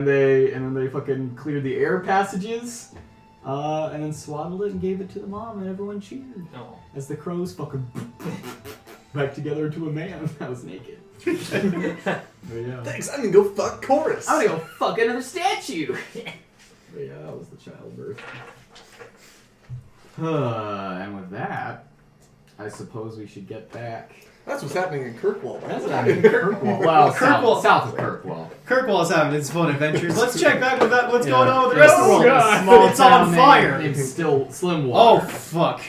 And then they fucking cleared the air passages, and then swaddled it and gave it to the mom, and everyone cheered. Oh. As the crows fucking back together into a man that was naked. Yeah. Thanks, I'm gonna go fuck Chorus. I'm gonna go fuck another statue. But yeah, that was the childbirth. And with that, I suppose we should get back. That's what's happening in Kirkwall. That's what happened in Kirkwall. Well, Kirkwall. south of Kirkwall. Kirkwall's having its fun adventures. Let's check back with that. What's going on with the rest of the world? God. Small it's on fire. It's still Slimwater. Oh fuck!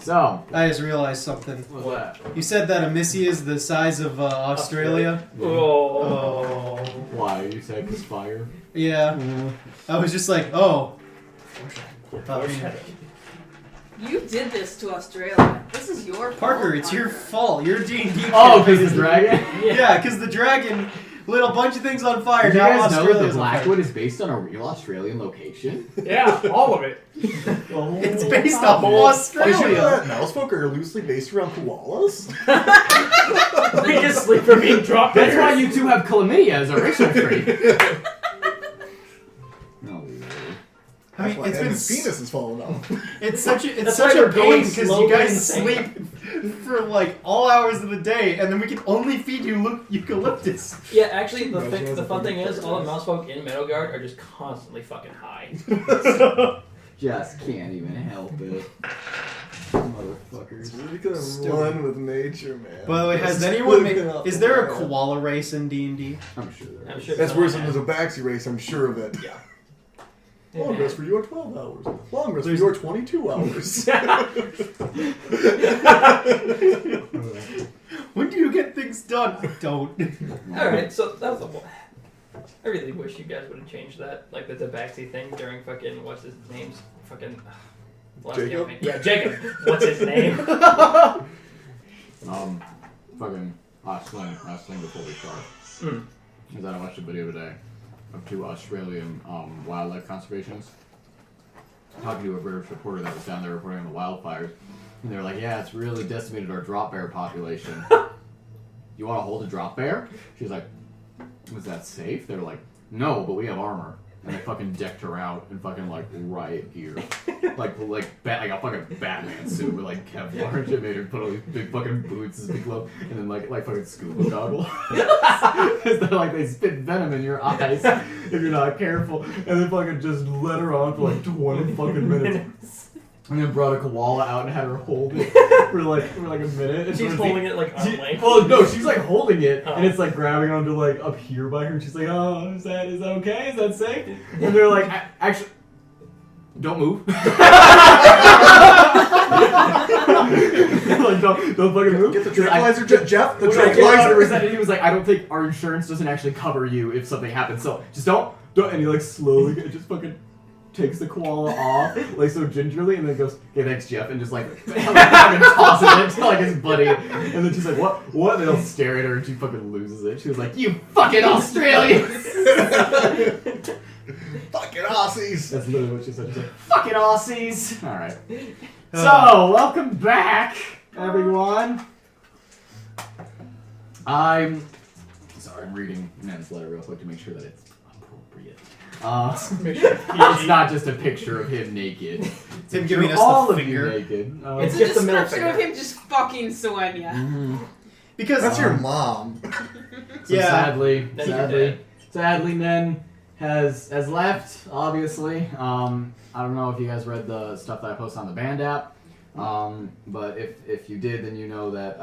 So, I just realized something. what's that? You said that Amyssia is the size of Australia. Oh. Why? You said it's fire? Yeah. I was just like, oh. You did this to Australia. This is your fault. Parker, it's your fault. You're D&D. Oh, because the dragon? Yeah, because the dragon lit a bunch of things on fire. Did you Now guys know that Australia's the on fire. Blackwood is based on a real Australian location? Yeah, all of it. It's based off of Australia. Mousefolk are loosely based around koalas? We just sleep for being dropped. That's why you two have chlamydia as a racial trait. No, I mean, That's why Edmund's penis is falling off. It's such a That's such why a we're going pain because you slowly guys insane. sleep for like all hours of the day, and then we can only feed you eucalyptus. Yeah, actually, the fun thing is, all the mousefolk in Meadowguard are just constantly fucking high. just can't even help it. Motherfuckers. It's really gonna run with nature, man. By the way, has It's anyone flipping off is the there a land. koala race in D&D? I'm sure there I'm is. sure That's worse than someone there's a Baxi race, I'm sure of it. Yeah. Long rest for you are 12 hours. Long rest for you are 22 hours. When do you get things done? I don't. Alright, so that was a one. I really wish you guys would have changed that. Like the Tabaxi thing during fucking, what's his name's fucking. last Jacob? game. Yeah, Jacob. What's his name? Fucking last thing before we start. Is that I watched a video today of two Australian wildlife conservationists talking to a British reporter that was down there reporting on the wildfires. And they were like, yeah, it's really decimated our drop bear population. You want to hold a drop bear? She was like, was that safe? They were like, no, but we have armor. And they fucking decked her out in fucking like riot gear, like a fucking Batman suit with like Kevlar and shit. Made her put all these big fucking boots, this big glove, and then like fucking scuba goggles. They're like they spit venom in your eyes if you're not careful, and then fucking just let her on for like 20 fucking minutes. And then brought a koala out and had her hold it for like a minute. And She's holding it like arm length. Well, no, she's like holding it, and it's like grabbing onto like up here by her. And she's like, "Oh, is that okay? Is that safe?" And they're like, "Actually, don't move." Like, don't fucking move. Get the tranquilizer, Jeff. The tranquilizer. tranquilizer. He was like, "I don't think our insurance doesn't actually cover you if something happens. So just don't." And he like slowly just fucking takes the koala off, like so gingerly, and then goes, "Okay, thanks, Jeff," and just like fucking tosses it to like his buddy. And then she's like, "What?" And they'll stare at her, and she fucking loses it. She was like, "You fucking Australians!" Fucking Aussies. That's literally what she said. She's like, "Fucking Aussies!" All right. So welcome back, everyone. I'm reading Nan's letter real quick to make sure that it's appropriate. It's not just a picture of him naked. It's him giving us all the of you finger. naked. It's It's just a a middle description of finger. him just fucking Soenia. Because That's your mom. So Yeah. sadly, Nen has left. Obviously, I don't know if you guys read the stuff that I posted on the band app, but if you did, then you know that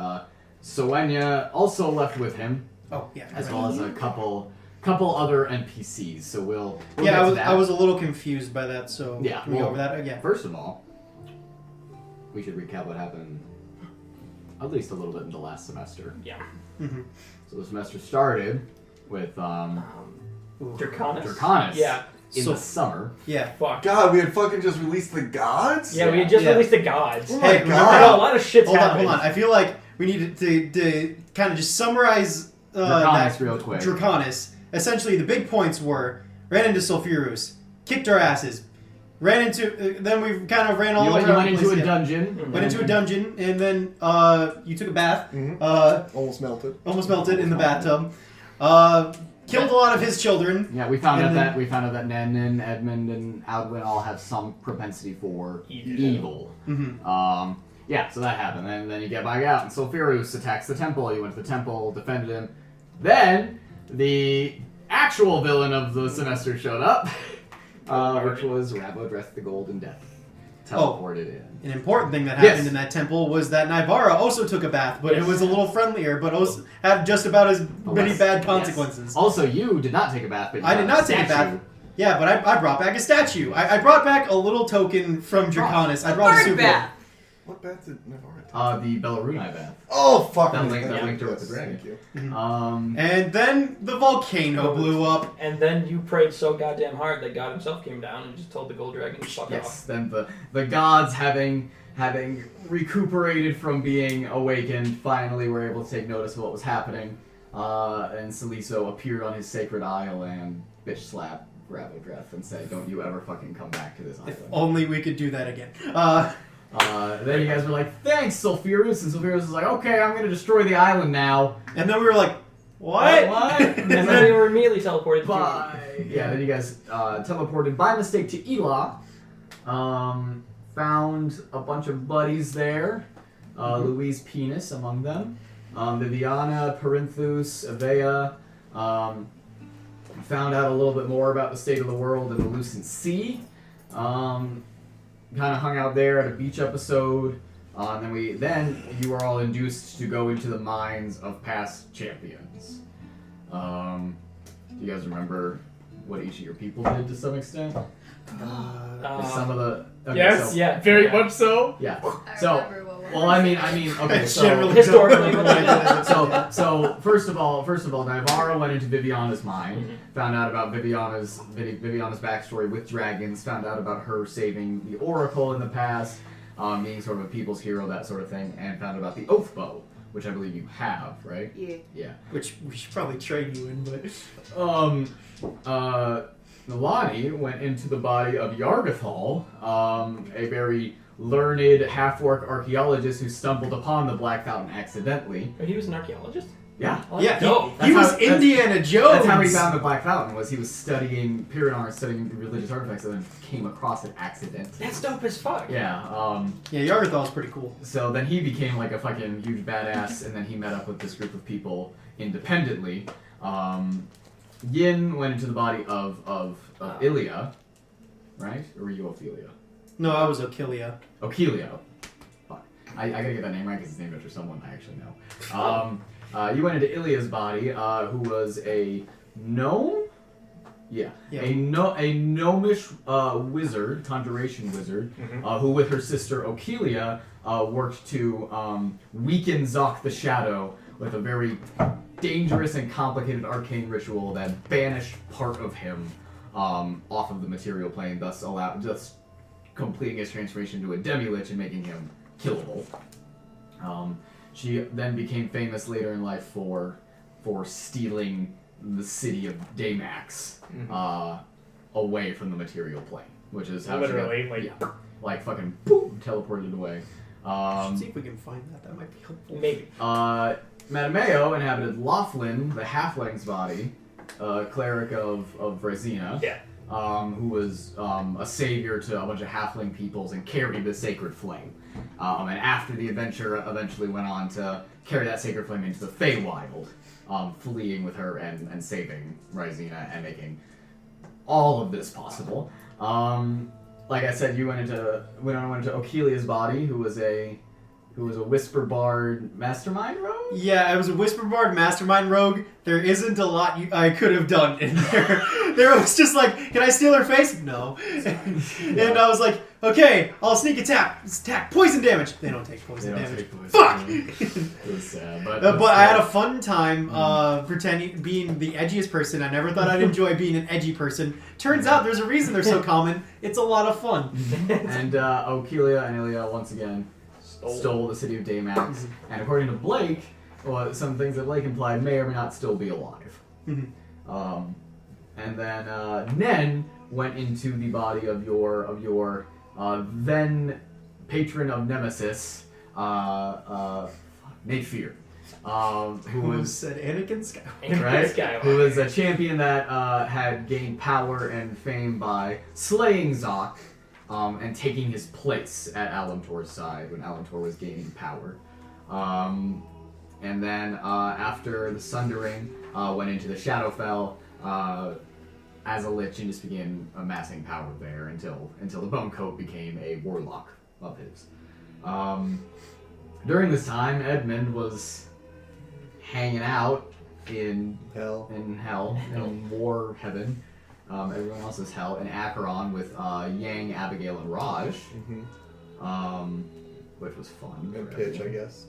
Soenia also left with him, oh yeah, as well as a couple other NPCs. So we'll yeah. get to that. I was a little confused by that. So Yeah, can we go over that again? First of all, we should recap what happened at least a little bit in the last semester. Yeah. Mm-hmm. So the semester started with Draconis. Yeah. in the summer. Yeah. Fuck. God, we had fucking just released the gods? Yeah, we had just Yeah. released the gods. Oh Hey, my remember I know, a god. lot of shit's Hold on, happened. hold on. I feel like we need to kind of just summarize Draconis that real quick. Draconis. Essentially, the big points were ran into Sulfurus, kicked our asses, ran into then we kind of ran all You over. went into a yeah. dungeon. Went into a dungeon, and then you took a bath. Mhm. Almost melted. Almost melted in the Almost bathtub. killed a lot of his children. Yeah, we found And out then- that Nen and Edmund and Alduin all have some propensity for evil. Mhm. Yeah, so that happened. And then you get back out, and Sulfurus attacks the temple. You went to the temple, defended him. Then the actual villain of the semester showed up, which was Rabodreth the Golden Death. Teleported in. An important thing that happened Yes. in that temple was that Naivara also took a bath, but it was a little friendlier, but also had just about as many bad consequences. Yes. Also, you did not take a bath, but you I did got not take a statue. bath. Yeah, but I brought back a statue. I brought back a little token from Draconis. I brought a Bird super. bath. What bath did Naivara take? The Bellarunai bath. Oh, fuck. That me. linked her with the dragon. Thank you. And then the volcano blew up. And then you prayed so goddamn hard that God himself came down and just told the gold dragon to fuck Yes, off. then the gods having recuperated from being awakened finally were able to take notice of what was happening. And Saliso appeared on his sacred isle and bitch slapped Rabodreth and said, "Don't you ever fucking come back to this If island." only we could do that again. Then you guys were like, "Thanks, Sulfurus," and Sulfurus was like, "Okay, I'm gonna destroy the island now." And then we were like, what? What? And then we were immediately teleported to Yeah, then you guys teleported by mistake to Elah. Found a bunch of buddies there. Louise Penis among them. Viviana, Perinthus, Avea. Found out a little bit more about the state of the world in the Lucent Sea. Kind of hung out there at a beach episode. Then you were all induced to go into the minds of past champions. Do you guys remember what each of your people did to some extent? Some of the Yes, yeah, very yeah. much so. Yeah. I So, remember what well, I mean, okay. It's So, generally historically, so first of all, Naivara went into Viviana's mind, found out about Viviana's backstory with dragons, found out about her saving the Oracle in the past, being sort of a people's hero, that sort of thing, and found out about the Oath Bow, which I believe you have, right? Yeah. Yeah. Which we should probably train you in, but... Nalane went into the body of Yargathal, a very learned half-orc archaeologist who stumbled upon the Black Fountain accidentally. He was an archaeologist? Yeah. Oh, Yeah, dope. he was That's- Indiana Jones! That's how he found the Black Fountain, was he was studying religious artifacts and then came across it accidentally. That's dope as fuck. Yeah, Yeah, Yargathal's pretty cool. so then he became like a fucking huge badass, and then he met up with this group of people independently. Yin went into the body of Ilia, right? Or were you Ophelia? No, I was Okilia. Okelia. Fuck. I gotta get that name right because it's named after someone I actually know. You went into Ilia's body, who was a gnome? Yeah. Yeah. A gnomish wizard, conjuration wizard, who with her sister Okelia worked to weaken Zok the Shadow with a very dangerous and complicated arcane ritual that banished part of him off of the material plane, thus completing his transformation into a demi-lich and making him killable. She then became famous later in life for stealing the city of Daymax away from the material plane, which is how Literally, she like- yeah, like fucking boom, teleported away. Should see if we can find that. That might be helpful. Maybe. Mattimeo inhabited Laughlin, the halfling's body, cleric of Brazina, Yeah. who was a savior to a bunch of halfling peoples and carried the sacred flame. And after the adventure, eventually went on to carry that sacred flame into the Feywild, fleeing with her and saving Brazina and making all of this possible. Like I said, you went into Okelia's body, who was a whisper bard mastermind rogue. Yeah, I was a Whisper Bard Mastermind Rogue. There isn't a lot I could have done in there. There was just like, can I steal her face? No. And I was like, okay, I'll sneak attack. Poison damage. They don't take poison damage. Fuck! It was sad, but But I had a fun time pretending being the edgiest person. I never thought I'd enjoy being an edgy person. Turns out there's a reason they're so common. It's a lot of fun. And Okelia and Ilia once again stole the city of Daymax, and according to Blake, well, some things that Blake implied may or may not still be alive. And then Nen went into the body of your then patron of Nemesis, Nate Fear. who was said Anakin Skywalker. right, Skywalker. who was a champion that had gained power and fame by slaying Zoc and taking his place at Alantor's side when Alantor was gaining power. And then after the Sundering went into the Shadowfell, as a Lich and just began amassing power there until the Bonecoat became a warlock of his. During this time, Edmund was hanging out in Hell. in War Heaven, everyone else's hell, in Acheron with Yang, Abigail, and Raj, which was fun. And for Pitch, everyone. I guess.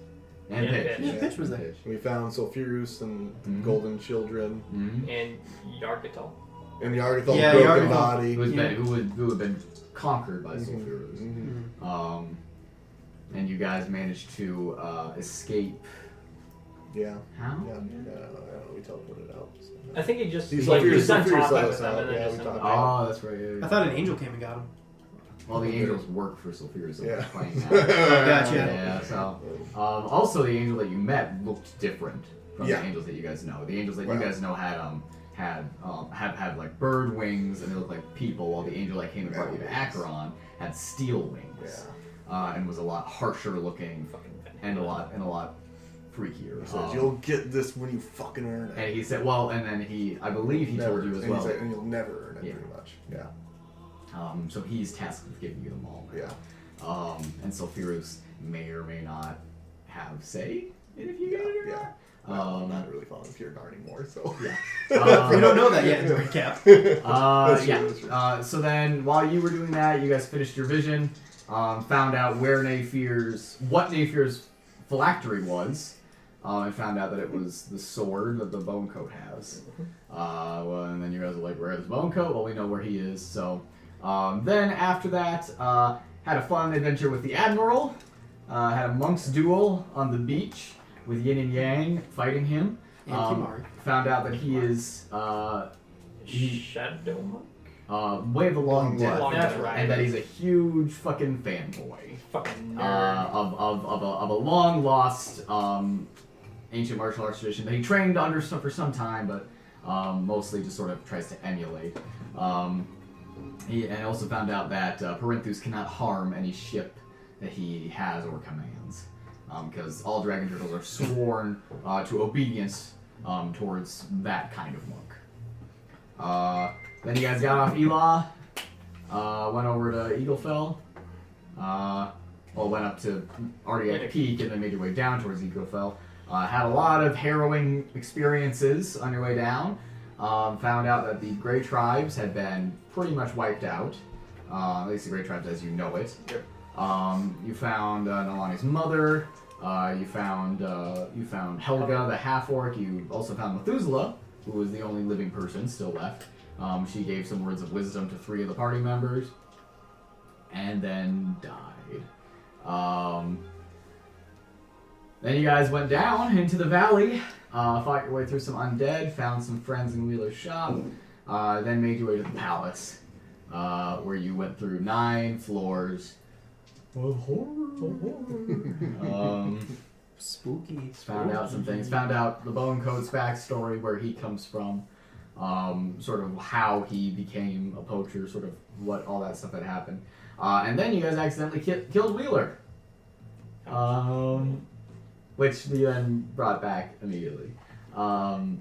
And And Pitch. Pitch. Yeah, Pitch was there. Pitch. We found Sulfurus and Mhm. Golden Children. Mhm. And Yargatal. And the Yargathol Yeah, broken Yargathol. body. Who Yeah. had been conquered by Mhm. Sulfurus. Mhm. And you guys managed to escape. Yeah. How? Yeah. We teleported out. So. I think he just He's like Sulfurus- he's done Sulfurus talking let with us them out, and then yeah, just we sent talked. them back. Oh, that's right. Yeah. I thought an angel came and got him. Well, the angels work for Sulfurus. So Yeah. they're playing now. Oh, gotcha. Yeah. So, also the angel that you met looked different from Yeah. the angels that you guys know. The angels that Wow. you guys know had like bird wings and they looked like people, while the angel that came and brought you to Acheron had steel wings. And was a lot harsher looking Fucking and a lot freakier. He says, "You'll get this when you fucking earn it." And he said, well, and then I believe he told you as and well. He's like, and you'll never earn it, Yeah. pretty much. Yeah. So he's tasked with giving you them all. Yeah. And Sulfurus may or may not have say in if you get it or Yeah. not. I'm not really following Pyrgar anymore, so. Yeah. We don't know that yet in the recap. That's Yeah. true, that's true. So then, while you were doing that, you guys finished your vision, found out what Naifir's phylactery was, and found out that it was the sword that the Bonecoat has. Well, and then you guys are like, "Where is Bonecoat?" Well, we know where he is. So then after that, had a fun adventure with the Admiral. Had a monk's duel on the beach with Yin and Yang fighting him. And Kimari. Found out that he is Shadow Monk? Way of the Long Death, Long That's right. and that he's a huge fucking fanboy Fucking nerd. of a long lost ancient martial arts tradition that he trained under for some time, but mostly just sort of tries to emulate. He also found out that Perinthus cannot harm any ship that he has or commands, because all dragon turtles are sworn to obedience towards that kind of monk. Then you guys got off Elah, went over to Eaglefell, went up to Ardiac Peak and then made your way down towards Eaglefell. Had a lot of harrowing experiences on your way down. Found out that the Grey Tribes had been pretty much wiped out, at least the Grey Tribes as you know it. Yep. You found Nalane's mother. You found Helga, the half-orc. You also found Methuselah, who was the only living person still left. She gave some words of wisdom to 3 of the party members, and then died. Then you guys went down into the valley, fought your way through some undead, found some friends in Wheeler's shop, then made your way to the palace, where you went through 9 floors of horror. Spooky. Found out some things. Found out the Bonecoat's backstory, where he comes from, sort of how he became a poacher, sort of what all that stuff that happened. And then you guys accidentally killed Wheeler, which you then brought back immediately.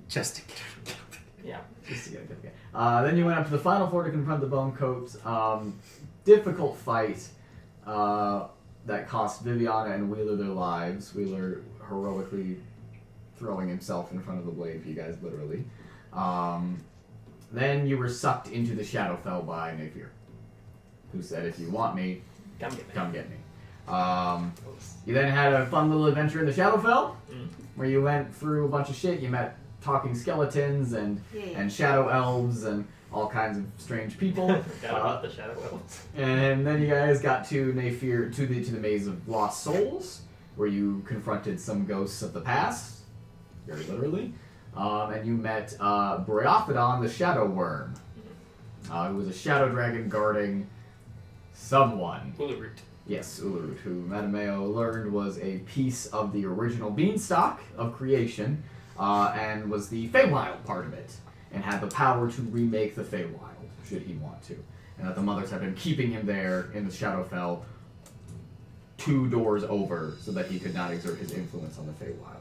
Just to get him. Yeah. Just to get it okay. Then you went up to the final floor to confront the Bonecoat. Difficult fight that cost Viviana and Wheeler their lives. Wheeler heroically throwing himself in front of the blade for you guys, literally. Then you were sucked into the Shadowfell by Naifir, who said, "If you want me, Come get me. come get me." You then had a fun little adventure in the Shadowfell, where you went through a bunch of shit. You met talking skeletons and shadow elves and all kinds of strange people. Forgot about the Shadow Elves. And then you guys got to Naifir, to the Maze of Lost Souls, where you confronted some ghosts of the past, very literally. And you met Boreophodon, the Shadow Worm, who was a shadow dragon guarding someone. Bullet Root. Yes, Ulurut, who Mattimeo learned was a piece of the original beanstalk of creation, and was the Feywild part of it, and had the power to remake the Feywild, should he want to. And that the mothers had been keeping him there in the Shadowfell 2 doors over, so that he could not exert his influence on the Feywild.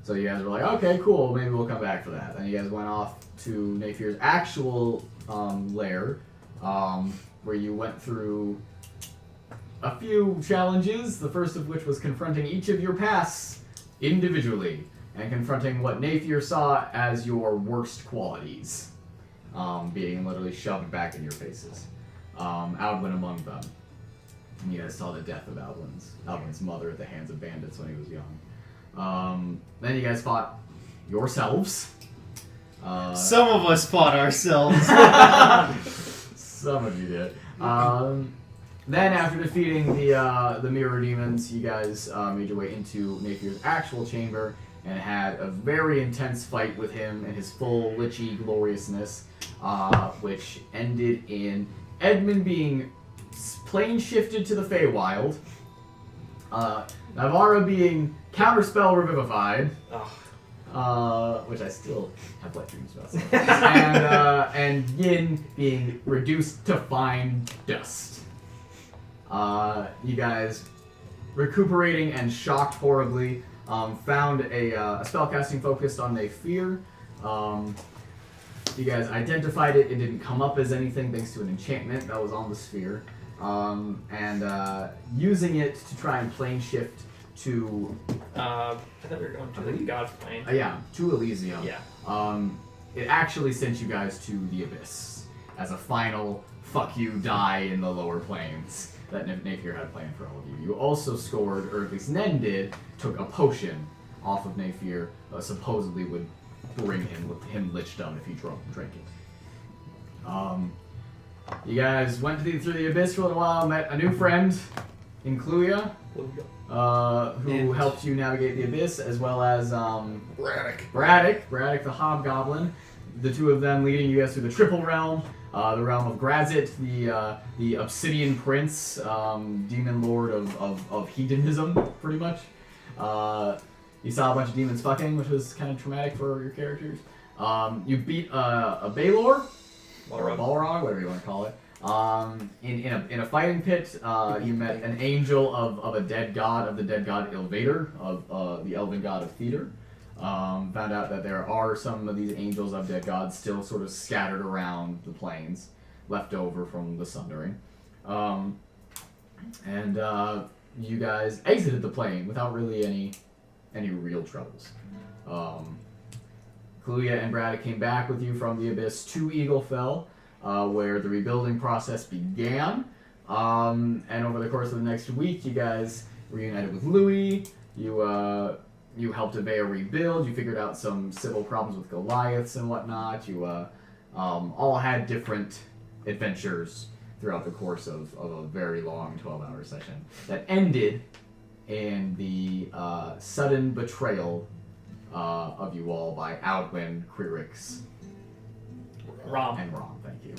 So you guys were like, okay, cool, maybe we'll come back for that. Then you guys went off to Nafir's actual lair, where you went through a few challenges, the first of which was confronting each of your pasts individually, and confronting what Nafir saw as your worst qualities, being literally shoved back in your faces. Alwyn among them. And you guys saw the death of Alwyn's mother at the hands of bandits when he was young. Then you guys fought yourselves. Some of us fought ourselves. Some of you did. Then, after defeating the mirror demons, you guys made your way into Nafir's actual chamber and had a very intense fight with him in his full lichy gloriousness, which ended in Edmund being plane shifted to the Feywild, Naivara being counterspell revivified. Which I still have wet dreams about. And Yin being reduced to fine dust. You guys, recuperating and shocked horribly, found a spellcasting focused on Nafir. You guys identified it. It didn't come up as anything thanks to an enchantment that was on the sphere. Using it to try and plane shift to... I thought we were going to the God's plane. Yeah, to Elysium. Yeah. It actually sent you guys to the Abyss as a final fuck you, die in the lower planes that Nafir had planned for all of you. You also scored, or at least Nen did, took a potion off of Nafir that supposedly would bring him lichdom if he drank it. You guys went through the Abyss for a little while, met a new friend in Cluia, who helped you navigate the Abyss, as well as Braddock the Hobgoblin. The two of them leading you guys through the Triple Realm, the realm of Grazit, the Obsidian Prince, demon lord of hedonism, pretty much. You saw a bunch of demons fucking, which was kind of traumatic for your characters. You beat a Balor, or a Balrog, whatever you want to call it. In a fighting pit, you met an angel of a dead god, of the dead god Ilvader, of the elven god of theater. Found out that there are some of these angels of dead gods still sort of scattered around the plains, left over from the Sundering. You guys exited the plane without really any real troubles. Cluia and Braddock came back with you from the Abyss to Eaglefell, where the rebuilding process began. And over the course of the next week, you guys reunited with Louis. You helped Avea rebuild. You figured out some civil problems with Goliaths and whatnot. You all had different adventures throughout the course of a very long 12-hour session that ended in the sudden betrayal of you all by Alwyn, Quirix, Rom. and Rom. Thank you.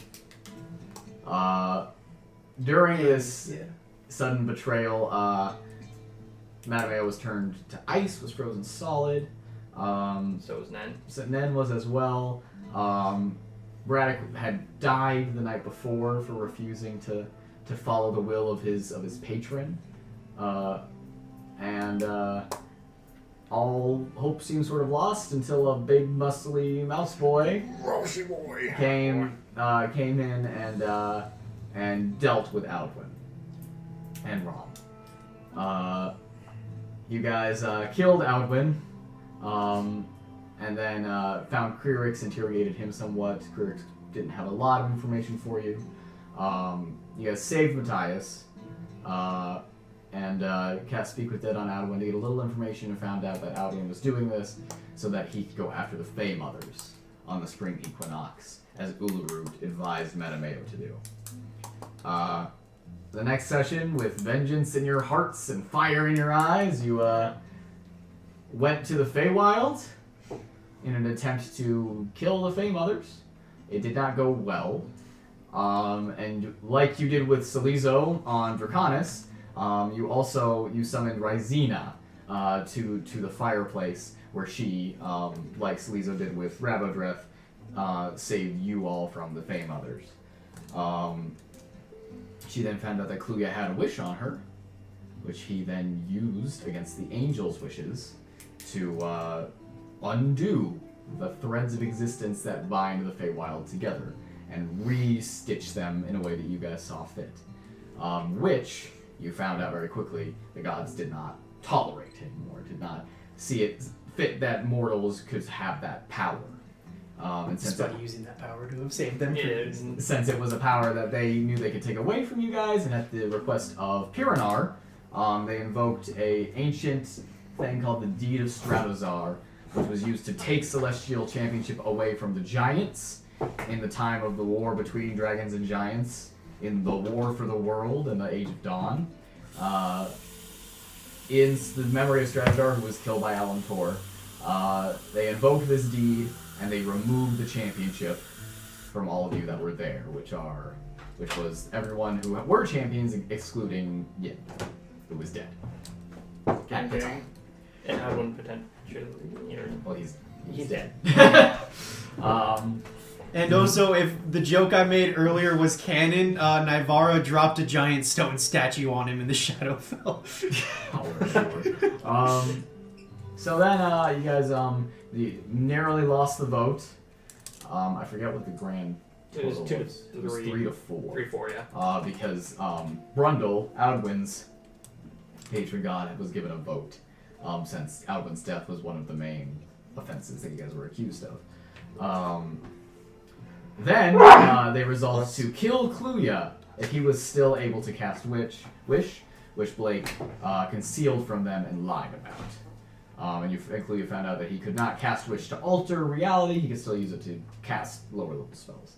During this sudden betrayal, Mattimeo was turned to ice, was frozen solid. So was Nen. So Nen was as well. Braddock had died the night before for refusing to follow the will of his patron. All hope seemed sort of lost until a big muscly mouse boy came in and dealt with Alwyn and Rom. You guys killed Alwyn, and then found Quirix, interrogated him somewhat. Quirix didn't have a lot of information for you. You guys saved Matthias, and cast Speak with Dead on Alwyn to get a little information, and found out that Alwyn was doing this so that he could go after the Fey Mothers on the spring equinox, as Ulurut advised Mattimeo to do. The next session, with vengeance in your hearts and fire in your eyes, you went to the Feywild in an attempt to kill the Fey Mothers. It did not go well. And like you did with Salizo on Draconis, you summoned Rysina to the fireplace where she, like Salizo did with Rabodreth, saved you all from the Pham others. She then found out that Kluya had a wish on her, which he then used against the angel's wishes to undo the threads of existence that bind the Feywild together and re-stitch them in a way that you guys saw fit. Which, you found out very quickly, the gods did not tolerate anymore, did not see it fit that mortals could have that power. And since Despite using that power to have saved them. since it was a power that they knew they could take away from you guys, and at the request of Piranar, they invoked a ancient thing called the Deed of Stratozar, which was used to take Celestial Championship away from the Giants in the time of the war between dragons and giants, in the War for the World and the Age of Dawn. In the memory of Stratozar, who was killed by Alan Tor, they invoked this deed, and they removed the championship from all of you that were there, which was everyone who were champions, excluding Yin, who was dead. At the time. And I wouldn't potentially, Well, he's dead. And also, if the joke I made earlier was canon, Naivara dropped a giant stone statue on him in the Shadowfell. So then, you guys you narrowly lost the vote. I forget what the grand It was total 2 to was. It was 3. 3 to 4. 3-4, yeah. Because Brundle, Audwin's patron god, was given a vote, since Audwin's death was one of the main offenses that you guys were accused of. Then they resolved to kill Kluya if he was still able to cast Wish, which Blake concealed from them and lied about. And Kluya found out that he could not cast Wish to alter reality, he could still use it to cast lower level spells.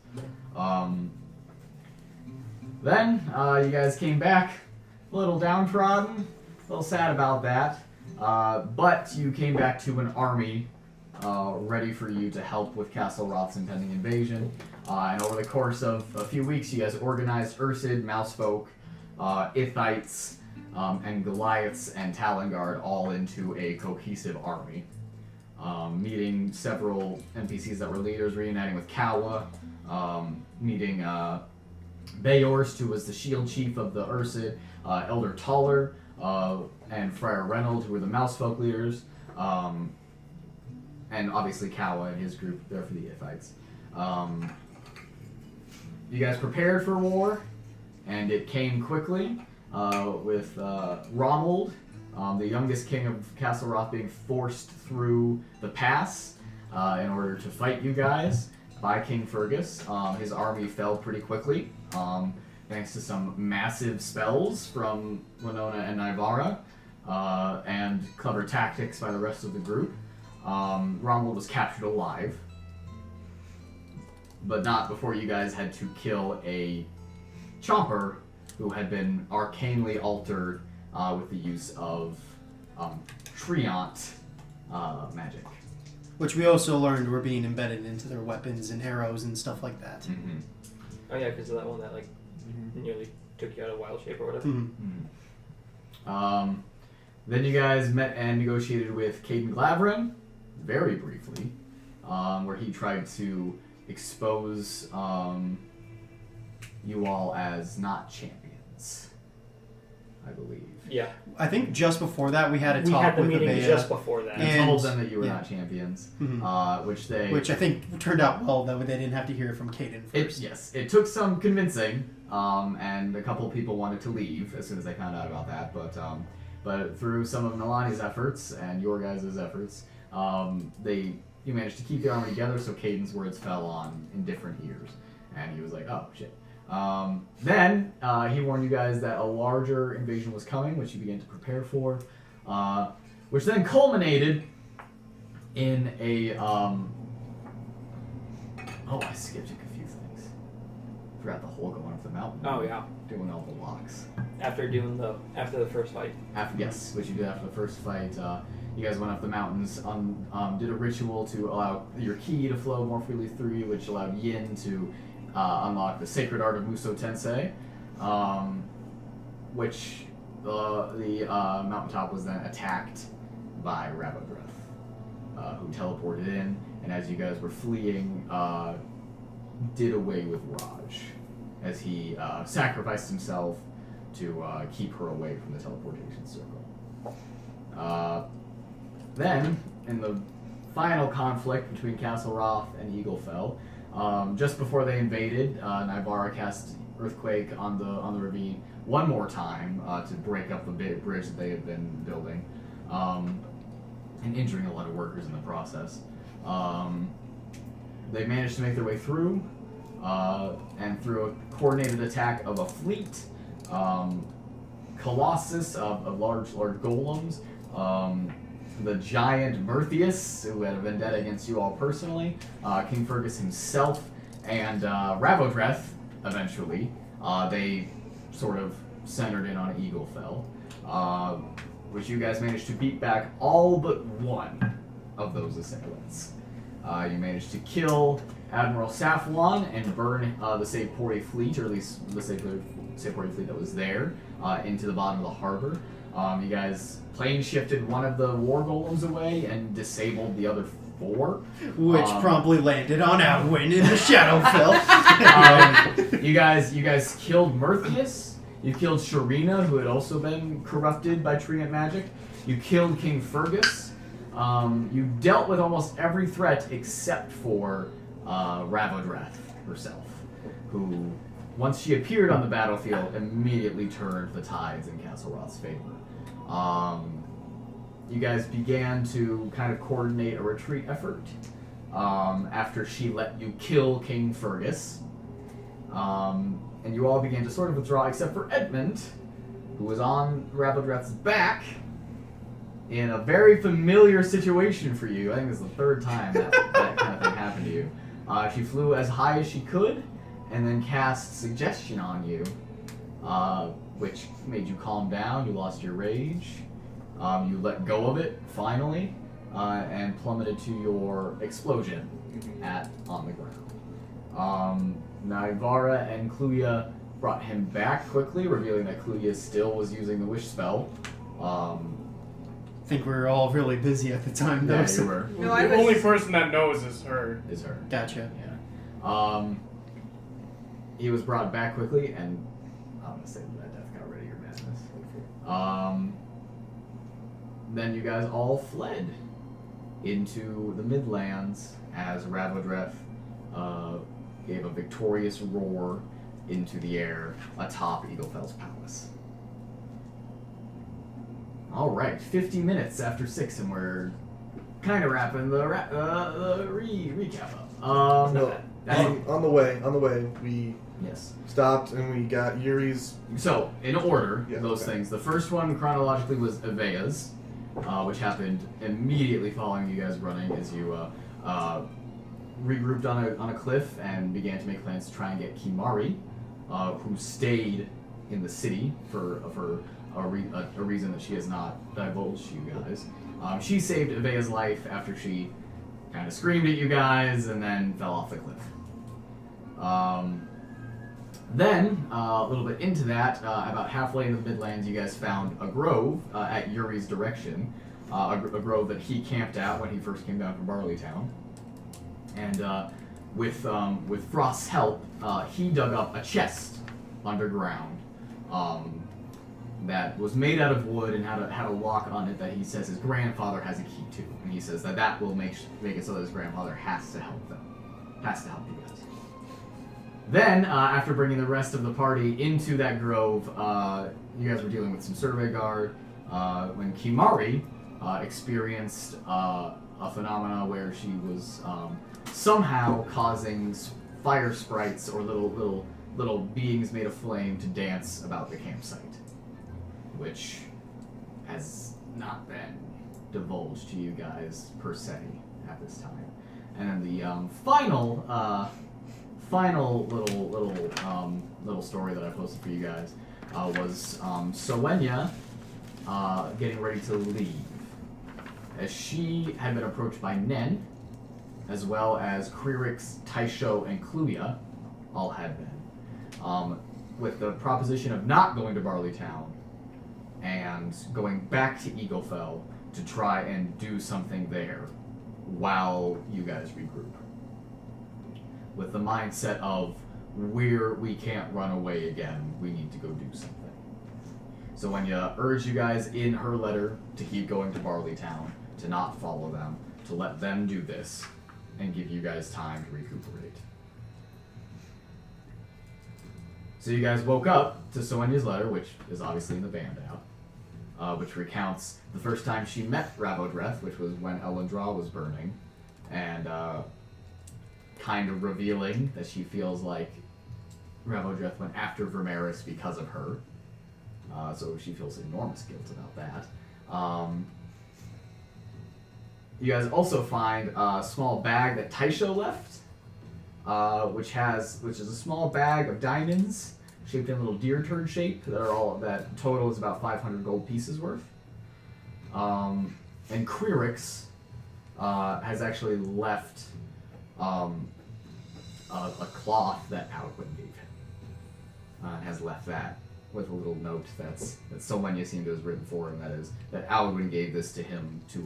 Then you guys came back a little downtrodden, a little sad about that, but you came back to an army ready for you to help with Castle Roth's impending invasion. And over the course of a few weeks, you guys organized Ursid, Mousefolk, Ithites, and Goliaths and Talonguard all into a cohesive army. Meeting several NPCs that were leaders, reuniting with Kawa, meeting Bayorst, who was the shield chief of the Ursid, Elder Taller, and Friar Reynold, who were the Mousefolk leaders, and obviously Kawa and his group there for the Ithites. You guys prepared for war, and it came quickly, with Romuald, the youngest king of Castle Roth, being forced through the pass in order to fight you guys by King Fergus. His army fell pretty quickly, thanks to some massive spells from Winona and Naivara, and clever tactics by the rest of the group. Romuald was captured alive, but not before you guys had to kill a chomper who had been arcanely altered with the use of Treant magic. Which we also learned were being embedded into their weapons and arrows and stuff like that. Mm-hmm. Oh yeah, because of that one that nearly took you out of wild shape or whatever. Mm-hmm. Then you guys met and negotiated with Caden Glavrin, very briefly, where he tried to expose you all as not champions, I believe. Yeah. I think just before that we had a We talk had the with meeting Abea, just before that. You And- told them that you were yeah. not champions, Mhm. which I think turned out well, though they didn't have to hear it from Caden first. Yes, it took some convincing, and a couple people wanted to leave as soon as they found out about that, but through some of Nalane's efforts and your guys' efforts, you managed to keep the army together, so Caden's words fell on in different ears, and he was like, oh, shit. Then he warned you guys that a larger invasion was coming, which you began to prepare for, which then culminated in a, I skipped a few things. Forgot the whole going up the mountain. Oh yeah. Doing all the locks. After the first fight. Yes, which you did after the first fight. You guys went up the mountains, did a ritual to allow your ki to flow more freely through you, which allowed yin to unlock the Sacred Art of Muso Tensei, which the mountaintop was then attacked by Ravodreth, who teleported in, and as you guys were fleeing, did away with Raj, as he sacrificed himself to keep her away from the teleportation circle. Then, in the final conflict between Castle Roth and Eaglefell, just before they invaded, Naivara cast Earthquake on the ravine one more time to break up the big bridge that they had been building, and injuring a lot of workers in the process. They managed to make their way through, and through a coordinated attack of a fleet, Colossus of large golems, the giant Murthius, who had a vendetta against you all personally, King Fergus himself, and Ravodreth, eventually. They sort of centered in on Eaglefell, which you guys managed to beat back all but one of those assailants. You managed to kill Admiral Safwan and burn the Seapori fleet, or at least the Seapori fleet that was there, into the bottom of the harbor. You guys plane shifted one of the war golems away and disabled the other 4. Which promptly landed on Outwind in the Shadowfell. You guys killed Murthius. You killed Sharina, who had also been corrupted by Treant magic. You killed King Fergus. You dealt with almost every threat except for Ravodreth herself, who, once she appeared on the battlefield, immediately turned the tides in Castle Roth's favor. You guys began to kind of coordinate a retreat effort after she let you kill King Fergus. And you all began to sort of withdraw, except for Edmund, who was on Ravodreth's back in a very familiar situation for you. I think this is the 3rd time that kind of thing happened to you. She flew as high as she could, and then cast Suggestion on you, which made you calm down. You lost your rage. You let go of it, finally, and plummeted to your explosion on the ground. Naivara and Kluya brought him back quickly, revealing that Kluya still was using the wish spell. I think we were all really busy at the time, though. Yeah, so- you were. No, I The only was. person that knows is her. Is her. Gotcha. Yeah. He was brought back quickly, and I'm gonna say that death got rid of your madness. Then you guys all fled into the Midlands as Ravodreth gave a victorious roar into the air atop Eaglefell's palace. All right, 50 minutes after 6, and we're kind of wrapping the recap up. No, on the way, we Yes. stopped and we got Yuri's. So, in order, Yeah, those okay. things. The first one, chronologically, was Avea's, which happened immediately following you guys running as you regrouped on a cliff and began to make plans to try and get Kimari, who stayed in the city for a reason that she has not divulged to you guys. She saved Avea's life after she kind of screamed at you guys and then fell off the cliff. Then, a little bit into that, about halfway into the Midlands, you guys found a grove at Yuri's direction, a grove that he camped at when he first came down from Barleytown. And with Frost's help, he dug up a chest underground that was made out of wood and had a lock on it that he says his grandfather has a key to. And he says that will make it so that his grandfather has to help them. Has to help you guys. Then, after bringing the rest of the party into that grove, you guys were dealing with some survey guard when Kimari experienced a phenomena where she was somehow causing fire sprites or little beings made of flame to dance about the campsite, which has not been divulged to you guys per se at this time. And then the final little story that I posted for you guys was Sowenya getting ready to leave, as she had been approached by Nen, as well as Kririx, Taisho, and Kluya, all had been. With the proposition of not going to Barleytown and going back to Eaglefell to try and do something there while you guys regroup. With the mindset of, we can't run away again, we need to go do something. So when you urge you guys in her letter to keep going to Barleytown, to not follow them, to let them do this, and give you guys time to recuperate. So you guys woke up to Soenia's letter, which is obviously in the band app, which recounts the first time she met Ravodreth, which was when Elendra was burning, and kind of revealing that she feels like Ravodreth went after Vermeris because of her. So she feels enormous guilt about that. You guys also find a small bag that Taisho left, which is a small bag of diamonds shaped in a little deer turd shape that total is about 500 gold pieces worth. And Quirix has actually left a cloth that Alwyn gave him. And has left that with a little note that Solenia seemed to have written for him. That Alwyn gave this to him to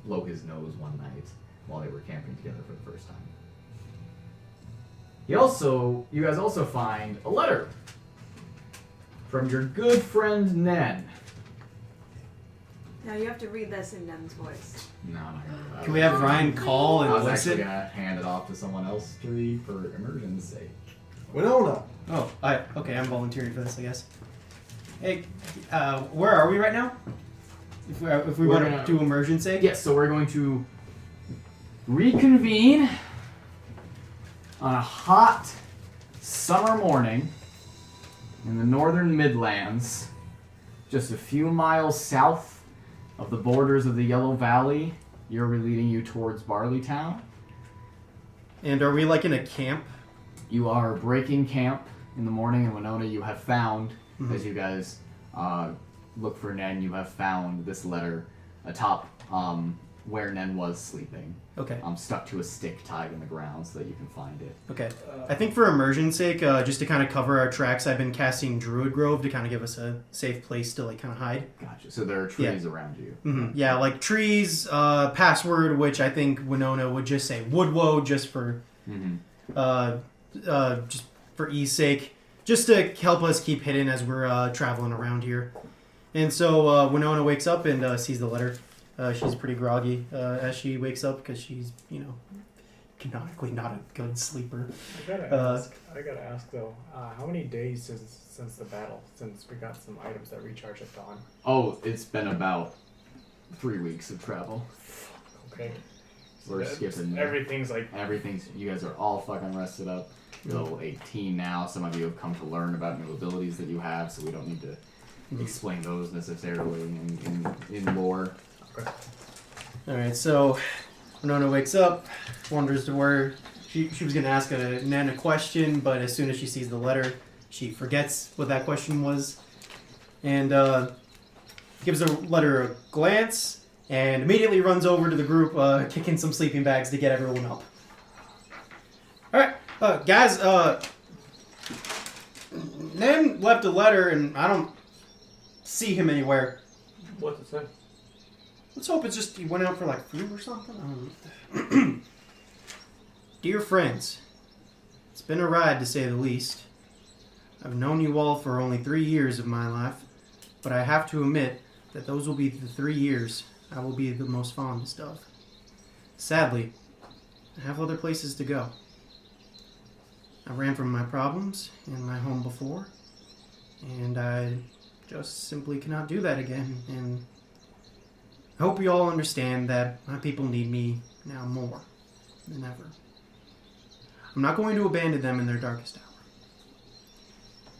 blow his nose one night while they were camping together for the first time. You guys also find a letter from your good friend Nen. Now you have to read this in Nem's voice. No, I'm not gonna do that. Can we have Ryan call I and was actually listen? gonna hand it off to someone else to read for immersion's sake. Winona. Oh, okay, I'm volunteering for this, I guess. Hey, where are we right now? If we We're want gonna- to do immersion sake? Yes, so we're going to reconvene on a hot summer morning in the northern Midlands, just a few miles south of the borders of the Yellow Valley. You're leading you towards Barleytown. And are we like in a camp? You are breaking camp in the morning in Winona. You have found, as you guys look for Nen, you have found this letter atop where Nen was sleeping. Okay. Stuck to a stick tied in the ground so that you can find it. Okay. I think for immersion's sake, just to kind of cover our tracks, I've been casting Druid Grove to kind of give us a safe place to like kind of hide. Gotcha. So there are trees around you. Mm-hmm. Yeah, like trees, password, which I think Winona would just say Woodwoe just for just for ease sake, just to help us keep hidden as we're traveling around here. And so Winona wakes up and sees the letter. She's pretty groggy as she wakes up because she's, canonically not a good sleeper. I gotta ask though, how many days since the battle? Since we got some items that recharge at dawn. Oh, it's been about 3 weeks of travel. Okay. We're skipping. Everything's like. You guys are all fucking rested up. You're level 18 now. Some of you have come to learn about new abilities that you have, so we don't need to explain those necessarily in lore. Okay. Alright, so Winona wakes up, wonders to where she was going to ask Nan a question, but as soon as she sees the letter, she forgets what that question was, and gives the letter a glance, and immediately runs over to the group, kicking some sleeping bags to get everyone up. Alright, guys, Nan left a letter, and I don't see him anywhere. What's it say? Let's hope it's just he went out for like food or something. Dear friends, it's been a ride to say the least. I've known you all for only 3 years of my life, but I have to admit that those will be the 3 years I will be the most fondest of. Sadly, I have other places to go. I ran from my problems in my home before, and I just simply cannot do that again, and I hope you all understand that my people need me now more than ever. I'm not going to abandon them in their darkest hour.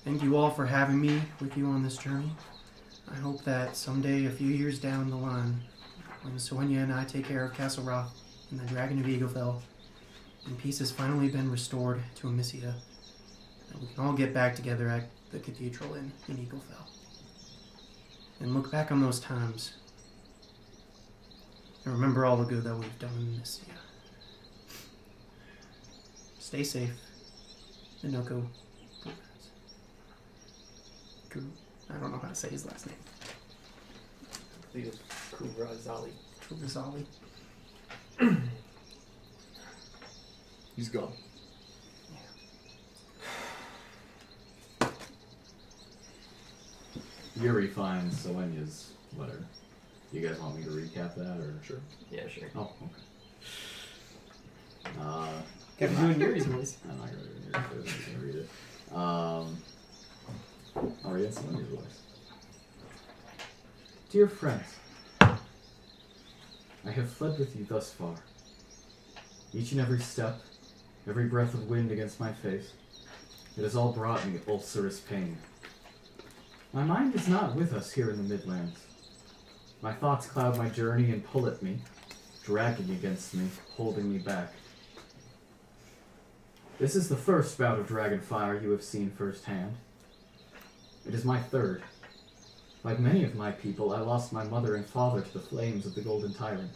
Thank you all for having me with you on this journey. I hope that someday, a few years down the line, when Soenia and I take care of Castle Rock and the Dragon of Eaglefell, and peace has finally been restored to Amyssia, that we can all get back together at the cathedral in Eaglefell. And look back on those times and remember all the good that we've done in Amyssia. Stay safe. Inoko. I don't know how to say his last name. I believe it's Kurazali. Kurazali. He's gone. Yuri finds Selenya's letter. You guys want me to recap that, or? Sure. Yeah, sure. Oh, okay. Got to do it in Yuri's voice. I'm not going to read it. I'll read Selenya's voice. Dear friends, I have fled with you thus far. Each and every step, every breath of wind against my face, it has all brought me ulcerous pain. My mind is not with us here in the Midlands. My thoughts cloud my journey and pull at me, dragging against me, holding me back. This is the first bout of dragon fire you have seen firsthand. It is my third. Like many of my people, I lost my mother and father to the flames of the Golden Tyrant.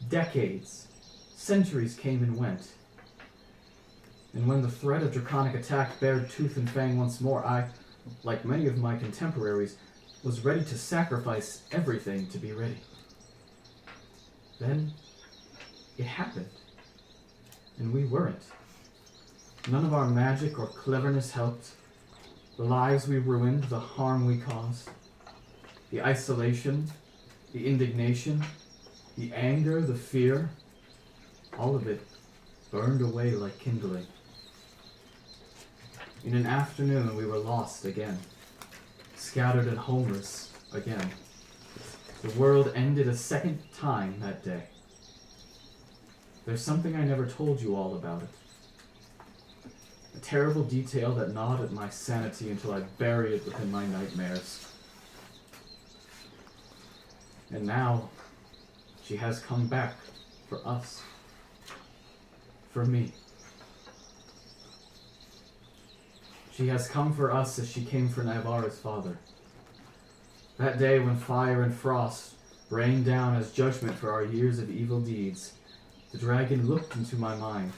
Decades, centuries came and went. And when the threat of draconic attack bared tooth and fang once more, I, like many of my contemporaries, was ready to sacrifice everything to be ready. Then, it happened. And we weren't. None of our magic or cleverness helped. The lives we ruined, the harm we caused, the isolation, the indignation, the anger, the fear, all of it burned away like kindling. In an afternoon, we were lost again, scattered and homeless again. The world ended a second time that day. There's something I never told you all about it. A terrible detail that gnawed at my sanity until I buried it within my nightmares. And now, she has come back for us. For me. She has come for us as she came for Naivara's father. That day when fire and frost rained down as judgment for our years of evil deeds, the dragon looked into my mind,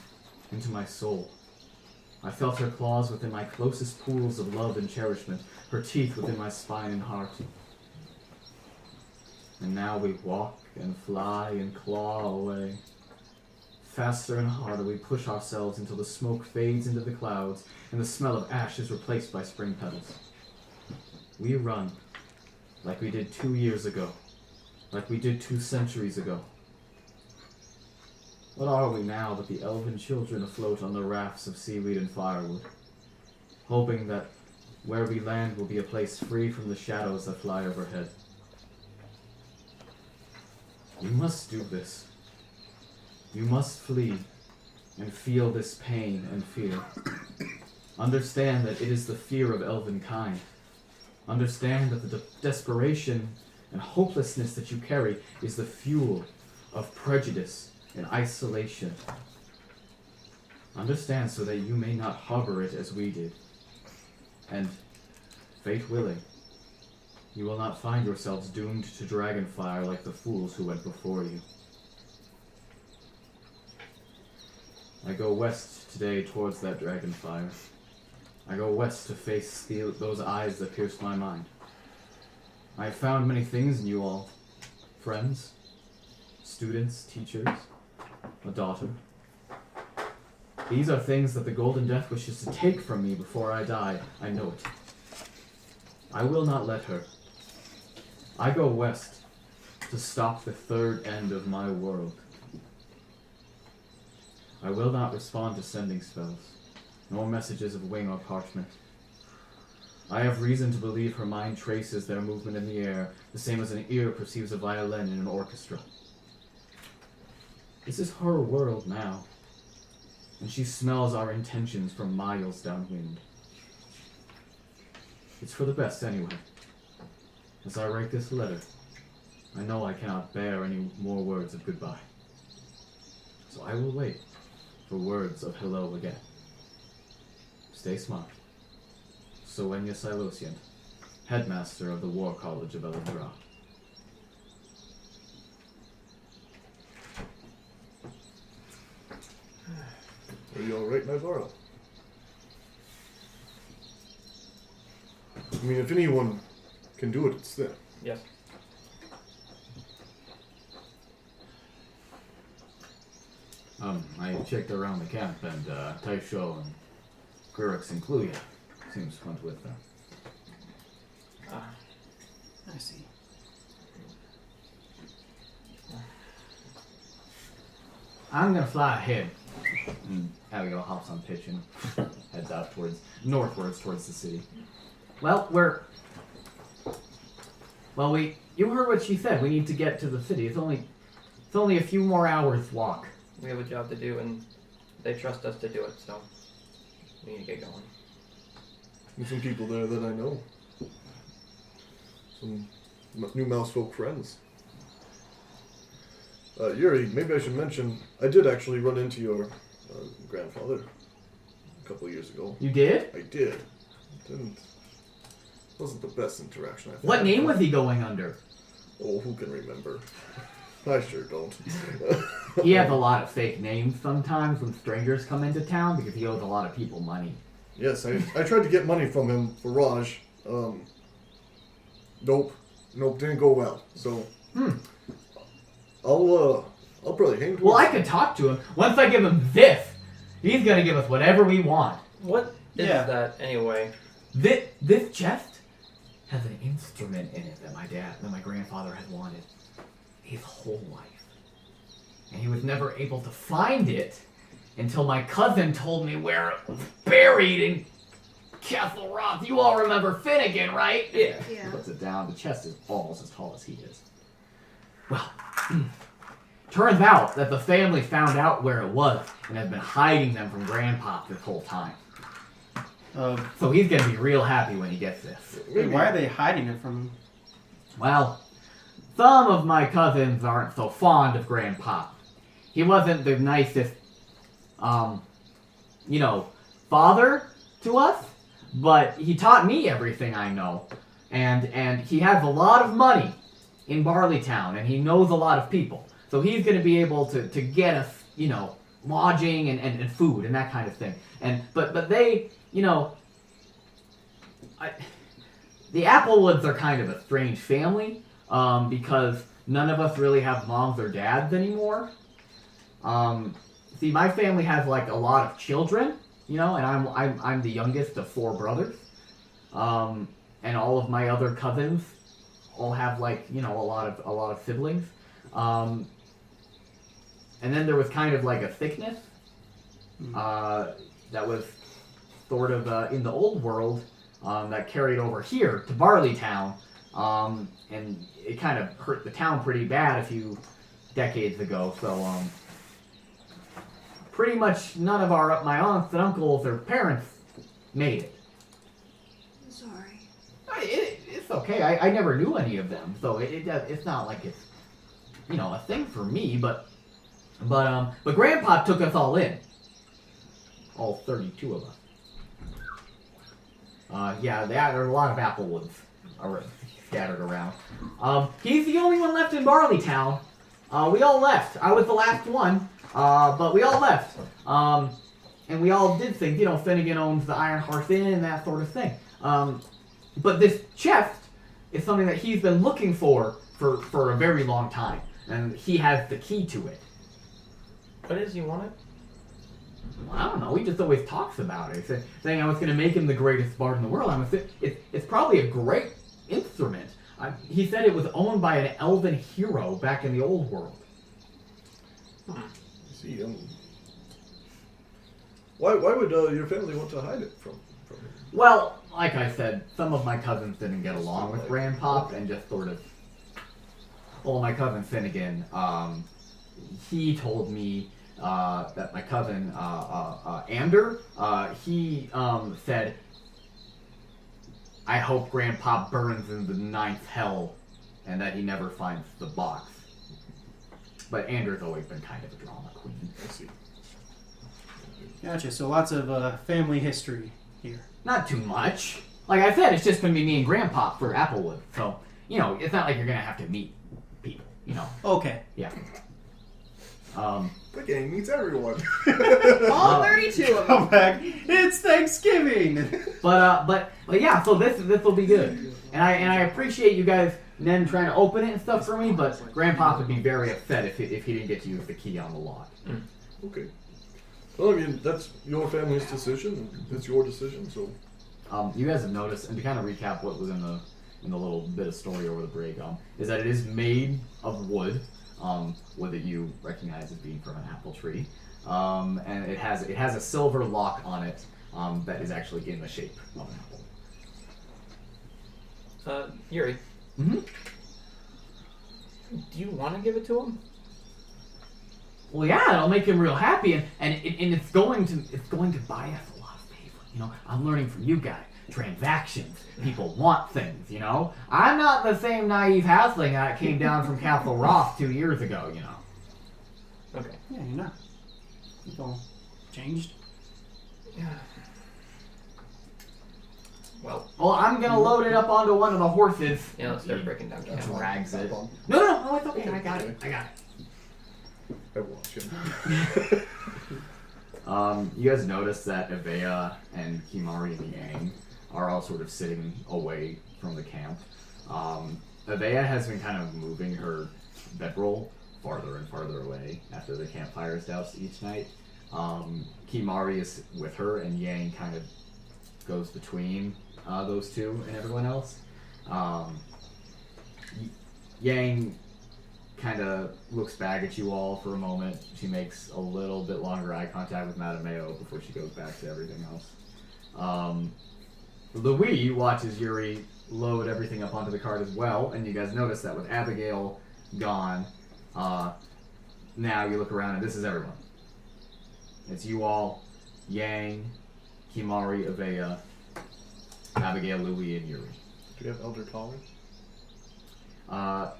into my soul. I felt her claws within my closest pools of love and cherishment, her teeth within my spine and heart. And now we walk and fly and claw away. Faster and harder we push ourselves until the smoke fades into the clouds and the smell of ash is replaced by spring petals. We run like we did 2 years ago, like we did 2 centuries ago. What are we now but the elven children afloat on the rafts of seaweed and firewood, hoping that where we land will be a place free from the shadows that fly overhead? You must do this. You must flee and feel this pain and fear. Understand that it is the fear of elven kind. Understand that the desperation and hopelessness that you carry is the fuel of prejudice and isolation. Understand so that you may not harbor it as we did. And, fate willing, you will not find yourselves doomed to dragonfire like the fools who went before you. I go west today towards that dragonfire. I go west to face those eyes that pierced my mind. I have found many things in you all. Friends, students, teachers, a daughter. These are things that the Golden Death wishes to take from me before I die. I know it. I will not let her. I go west to stop the third end of my world. I will not respond to sending spells, nor messages of wing or parchment. I have reason to believe her mind traces their movement in the air, the same as an ear perceives a violin in an orchestra. This is her world now, and she smells our intentions from miles downwind. It's for the best anyway. As I write this letter, I know I cannot bear any more words of goodbye. So I will wait for words of hello again. Stay smart. Xiloscient, headmaster of the War College of Elendra. Are you alright, Naivara? I mean, if anyone can do it, it's them. Yes. I checked around the camp, and Taisho and Gurux and Kluya seems went with them. I see. I'm gonna fly ahead. And Abigail hops on pitch and heads out northwards towards the city. Well, you heard what she said. We need to get to the city. It's only a few more hours walk. We have a job to do, and they trust us to do it, so we need to get going. There's some people there that I know. Some new Mousefolk friends. Yuri, maybe I should mention, I did actually run into your grandfather a couple of years ago. You did? I did. Wasn't the best interaction I've had. What name was he going under? Oh, who can remember? I sure don't. He has a lot of fake names sometimes when strangers come into town because he owes a lot of people money. Yes, I tried to get money from him for Raj. Nope, didn't go well. So, I'll probably hang towards. Well, I could talk to him. Once I give him this, he's gonna give us whatever we want. What is that anyway? This chest has an instrument in it that my grandfather had wanted his whole life. And he was never able to find it until my cousin told me where it was buried in Castle Roth. You all remember Finnegan, right? Yeah. Yeah. Puts it down. The chest is almost as tall as he is. Well, turns out that the family found out where it was and has been hiding them from Grandpa this whole time. So he's gonna be real happy when he gets this. Wait, why are they hiding it from him? Well, some of my cousins aren't so fond of Grandpa. He wasn't the nicest, father to us, but he taught me everything I know. And he has a lot of money in Barleytown, and he knows a lot of people. So he's going to be able to get us, lodging and food and that kind of thing. But they, the Applewoods are kind of a strange family, because none of us really have moms or dads anymore. See, my family has like a lot of children, and I'm the youngest of 4 brothers. And all of my other cousins all have like, a lot of siblings. And then there was kind of like a sickness that was sort of in the old world that carried over here to Barleytown. And it kind of hurt the town pretty bad a few decades ago. So pretty much none of my aunts and uncles or parents made it. I'm sorry. It's okay. I never knew any of them, so it's not like it's a thing for me. But Grandpa took us all in, all 32 of us. There are a lot of Applewoods scattered around. He's the only one left in Barleytown. We all left. I was the last one, but we all left. And we all did things. Finnegan owns the Iron Hearth Inn and that sort of thing. But this chest is something that he's been looking for a very long time. And he has the key to it. What is you want it? Well, I don't know. He just always talks about it. Saying I was going to make him the greatest bard in the world. It's probably a great instrument. He said it was owned by an elven hero back in the old world. See, why would your family want to hide it from him? Well, like I said, some of my cousins didn't get along with Grandpa and just sort of... Well, my cousin Finnegan, he told me that my cousin Ander, he said, I hope Grandpa burns in the 9th hell and that he never finds the box. But Ander's always been kind of a drama queen. I see. Gotcha. So lots of family history here. Not too much. Like I said, it's just going to be me and Grandpa for Applewood. So, it's not like you're going to have to meet people, Okay. Yeah. The gang meets everyone. All 32 of them. Come back. It's It's Thanksgiving. But yeah, so this will be good. And I appreciate you guys then trying to open it and stuff for me, but Grandpa would be very upset if he didn't get to use the key on the lock. Okay. Well, I mean, that's your family's decision. It's your decision, so. You guys have noticed, and to kind of recap what was in the little bit of story over the break, is that it is made of wood, wood that you recognize as being from an apple tree, and it has a silver lock on it that is actually in the shape of an apple. Yuri. Mm-hmm. Do you want to give it to him? Well, yeah, it'll make him real happy, and it's going to buy us a lot of favor. You know, I'm learning from you guys. Transactions. People want things, you know? I'm not the same naive halfling that came down from Castle Roth 2 years ago, you know? Okay. Yeah, you're not. It's all changed. Yeah. Well, I'm gonna load it up onto one of the horses. yeah, let's start breaking down camp. Drags it. No, it's okay. I got it. I watch him. You guys notice that Avea and Kimari and Yang are all sort of sitting away from the camp. Avea has been kind of moving her bedroll farther and farther away after the campfire is doused each night. Kimari is with her, and Yang kind of goes between those two and everyone else. Yang kind of looks back at you all for a moment. She makes a little bit longer eye contact with Mattimeo before she goes back to everything else. Louis watches Yuri load everything up onto the cart as well, and you guys notice that with Abigail gone, now you look around and this is everyone. It's you all, Yang, Kimari, Avea, Abigail, Louis, and Yuri. Do you have elder tolerance?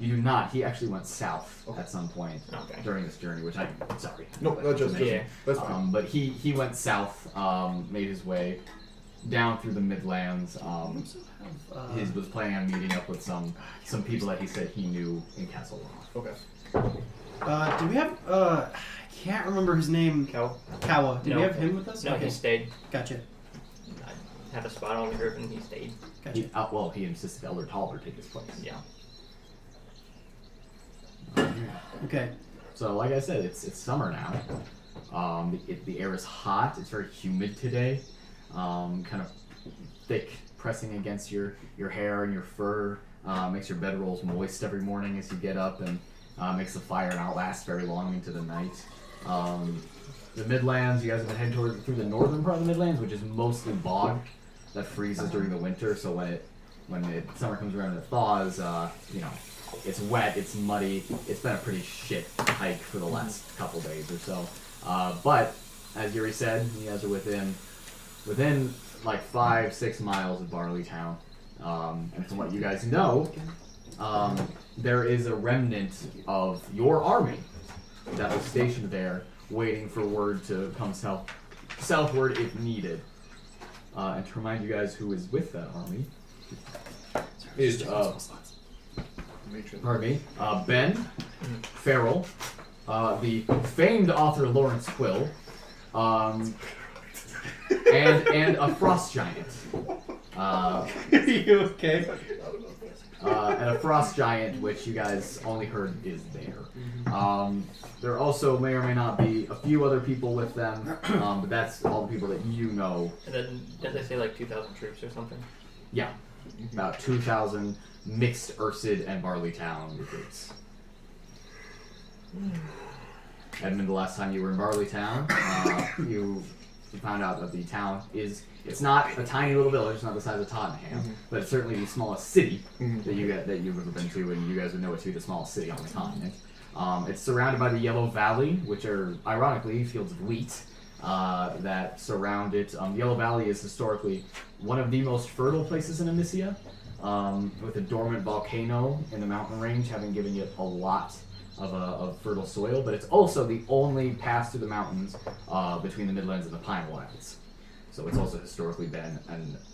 You do not. He actually went south at some point Okay. during this journey, which I'm sorry. No, not just Yeah. That's fine. But he went south, made his way down through the Midlands. He was planning on meeting up with some people that he said he knew in Castle Rock. Okay. Do we have, I can't remember his name. Kawa. Did No. we have him with us? No, Okay. he stayed. Gotcha. I had a spot on the group and he stayed. Gotcha. He insisted Elder Toller take his place. Yeah. Okay. So, like I said, it's summer now. The air is hot. It's very humid today. Kind of thick, pressing against your hair and your fur. Makes your bedrolls moist every morning as you get up, and makes the fire not last very long into the night. The Midlands, you guys have been heading through the northern part of the Midlands, which is mostly bog that freezes during the winter. So when the summer comes around and it thaws, it's wet, it's muddy. It's been a pretty shit hike for the last couple days or so. But as Yuri said, you guys are within like 5-6 miles of Barleytown. And from what you guys know, there is a remnant of your army that was stationed there, waiting for word to come southward if needed. And to remind you guys who is with that army is Ben Farrell, the famed author Lawrence Quill, and a frost giant. Are you okay? And a frost giant, which you guys only heard is there. There also may or may not be a few other people with them, but that's all the people that you know. And then didn't they say like 2,000 troops or something? Yeah, about 2,000 mixed Ursid and Barleytown recruits. Edmund, the last time you were in Barleytown, you found out that the town it's not a tiny little village, it's not the size of Tottenham, but it's certainly the smallest city that you've ever been to, and you guys would know it to be the smallest city on the continent. It's surrounded by the Yellow Valley, which are, ironically, fields of wheat that surround it. The Yellow Valley is historically one of the most fertile places in Amyssia, with a dormant volcano in the mountain range having given it a lot of fertile soil, but it's also the only pass through the mountains between the Midlands and the Pine Wilds. So it's also historically been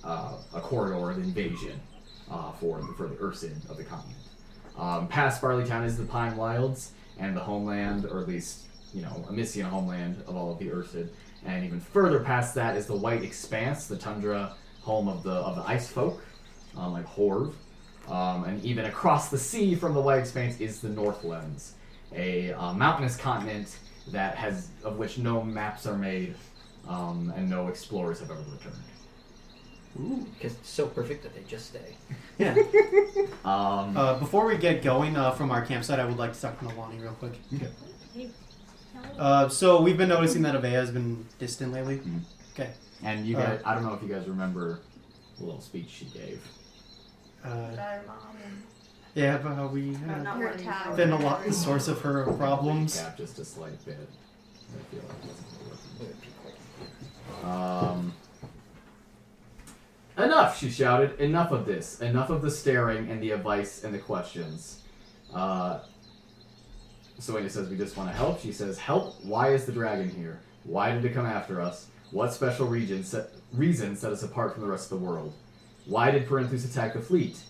a corridor of invasion for the Ursid of the continent. Past Barleytown is the Pine Wilds and the homeland, or at least, Amyssian homeland of all of the Ursid. And even further past that is the White Expanse, the tundra home of the ice folk, like Horv. And even across the sea from the White Expanse is the Northlands, a mountainous continent of which no maps are made, and no explorers have ever returned. Ooh, because it's so perfect that they just stay. Yeah. Before we get going from our campsite, I would like to talk to Nalane real quick. Okay. So we've been noticing that Avea has been distant lately. Mhm. Okay. And you guys, I don't know if you guys remember the little speech she gave. About her mom and Yeah, but we not have wanting to been a lot the source of her problems. Recap just a slight bit. I feel like it wasn't working. Enough, she shouted. Enough of this. Enough of the staring and the advice and the questions. So when he says we just want to help, she says, help? Why is the dragon here? Why did it come after us? What special reason set us apart from the rest of the world? Why did Parenthus attack the fleet?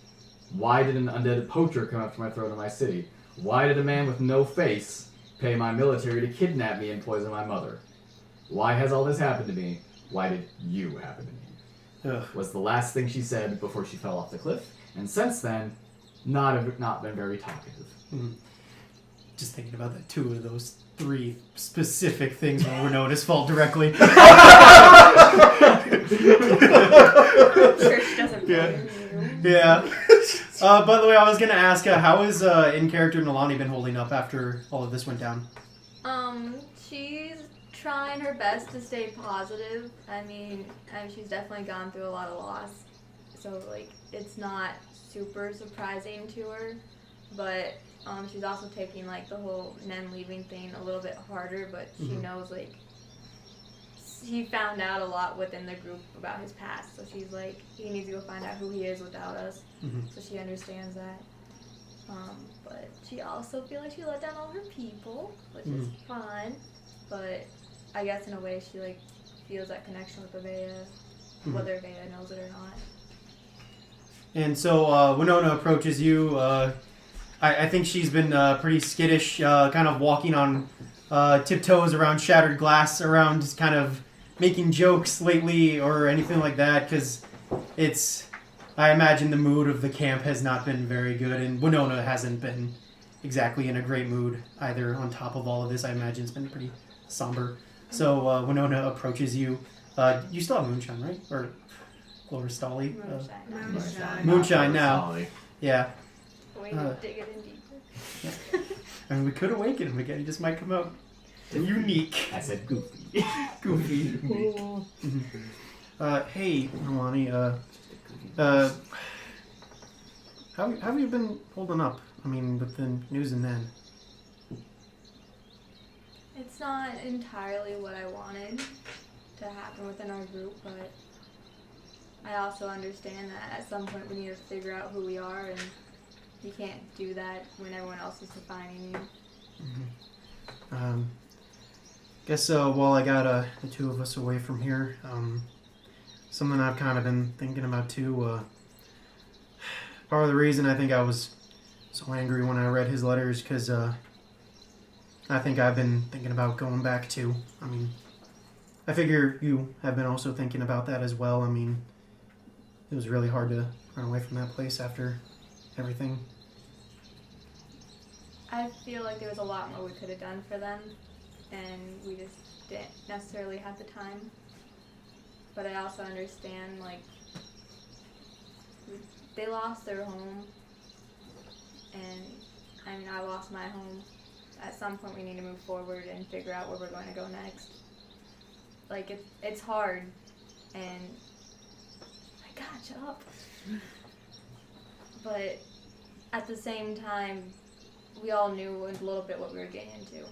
Why did an undead poacher come after my throne in my city? Why did a man with no face pay my military to kidnap me and poison my mother? Why has all this happened to me? Why did you happen to me? Ugh. Was the last thing she said before she fell off the cliff, and since then, not been very talkative. Mm. Just thinking about that, 2 of those 3 specific things were known as fault directly. I'm sure she doesn't blame you. Yeah. By the way, I was going to ask, how has in-character Nalane been holding up after all of this went down? She's trying her best to stay positive. I mean, she's definitely gone through a lot of loss. So, like, it's not super surprising to her. But she's also taking, like, the whole Nen leaving thing a little bit harder. But she knows, like, he found out a lot within the group about his past. So she's like, he needs to go find out who he is without us. So she understands that. But she also feels like she let down all her people, which is fun. But I guess in a way she like feels that connection with Avea, whether Avea knows it or not. And so Winona approaches you. I think she's been pretty skittish, kind of walking on tiptoes around shattered glass, around just kind of making jokes lately or anything like that, because I imagine the mood of the camp has not been very good, and Winona hasn't been exactly in a great mood either. On top of all of this, I imagine it's been pretty somber. So Winona approaches you. You still have moonshine, right? Or Gloristali? Moonshine now. Yeah. Way to dig it in deeper. I mean, we could awaken him again. He just might come out unique. I said goofy. Goofy. Hey, Nalane. How have you been holding up? I mean, with the news and then. It's not entirely what I wanted to happen within our group, but I also understand that at some point we need to figure out who we are, and you can't do that when everyone else is defining you. Guess while I got the 2 of us away from here, something I've kind of been thinking about too. Part of the reason I think I was so angry when I read his letters, because I think I've been thinking about going back too. I mean, I figure you have been also thinking about that as well. I mean, it was really hard to run away from that place after everything. I feel like there was a lot more we could have done for them, and we just didn't necessarily have the time. But I also understand, like, they lost their home, and I mean, I lost my home. At some point we need to move forward and figure out where we're going to go next. Like, it's hard, and I got you up. But at the same time, we all knew a little bit what we were getting into.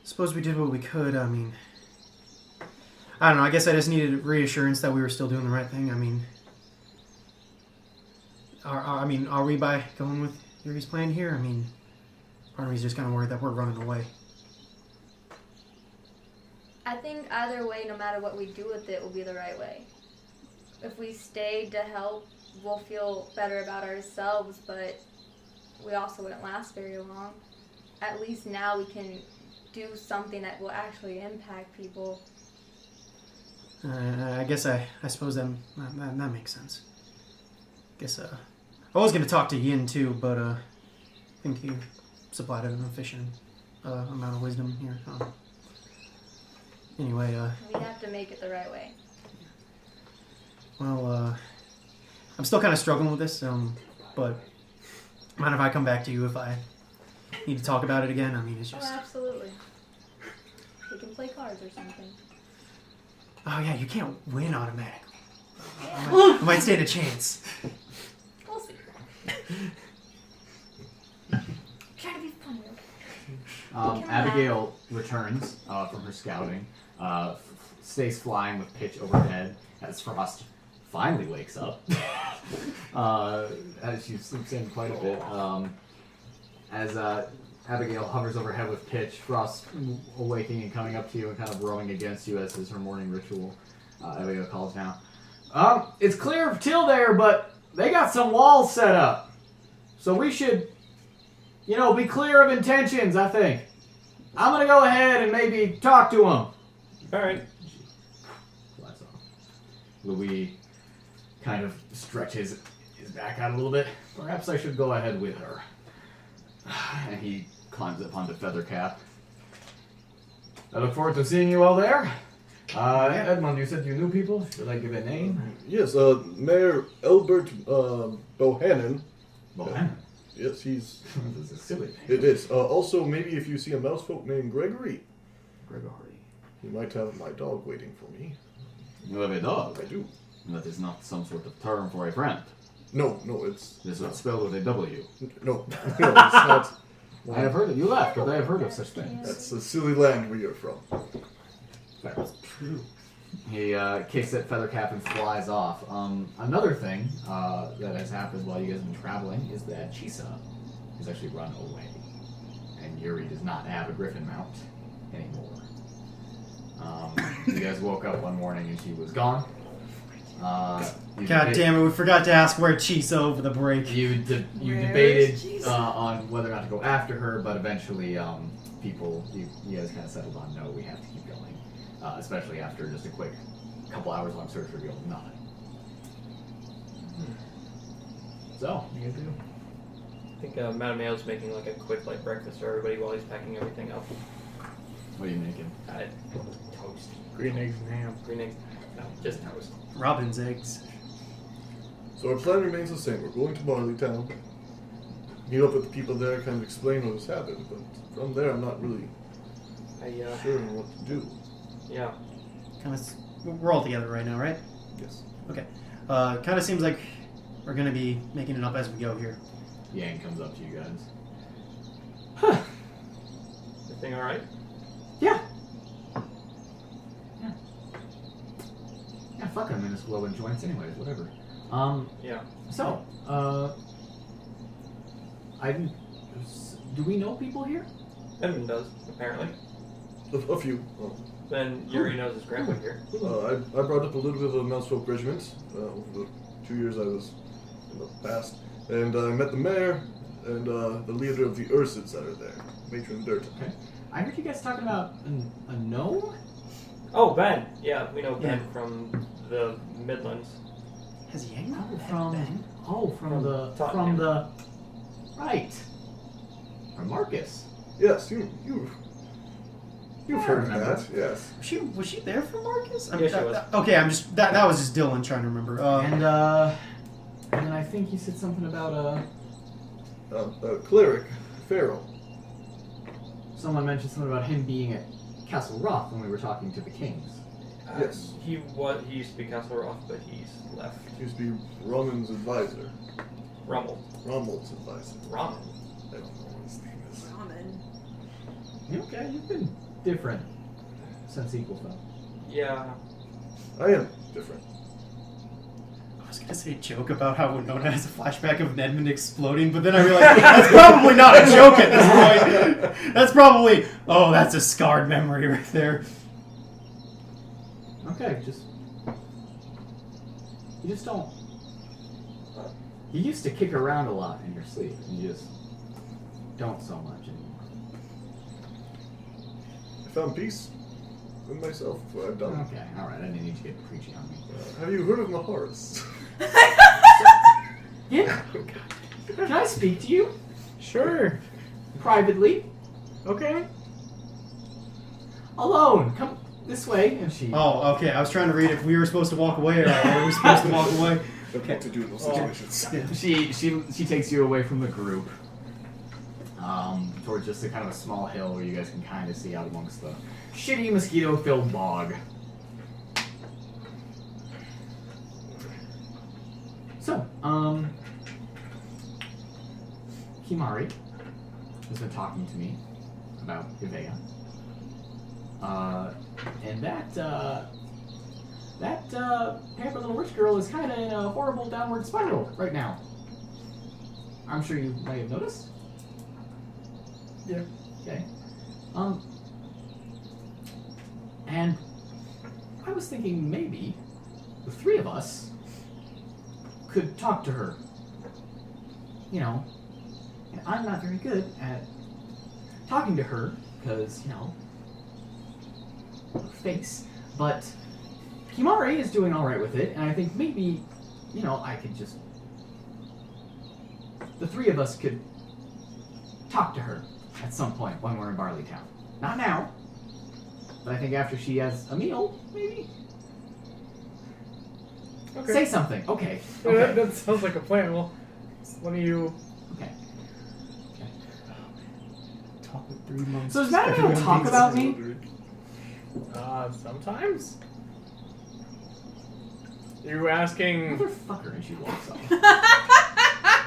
Suppose we did what we could. I mean, I don't know. I guess I just needed reassurance that we were still doing the right thing. I mean, are we by going with Yuri's plan here? I mean, part of me's just kind of worried that we're running away. I think either way, no matter what we do with it, will be the right way. If we stayed to help, we'll feel better about ourselves, but we also wouldn't last very long. At least now we can do something that will actually impact people. I guess I suppose that makes sense. Guess I was gonna talk to Yin too, but I think you supplied an efficient amount of wisdom here. Anyway, We have to make it the right way. well, I'm still kind of struggling with this, but mind if I come back to you if I need to talk about it again? I mean, it's just... Oh, absolutely. We can play cards or something. Oh yeah, you can't win automatically. Yeah. I might stand a chance. We'll see. Trying to be funny. Abigail returns from her scouting, stays flying with pitch overhead as Frost finally wakes up. As she sleeps in quite a bit. As Abigail hovers overhead with pitch, Frost awaking and coming up to you and kind of rowing against you as is her morning ritual. Abigail calls now. It's clear till there, but they got some walls set up. So we should, be clear of intentions, I think. I'm going to go ahead and maybe talk to them. All right. Flies off. Louis kind of stretches his back out a little bit. Perhaps I should go ahead with her. And he climbs up onto Feathercap. I look forward to seeing you all there. Edmund, you said you knew people. Should I give a name? Yes, Mayor Elbert Bohannon. Bohannon. Yes, he's... This is a silly name. It is. Also, maybe if you see a mousefolk named Gregory, Gregory. he might have my dog waiting for me. You have a dog? I do. That is not some sort of term for a friend. No, it's... This is spelled with a W. No, it's not. I have heard of you left, but I have heard of such things. That's a silly land we are from. That's true. He kicks at Feathercap and flies off. Another thing that has happened while you guys have been traveling is that Chisa has actually run away. And Yuri does not have a griffin mount anymore. You guys woke up one morning and she was gone. God damn it, we forgot to ask where Chisa over the break. You debated on whether or not to go after her, but eventually you guys kind of settled on no, we have to keep going. Especially after just a quick couple hours long search revealed nothing. So, what do you guys do? I think Mattimeo's making like a quick breakfast for everybody while he's packing everything up. What are you making? Toast. Green eggs and ham. Green eggs. No, just toast. Robin's eggs. So our plan remains the same. We're going to Barleytown. Meet up with the people there, kind of explain what has happened. But from there, I'm not really sure what to do. Yeah. We're all together right now, right? Yes. Okay. Kind of seems like we're gonna be making it up as we go here. Yang comes up to you guys. Everything all right? Yeah, fuck him and his glowing joints anyways, whatever. Yeah. So, do we know people here? Edmund does, apparently. A few. Then Yuri knows his grandpa here. I brought up a little bit of a mousefolk regiment over the 2 years I was in the past. And I met the mayor and the leader of the Ursids that are there, Matron Dirt. Okay. I heard you guys talking about a gnome? Oh, Ben. Yeah, we know Ben from the Midlands. Has Yang not From the Tottenham. right. From Marcus. Yes, you've heard of remember. that. Yes. Was she there for Marcus? Yeah, she was. Okay, I'm just that was just Dylan trying to remember. And then I think you said something about A cleric, Pharaoh. someone mentioned something about him being at Castle Roth when we were talking to the kings. Yes. He used to be Castle Roth, but he's left. He used to be Roman's advisor. Rommel's advisor. Rommel. I don't know what his name is. Ramen. Okay, you've been different since Equal Fell. Yeah. I am different. I was gonna say a joke about how Winona has a flashback of Edmund exploding, but then I realized that's probably not a joke at this point. That's probably that's a scarred memory right there. Okay, you just don't. You used to kick around a lot in your sleep, and you just don't so much anymore. found peace in myself. That's what I've done. Okay, alright, I didn't need to get preachy on me. Have you heard of Maharas? Yeah. Can I speak to you Sure. privately? Okay. Alone. Come this way. And she. Oh, okay. I was trying to read if we were supposed to walk away or were we supposed to walk away. What to do in those situations. She takes you away from the group. Towards just a kind of a small hill where you guys can kind of see out amongst the shitty mosquito-filled bog. So, Kimari has been talking to me about Ivea. And that pampered little rich girl is kind of in a horrible downward spiral right now. I'm sure you might have noticed. Yeah. Okay. And I was thinking maybe the three of us could talk to her. You know, and I'm not very good at talking to her because, you know, her face. But Kimari is doing all right with it, and I think maybe, you know, I could just... The three of us could talk to her at some point when we're in Barleytown. Not now, but I think after she has a meal, maybe. Okay. Say something. Okay. Yeah, Okay. that sounds like a plan. Well, one of you. Okay. Talk with 3 months. So does Mattimeo talk about me? Sometimes. You asking? Motherfucker, and she walks off.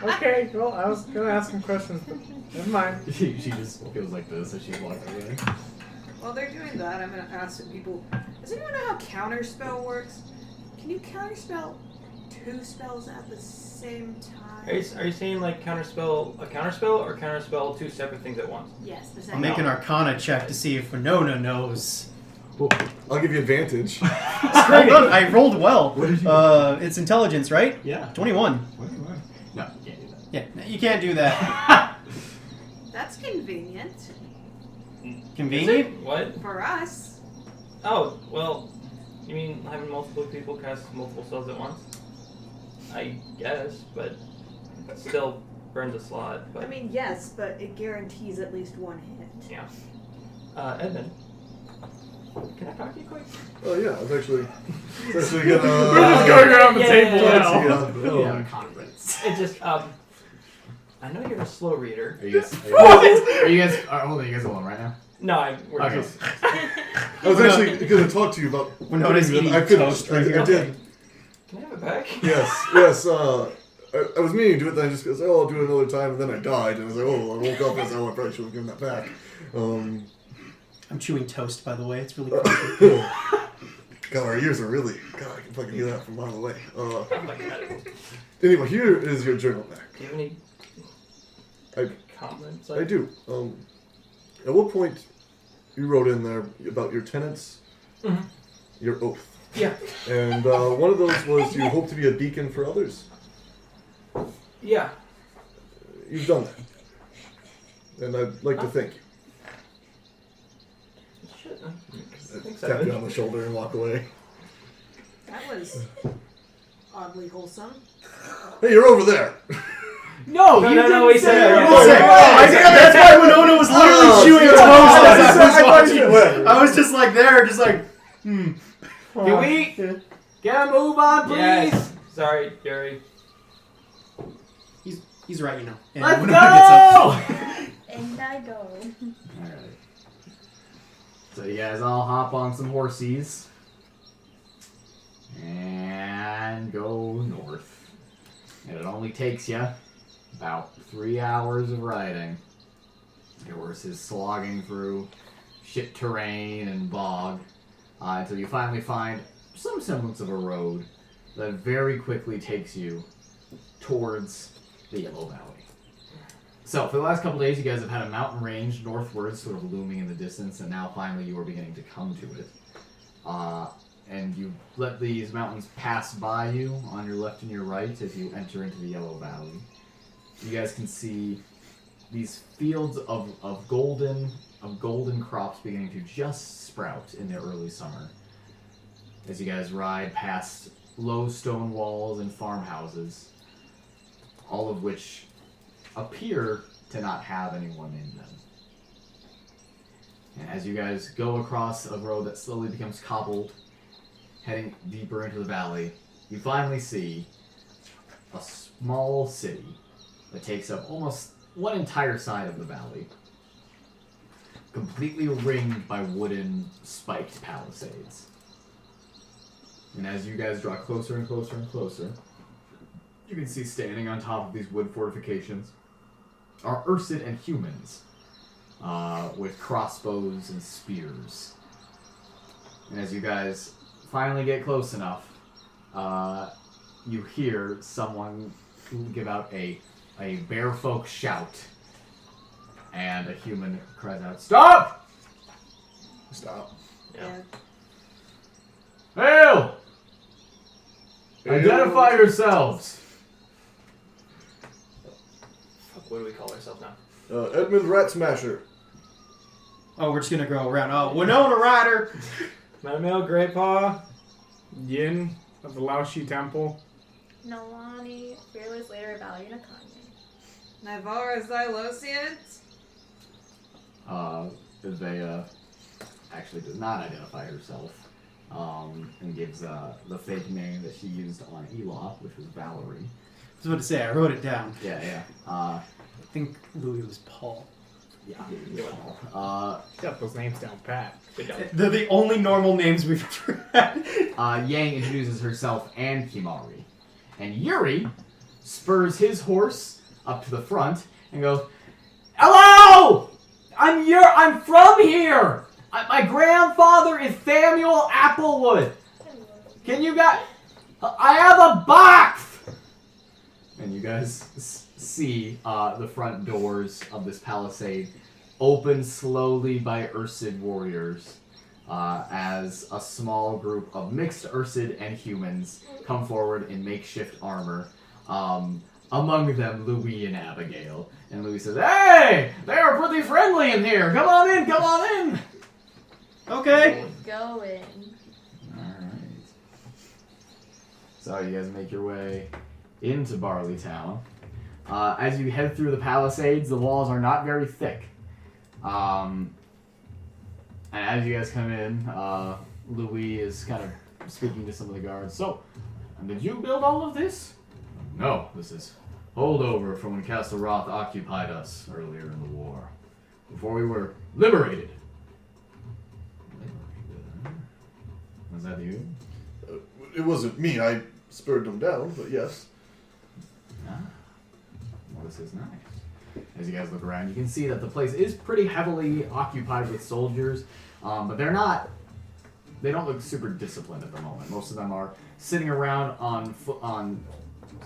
Okay, well, I was gonna ask some questions, but never mind. she just feels like this as she's walking away. While they're doing that, I'm gonna ask some people. Does anyone know how counterspell works? Can you counterspell 2 spells at the same time? Are you saying like counterspell a counterspell or counterspell 2 separate things at once? Yes, the I'll same. make an Arcana check to see if Winona knows. I'll give you advantage. Hold on, I rolled well. What did you it's intelligence, right? Yeah. 21. No, you can't do that. Yeah, no, you can't do that. That's convenient Convenient? What? for us. Oh, well, you mean having multiple people cast multiple spells at once? I guess, but it still burns a slot. But I mean, yes, but it guarantees at least 1 hit. yeah. Edmund, can I talk to you quick? Oh yeah, it's actually gonna. We're just going around the Yeah, table yeah, now. Yeah, conference. It just I know you're a slow reader. Are you guys? Hold on, you guys alone right now? No, we're Okay. just. I was actually gonna talk to you about. Winona's eating I finished. toast right here. I did. Can I have it back? Yes. I was meaning to do it, then I just goes, oh, I'll do it another time, and then I died, and I was like, oh, I woke up and I was like, oh, I probably should have given that back. I'm chewing toast, by the way. It's really cool. God, our ears are really. God, I can fucking hear that from a mile away. Oh my god. Anyway, here is your journal back. Do you have any comments? I do. At what point you wrote in there about your tenants, your oath, Yeah. and one of those was you hope to be a beacon for others. Yeah. You've done that, and I'd like to thank you. Shit. I Thanks, tap you Evan. on the shoulder and walk away. That was oddly wholesome. Hey, you're over there. No, No, you no, didn't no, we say said that. it. You said it. That's why Winona was literally chewing toast as I was watching. watching. I was just like there, just like, Can we get a move on, please? Yes. Sorry, Gary. He's right, you know. And Let's Winona gets up. go! And I go. Alright. So you guys all hop on some horsies and go north. And it only takes you about 3 hours of riding. Your horse is slogging through shit terrain and bog until you finally find some semblance of a road that very quickly takes you towards the Yellow Valley. So, for the last couple days, you guys have had a mountain range northwards, sort of looming in the distance, and now finally you are beginning to come to it. And you let these mountains pass by you on your left and your right as you enter into the Yellow Valley. You guys can see these fields of golden crops beginning to just sprout in the early summer. As you guys ride past low stone walls and farmhouses, all of which appear to not have anyone in them. And as you guys go across a road that slowly becomes cobbled, heading deeper into the valley, you finally see a small city that takes up almost one entire side of the valley, completely ringed by wooden spiked palisades. And as you guys draw closer and closer and closer, you can see standing on top of these wood fortifications are Ursid and humans with crossbows and spears. And as you guys finally get close enough, you hear someone give out a bearfolk shout, and a human cries out, "Stop! Stop. Yeah. Hail! Identify yourselves!" Fuck, what do we call ourselves now? Edmund Ratsmasher. Oh, we're just gonna go around. Oh, Winona, Ryder. Mattimeo, Graypaw, Yin of the Laoshi Temple. Nalane, fearless leader of Valu-nakanu. Naivara, Xiloscient. They actually does not identify herself, and gives the fake name that she used on Eloth, which was Valerie. I was about to say, I wrote it down. Yeah. I think Louis was Paul. Yeah. Got those names down pat. They're the only normal names we've ever had. Yang introduces herself and Kimari, and Yuri spurs his horse up to the front and goes, "Hello! I'm from here! My grandfather is Samuel Applewood! Can you guys... I have a box!" And you guys see the front doors of this palisade open slowly by Ursid warriors as a small group of mixed Ursid and humans come forward in makeshift armor. Among them, Louis and Abigail. And Louis says, "Hey! They are pretty friendly in here! Come on in! Come on in!" Okay. Go in. Alright. So you guys make your way into Barley Town. As you head through the palisades, the walls are not very thick. And as you guys come in, Louis is kind of speaking to some of the guards. "So, did you build all of this?" "No, this is holdover from when Castle Roth occupied us earlier in the war, before we were liberated." Was that you? It wasn't me. I spurred them down, but yes. Ah. Well, this is nice. As you guys look around, you can see that the place is pretty heavily occupied with soldiers, but they don't look super disciplined at the moment. Most of them are sitting around on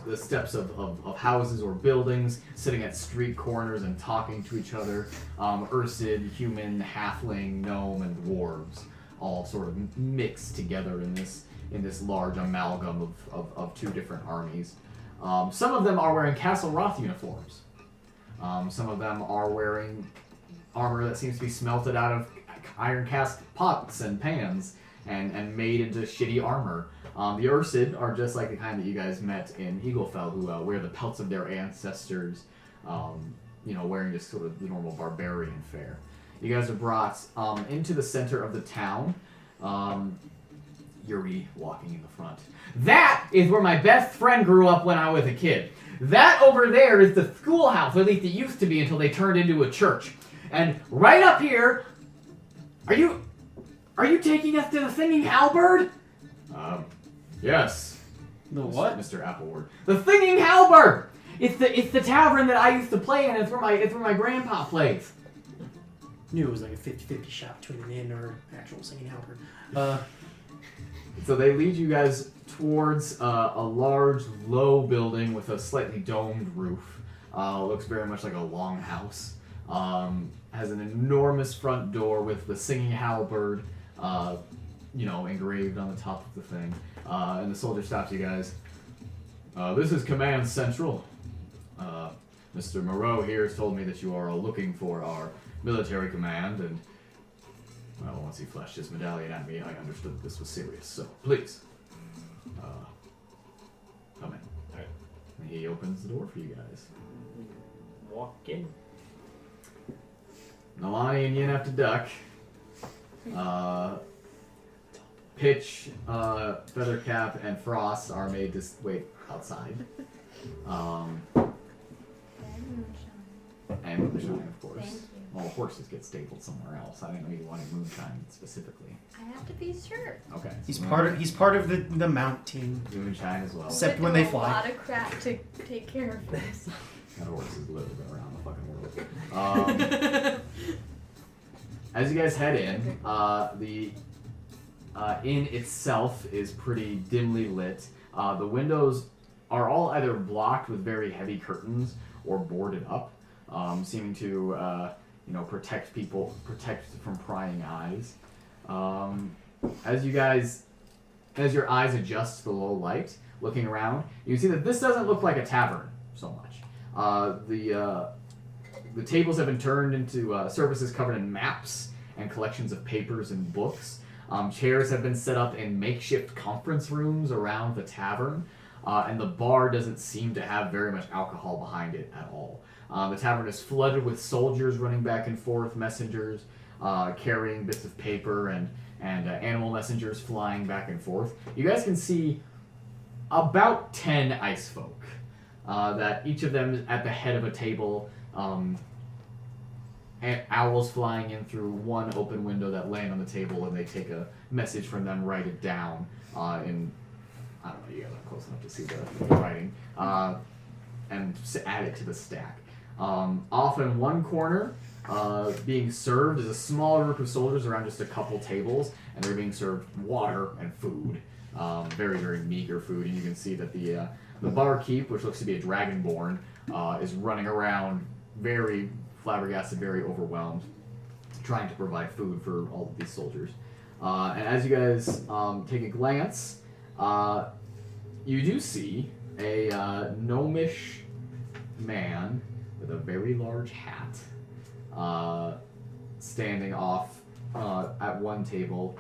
the steps of houses or buildings, sitting at street corners and talking to each other. Ursid, human, halfling, gnome, and dwarves all sort of mixed together in this large amalgam of two different armies. Some of them are wearing Castle Roth uniforms. Some of them are wearing armor that seems to be smelted out of iron cast pots and pans and made into shitty armor. The Ursid are just like the kind that you guys met in Eaglefell, who wear the pelts of their ancestors, wearing just sort of the normal barbarian fare. You guys are brought into the center of the town. Yuri walking in the front. "That is where my best friend grew up when I was a kid. That over there is the schoolhouse, or at least it used to be until they turned into a church. And right up here, are you taking us to the Singing Halberd?" Yes. The what? Mr. Applewood. "The Singing Halberd! It's the tavern that I used to play in. It's where my grandpa plays." Knew it was like a 50-50 shot between an inn or actual singing halberd. So they lead you guys towards a large, low building with a slightly domed roof. Looks very much like a longhouse. Has an enormous front door with the Singing Halberd, engraved on the top of the thing. And the soldier stops you guys. "This is Command Central. Mr. Moreau here has told me that you are all looking for our military command, and, well, once he flashed his medallion at me, I understood that this was serious. So, please, come in. Alright. And he opens the door for you guys. Walk in. Nalane and Yin have to duck. Pitch, Feathercap, and Frost are made to wait outside. And Moonshine, of course. Thank you. Well, horses get stabled somewhere else. I didn't know you wanted Moonshine specifically. I have to be sure. Okay. He's so part of the mount team. Moonshine as well. Except But when there's they fly. A lot of crap to take care of this. That horse has lived around the fucking world. As you guys head in, the inn itself is pretty dimly lit. The windows are all either blocked with very heavy curtains or boarded up, seeming to protect from prying eyes. As your eyes adjust to the low light, looking around, you see that this doesn't look like a tavern so much. The tables have been turned into surfaces covered in maps and collections of papers and books. Chairs have been set up in makeshift conference rooms around the tavern, and the bar doesn't seem to have very much alcohol behind it at all. The tavern is flooded with soldiers running back and forth, messengers carrying bits of paper, and animal messengers flying back and forth. You guys can see about 10 ice folk, that each of them is at the head of a table, and owls flying in through one open window that land on the table, and they take a message from them, write it down in, I don't know, you guys aren't close enough to see the writing, and add it to the stack. Off in one corner, being served is a small group of soldiers around just a couple tables, and they're being served water and food. Very, very meager food, and you can see that the barkeep, which looks to be a dragonborn, is running around very flabbergasted, very overwhelmed, trying to provide food for all of these soldiers. And as you guys take a glance, you do see a gnomish man with a very large hat standing off at one table,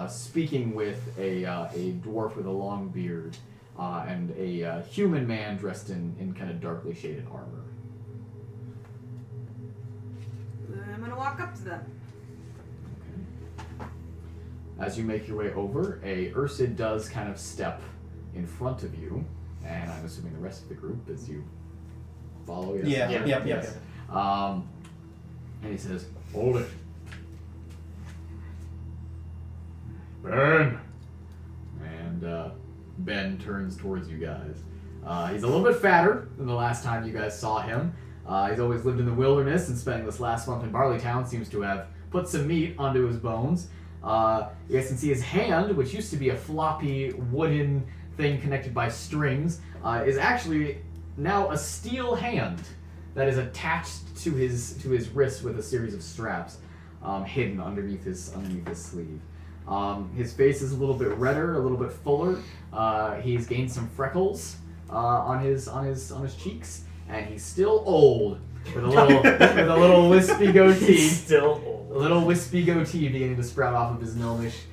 speaking with a dwarf with a long beard and a human man dressed in kind of darkly shaded armor. I'm gonna walk up to them. Okay. As you make your way over, a Ursid does kind of step in front of you, and I'm assuming the rest of the group as you follow. Yes? Yeah. And he says, "Hold it, Ben." And Ben turns towards you guys. He's a little bit fatter than the last time you guys saw him. He's always lived in the wilderness, and spending this last month in Barleytown seems to have put some meat onto his bones. You guys can see his hand, which used to be a floppy wooden thing connected by strings, is actually now a steel hand that is attached to his wrist with a series of straps hidden underneath his sleeve. His face is a little bit redder, a little bit fuller. He's gained some freckles on his cheeks. And he's still old, with a little wispy goatee. He's still old. A little wispy goatee beginning to sprout off of his gnomish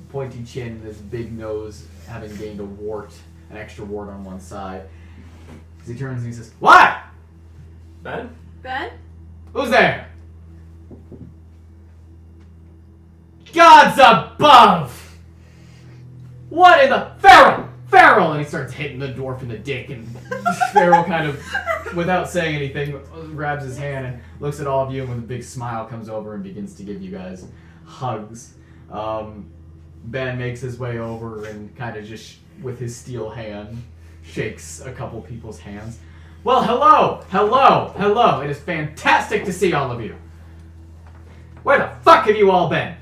pointy chin, and his big nose having gained an extra wart on one side. As he turns and he says, "What? Ben? Ben? Who's there? Gods above! What in the Farrell! And he starts hitting the dwarf in the dick, and Farrell kind of, without saying anything, grabs his hand and looks at all of you, and with a big smile comes over and begins to give you guys hugs. Ben makes his way over and kind of just, with his steel hand, shakes a couple people's hands. "Well, hello. It is fantastic to see all of you. Where the fuck have you all been?"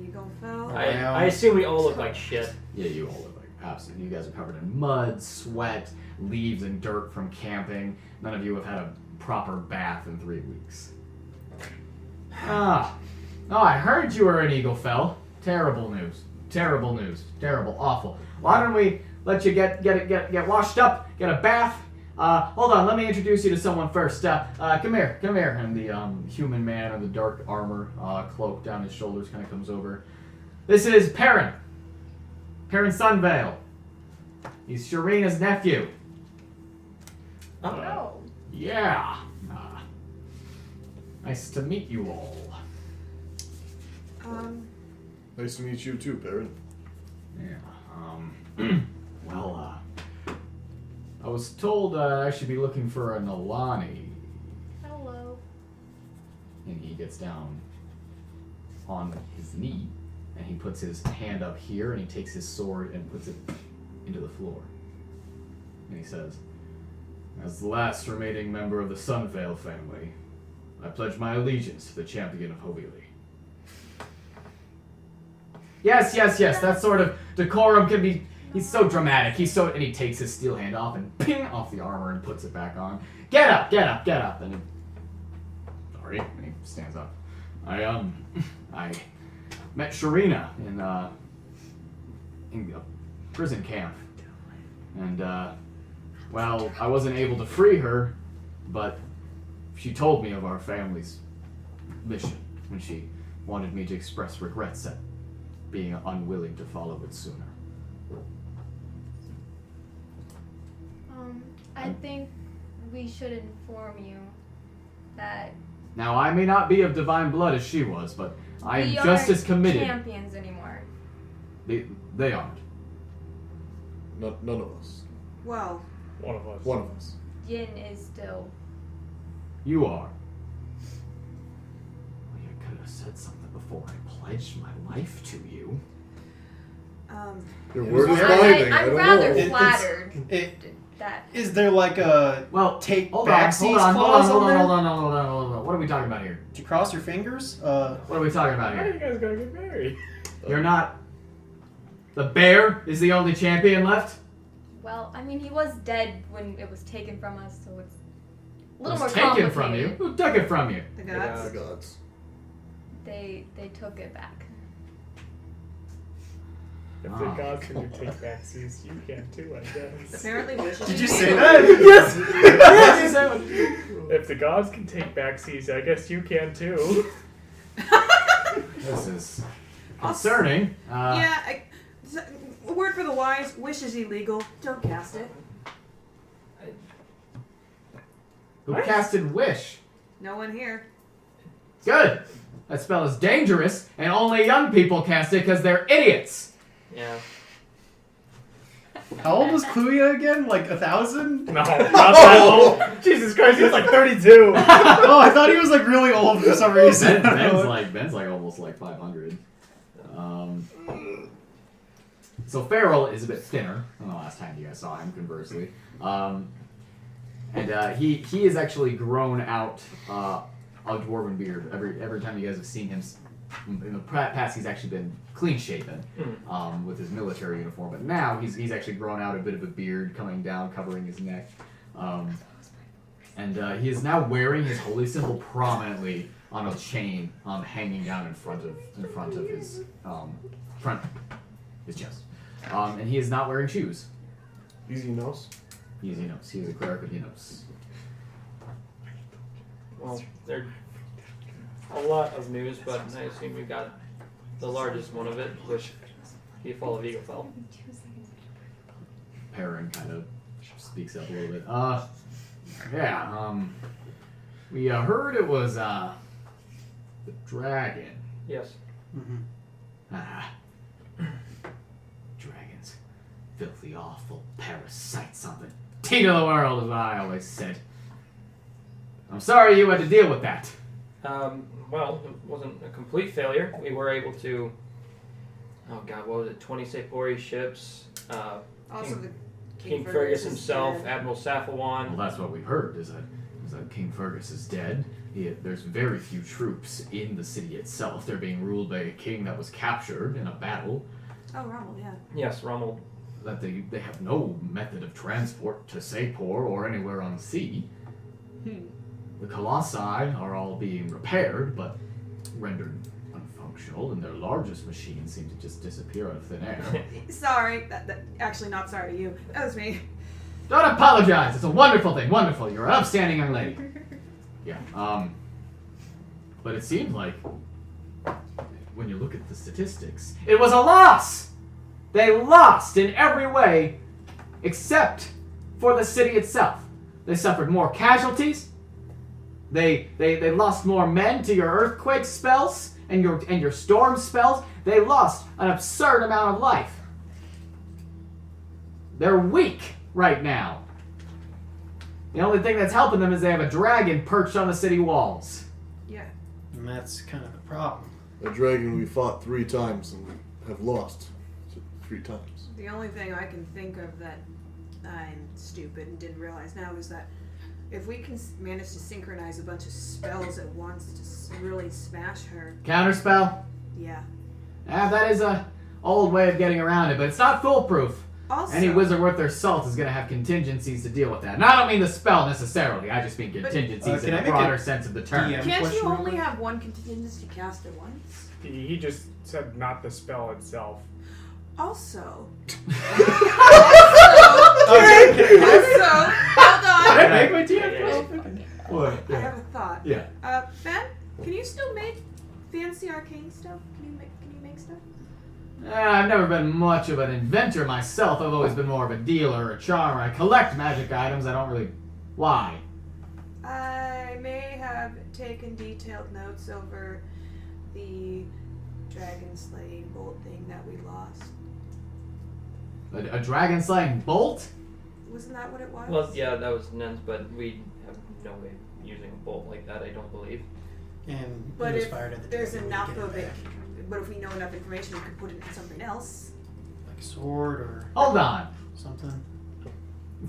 Eagle fell. I assume we all look like shit. Yeah, you all look like absolutely. You guys are covered in mud, sweat, leaves, and dirt from camping. None of you have had a proper bath in 3 weeks. Oh, I heard you were in Eaglefell. Terrible news. Terrible, awful. Why don't we let you get washed up, get a bath, Hold on, let me introduce you to someone first. Come here. And the human man in the dark armor, cloak down his shoulders, kind of comes over. This is Perrin Sunvale. He's Sharina's nephew. Oh. Yeah. Nice to meet you all. Nice to meet you too, Perrin. Yeah. Well, I was told I should be looking for a Nalane. Hello. And he gets down on his knee, and he puts his hand up here, and he takes his sword and puts it into the floor. And he says, as the last remaining member of the Sunvale family, I pledge my allegiance to the champion of Hovili. Yes, that sort of decorum can be... He's so dramatic. And he takes his steel hand off and ping off the armor and puts it back on. Get up. And he... Sorry. And he stands up. I met Sharina in a prison camp. And, well, I wasn't able to free her, but she told me of our family's mission when she wanted me to express regrets at being unwilling to follow it sooner. I think we should inform you that Now, I may not be of divine blood as she was, but I am just as committed. We aren't champions anymore. They aren't. None of us. Well, One of us. One of us. Yin is still. You are. Well, you could have said something before I pledged my life to you. Your word is I- binding. I'm I don't rather know. flattered It, that. is there like a Well, take hold backsies on, clause on there? hold on. What are we talking about here? Did you cross your fingers? What are we talking about How are you here? guys gonna get married? You're not... The bear is the only champion left? Well, I mean, he was dead when it was taken from us, so it's a little It more was taken complicated. from you? Who took it from you? the The gods. gods. They took it back. If the gods can take backsies, you can too, I guess. Apparently, wishes. Did you is say evil. that? Yes! If the gods can take backsies, I guess you can too. This is concerning. Yeah, a word for the wise: wish is illegal. Don't cast it. Who casted Wish? No one here. Good! That spell is dangerous, and only young people cast it because they're idiots! Yeah. How old was Kluya again? Like 1,000? No, not that old. Jesus Christ, he's like 32. Oh, I thought he was like really old for some reason. Ben's like almost like 500. So Farrell is a bit thinner than the last time you guys saw him, conversely. And he has actually grown out a dwarven beard. Every time you guys have seen him in the past, he's actually been clean shaven with his military uniform. But now he's actually grown out a bit of a beard coming down, covering his neck. And he is now wearing his holy symbol prominently on a chain hanging down in front of his his chest. And he is not wearing shoes. Easy nose. He is Enos. He is a cleric of Enos. Well, there's a lot of news, but I assume we got the largest one of it, which he fall of Eagle fell. Perrin kind of speaks up a little bit. We heard it was the dragon. Yes. Dragons. Filthy, awful parasites on the teat of the world is what I always said. I'm sorry you had to deal with that. Well, it wasn't a complete failure. We were able to, oh god, what was it, 20 Sepori ships, Also, the King Fergus is himself, dead. Admiral Safawan. Well, that's what we heard, is that King Fergus is dead. There's very few troops in the city itself. They're being ruled by a king that was captured in a battle. Oh, Rommel, yeah. Yes, Rommel. That they have no method of transport to Sapor or anywhere on the sea. The Colossi are all being repaired, but rendered unfunctional, and their largest machines seem to just disappear out of thin air. Sorry. Actually, not sorry to you. That was me. Don't apologize. It's a wonderful thing. Wonderful. You're an upstanding young lady. Yeah. But it seemed like, when you look at the statistics, it was a loss. They lost in every way, except for the city itself. They suffered more casualties. They lost more men to your earthquake spells and your storm spells. They lost an absurd amount of life. They're weak right now. The only thing that's helping them is they have a dragon perched on the city walls. Yeah. And that's kind of the problem. A dragon we fought 3 times and have lost 3 times. The only thing I can think of that I'm stupid and didn't realize now is that if we can manage to synchronize a bunch of spells at once to really smash her. Counterspell? Yeah. That is a old way of getting around it, but it's not foolproof. Also, Any wizard worth their salt is going to have contingencies to deal with that. And I don't mean the spell necessarily. I just mean contingencies in a broader sense of the term. DM can't you question only real quick? have one contingency cast at once? He just said not the spell itself. Also. Okay. Also, hold on. Can I make my DM? What? I have a thought. Yeah. Pham, can you still make fancy arcane stuff? Can you make stuff? I've never been much of an inventor myself. I've always been more of a dealer or a charmer. I collect magic items. I don't really... Why? I may have taken detailed notes over the dragon slaying bolt thing that we lost. A dragon slaying bolt? Wasn't that what it was? Well, yeah, that was Nen's, but we have no way of using a bolt like that, I don't believe. And But it was if fired at the there's dragon, we enough get of it, back. but if we know enough information, we could put it in something else. Like a sword or Hold on. something.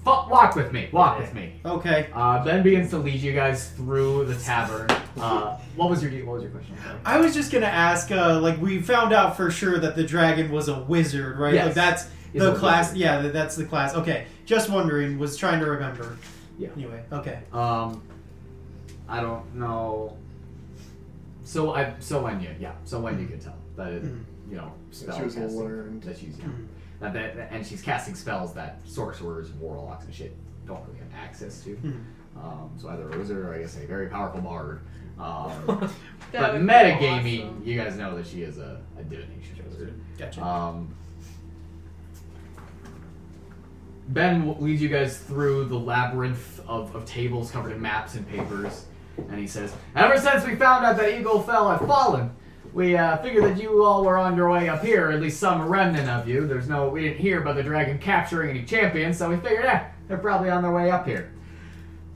Walk with me. Walk with me. Okay. Ben begins to lead you guys through the tavern. What was your question? I was just gonna ask, like, we found out for sure that the dragon was a wizard, right? Yes. Like, that's He's the a class. wizard. Yeah, that's the class. Okay. Just wondering. Was trying to remember. Yeah. Anyway. Okay. I don't know. So when you can tell that it, you know, spell She was casting, learned. that she's and she's casting spells that sorcerers and warlocks and shit don't really have access to. So either a wizard or I guess a very powerful bard. That But would be metagaming, awesome. you guys know that she is a divination wizard. Gotcha. Ben leads you guys through the labyrinth of tables covered in maps and papers, and he says, "Ever since we found out that Eagle Fell had fallen, we figured that you all were on your way up here, or at least some remnant of you. We didn't hear about the dragon capturing any champions, so we figured, they're probably on their way up here.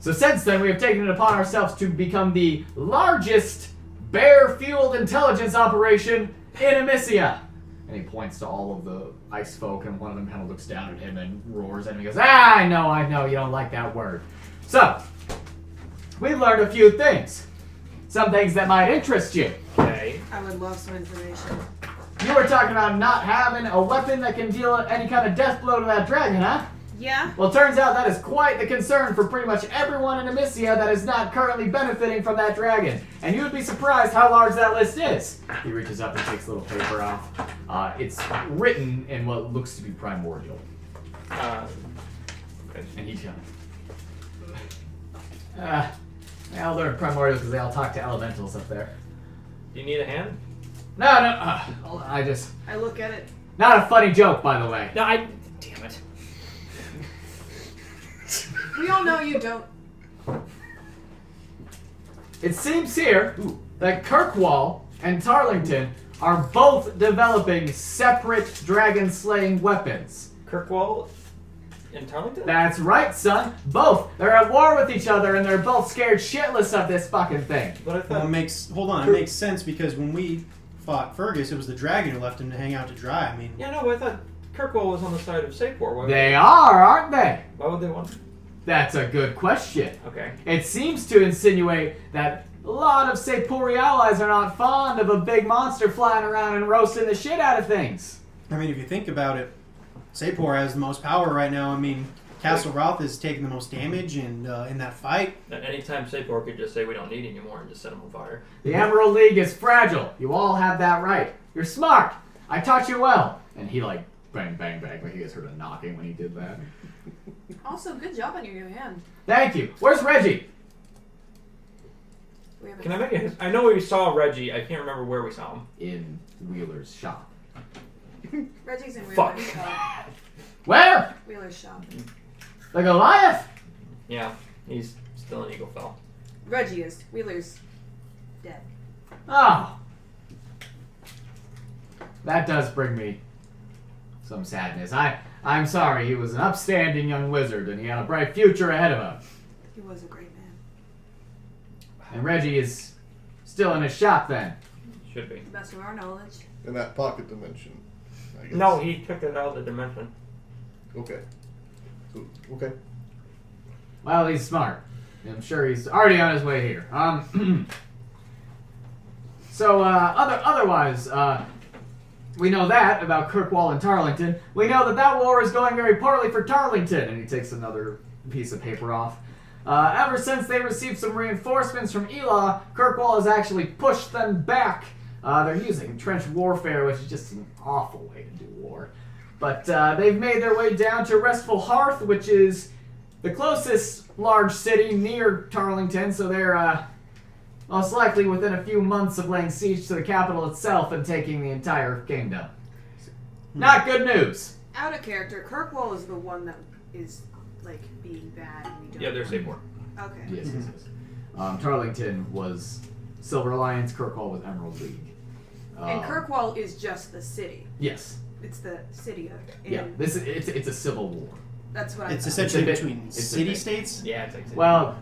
So since then, we have taken it upon ourselves to become the largest bear-fueled intelligence operation in Amyssia." And he points to all of the ice folk, and one of them kind of looks down at him and roars at him. He goes, I know, you don't like that word. So, we've learned a few things. Some things that might interest you. Okay. I would love some information. You were talking about not having a weapon that can deal any kind of death blow to that dragon, huh? Yeah? Well, turns out that is quite the concern for pretty much everyone in Amyssia that is not currently benefiting from that dragon. And you would be surprised how large that list is. He reaches up and takes a little paper off. It's written in what looks to be primordial. And he they all learn primordial because they all talk to elementals up there. Do you need a hand? No, hold on, I look at it. not a funny joke, by the way. No, damn it. We all know you don't. It seems here that Kirkwall and Tarlington are both developing separate dragon-slaying weapons. Kirkwall and Tarlington? That's right, son. Both. They're at war with each other, and they're both scared shitless of this fucking thing. But I thought... It makes sense because when we fought Fergus, it was the dragon who left him to hang out to dry. I mean... Yeah, no, but I thought Kirkwall was on the side of Sapor. They are, aren't they? Why would they want... That's a good question. Okay. It seems to insinuate that a lot of Sapori allies are not fond of a big monster flying around and roasting the shit out of things. I mean, if you think about it, Sapor has the most power right now. I mean, Castle Roth is taking the most damage in that fight. Anytime Sapor could just say we don't need anymore and just set them on fire. The Emerald League is fragile. You all have that right. You're smart. I taught you well. And he, bang, bang, bang. Like you guys heard a knocking when he did that. Also, good job on your new hand. Thank you. Where's Reggie? We haven't Can I make a I know we saw Reggie. I can't remember where we saw him. In Wheeler's shop. Reggie's in Wheeler's Fuck. shop. Where? Wheeler's shop. The Goliath? Yeah, he's still in Eagle Fell. Reggie is. Wheeler's dead. Oh. That does bring me some sadness. I'm sorry, he was an upstanding young wizard and he had a bright future ahead of him. He was a great man. And Reggie is still in his shop then. Should be. To the best of our knowledge. In that pocket dimension, I guess. No, he took it out of the dimension. Okay. So, okay. Well, he's smart. I'm sure he's already on his way here. Otherwise, we know that about Kirkwall and Tarlington. We know that war is going very poorly for Tarlington. And he takes another piece of paper off. Ever since they received some reinforcements from Elah, Kirkwall has actually pushed them back. They're using trench warfare, which is just an awful way to do war. But they've made their way down to Restful Hearth, which is the closest large city near Tarlington, so they're most likely within a few months of laying siege to the capital itself and taking the entire kingdom. Not good news. Out of character, Kirkwall is the one that is, like, being bad and we don't... Yeah, they're safe war. Okay. Yes. Tarlington was Silver Alliance, Kirkwall was Emerald League. And Kirkwall is just the city. Yes. It's the city of... Yeah, it's a civil war. That's what It's I thought. essentially It's a bit- between it's a city bit- states. Yeah, it's like Well,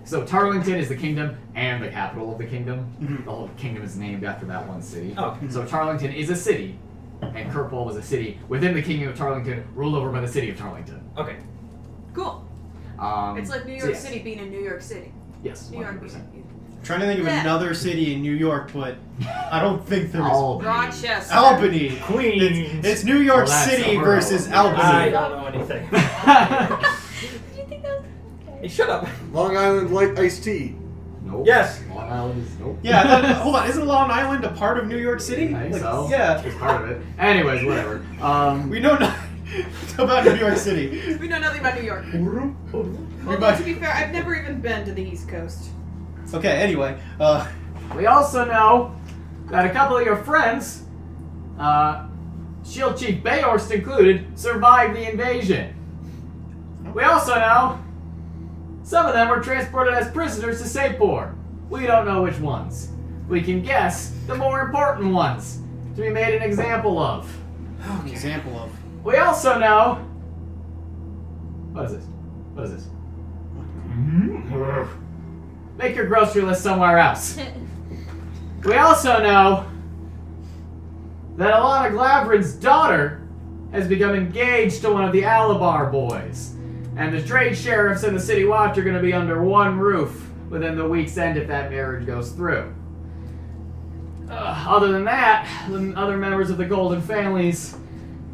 so Tarlington is the kingdom and the capital of the kingdom. Mhm. The whole kingdom is named after that one city. Oh, okay. So Tarlington is a city, and Kirkwall was a city within the kingdom of Tarlington, ruled over by the city of Tarlington. Okay. Cool. It's like New York yes. City being in New York City. Yes, New York 100%. being... Trying to think of Yeah. another city in New York, but I don't think there's Albany. Rochester. Albany. Queens. It's New York Well, that's City the versus world. Albany. I don't know anything. Did you think that was okay? Hey, shut up. Long Island light iced tea. Nope. Yes. Long Island is nope. Yeah, hold on. Isn't Long Island a part of New York City? I think Like, so. Yeah. It's part of it. Anyways, whatever. We know nothing about New York City. We know nothing about New York. Well, might- to be fair, I've never even been to the East Coast. Okay, anyway. We also know that a couple of your friends, Shield Chief Bayhorst included, survived the invasion. We also know some of them were transported as prisoners to Sapor. We don't know which ones. We can guess the more important ones to be made an example of. An example of. We also know... What is this? What is this? Make your grocery list somewhere else. We also know that Alana Glavrin's daughter has become engaged to one of the Alabar boys. And the trade sheriffs and the city watch are going to be under one roof within the week's end if that marriage goes through. Other than that, the other members of the Golden families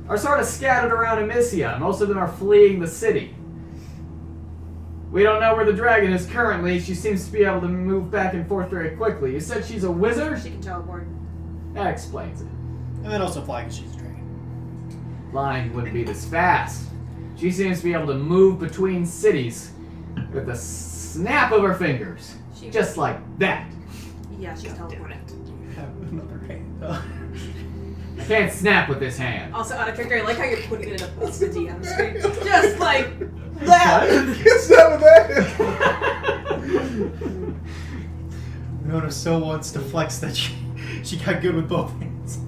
are sort of scattered around Amyssia. Most of them are fleeing the city. We don't know where the dragon is currently. She seems to be able to move back and forth very quickly. You said she's a wizard? She can teleport. That explains it. And then also fly because she's a dragon. Flying wouldn't be this fast. She seems to be able to move between cities with the snap of her fingers. She- Just like that. Yeah, she's teleported. You have another hand. I can't snap with this hand. Also, out of character, I like how you're putting it up on the DM screen. Just like that. Guess that with that. Winona so wants to flex that she got good with both hands.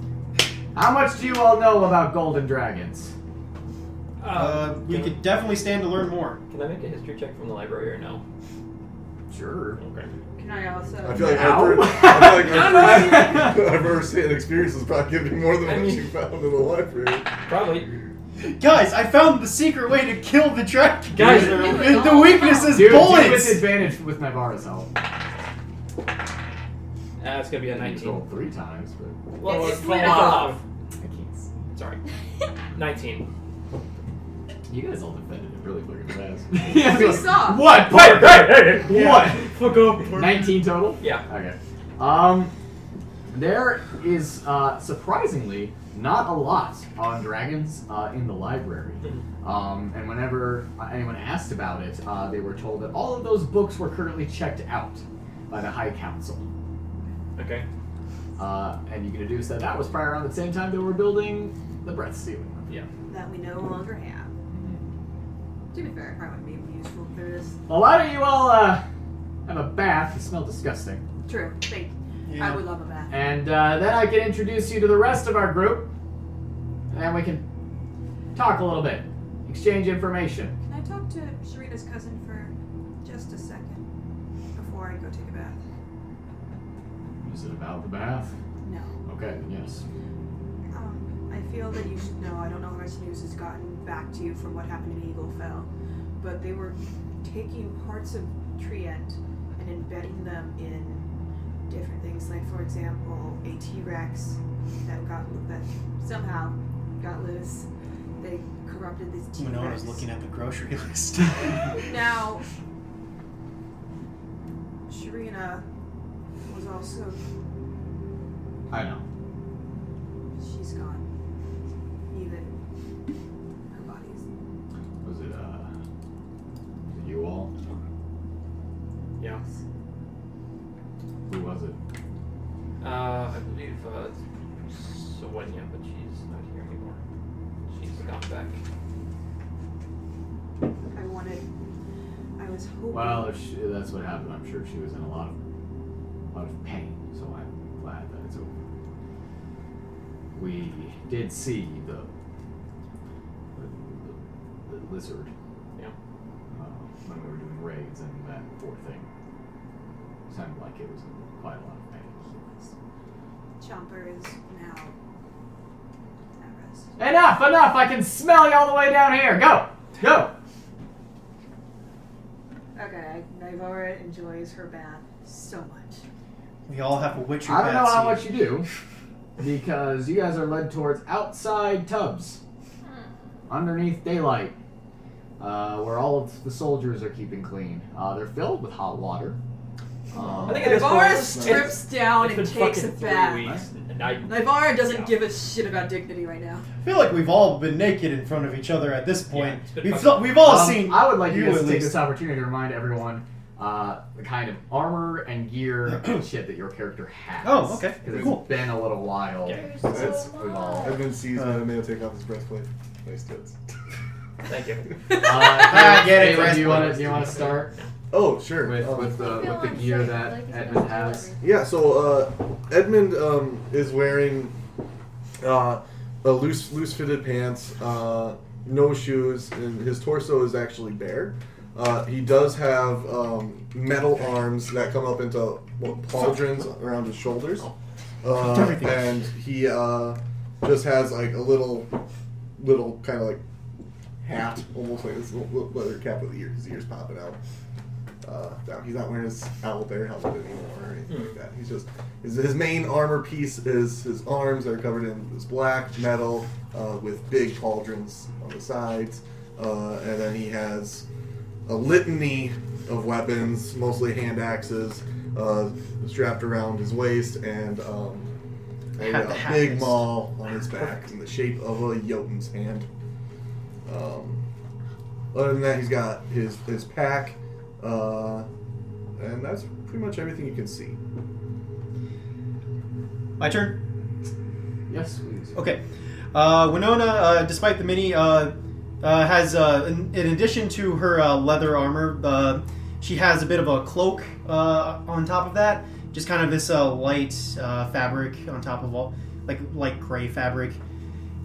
How much do you all know about golden dragons? We can, could definitely stand to learn more. can I make a history check from the library or no? Sure. Okay. Can I also... I feel like Ow. our first-hand experience is probably giving me more than what you found in the library. Probably. Guys, I found the secret way to kill the dragon. Guys, the weakness is Do bullets. with advantage with Naivara's help. That's gonna be a I 19. rolled 3 times, but Well, It's it's split off. I can't see. Sorry. 19. You guys all defended it really fucking fast. We saw. What? Hey! What? Fuck up. 19 total? Yeah. Okay. There is surprisingly not a lot on dragons in the library. And whenever anyone asked about it, they were told that all of those books were currently checked out by the High Council. Okay. And you can deduce that that was probably around the same time they were building the breath ceiling. Yeah. That we no longer have. To be fair, it probably would be useful for this. Well, why don't you all have a bath? You smell disgusting. True. Thank you. I would love a bath. And then I can introduce you to the rest of our group, and then we can talk a little bit, exchange information. Can I talk to Sharita's cousin for just a second before I go take a bath? Is it about the bath? No. Okay, then yes. I feel that you should know. I don't know how much news has gotten back to you from what happened in Eaglefell, but they were taking parts of Trient and embedding them in different things. Like, for example, a T-Rex that somehow got loose. They corrupted this T-Rex. Winona's looking at the grocery list. Now, Sharina was also. I know. She's gone. Even her body's. Was it you all? Yeah. Who was it? I believe Sawenya, but she's not here anymore. She's gone back. I was hoping. Well, if that's what happened, I'm sure she was in a lot of pain. So I'm glad that it's over. We did see the lizard. Yeah. When we were doing raids, and that poor thing sounded like it was in quite a lot of pain. Chomper is now at rest. Enough! I can smell you all the way down here. Go! Okay, Naivara enjoys her bath so much. We all have a witcher I don't know how bath much you do, because you guys are led towards outside tubs, underneath daylight, where all of the soldiers are keeping clean. They're filled with hot water. I think at this Naivara point, strips down it's and been takes a fucking 3 bath. weeks, and Naivara doesn't Yeah. give a shit about dignity right now. I feel like we've all been naked in front of each other at this point. Yeah, it's been we've fucking- all seen. I would like you you guys at to take least. this opportunity to remind everyone the kind of armor and gear and shit that your character has. Oh, okay. Because Cool. it's been a little while Yeah. since we've all. Edmund sees Mattimeo take off his breastplate. Nice tits. Thank you. I get it, Caleb, do you breastplate. want to start Oh, sure. with the gear that Edmund has? Yeah, so Edmund is wearing loose fitted pants, no shoes, and his torso is actually bare. He does have metal arms that come up into pauldrons around his shoulders, and he just has like a little kind of like hat, almost like this little leather cap with his ears popping out. Down. He's not wearing his owlbear helmet anymore or anything like that. He's just his main armor piece is his arms that are covered in this black metal with big pauldrons on the sides, and then he has a litany of weapons, mostly hand axes, strapped around his waist, and a big maul on his back in the shape of a Jotun's hand. Other than that, he's got his pack. And that's pretty much everything you can see. My turn? Yes, please. Okay. Winona, despite the mini, has, in addition to her leather armor, she has a bit of a cloak on top of that. Just kind of this light fabric on top of all, like gray fabric.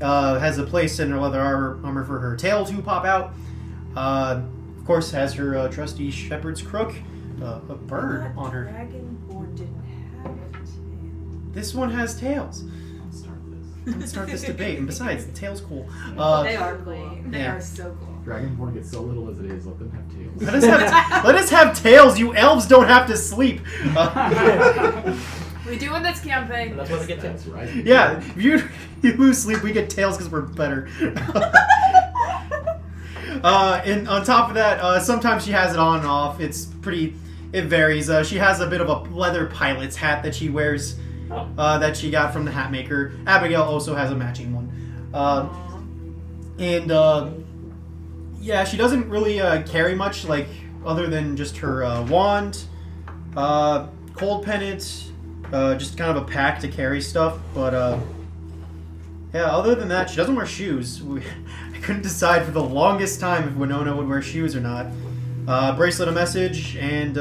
Has a place in her leather armor for her tail to pop out. Of course, has her trusty shepherd's crook, a bird on her. Dragonborn didn't have it. This one has tails. Let's start this debate. And besides, the tail's cool. They are cool. They yeah. are so cool. Dragonborn gets so little as it is. Let them have tails. Let us have tails. You elves don't have to sleep. We do in this campaign. And that's what they get to. That's right. Yeah, if you lose sleep, we get tails because we're better. And on top of that, sometimes she has it on and off. It varies. She has a bit of a leather pilot's hat that she wears that she got from the hat maker. Abigail also has a matching one. Yeah, she doesn't really carry much, like, other than just her wand, cold pennant, just kind of a pack to carry stuff. But, yeah, other than that, she doesn't wear shoes. I couldn't decide for the longest time if Winona would wear shoes or not. Bracelet of message, and,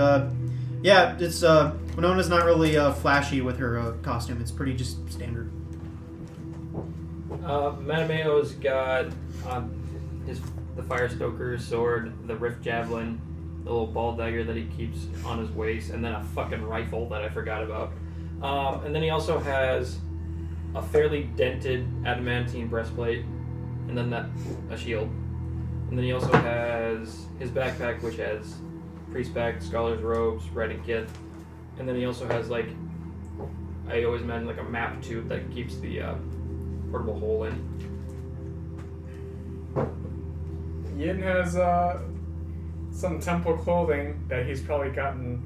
yeah, it's, Winona's not really flashy with her costume. It's pretty just standard. Mattimeo's got the fire stoker's sword, the rift javelin, the little ball dagger that he keeps on his waist, and then a fucking rifle that I forgot about. And then he also has a fairly dented adamantine breastplate, and then a shield. And then he also has his backpack, which has priest pack, scholar's robes, writing kit, and then he also has, like, I always imagine like a map tube that keeps the portable hole in. Yin has some temple clothing that he's probably gotten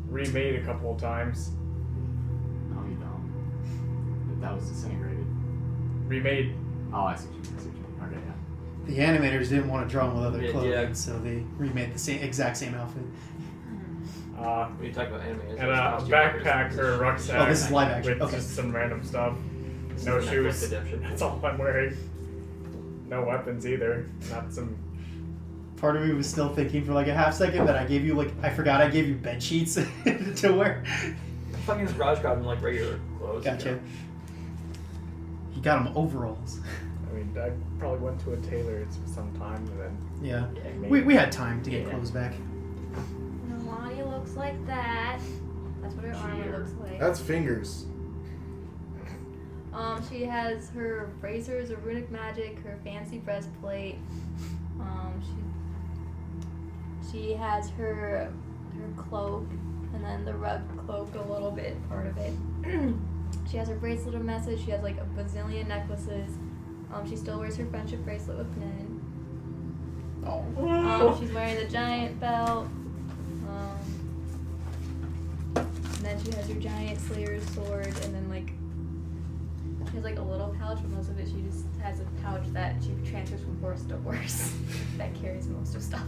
remade a couple of times. No, you don't. That was disintegrated. Remade. Oh, I see what you mean. Okay, yeah. The animators didn't want to draw him with other Yeah, clothing, yeah. so they remade the exact same outfit. When you talk about anime, And a backpack or a rucksack. Oh, this is live action. With Okay. just some random stuff. No Netflix shoes. adaptation. That's all I'm wearing. No weapons either. Not some. Part of me was still thinking for like a half second that I gave you I forgot I gave you bed sheets to wear. Fucking Raj got him like regular clothes. Gotcha. He got him overalls. I mean, I probably went to a tailor's for some time and then. Yeah. maybe. We had time to get Yeah. clothes back. Nalane looks like that. That's what her armor looks like. That's fingers. She has her bracers, her runic magic, her fancy breastplate. She has her cloak, and then the rug cloak, a little bit part of it. She has her bracelet of message. She has like a bazillion necklaces. She still wears her friendship bracelet with Nen. Oh. She's wearing the giant belt. And then she has her giant Slayer's sword, and then like she has like a little pouch, but most of it she just has a pouch that she transfers from horse to horse that carries most of stuff.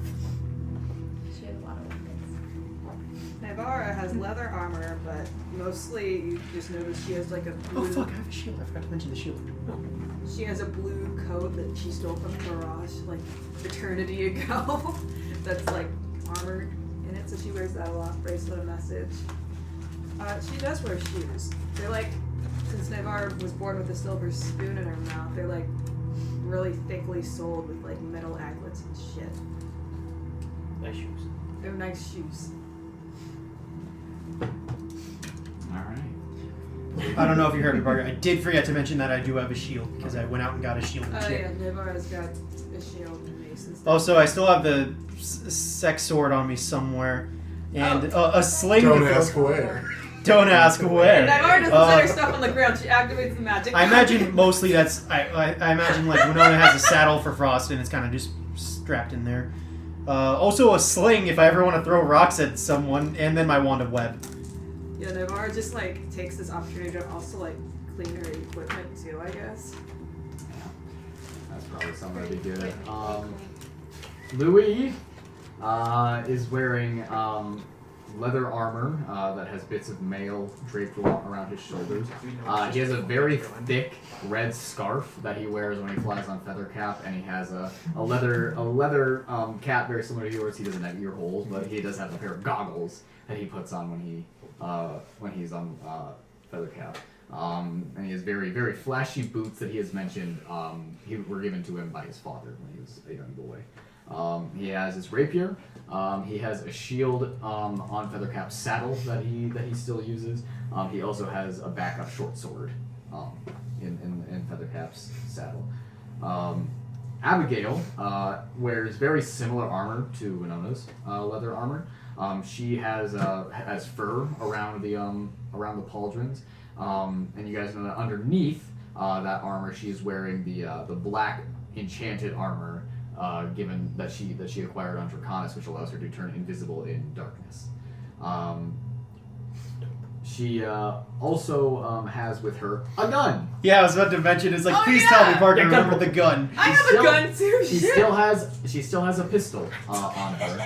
She has a lot of weapons. Naivara has leather armor, but mostly you just notice she has like a Oh blue. fuck! I have a shield. I forgot to mention the shield. She has a blue coat that she stole from the Mirage like eternity ago. That's like armor in it, so she wears that a lot. Bracelet of message. She does wear shoes. They're like, since Naivara was born with a silver spoon in her mouth, they're like really thickly soled with like metal aglets and shit. Nice shoes. They're nice shoes. Alright. I don't know if you heard me, Barger. I did forget to mention that I do have a shield because I went out and got a shield and Oh shit. yeah, Naivara's got a shield and mace and stuff. Also, I still have the sex sword on me somewhere, and a sling. Don't to throw- ask where. Don't ask where. Naivara doesn't set her stuff on the ground. She activates the magic. I imagine mostly that's. I imagine like Winona has a saddle for Frost and it's kind of just strapped in there. Also a sling if I ever want to throw rocks at someone, and then my wand of web. Yeah, Naivara just like takes this opportunity to also like clean her equipment too, I guess. That's probably something that'd be good. Louis is wearing leather armor that has bits of mail draped around his shoulders. He has a very thick red scarf that he wears when he flies on Feathercap, and he has a leather cap very similar to yours. He doesn't have ear holes, but he does have a pair of goggles that he puts on when he's on Feathercap. And he has very, very flashy boots that he has mentioned were given to him by his father when he was a young boy. He has his rapier. He has a shield on Feathercap's saddle that he still uses. He also has a backup short sword in Feathercap's saddle. Abigail wears very similar armor to Winona's leather armor. She has fur around the pauldrons, and you guys know that underneath that armor, she's wearing the black enchanted armor given that she acquired on Draconis, which allows her to turn invisible in darkness. She also has with her a gun. Yeah, I was about to mention. It's like, Oh, please yeah. tell me, Parker, Yeah, remember the gun. I have still- a gun too. She Shit. still has a pistol on her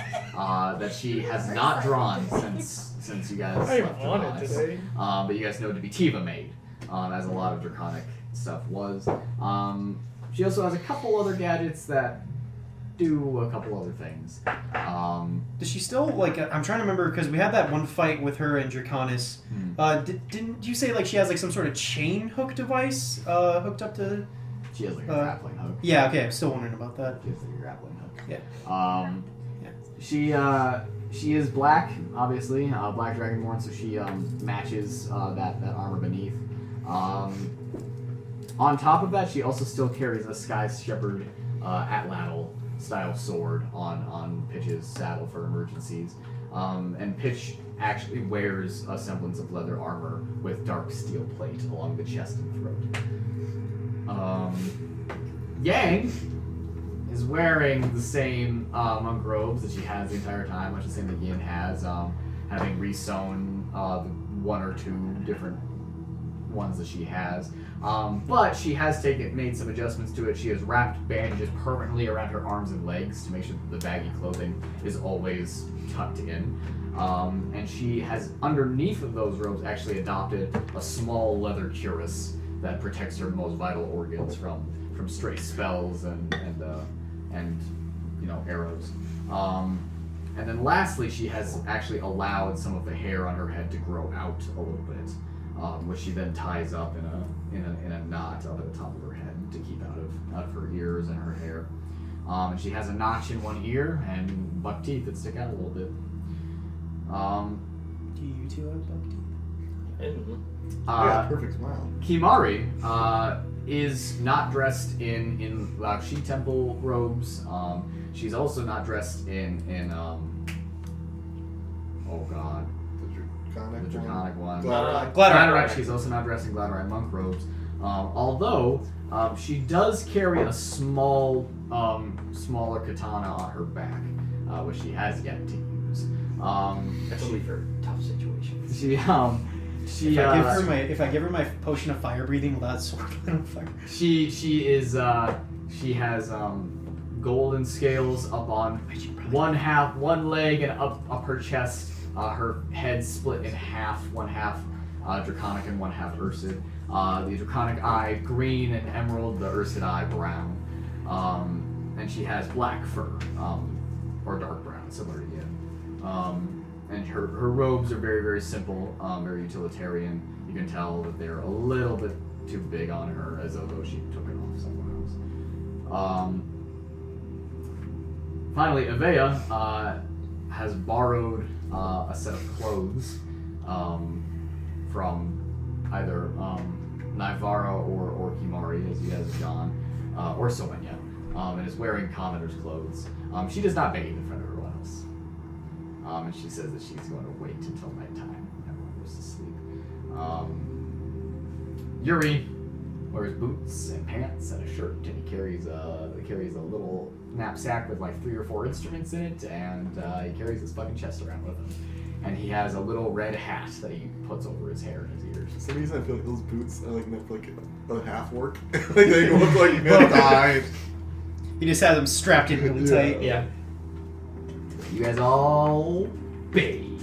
that she has not drawn since you guys I left want her it today. but you guys know it to be Tiva made, as a lot of draconic stuff was. She also has a couple other gadgets that do a couple other things. Does she still, like, I'm trying to remember, because we had that one fight with her and Draconis. Didn't you say, like, she has, like, some sort of chain hook device hooked up to... She has like a grappling hook. Yeah, okay, I'm still wondering about that. She has like a grappling hook. Yeah. She is black, obviously, black dragonborn, so she matches that armor beneath. On top of that, she also still carries a Sky Shepherd Atlatl style sword on Pitch's saddle for emergencies. And Pitch actually wears a semblance of leather armor with dark steel plate along the chest and throat. Yang is wearing the same monk robes that she has the entire time, much the same that Yin has, having resewn the one or two different ones that she has. But she has made some adjustments to it. She has wrapped bandages permanently around her arms and legs to make sure that the baggy clothing is always tucked in. And she has, underneath of those robes, actually adopted a small leather cuirass that protects her most vital organs from stray spells and arrows. And then lastly, she has actually allowed some of the hair on her head to grow out a little bit, which she then ties up in a knot up at the top of her head to keep out of her ears and her hair. And she has a notch in one ear and buck teeth that stick out a little bit. Do you two have buck teeth? Yeah, perfect smile. Kimari is not dressed in Laoshi temple robes. She's also not dressed in oh god, the draconic one. Gladorite. She's also not dressed in Gladorite monk robes. Although she does carry a smaller katana on her back, which she has yet to use. That's only for tough situations. If I give her my potion of fire breathing, will that sword light on fire? She has golden scales up on one leg and up her chest. Her head split in half, one half draconic and one half Ursid. The draconic eye green and emerald, the Ursid eye brown. And she has black fur, or dark brown, similar to you. And her robes are very, very simple, very utilitarian. You can tell that they're a little bit too big on her, as though she took it off somewhere else. Finally, Avea has borrowed a set of clothes from either Naivara or Kimari, as he has John, or Soenya, and is wearing commoner's clothes. She does not bathe in front of everyone else. And she says that she's going to wait until nighttime when everyone goes to sleep. Yuri wears boots and pants and a shirt, and he carries a little knapsack with like 3 or 4 instruments in it, and he carries his fucking chest around with him. And he has a little red hat that he puts over his hair and his ears. For some reason, I feel like those boots are like a half work. Like they go up like mid-thigh. He just has them strapped in really tight. Yeah. You guys all bathe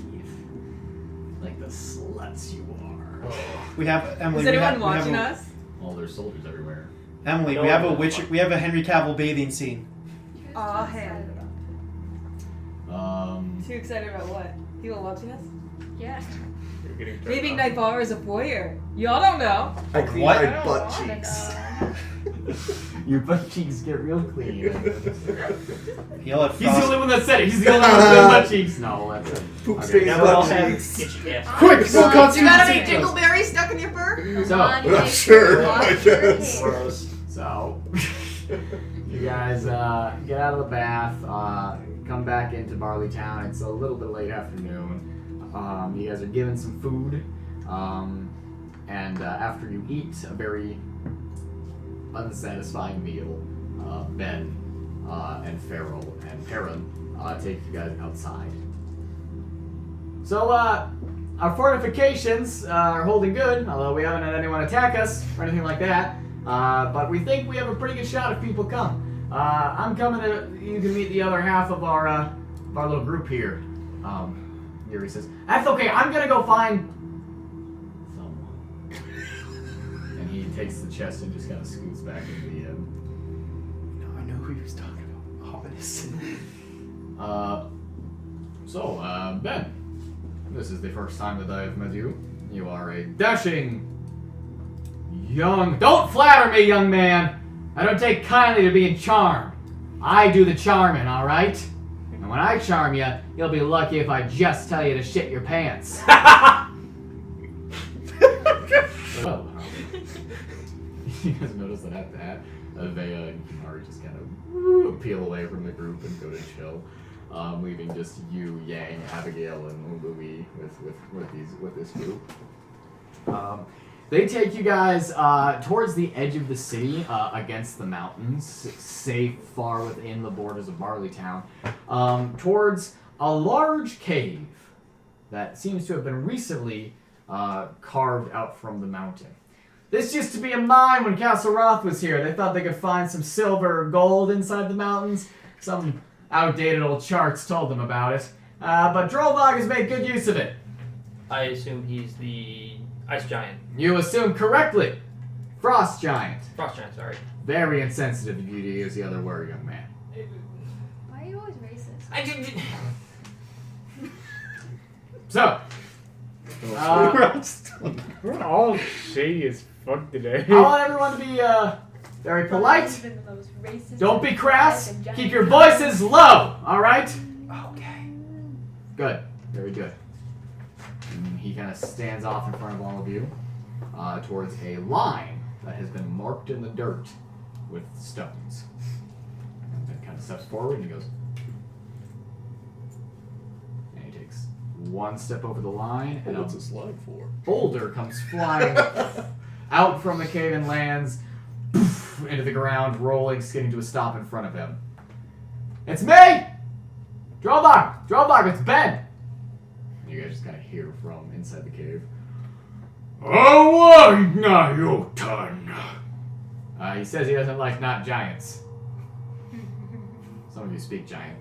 like the sluts you are. We have Emily. Is we anyone have, watching we have us? Well, there's soldiers everywhere. Emily, No, we have a I'm witch. not. We have a Henry Cavill bathing scene. Aw, hell. Too excited about what? People watching us? Yeah. You're getting turned Maybe on. Naivara is a voyeur. Y'all don't know. I clean What? my butt cheeks. Your butt cheeks get real clean. He'll let He's the Frost. only one that said it. He's the only one that said butt cheeks. No, that's it. Poop Okay. stains Now we all butt have cheeks. itchy ass. Quick, go Come cut on, You got any Susan's dingleberries stuck in your fur? So, Come on, make sure, wash I your guess. hair. Gross. So, you guys get out of the bath, come back into Barley Town. It's a little bit late afternoon. You guys are given some food, and after you eat a very unsatisfying meal, Ben and Farrell and Perrin take you guys outside. So, our fortifications are holding good, although we haven't had anyone attack us or anything like that. But we think we have a pretty good shot if people come. I'm coming to. You can meet the other half of our little group here. Yuri says, "That's okay. I'm gonna go find someone." And he takes the chest and just kind of scoots back into the. No, I know who he was talking about. Ominous. Ben, this is the first time that I've met you. You are a dashing young. Don't flatter me, young man. I don't take kindly to being charmed. I do the charming, all right? And when I charm you, you'll be lucky if I just tell you to shit your pants. Well, you guys notice that after that, Vea and Kimari just kind of peel away from the group and go to chill, leaving just you, Yang, Abigail, and Louis with this group. They take you guys towards the edge of the city, against the mountains, safe far within the borders of Marleytown, towards a large cave that seems to have been recently carved out from the mountain. This used to be a mine when Castle Roth was here. They thought they could find some silver or gold inside the mountains. Some outdated old charts told them about it. But Drollvog has made good use of it. I assume he's the ice giant. You assume correctly. Frost giant. Frost giant, sorry. Very insensitive of you to use the other word, young man. Why are you always racist? I didn't. So, We're all shady as fuck today. I want everyone to be very polite. He's been the most racist Don't be crass. and Keep your voices low, all right? Okay. Good. Very good. And he kind of stands off in front of all of you towards a line that has been marked in the dirt with stones. And then kind of steps forward and he goes. And he takes one step over the line and What's this line for? boulder comes flying out from the cave and lands poof, into the ground, rolling, skidding to a stop in front of him. It's me! Drollvog, it's Ben! You guys just kind of hear from inside the cave. Oh, now your turn. He says he doesn't like not giants. Some of you speak giant.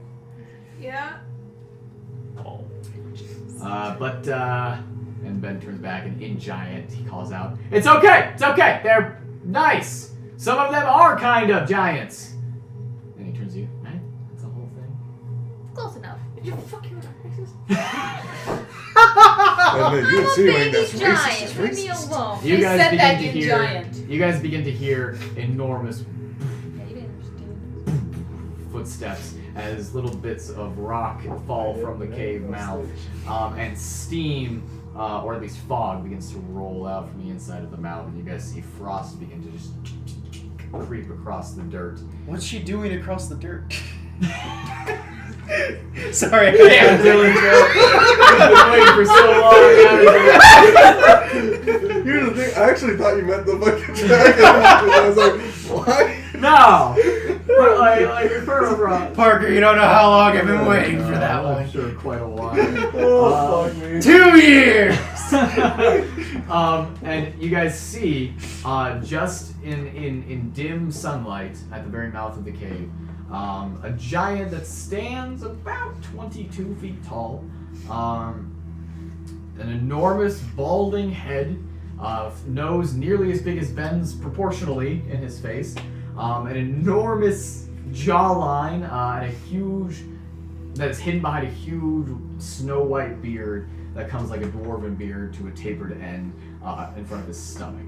Yeah. And Ben turns back and in giant he calls out, It's okay, they're nice. Some of them are kind of giants. And he turns to you, right? That's the whole thing. Close enough. You fucking racist. You insinuating that's Baby giant. racist is Leave me racist. alone. You They guys said begin that to you hear giant. You guys begin to hear enormous Yeah, you didn't understand. footsteps as little bits of rock fall from the cave mouth, and steam, or at least fog, begins to roll out from the inside of the mouth, and you guys see frost begin to just creep across the dirt. What's she doing across the dirt? Sorry. Damn, Dylan joke. I've been waiting for so long. Here's the thing, I actually thought you meant the fucking dragon. And I was like, what? No! But like for Parker, you don't know how long I've been waiting for that I'm one. sure quite a while. Oh, fuck me. 2 years! And you guys see, just in dim sunlight at the very mouth of the cave, a giant that stands about 22 feet tall, an enormous balding head, nose nearly as big as Ben's proportionally in his face, an enormous jawline, and a huge, that is hidden behind a huge snow white beard that comes like a dwarven beard to a tapered end in front of his stomach.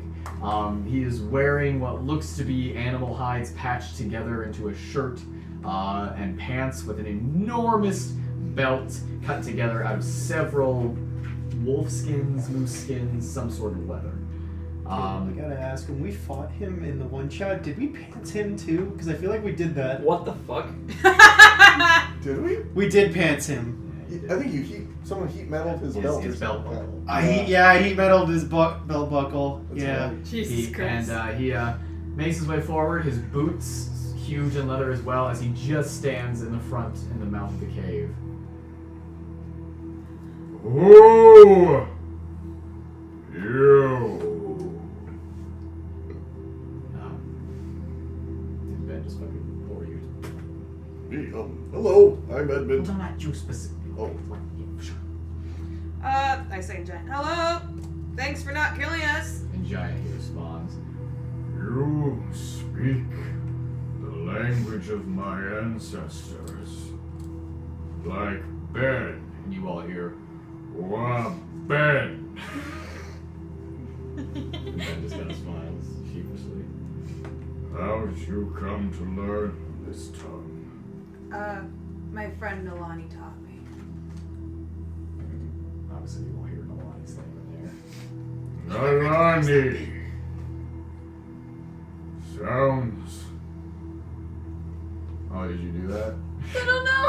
He is wearing what looks to be animal hides patched together into a shirt and pants with an enormous belt cut together out of several wolf skins, moose skins, some sort of leather. I gotta ask, when we fought him in the one shot, did we pants him too? Because I feel like we did that. What the fuck? Did we? We did pants him. I think someone heat metaled his belt. His or belt something. buckle. He metaled his belt buckle. That's Yeah. right. Jesus Christ. He makes his way forward, his boots huge in leather as well, as he just stands in the front in the mouth of the cave. Oh, You. Ben just fucking bore you. Hello, I'm Edmund. No, not you specifically. Oh. I say in giant, hello! Thanks for not killing us! And Giant responds, You speak the language of my ancestors. Like Ben. and you all hear, Wah, Ben. and Ben just kind of smiles sheepishly. How'd you come to learn this tongue? My friend Nalane taught me. Obviously, you won't hear Nalane's name in there. Nalane. Sounds. Oh, did you do that? I don't know.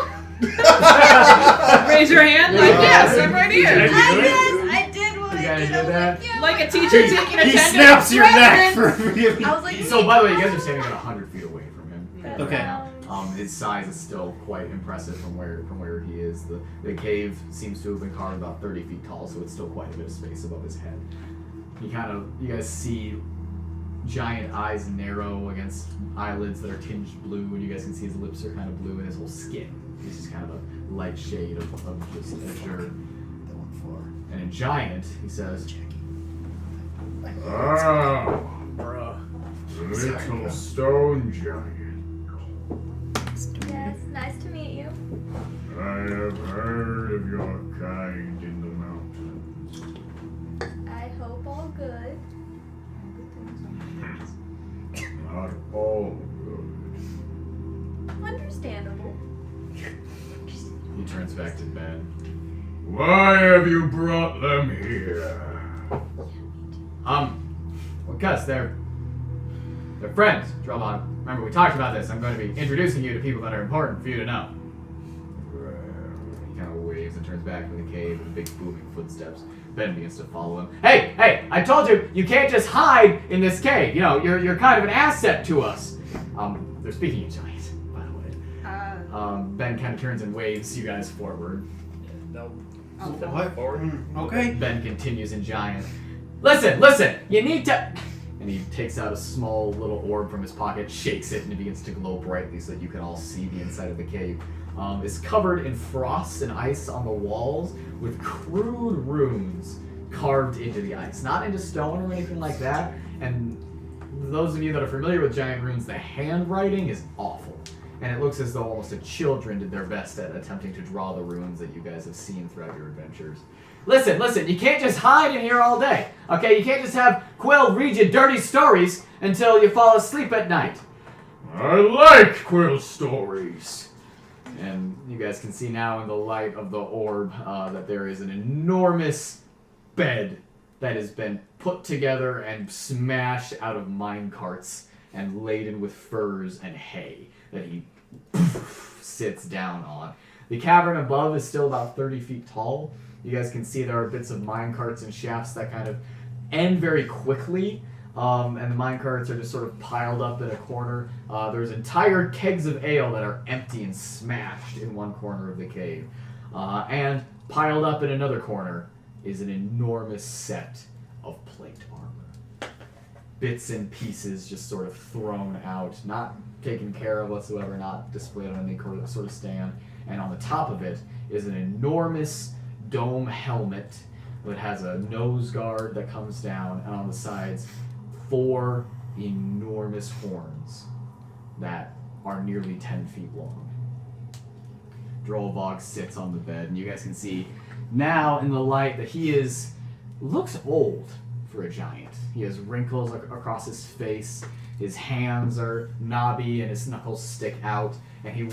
Raise your hand, like, yes, I'm right here. I did what You I guys did. did I was that? like, yeah. Like a teacher taking He attendance. snaps your neck Present. for I was like, So, by the way, you guys are standing about 100 feet away from him. Good Okay. round. His size is still quite impressive from where he is. The cave seems to have been carved about 30 feet tall, so it's still quite a bit of space above his head. You guys see giant eyes narrow against eyelids that are tinged blue, and you guys can see his lips are kind of blue, and his whole skin is just kind of a light shade of just azure. And in giant, he says, Ah, Bruh. little stone giant. Yes, nice to meet you. I have heard of your kind in the mountains. I hope all good. Not all good. Understandable. he turns back to Ben. Why have you brought them here? Because they're friends, Dromon. Remember, we talked about this. I'm going to be introducing you to people that are important for you to know. He kind of waves and turns back into the cave with big booming footsteps. Ben begins to follow him. Hey! I told you, you can't just hide in this cave. You know, you're kind of an asset to us. They're speaking in giant, by the way. Ben kind of turns and waves you guys forward. No. What? Forward. Okay. Ben continues in giant. Listen, you need to... And he takes out a small little orb from his pocket, shakes it, and it begins to glow brightly so that you can all see the inside of the cave. It's covered in frost and ice on the walls with crude runes carved into the ice. Not into stone or anything like that. And those of you that are familiar with giant runes, the handwriting is awful. And it looks as though almost the children did their best at attempting to draw the runes that you guys have seen throughout your adventures. Listen, you can't just hide in here all day, okay? You can't just have Quill read you dirty stories until you fall asleep at night. I like Quill stories. And you guys can see now in the light of the orb that there is an enormous bed that has been put together and smashed out of mine carts and laden with furs and hay that he sits down on. The cavern above is still about 30 feet tall. You guys can see there are bits of mine carts and shafts that kind of end very quickly, and the mine carts are just sort of piled up in a corner. There's entire kegs of ale that are empty and smashed in one corner of the cave. And piled up in another corner is an enormous set of plate armor. Bits and pieces just sort of thrown out, not taken care of whatsoever, not displayed on any sort of stand. And on the top of it is an enormous dome helmet that has a nose guard that comes down, and on the sides, 4 enormous horns that are nearly 10 feet long. Drollvog sits on the bed, and you guys can see now in the light that he looks old for a giant. He has wrinkles across his face, his hands are knobby, and his knuckles stick out, and he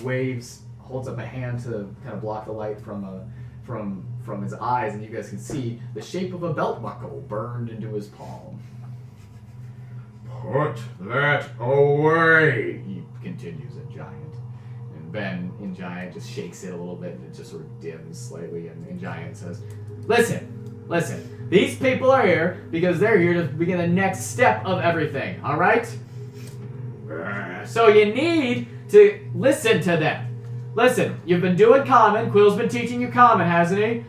holds up a hand to kind of block the light from his eyes, and you guys can see the shape of a belt buckle burned into his palm. Put that away. He continues in giant. And Ben in giant just shakes it a little bit, and it just sort of dims slightly, and in giant says, Listen, these people are here because they're here to begin the next step of everything, alright? So you need to listen to them. Listen, you've been doing common. Quill's been teaching you common, hasn't he?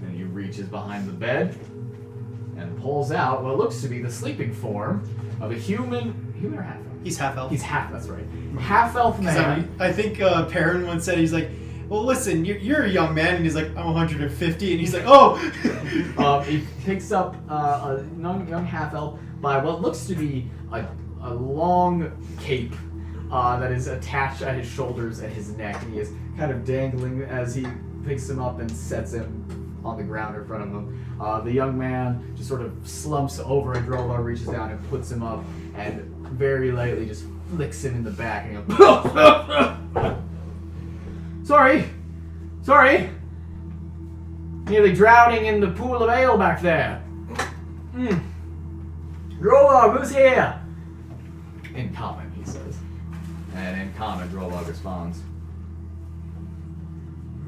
And he reaches behind the bed and pulls out what looks to be the sleeping form of a human or half elf? He's half elf. He's half, that's right. Half elf man. I think Perrin once said, he's like, well, listen, you're a young man, and he's like, I'm 150, and he's like, oh! He picks up a young half elf by what looks to be a long cape that is attached at his shoulders and his neck, and he is kind of dangling as he picks him up and sets him on the ground in front of him. The young man just sort of slumps over, and Drolvar reaches down and puts him up, and very lightly just flicks him in the back, and he goes, Sorry. Nearly drowning in the pool of ale back there. Drolvar, who's here? In common, he says. And in common, Drolvar responds,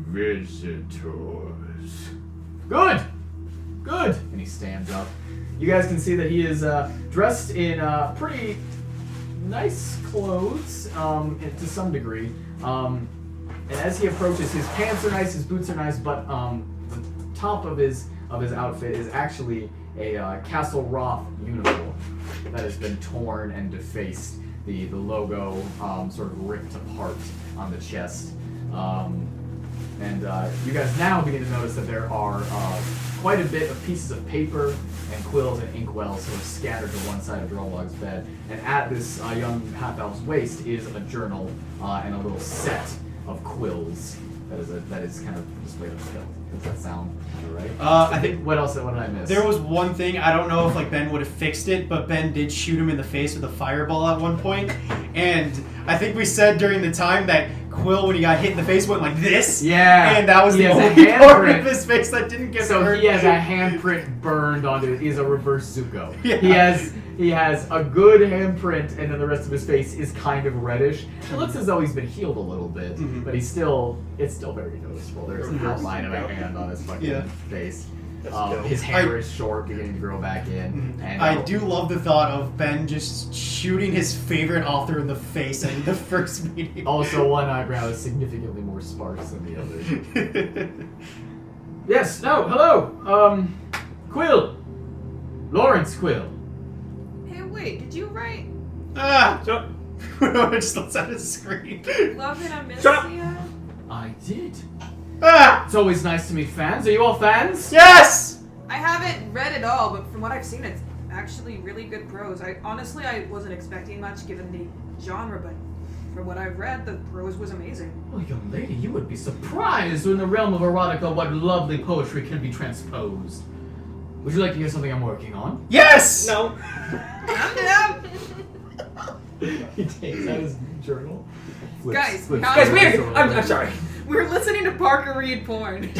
visitors. Good. And he stands up. You guys can see that he is dressed in pretty nice clothes, to some degree. And as he approaches, his pants are nice, his boots are nice, but the top of his outfit is actually a Castle Roth uniform that has been torn and defaced. The logo sort of ripped apart on the chest. And you guys now begin to notice that there are quite a bit of pieces of paper and quills and inkwells sort of scattered to one side of Drolvar's bed. And at this young half-elf's waist is a journal and a little set of quills that is kind of displayed on the hilt. Does that sound kind of right? I think what did I miss? there was one thing, I don't know if Ben would have fixed it, but Ben did shoot him in the face with a fireball at one point. And I think we said during the time that Quill, when he got hit in the face, went like this. Yeah. And that was the only part of his face that didn't get so burned. he has a handprint burned onto it. He's a reverse Zuko. Yeah. He has a good handprint, and then the rest of his face is kind of reddish. It looks as though he's been healed a little bit, but it's still very noticeable. There's an outline of a hand on his fucking face. His hair is short, beginning to grow back in. And I do love the thought of Ben just shooting his favorite author in the face in the first meeting. Also, one eyebrow is significantly more sparse than the other. Yes, no, hello. Quill. Lawrence Quill. Hey, wait, did you write So, Winona just lets out a scream. Love in Amyssia? Shut up. I did. Ah! It's always nice to meet fans. Are you all fans? Yes! I haven't read it all, but from what I've seen, it's actually really good prose. I wasn't expecting much given the genre, but from what I've read, the prose was amazing. Oh, young lady, you would be surprised in the realm of erotica what lovely poetry can be transposed. Would you like to hear something I'm working on? Yes! no. I'm down! He takes out his journal. Guys, Guys, weird. I'm sorry. We're listening to Parker read porn.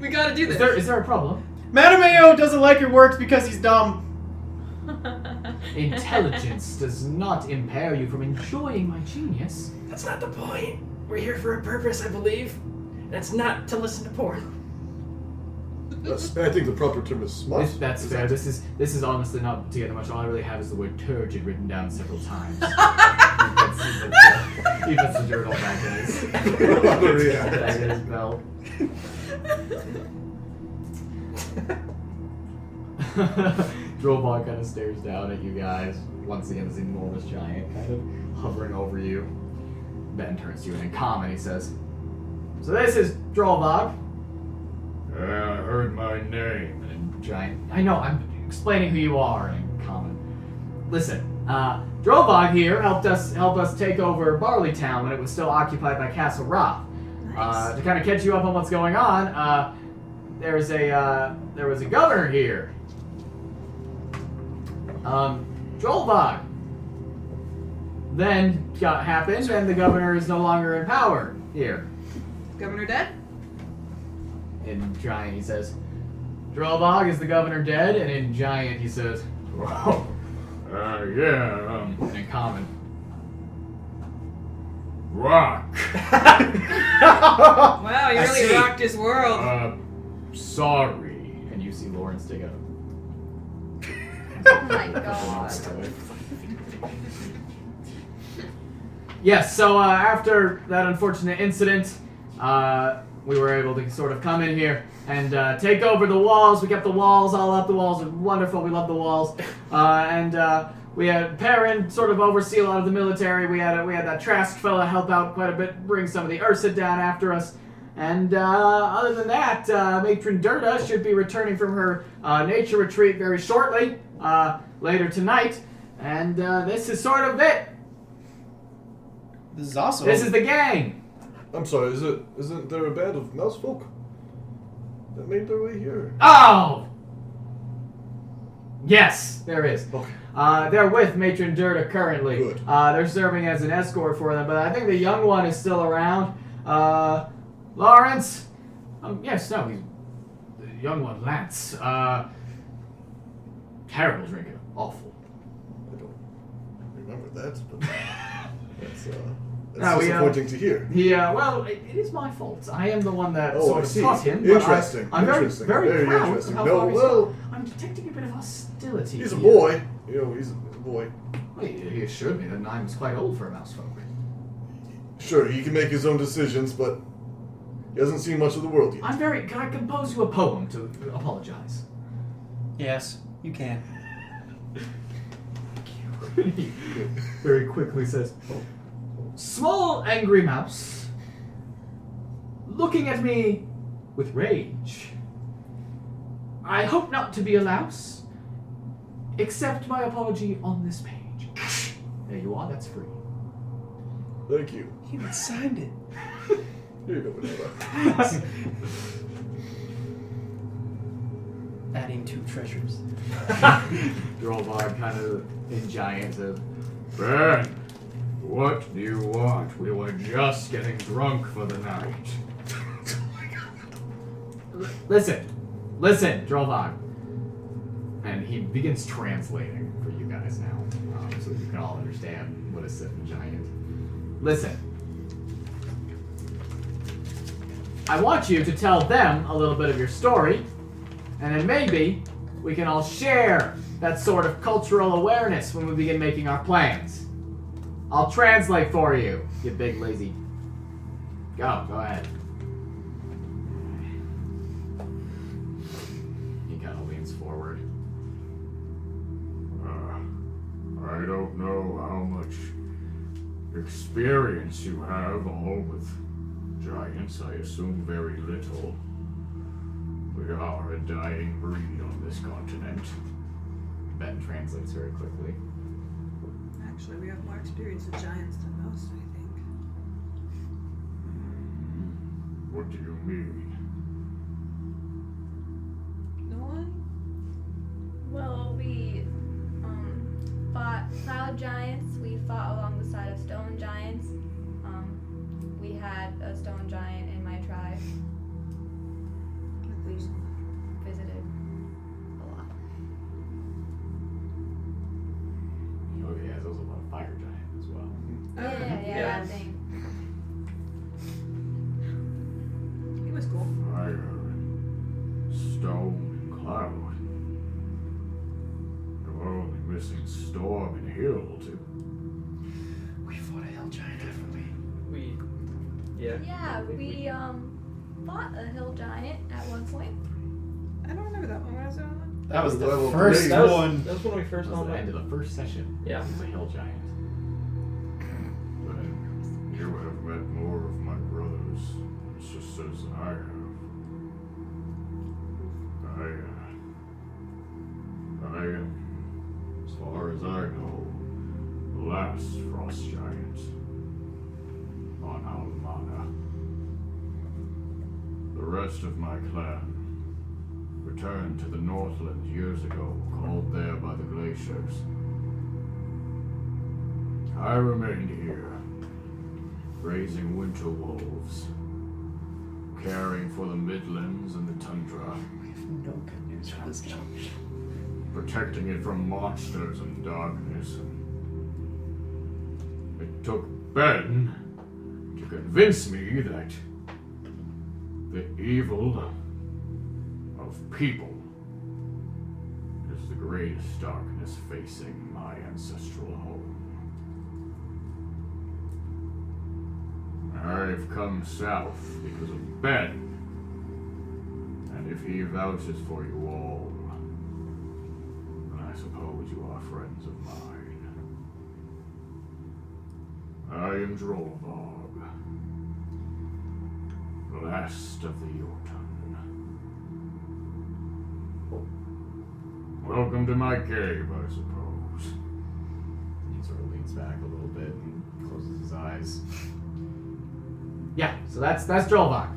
We gotta do this. Is there a problem? Mattimeo doesn't like your works because he's dumb. Intelligence does not impair you from enjoying my genius. That's not the point. We're here for a purpose, I believe. That's not to listen to porn. I think the proper term is smart. That's fair. This is honestly not together much. All I really have is the word turgid written down several times. He puts the journal back in his belt. Drolvar kind of stares down at you guys. Once again, this enormous giant kind of hovering over you. Ben turns to you and in common he says, "So this is Drolvar." I heard my name. And giant. I know. I'm explaining who you are in common. Listen, Drolvar here helped us take over Barleytown when it was still occupied by Castle Roth. Nice. To kind of catch you up on what's going on, there was a governor here. Drolvar. Then happened, and the governor is no longer in power here. Governor dead? In Giant, he says, Drolvar, is the governor dead? And in Giant, he says, yeah. And in Common, rock. Wow, you really rocked his world. Sorry. And you see Lawrence dig out. Oh my god. Yes, so after that unfortunate incident, we were able to sort of come in here, and take over the walls. We kept the walls all up. The walls are wonderful. We love the walls. We had Perrin sort of oversee a lot of the military. We had that Trask fella help out quite a bit, bring some of the Ursa down after us. And other than that, Matron Durda should be returning from her nature retreat very shortly, later tonight. And this is sort of it. This is awesome. This is the gang. I'm sorry, isn't there a band of mouse folk that made their way here? Oh! Yes, there is. Okay. They're with Matron Durda currently. Good. They're serving as an escort for them, but I think the young one is still around. Lawrence? Yes, no, he's the young one, Lance. Terrible drinker. Awful. I don't remember that, but that's No, disappointing to hear. Well, it is my fault. I am the one that Oh, sort I of see. taught him. But Interesting. I'm very, Interesting. very, Very proud interesting. of how No, far he's well- gone. I'm detecting a bit of hostility. He's a here. boy. He's a boy. Well, he assured me that Nine was quite old for a mouse folk. Sure, he can make his own decisions, but he hasn't seen much of the world yet. Can I compose you a poem to apologize? Yes, you can. He very quickly says, small angry mouse, looking at me with rage. I hope not to be a louse. Accept my apology on this page. There you are, that's free. Thank you. He even signed it. Here you go, Winona. Adding 2 treasures. Drollbard kind of in giant says, Ben, what do you want? We were just getting drunk for the night. Listen, Drollbard. And he begins translating for you guys now, so that you can all understand what is said in giant. Listen. I want you to tell them a little bit of your story, and then maybe we can all share that sort of cultural awareness when we begin making our plans. I'll translate for you, you big lazy. Go ahead. He kind of leans forward. I don't know how much experience you have all with giants. I assume very little. We are a dying breed on this continent. Ben translates very quickly. Actually, we have more experience with giants than most, I think. What do you mean? No one? Well, we fought cloud giants. We fought along the side of stone giants. We had a stone giant in my tribe. We visited a lot. Oh yeah, there's also a lot of fire giant as well. Yeah, Yeah. that thing. He was cool. Fire, stone, and cloud. You're only missing storm and hill, too. We fought a hill giant, haven't we? Yeah, we fought a hill giant at one point. I don't remember that one. What was that one? That was the Level first 3. That was one. when we first That was all the met. end of the first session. Yeah. It was a hill giant. Then you have met more of my brothers and sisters than I have. I am, as far as I know, the last frost giant on Alamana. The rest of my clan returned to the Northland years ago, called there by the glaciers. I remained here, raising winter wolves, caring for the Midlands and the tundra, We have no good news for this guy. protecting it from monsters and darkness. It took Ben to convince me that the evil of people is the greatest darkness facing my ancestral home. I've come south because of Ben and If he vouches for you all, then I suppose you are friends of mine. I am Groeneweg, the last of the Jotun. Welcome to my cave, I suppose. He sort of leans back a little bit and closes his eyes. Yeah, so that's Groeneweg.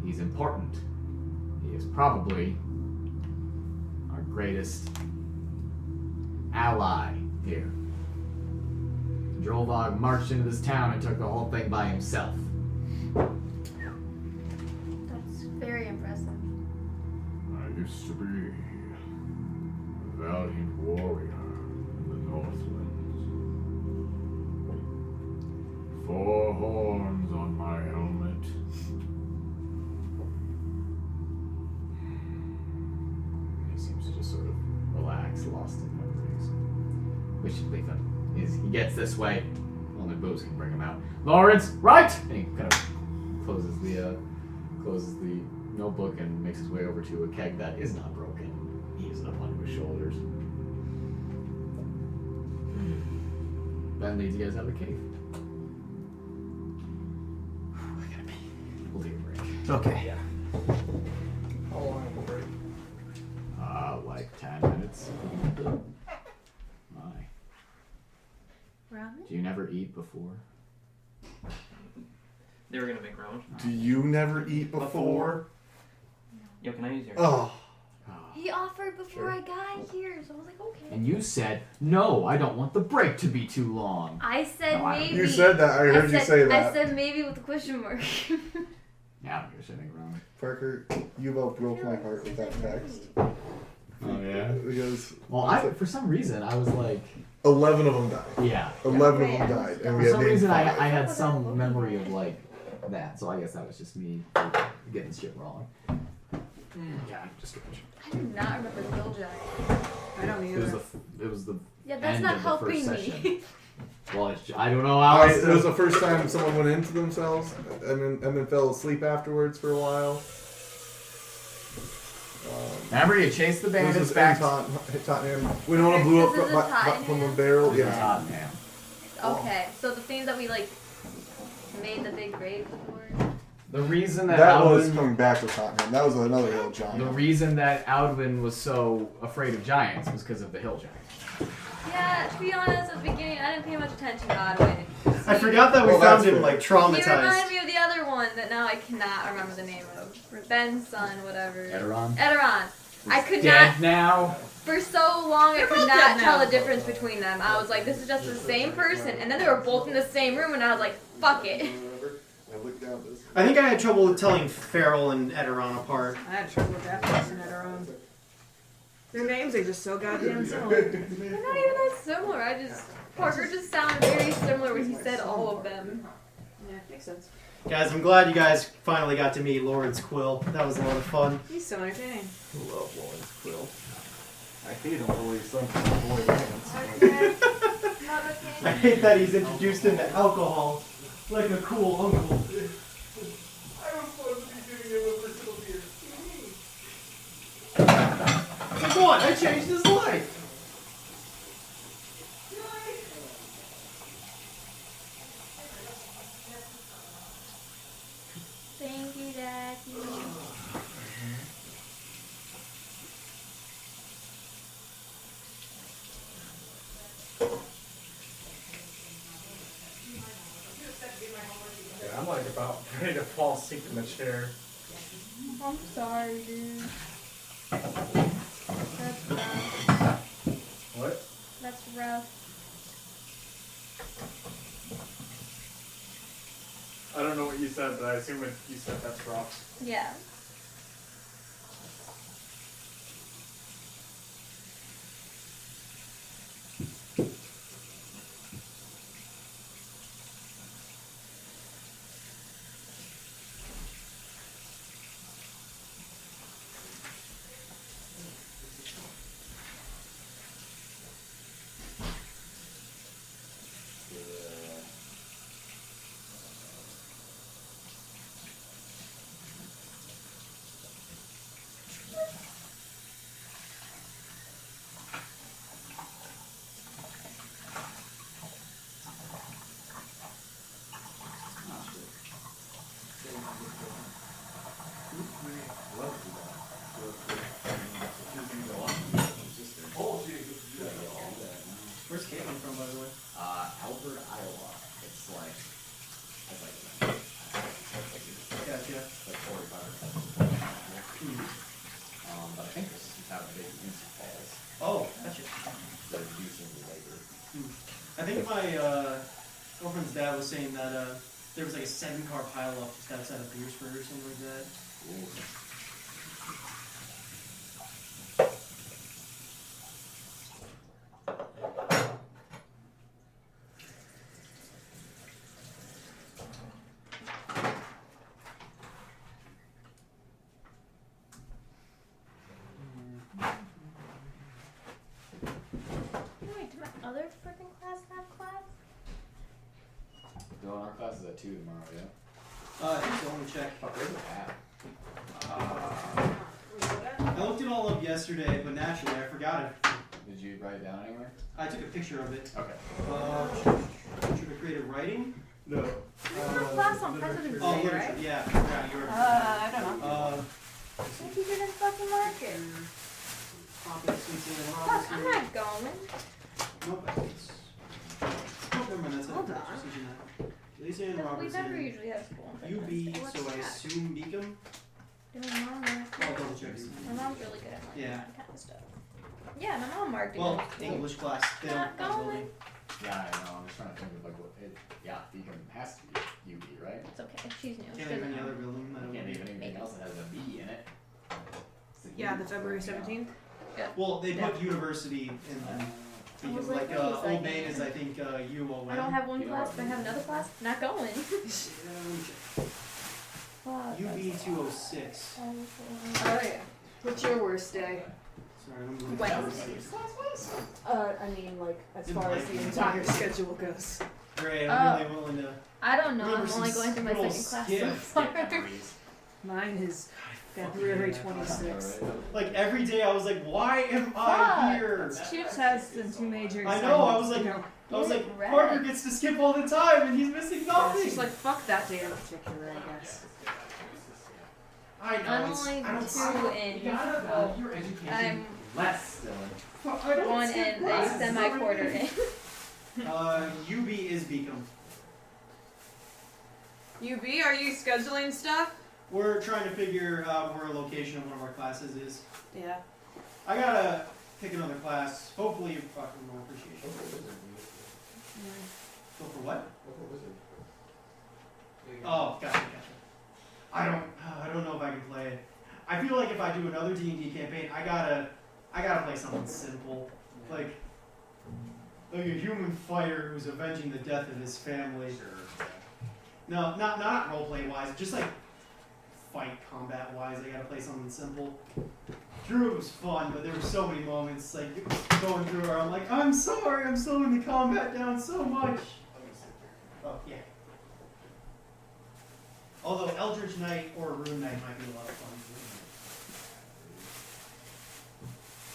He's important. He is probably our greatest ally here. Groeneweg marched into this town and took the whole thing by himself. That's very impressive. I used to be a valiant warrior in the Northlands. 4 horns on my helmet. He seems to just sort of relax, lost in memories. We should leave him. He gets this way. Only Booze can bring him out. Lawrence, right! And he kind of closes the notebook and makes his way over to a keg that is not broken. He is up onto his shoulders. Ben leads you guys out of the cave. I gotta pee. We'll take a break. Okay. Yeah. How long will break? Like 10 minutes. My. Ramen? Do you never eat before? They were gonna make ramen. Do you never eat before? Yo, can I use your? Oh. He offered before Sure. I got here, so I was like, okay. And you said, no, I don't want the break to be too long. I said No, I don't- maybe. You said that. I heard you say that. I said maybe with a question mark. Yeah, I don't hear anything wrong. Parker, you about broke my heart with that text. Oh, yeah? Because Well, for some reason, I was like, 11 of them died. yeah. 11 of them died. And we For had some named reason, I 5. had some memory of like that, so I guess that was just me getting shit wrong. Yeah, I'm just kidding. I do not remember the hill jack. I don't It either. was the Yeah, that's end not of the first helping session. me. Well, I don't know how else It was the first time someone went into themselves and then fell asleep afterwards for a while. Remember, you chased the This bandits was back in Tottenham. Winona blew up This is in Tottenham? from a barrel. to Yeah. Tottenham. Okay, so the thing that we like made the big grave before. The reason that That was Alvin, coming back to Tottenham. That was another hill giant. the reason that Alvin was so afraid of giants was because of the hill giant. Yeah, to be honest, at the beginning, I didn't pay much attention to Godwin. I forgot that we Well, found that's him fair. like He traumatized. reminded me of the other one that now I cannot remember the name of. Ben's son, whatever. Eteron? Eteron. I could Dead not, now. for so long, I They're could both not dead tell now. the difference between them. I was like, this is just the same person. And then they were both in the same room, and I was like, fuck it. I looked down this. I think I had trouble with telling Farrell and Eteron apart. I had trouble with that person at our own. Their names are just so goddamn similar. They're not even that similar. Parker just sounded very similar when he said all of them. Yeah, makes sense. Guys, I'm glad you guys finally got to meet Lawrence Quill. That was a lot of fun. He's so entertaining. Love Lawrence Quill. I hate him for his son boy bands. Okay. Not I okay. hate that he's introduced into alcohol like a cool uncle. I was supposed to be giving him a personal beer. Come on, I changed his life. Thank you, Jacky. Yeah, I'm like about ready to fall asleep in the chair. I'm sorry, dude. That's rough. What? That's rough. I don't know what you said, but I assume you said that's rough. Yeah. over to Iowa. It's like, Gotcha. like 45 or 50. But I think this is how big Music Falls. Oh, gotcha. They're reducing the labor. I think my girlfriend's dad was saying that there was like a 7-car pileup just outside of Beersford or something like that. Wait, did my other freaking class have class? No, our class is at 2 tomorrow, yeah? I think so. Let me check. Fuck, where's the app? I looked it all up yesterday, but naturally I forgot it. Did you write it down anywhere? I took a picture of it. Okay. Should I create a writing? No. We have class on President's Oh, Day, literature. right? Yeah. You were. I don't know. Maybe you didn't fucking mark it. Fuck, I'm not going. Nope. Never mind. That's Hold on. Lisa and We Robertson. never usually have school on UB, President's Day. so I assume Beacom. Doing mom marked I'll it. double check. My mom's really good at marking Yeah. that kind of stuff. Yeah, my mom marked it. Well, English class. They don't Not going. Yeah, I know. I'm just trying to think of like what it. Yeah, Beacon has to be UB, right? It's okay. She's new. She Can't leave doesn't any know. other building. I don't Can't know. leave anything else that has a B in it. It's a Yeah, U. the February 17th. Well, they put university in I was Beacom. like, Like, wait a Old second. Main is, I think, UOM. I don't have one class, but I have another class. Not going. Fuck. UB 206. Oh yeah. What's your worst day? Sorry, I'm going Wednesday. I mean, like as far as the entire schedule goes. Great, I'm really willing to. I don't know. Remember I'm only some going through my little second class so skip. far. Mine is February 26th. Like, every day I was like, why am I Fuck. here? Two tests and 2 major I know, I was assignments, like, you know. I was like, Red. Parker gets to skip all the time and he's missing Yeah, nothing. it's just like, fuck that day in particular, I guess. I know. I'm it's- only I don't- 2 in. You gotta value your education I'm less, Dylan. I don't 1 skip and a classes, semi-quarter in. UB is Beacom. UB, are you scheduling stuff? We're trying to figure out where a location of one of our classes is. Yeah. I gotta pick another class. Hopefully, fucking more appreciation. Go for what? Oh, gotcha. I don't know if I can play it. I feel like if I do another D&D campaign, I gotta play something simple, like a human fighter who's avenging the death of his family. No, not roleplay wise, just like fight combat wise. I gotta play something simple. Drew was fun, but there were so many moments like going through where I'm like, I'm sorry, I'm slowing the combat down so much. Oh yeah. Although Eldritch Knight or Rune Knight might be a lot of fun.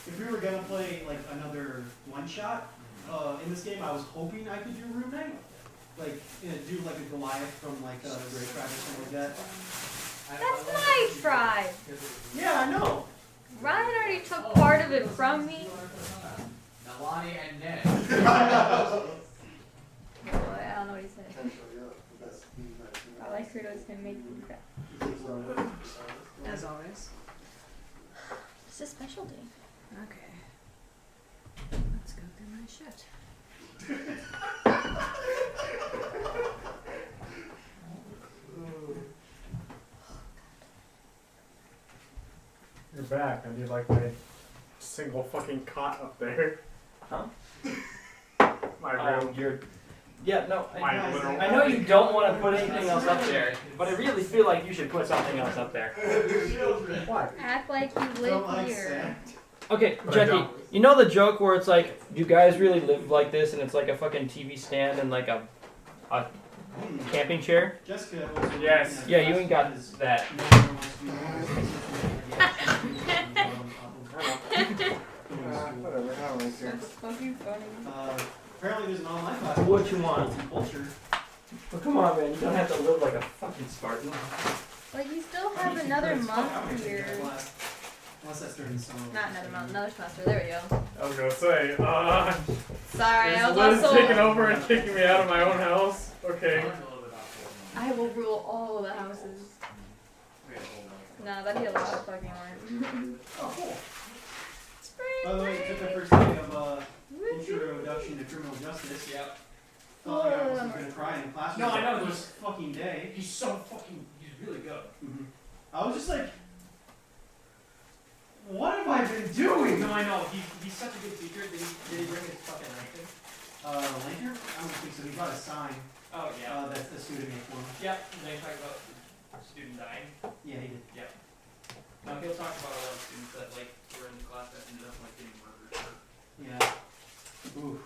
If we were gonna play like another one shot in this game, I was hoping I could do Rune Knight. Like, do like a Goliath from like Graypaw or something like that. That's my tribe. Yeah, I know. Ryan already took part of it from me. Nalane and Ned. Boy, I don't know what he said. I like Kurdo's gonna make me crap. As always. It's a special day. Okay. Let's go through my shit. You're back. I need like my single fucking cot up there. Huh? My room. Yeah, no. My literal. I know you don't want to put anything else up there, but I really feel like you should put something else up there. Why? Act like you Don't live like here. sand. Okay, But I Jacky, don't. you know the joke where it's like, do you guys really live like this, and it's like a fucking TV stand and like a camping chair? Jessica was Yes. Yeah, you ain't got that. Whatever. I don't really care. That's fucking funny. Apparently there's an online class. What you want? Culture. Well, come on, man. You don't have to live like a fucking Spartan. But you still have another month here. Unless that's during the summer. Not another semester. There we go. I was gonna say, Sorry, I is was Liz also. taking over and kicking me out of my own house? Okay. I will rule all the houses. No, that'd be a lot of fucking work. Oh, cool. Spring By the way, break. took the first day of introduction to criminal justice. Yep. Felt like I wasn't gonna cry in the classroom. No, I know, the he's- first fucking day. He's so fucking. He's really good. I was just like, what have I been doing? No, I know. He's such a good teacher. Did he bring his fucking lantern? Lantern? I don't think so. He brought a sign. Oh yeah. That's the student made for him. Yep. They talk about the student dying. Yeah, he did. Yep. Now he'll talk about a lot of students that like were in the class that ended up like getting murdered. Yeah. Ooh.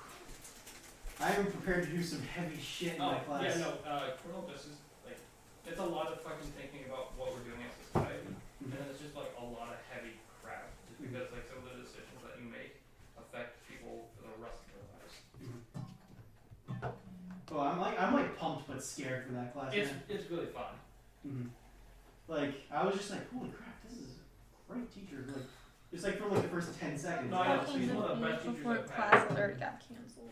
I am prepared to do some heavy shit in my class. Yeah, no. Criminal justice, like, it's a lot of fucking thinking about what we're doing as a society, and then it's just like a lot of heavy crap, just because like some of the decisions that you make affect people for the rest of their lives. Oh, I'm like pumped but scared for that class. It's really fun. Like I was just like, holy crap, this is a great teacher. Like just like for like the first 10 seconds. No, I know. Fucking He's one of the best before teachers I've class had. already got canceled.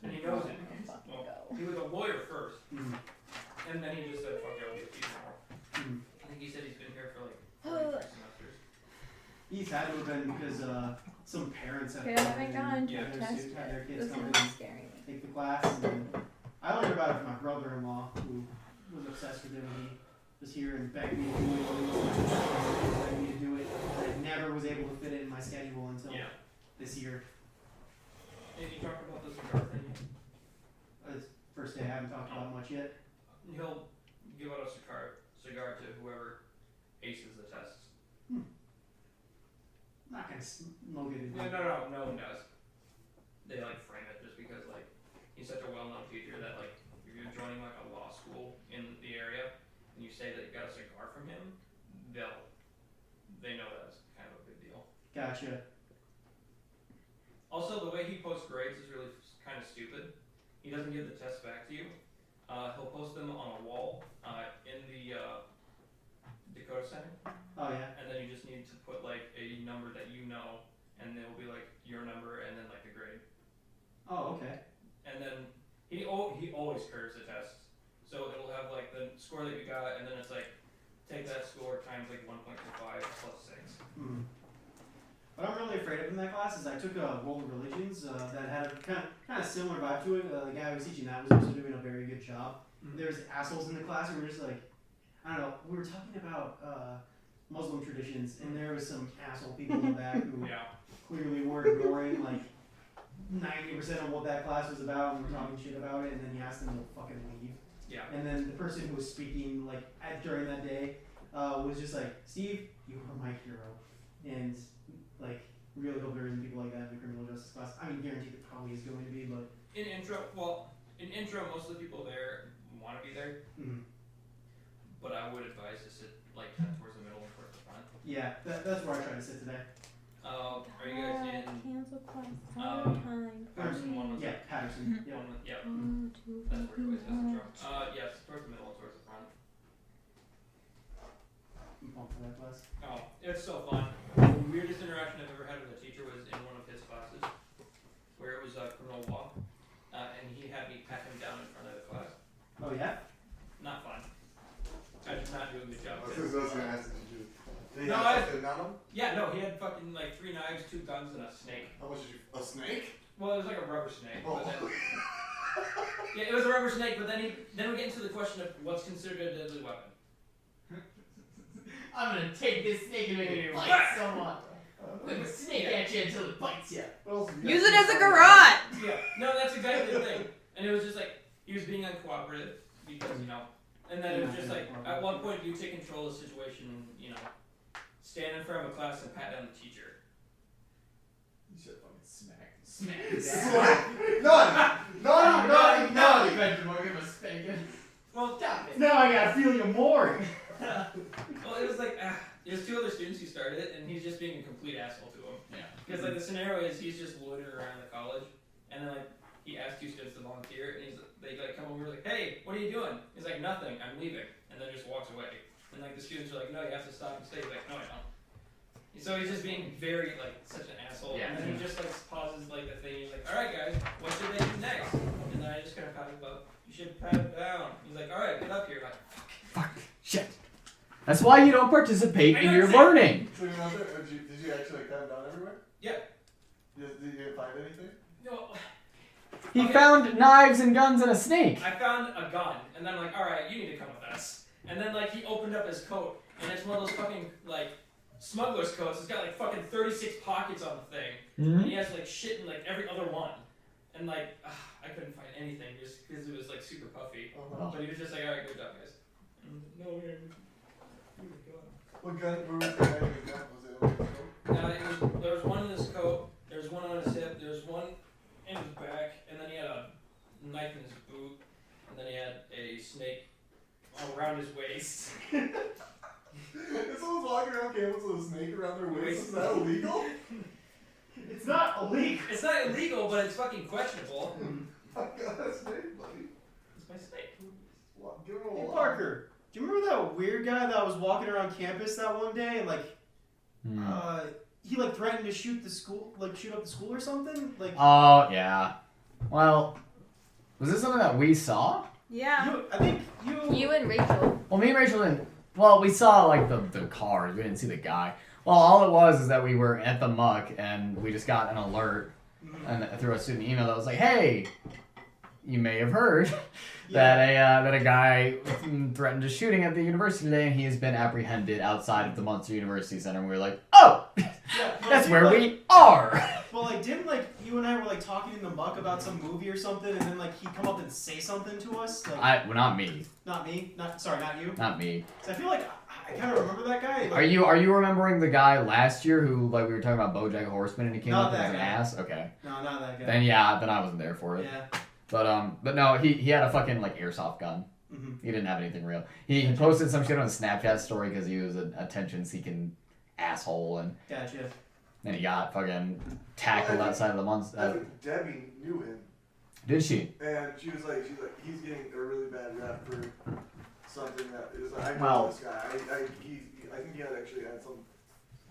And he knows it. Fucking Well, go. he was a lawyer first, and then he just said, fuck it, I'll be a teacher now. I think he said he's been here for like 43 semesters. He's had to have been because some parents have Okay, I come haven't in gone and to Yeah, a their test students had yet. their kids This come in is and scaring me. take the class. And then I learned about it from my brother-in-law who was obsessed with it when he was here and begged me to do it. Begged me to do it. I never was able to fit it in my schedule until this year. Did you talk about the cigar thing? It's first day I haven't talked about much yet. He'll give out a cigar to whoever aces the tests. Not gonna no good. No one does. They like frame it just because like he's such a well-known teacher that like if you're joining like a law school in the area and you say that you got a cigar from him, they know that's kind of a big deal. Gotcha. Also, the way he posts grades is really kind of stupid. He doesn't give the tests back to you. He'll post them on a wall in the Dakota Center. Oh yeah. And then you just need to put like a number that you know, and it'll be like your number and then like the grade. Oh okay. And then he always curves the tests, so it'll have like the score that you got, and then it's like take that score times like 1.25 plus 6. What I'm really afraid of in that class is I took a World of Religions that had a kind of similar vibe to it. The guy who was teaching that was also doing a very good job. There's assholes in the class who were just like, I don't know. We were talking about Muslim traditions, and there was some asshole people in the back who clearly were ignoring like 90% of what that class was about, and were talking shit about it. And then he asked them to fucking leave. Yeah. And then the person who was speaking like during that day was just like, Steve, you are my hero, and like really hope there isn't people like that in the criminal justice class. I mean, guaranteed there probably is going to be, but In intro, most of the people there want to be there, but I would advise to sit like kind of towards the middle and towards the front. yeah, that's where I tried to sit today. Are you guys in Cancel class all the time. Patterson 1? Was Yeah, Patterson. Yeah. Yeah. Oh, too That's where you fucking always has the drum. Yes, towards the middle and towards the front. I'm pumped for that class. Oh, it's so fun. The weirdest interaction I've ever had with a teacher was in one of his classes, where it was criminal law, and he had me pat him down in front of the class. Oh yeah. Not fun. I did not do a good job. I was gonna ask you. Did he No, have something on him? Yeah, no, he had fucking like 3 knives, 2 guns, and a snake. How much did you? A snake? Well, it was like a rubber snake. Oh. But then, yeah, it was a rubber snake, but then we get into the question of what's considered a deadly weapon. I'm gonna take this snake and make it bite someone. Whip a snake at you until it bites you. What else have you Use got? it as a garrote! Yeah, no, that's exactly the thing. And it was just like, he was being uncooperative because, and then it was just like, at one point you take control of the situation and, stand in front of a class and pat down the teacher. You should fucking smack. Slap. None. You better give him a spanking. Well, Stop it. Now I got a feeling of more. well, it was like, there's 2 other students who started it, and he's just being a complete asshole to them. Yeah. Because like the scenario is he's just loitering around the college, and then like he asks 2 students to volunteer, and they like come over like, hey, what are you doing? He's like, nothing, I'm leaving, and then just walks away. And like the students are like, no, you have to stop and stay. He's like, no, I don't. So he's just being very, like, such an asshole. Yeah. And then he just, like, pauses, like, the thing. He's like, alright, guys, what should they do next? And then I just kind of pat him about, you should pat it down. He's like, alright, get up here. Like, Fuck. Shit. That's why you don't participate I in know your exactly. learning. So you know, did you actually like, dive down everywhere? yeah. Did you find anything? No, He Okay. found knives and guns and a snake. I found a gun. And then I'm like, alright, you need to come with us. And then, like, he opened up his coat. And it's one of those fucking, like, smuggler's coats. It's got, like, fucking 36 pockets on the thing. And he has, like, shit in, like, every other one. And, like, I couldn't find anything just because it was, like, super puffy. Uh-huh. But he was just like, alright, good job, guys. And, no, here. What gun? Where was the guy in the gun? Was it on his coat? There was one in his coat, there was one on his hip, there was one in his back, and then he had a knife in his boot, and then he had a snake around his waist. If someone's walking around campus with a snake around their waist, is that illegal? It's not illegal. It's not illegal, but it's fucking questionable. I got a snake, buddy. It's my snake. Give him a Hey, walk. Parker, do you remember that weird guy that was walking around campus that one day and like, he like threatened to shoot the school, like shoot up the school or something? Like, Oh, yeah. Well, was this something that we saw? Yeah. I think You and Rachel. Well, me and Rachel didn't. Well, we saw, like, the cars. We didn't see the guy. Well, all it was is that we were at the muck, and we just got an alert and through a student email that was like, hey, you may have heard that a guy threatened a shooting at the university today, and he has been apprehended outside of the Munster University Center. And we were like, oh, that's where we are. Well, like, didn't like you and I were like talking in the muck about some movie or something, and then like he'd come up and say something to us? Like, Well, not me. not me. Not you. Not me. 'Cause I feel like I kind of remember that guy. Like, Are you remembering the guy last year who, like, we were talking about BoJack Horseman and he came Not up as that an guy. ass? Okay. No, not that guy. Then I wasn't there for it. Yeah. But no, he had a fucking like airsoft gun. Mm-hmm. He didn't have anything real. He posted some shit on a Snapchat story because he was an attention-seeking asshole, and Gotcha. then he got fucking tackled outside of the month. I think Debbie knew him, Did she? and she's like, he's getting a really bad rap for something that is like, I know Well- this guy. I think he had actually had some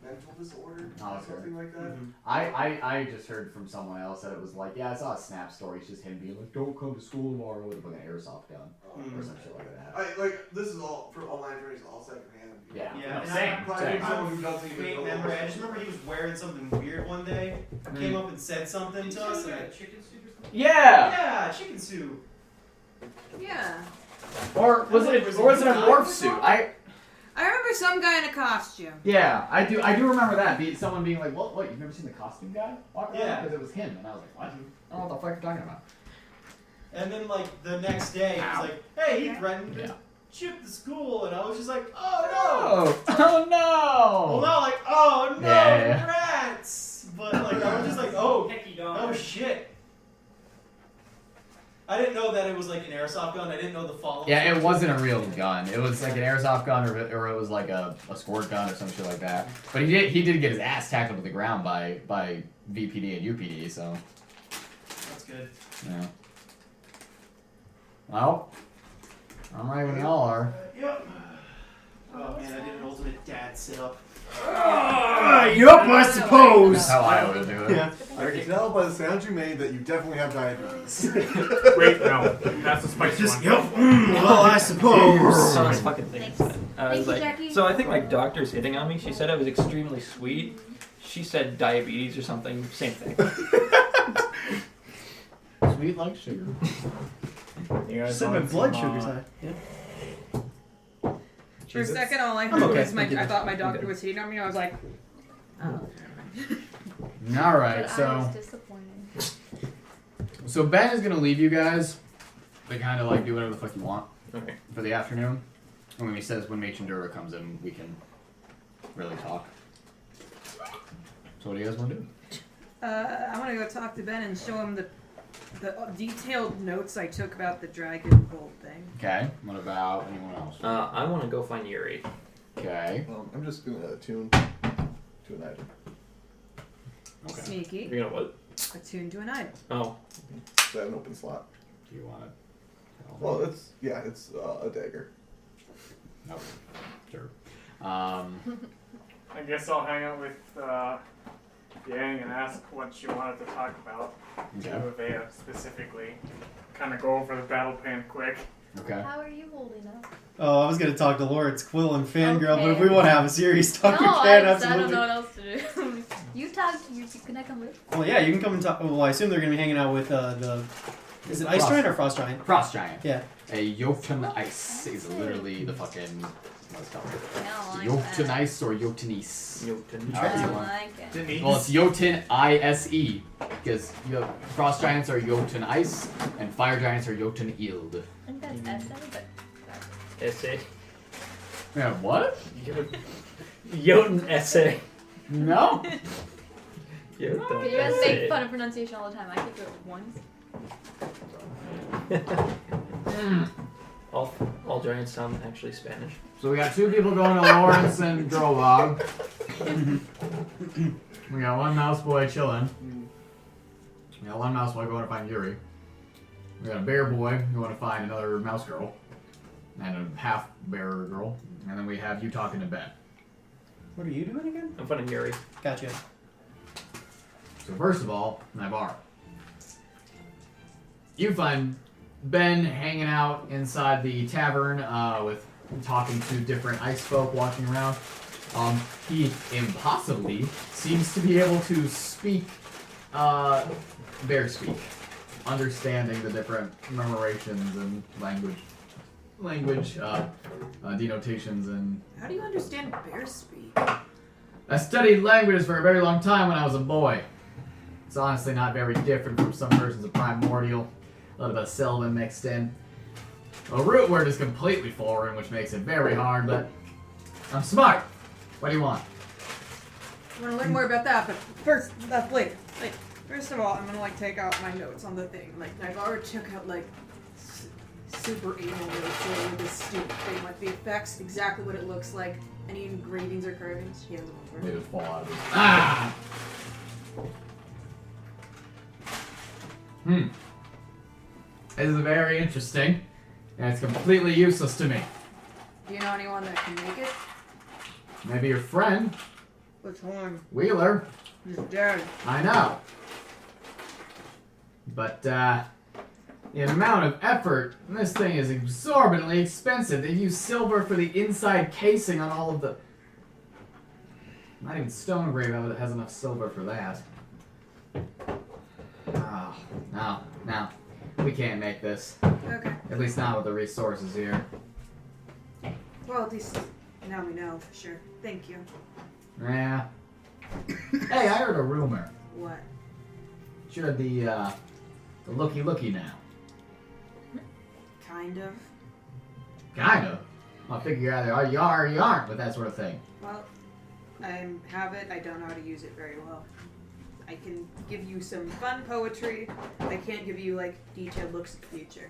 mental disorder Oh, or okay. something like that. Mhm. I just heard from someone else that it was like, yeah, I saw a Snap story. It's just him being like, don't come to school tomorrow with a fucking airsoft gun or some shit like that. This is all for online information, all secondhand. Yeah. Yeah, No, and same. Probably Same. someone who doesn't even Faint know. memory. I just remember he was wearing something weird one day. Came up and said something to us. And I, chicken soup or something? Yeah. yeah, chicken soup. Yeah. Or was it a morph suit? I remember some guy in a costume. Yeah, I do remember that. Someone being like, what, you've never seen the costume guy walk around? Yeah. Because it was him. And I was like, what? I don't know what the fuck you're talking about. And then like the next day, he was like, "Hey, he threatened to Yeah. shoot the school," and I was just like, "Oh no!" Oh no! Well, not like, "Oh no, Yeah. rats!" But like I was just like, "Oh, Hecky dog. oh shit!" I didn't know that it was like an airsoft gun. I didn't know the follow. Yeah, it wasn't a real gun. It was like an airsoft gun, or it was like a squirt gun or some shit like that. But he did get his ass tackled to the ground by VPD and UPD. So That's good. yeah. Well, I'm right when y'all are. Yep. Oh man, I did an ultimate dad sit up. Yup, I suppose. That's how I always do it. Yeah, I can tell by the sound you made that you definitely have diabetes. Wait, no. That's the spicy one. Yup. Well, I suppose. So this fucking thing. Thanks. I was Thank you, like, Jacky. so I think my doctor's hitting on me. She said I was extremely sweet. She said diabetes or something. Same thing. Sweet like sugar. You guys Said my want blood some, sugar's high. For a second, all I I'm heard okay. was I thought my doctor was hitting on me. I was like, oh. All right, But I so was disappointed. Ben is gonna leave you guys to kind of like do whatever the fuck you want Okay. for the afternoon. And when he says when Mach and Dura comes in, we can really talk. So what do you guys want to do? I want to go talk to Ben and show him the detailed notes I took about the dragon bolt thing. Okay. What about anyone else? I want to go find Yuri. Okay. I'm just gonna tune to an item. Okay. Sneaky. You're gonna what? Attune to an item. Oh. So I have an open slot. Do you want to? Well, it's a dagger. Nope. Sure. I guess I'll hang out with Yang and ask what she wanted to talk about. Okay. To Avea specifically. Kind of go over the battle plan quick. Okay. How are you holding up? Oh, I was gonna talk to Lawrence, Quill, and Fangirl, but if Okay. we want to have a serious talk, no, we can, I absolutely. don't know what else to do. You talk. Can I come with? Well, yeah, you can come and talk. Well, I assume they're gonna be hanging out with the. Is it Ice Frost. Giant or Frost Giant? Frost Giant. Yeah. A Jotun Ice is literally the fucking. What's it called? I don't like Jotun that. Ice or Jotunese? Jotun. I However you don't want. like it. Denise. Well, it's Jotun ISE because Frost Giants are Jotun Ice and Fire Giants are Jotun Ild. I think that's essay, but. Essay. Yeah, what? Jotun essay. No. Jotun Okay, you guys essay. make fun of pronunciation all the time. I can do it once. All giants sound actually Spanish. So we got 2 people going to Lawrence and Growlog. We got 1 mouse boy chilling. We got 1 mouse boy going to find Yuri. We got a bear boy going to find another mouse girl. And a half bear girl. And then we have you talking to Ben. What are you doing again? I'm finding Yuri. Gotcha. So first of all, Naivara. You find Ben hanging out inside the tavern with talking to different ice folk walking around. He impossibly seems to be able to speak bear speak, understanding the different murmurations and language denotations and. How do you understand bear speak? I studied languages for a very long time when I was a boy. It's honestly not very different from some versions of Primordial. A little bit of Sylvan mixed in. A root word is completely foreign, which makes it very hard, but I'm smart. What do you want? I want to learn more about that, but first, that's later. Like, first of all, I'm gonna take out my notes on the thing. Like, Naivara took out super anal notes with this stupid thing, like the effects, exactly what it looks like, any engravings or carvings. She has them over. They just fall out of it. Ah! This is very interesting, and it's completely useless to me. Do you know anyone that can make it? Maybe your friend, Which one? Wheeler. He's dead. I know. But, the amount of effort, this thing is exorbitantly expensive. They use silver for the inside casing on all of the... Not even stone grave has enough silver for that. Oh, no. We can't make this. Okay. At least not with the resources here. Well, at least now we know for sure. Thank you. Yeah. Hey, I heard a rumor. What? You're the looky now. Kind of. Kind of. I'll figure either you are or you aren't with that sort of thing. Well, I have it. I don't know how to use it very well. I can give you some fun poetry. I can't give you, detailed looks at the future.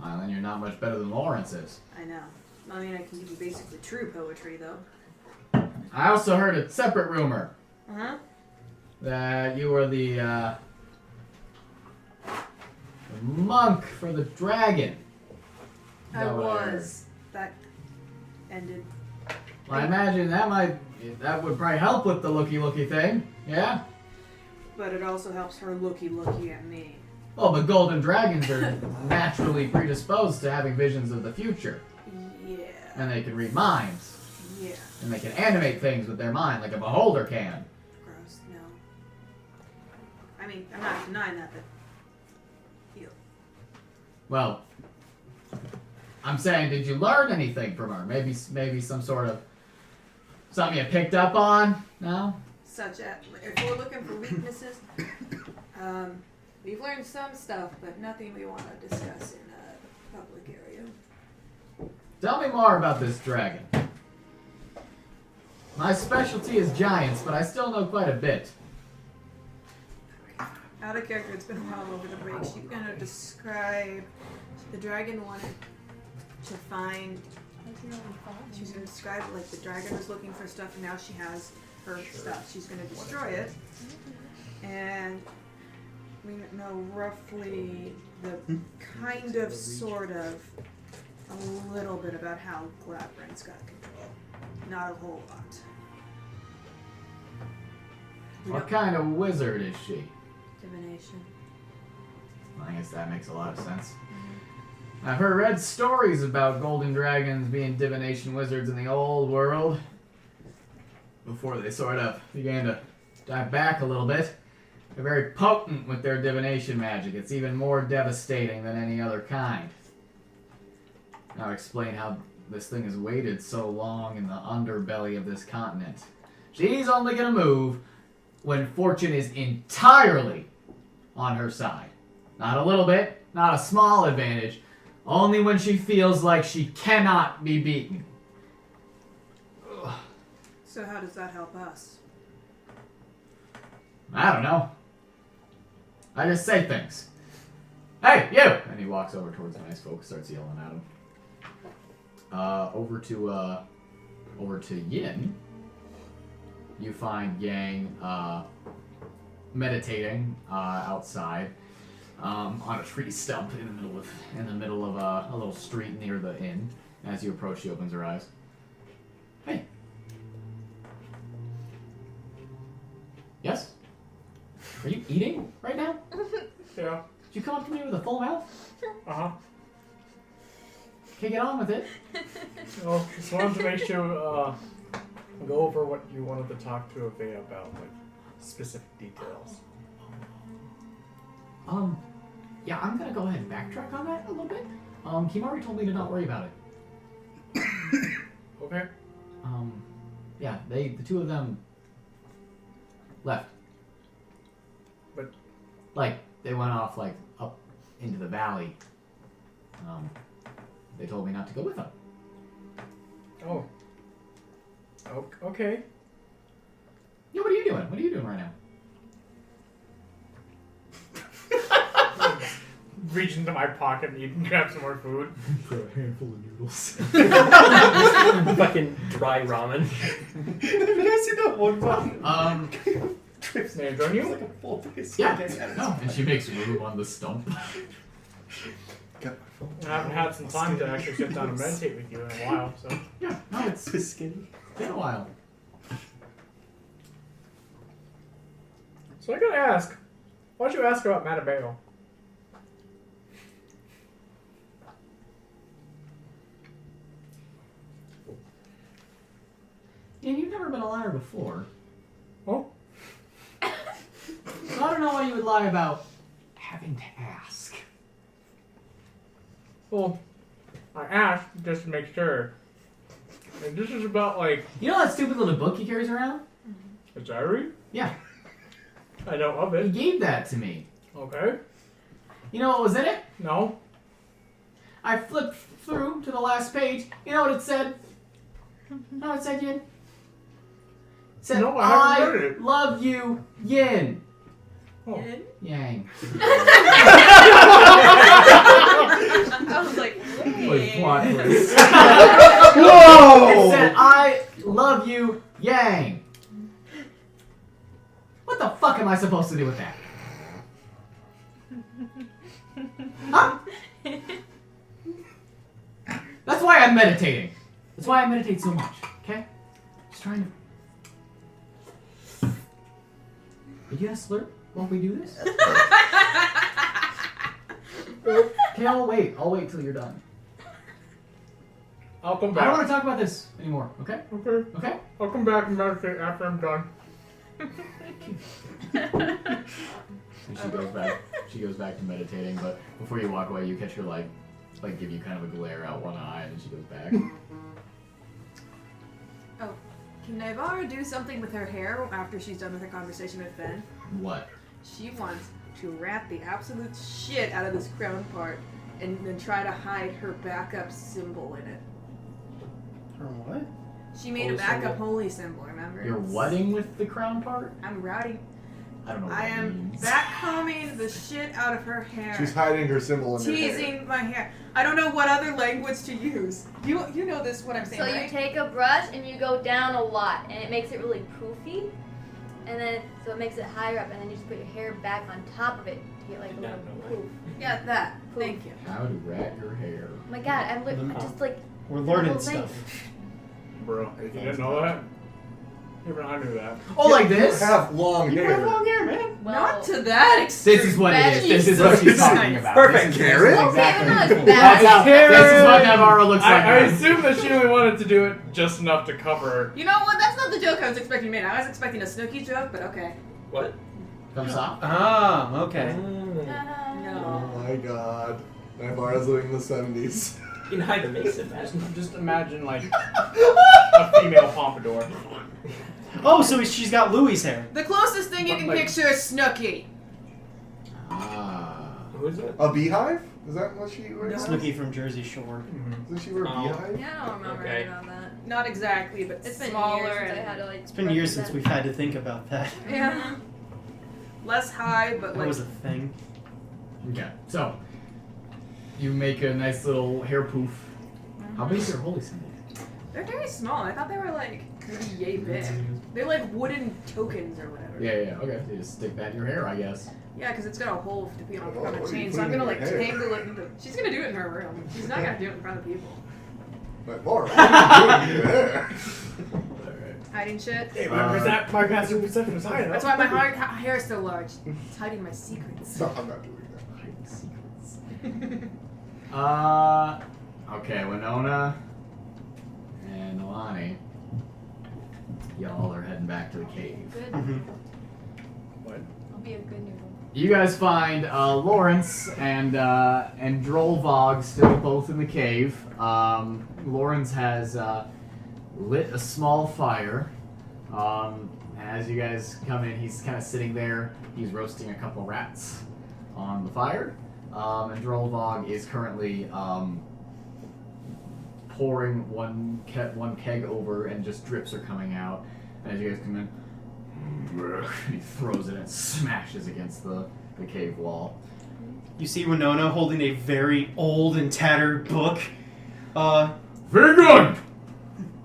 Well, then you're not much better than Lawrence is. I know. I mean, I can give you basically true poetry, though. I also heard a separate rumor Uh-huh. that you were the monk for the dragon. I Is that what heard? was. That ended. Well, I imagine that would probably help with the looky thing. Yeah? But it also helps her looky at me. Well, but golden dragons are naturally predisposed to having visions of the future. Yeah. And they can read minds. Yeah. And they can animate things with their mind like a beholder can. Gross. No. I mean, I'm not denying that, but... Ew. Well, I'm saying, did you learn anything from her? Maybe some sort of something you picked up on? No? Such as... If we're looking for weaknesses, we've learned some stuff, but nothing we want to discuss in a public area. Tell me more about this dragon. My specialty is giants, but I still know quite a bit. Out of character, it's been a while over the break. She's gonna describe... The dragon wanted to find... She's gonna describe, the dragon was looking for stuff, and now she has her stuff. She's gonna destroy it. And we know roughly the kind of, sort of, a little bit about how Glabrand's got control. Not a whole lot. We What don't- kind of wizard is she? Divination. I guess that makes a lot of sense. I've read stories about golden dragons being divination wizards in the old world. Before they sort of began to dive back a little bit. They're very potent with their divination magic. It's even more devastating than any other kind. Now explain how this thing has waited so long in the underbelly of this continent. She's only gonna move when fortune is entirely on her side. Not a little bit, not a small advantage, only when she feels like she cannot be beaten. Ugh. So how does that help us? I don't know. I just say things. Hey, you! And he walks over towards the nice folks, starts yelling at him. Over to Yin. You find Yang meditating outside on a tree stump in the middle of a little street near the inn. As you approach, she opens her eyes. Hey. Yes? Are you eating right now? Yeah. Did you come up to me with a full mouth? Uh-huh. Okay, get on with it. Well, just wanted to make sure, go over what you wanted to talk to Avea about, like, specific details. Yeah, I'm gonna go ahead and backtrack on that a little bit. Kimari told me to not worry about it. Okay. Yeah, the two of them left. But like, they went off, like, up into the valley. They told me not to go with them. oh. Okay. Yeah, what are you doing? What are you doing right now? Reach into my pocket and grab some more food. For a handful of noodles. Fucking dry ramen. Have you guys seen that one one? Trips, man, don't you? It's like a full face. Yeah, no. And she makes room on the stump. Got my phone. I haven't had some time to actually sit down and meditate with you in a while, so. Yeah, no, it's So skinny. been a while. So I gotta ask, why'd you ask about Mattimeo? And you've never been a liar before. Oh? So I don't know why you would lie about having to ask. Well, I asked just to make sure. And this is about, like, You know that stupid little book he carries around? a diary? Yeah, I know of he it. gave that to me. Okay. You know what was in it? No. I flipped through to the last page. You know what it said? You know what it said, Yin? It said, No, I haven't read it. love you, Yin. Oh. Yin? Yang. I was like, Wait, wait. plot twist. It Whoa! said, I love you, Yang. What the fuck am I supposed to do with that? Huh? That's why I'm meditating. That's why I meditate so much, okay? Just trying to... Did you guys slurp while we do this? Okay, I'll wait. I'll wait till you're done. I'll come I don't back. want to talk about this anymore, okay? Okay. Okay? I'll come back and meditate after I'm done. And she goes back to meditating, but before you walk away, you catch her like give you kind of a glare out one eye, and then she goes back. Oh, can Naivara do something with her hair after she's done with her conversation with Ben? What? She wants to wrap the absolute shit out of this crown part and then try to hide her backup symbol in it. Or what? She made Holy a backup symbol. holy symbol, remember? You're wedding with the crown part? I'm routing. I don't know what I that am means. backcombing the shit out of her hair. She's hiding her symbol in her hair. teasing my hair. I don't know what other language to use. You know this what I'm saying, So you right? take a brush and you go down a lot, and it makes it really poofy, and then so it makes it higher up, and then you just put your hair back on top of it to get like a little poof. Yeah, that. Thank you. How to rat your hair. Oh my god, I'm just like We're the learning whole thing. stuff. bro. You didn't know that? Even I knew that. Oh, like this? You have long You hair. have long hair, man. Well, Not to that extreme. This is what it is. Betty This is what she's talking Nice. about. Perfect. This is Carrot? exactly. Okay, no, it's That's how. Carrot. This is what Naivara looks like. I now. assume that she only wanted to do it just enough to cover. You know what? That's not the joke I was expecting made. I was expecting a Snooki joke, but okay. What? Comes off. Ah, okay. No. Oh my god. Naivara's living in the 70s. You know how to make it, man. Just imagine like a female pompadour. Oh, so she's got Louis' hair. The closest thing you can Like- picture is Snooki. Ah. Who is it? A beehive? Is that what she wears? Snooki from Jersey Shore. Does she wear a Oh. beehive? Yeah, I don't remember Okay. anything about that. Not exactly, but It's been smaller years since I and had to like. It's been years since we've had to think about that. Yeah. less high, but That like was a thing. Okay, so you make a nice little hair poof. How big is your holy symbol? they're very small. I thought they were like maybe yay big. They're like wooden tokens or whatever. Yeah. Okay, so you just stick that in your hair, I guess. Yeah, because it's got a hole to be on Oh, a what are you chain, so I'm putting gonna in like your hair? tangle it into. She's gonna do it in her room. She's not gonna do it in front of people. Naivara, what are you doing there? Hiding shit. Hey, my passive perception is high enough. That's why my hair is so large. It's hiding my secrets. No, I'm not doing that. Okay, Winona and Nalane. Y'all are heading back to the cave. Good. Mm-hmm. I'll be a good noodle. You guys find Lawrence and Drollvog still both in the cave. Lawrence has lit a small fire. As you guys come in, he's kind of sitting there. He's roasting a couple rats on the fire. And Drollvog is currently pouring one keg over, and just drips are coming out. And as you guys come in, he throws it and smashes against the cave wall. You see Winona holding a very old and tattered book. Very good!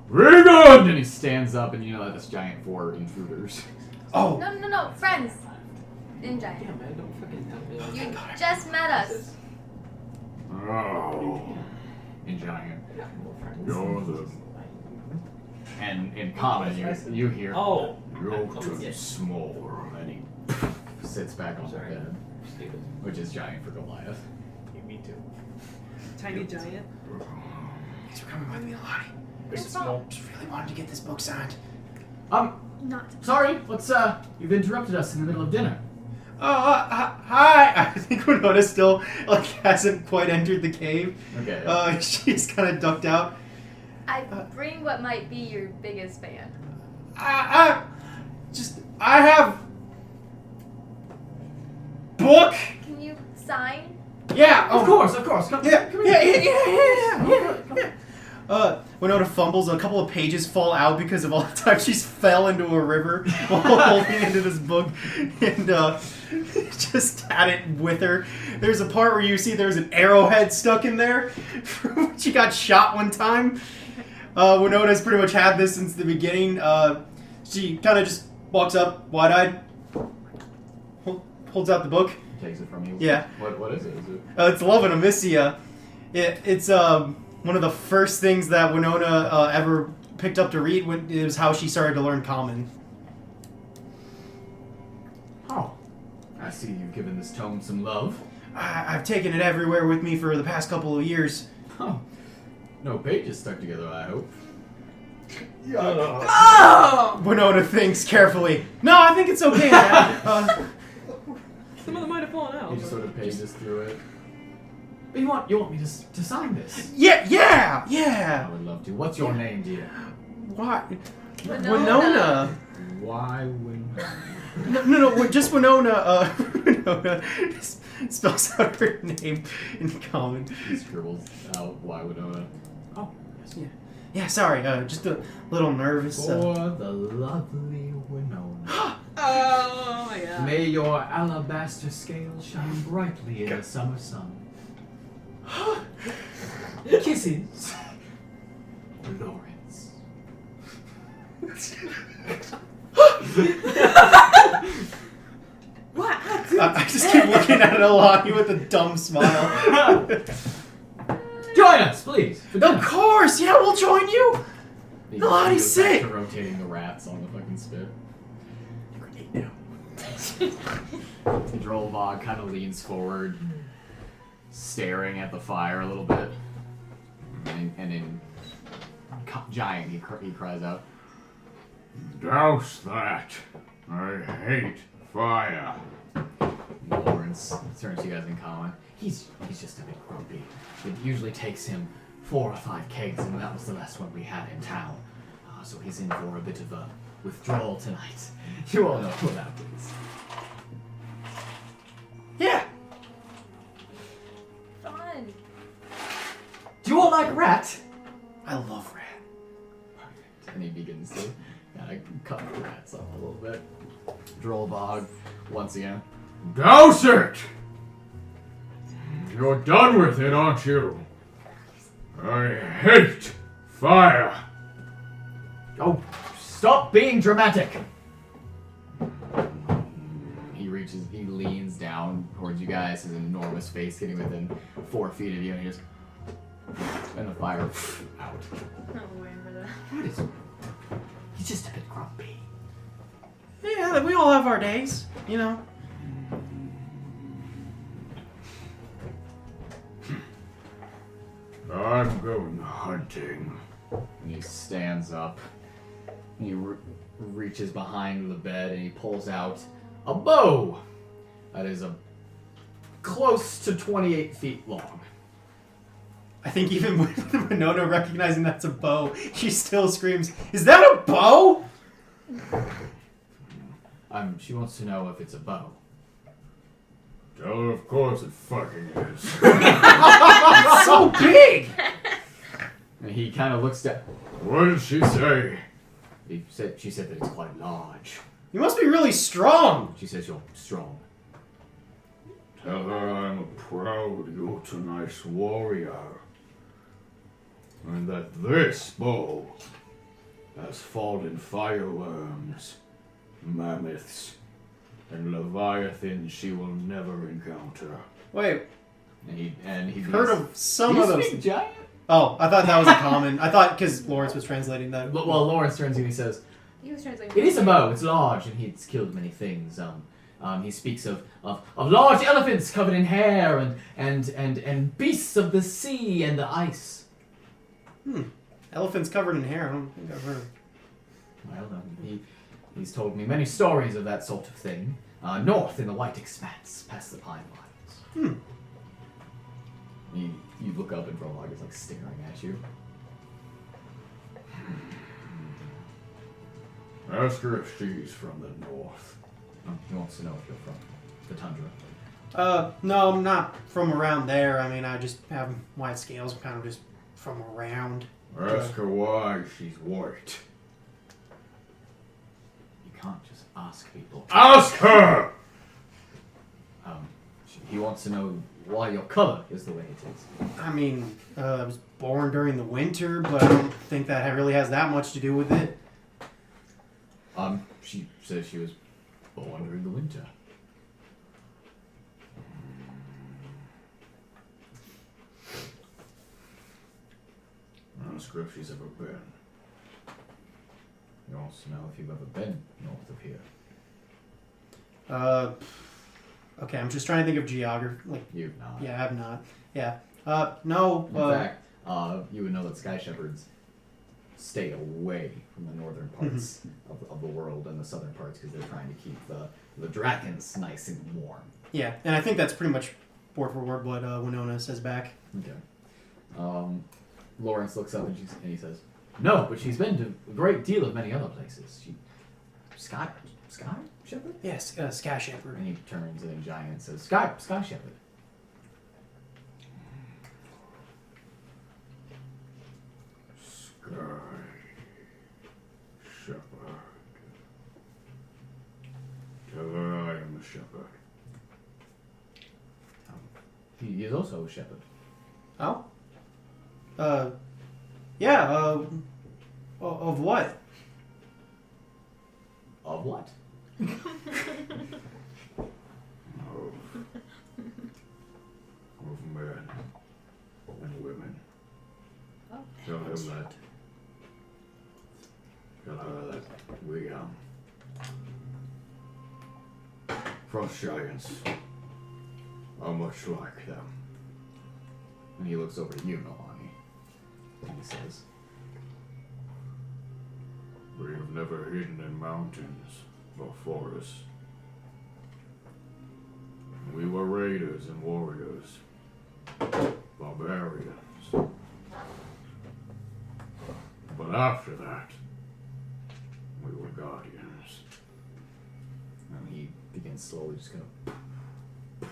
Very good! And he stands up, and you know that it's giant for intruders. Oh, No, friends. In giant. Damn, man, don't fucking tell me. You just met us. Oh. In giant. Yeah, more friends. You're the... And in common, you hear, Oh. you're too small. And he sits back on the Sorry. bed, Stupid. which is giant for Goliath. Me too. Tiny giant. thanks for coming with me, Nalane. It's all Just really wanted to get this book signed. not. Sorry, you've interrupted us in the middle of dinner. Hi. I think Winona still hasn't quite entered the cave. Okay. She's kind of ducked out. I bring what might be your biggest fan. I have book. Can you sign? Yeah. Of course. Come Yeah. Come here. Yeah. Winona fumbles. A couple of pages fall out because of all the time she's fell into a river while holding into this book, and just had it with her. There's a part where you see there's an arrowhead stuck in there. She got shot one time. Winona's pretty much had this since the beginning. She kind of just walks up, wide-eyed, holds out the book. Takes it from you. Yeah. What is it? Is it? It's Love and Amyssia. It's one of the first things that Winona ever picked up to read. It was how she started to learn Common. Oh. I see you've given this tome some love. I've taken it everywhere with me for the past couple of years. Oh. No pages stuck together, I hope. Oh! Winona thinks carefully. No, I think it's okay, man. Some of them might have fallen out. He just sort of pages through it. But you want me to sign this? Yeah. I would love to. What's your name, dear? What? Winona. Why Winona? No, just Winona. Winona spells out her name in Common. He scribbles out why Winona. Oh, yes. Yeah, sorry. Just a little nervous. For the lovely Winona. Oh, yeah. May your alabaster scale shine brightly in the summer sun. Kisses. Lawrence. What? I just keep looking at Alani with a dumb smile. Join us, please. for dinner. Of course, yeah, we'll join you. He Nalane, goes back sit! to rotating the rats on the fucking spit. Drollbog kind of leans forward, staring at the fire a little bit, and in giant he cries out, Douse that! I hate fire. Lawrence turns to you guys in common. He's just a bit grumpy. It usually takes him 4 or 5 kegs, and that was the last one we had in town. So he's in for a bit of a withdrawal tonight. You all know what that is. Yeah. Fun. Do you all like rat? I love rat. And he begins to kind of cut the rats up a little bit. Drollbog, once again. Douse it! You're done with it, aren't you? I hate fire! Oh, stop being dramatic! He leans down towards you guys, his enormous face getting within 4 feet of you, and he just... And the fire out. I'm waiting for that. What is... He's just a bit grumpy. Yeah, we all have our days, you know. I'm going hunting. And he stands up. And he reaches behind the bed and he pulls out a bow that is close to 28 feet long. I think even with Winona recognizing that's a bow, she still screams, "Is that a bow?" She wants to know if it's a bow. Tell her of course it fucking is. It's so big! And he kind of looks down. What did she say? She said that it's quite large. You must be really strong! She says you're strong. Tell her I'm a proud Utanite warrior. And that this bow has fought in fireworms, mammoths, and leviathans she will never encounter. Wait, And he heard of some Do of you those. speak giant? Oh, I thought that was a common. I thought because Lawrence was translating that. Well, Lawrence turns to you and he says, He was translating. "It is a bow. It's large, and he's killed many things. He speaks of large elephants covered in hair, and beasts of the sea and the ice." Elephants covered in hair. I don't think I've heard. Well, he's told me many stories of that sort of thing. North in the white expanse, past the pine lines. You look up and Drollbog is like staring at you. Ask her if she's from the north. He wants to know if you're from the tundra. No, I'm not from around there. I mean, I just have white scales. I'm kind of just from around. Ask her why she's white. You can't just ask people. Ask her! He wants to know why your color is the way it is. I mean, I was born during the winter, but I don't think that really has that much to do with it. She says she was born during the winter. Ask her if she's ever been. He wants to know if you've ever been north of here. Okay, I'm just trying to think of geography. Like, You've not. yeah, I've not. Yeah. No. In fact, you would know that sky shepherds stay away from the northern parts of the world and the southern parts because they're trying to keep the dragons nice and warm. Yeah, and I think that's pretty much word for word what Winona says back. Okay. Lawrence looks up and he says, "No, but she's been to a great deal of many other places. Sky shepherd?" Yes, Sky Shepherd. And he turns and giant and says, Sky shepherd." Sky shepherd. Tell her I am a shepherd. He is also a shepherd. Oh? Yeah, of what? Of what? Of men and women. Oh. Tell him that Frost giants are much like them. And he looks over at you, Nalane, and he says, we have never hidden in mountains or forests. We were raiders and warriors, barbarians. But after that, we were guardians. And he begins slowly just kind of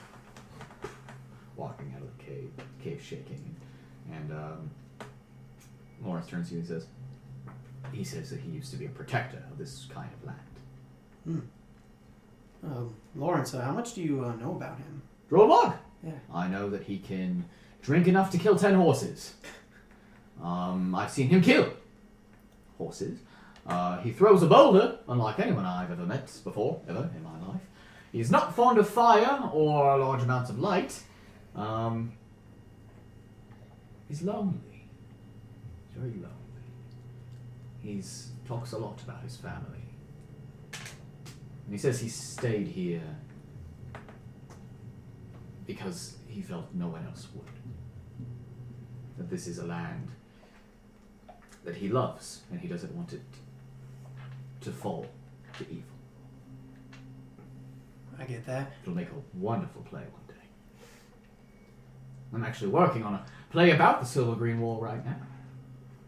walking out of the cave shaking. And Lawrence turns to you and says, he says that he used to be a protector of this kind of land. Lawrence, how much do you know about him? Groeneweg! Yeah. I know that he can drink enough to kill 10 horses. I've seen him kill horses. He throws a boulder, unlike anyone I've ever met before, ever, in my life. He's not fond of fire or large amounts of light. He's lonely. He's very lonely. He talks a lot about his family. And he says he stayed here because he felt no one else would. That this is a land that he loves, and he doesn't want it to fall to evil. I get that. It'll make a wonderful play one day. I'm actually working on a play about the Silver Green Wall right now.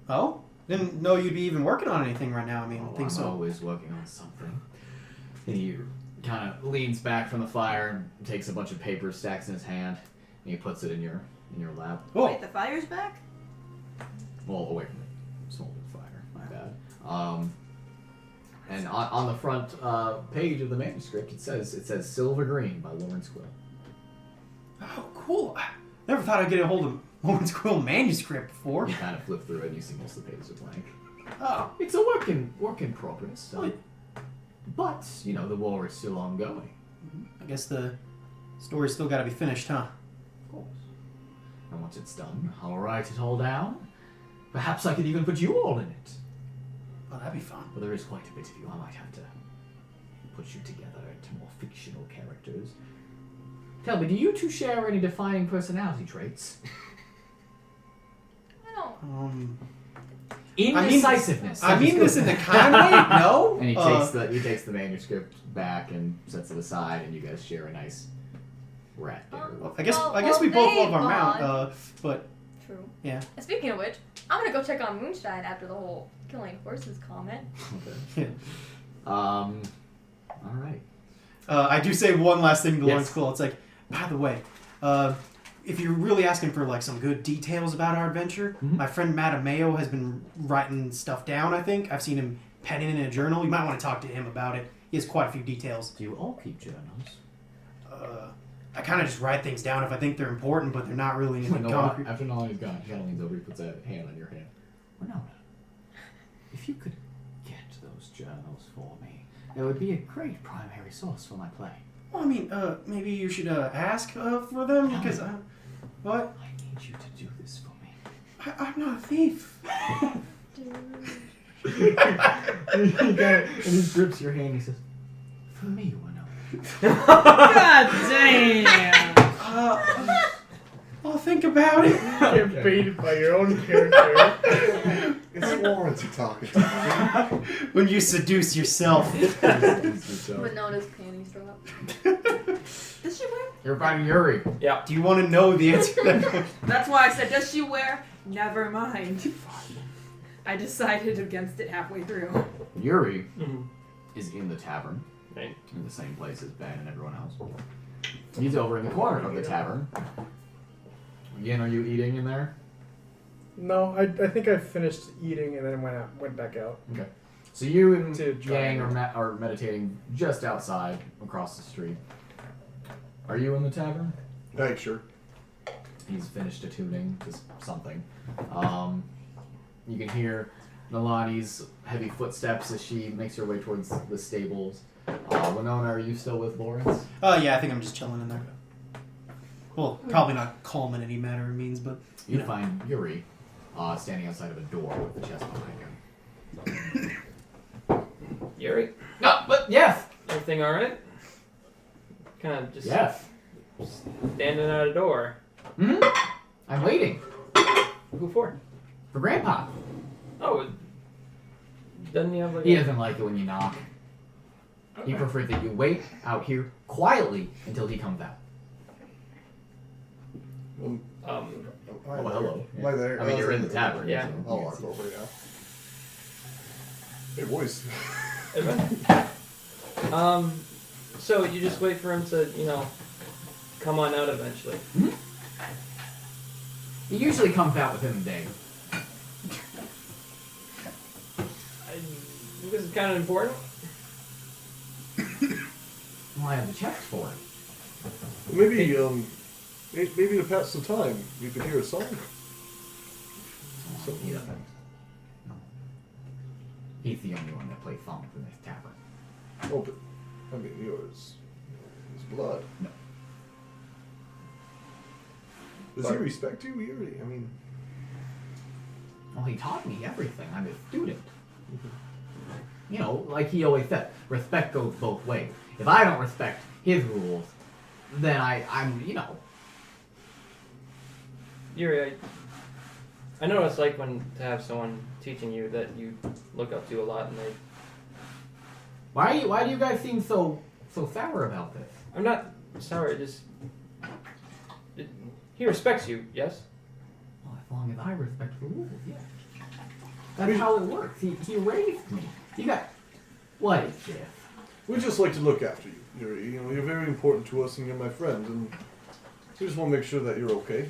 Oh? Didn't know you'd be even working on anything right now. I mean, Oh, I think I'm so. always working on something. And he kind of leans back from the fire and takes a bunch of paper stacks in his hand, and he puts it in your lap. Oh, Wait, the fire's back? Well, away from the smolder fire. My bad. And on the front page of the manuscript, it says Silver Green by Lawrence Quill. oh, cool. I never thought I'd get a hold of Lawrence Quill manuscript before. You kind of flip through it, and you see most of the pages are blank. Oh, It's a work in progress. So. But you know the war is still ongoing. I guess the story's still got to be finished, huh? Of course. And once it's done, I'll write it all down. Perhaps I could even put you all in it. Oh, that'd be fun. But there is quite a bit of you. I might have to put you together into more fictional characters. Tell me, do you two share any defining personality traits? I don't. Indecisiveness. I mean this in the kind way. No. And he takes the manuscript back and sets it aside, and you guys share a nice rat there. Well, I guess we both love our mount. But True. yeah. And speaking of which, I'm gonna go check on Moonshine after the whole killing horses comment. Okay. All right. I do say one last thing to Yes. Lawrence Quill. It's like, by the way, if you're really asking for like some good details about our adventure, my friend Mattimeo has been writing stuff down. I think I've seen him penning in a journal. You might want to talk to him about it. He has quite a few details. Do you all keep journals? I kind of just write things down if I think they're important, but they're not really anything concrete. After Nalane's gone, he kind of leans over, he puts a hand on your hand. Winona, if you could get those journals for me, it would be a great primary source for my play. Well, I mean, maybe you should ask for them because what? I need you to do this for me. I'm not a thief. And he grips your hand and he says, for me, Winona. God damn! I'll think about it. Get baited by your own character. It's Lawrence you're talking to. When you seduce yourself. Winona's panties drop. Does she wear? You're finding Yuri. Yeah. Do you want to know the answer to that question? That's why I said, does she wear? Never mind. I decided against it halfway through. Yuri Mm-hmm. is in the tavern, Right. in the same place as Ben and everyone else. He's over in the corner of the tavern. Again, are you eating in there? No, I think I finished eating and then went back out. Okay. So you and To try Yang and- are meditating just outside, across the street. Are you in the tavern? Hey, sure. He's finished attuning to something. You can hear Nalane's heavy footsteps as she makes her way towards the stables. Winona, are you still with Lawrence? Yeah, I think I'm just chilling in there. Well, probably not calm in any manner or means, but You know. find Yuri standing outside of a door with the chest behind him. Yuri, No, but yes! everything alright? kind of just Yes. standing at a door. Hmm? I'm waiting Who for? for Grandpa. Oh, doesn't he have like He a... doesn't like it when you knock. He prefers that you wait out here quietly until he comes out. Hi Oh, there. hello. Hi there. I mean, you're in the tavern. Yeah. so I'll you walk can see. over, yeah. Hey, boys. So you just wait for him to, come on out eventually. He usually comes out within a day. This is kind of important. Well, I have the checks for it. Maybe to pass the time, you could hear a song. So he doesn't. No. He's the only one that plays songs in this tavern. Oh, but I mean, yours is blood. No. Does he respect you? I mean, Well, he taught me everything. I'm a student. You know, like he always said, respect goes both ways. If I don't respect his rules, then I'm. Yuri, I know what it's like when to have someone teaching you that you look up to a lot, and they. Why do you guys seem so sour about this? I'm not sorry. He respects you, yes. Well, as long as I respect the rules, yes. That's how it works. He raised me. You got what is this? we just like to look after you. You're very important to us, and you're my friend, and we just want to make sure that you're okay.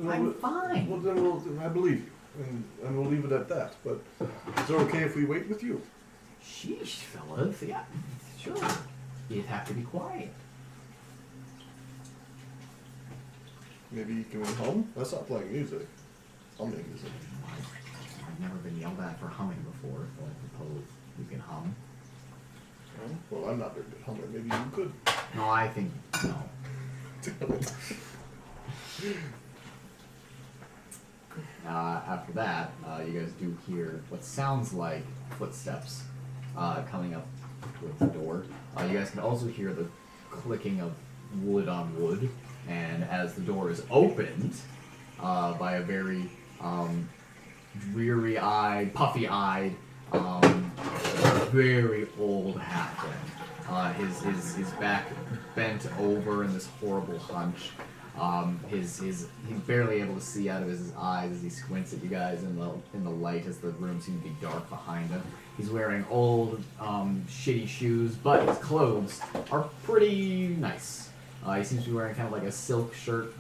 I'm fine. Well, then I believe you, and we'll leave it at that. But is it okay if we wait with you? Sheesh, fellas. Yeah, sure. You'd have to be quiet. Maybe can we hum? That's not playing music. Humming is it? I've never been yelled at for humming before, so I suppose you can hum. Well, I'm not very good hummer. Maybe you could. No, I think no. Damn it. After that, you guys do hear what sounds like footsteps coming up towards the door. You guys can also hear the clicking of wood on wood, and as the door is opened by a very dreary-eyed, puffy-eyed, very old halfling. His back bent over in this horrible hunch. He's barely able to see out of his eyes as he squints at you guys in the light as the room seems to be dark behind him. He's wearing old, shitty shoes, but his clothes are pretty nice. He seems to be wearing kind of like a silk shirt,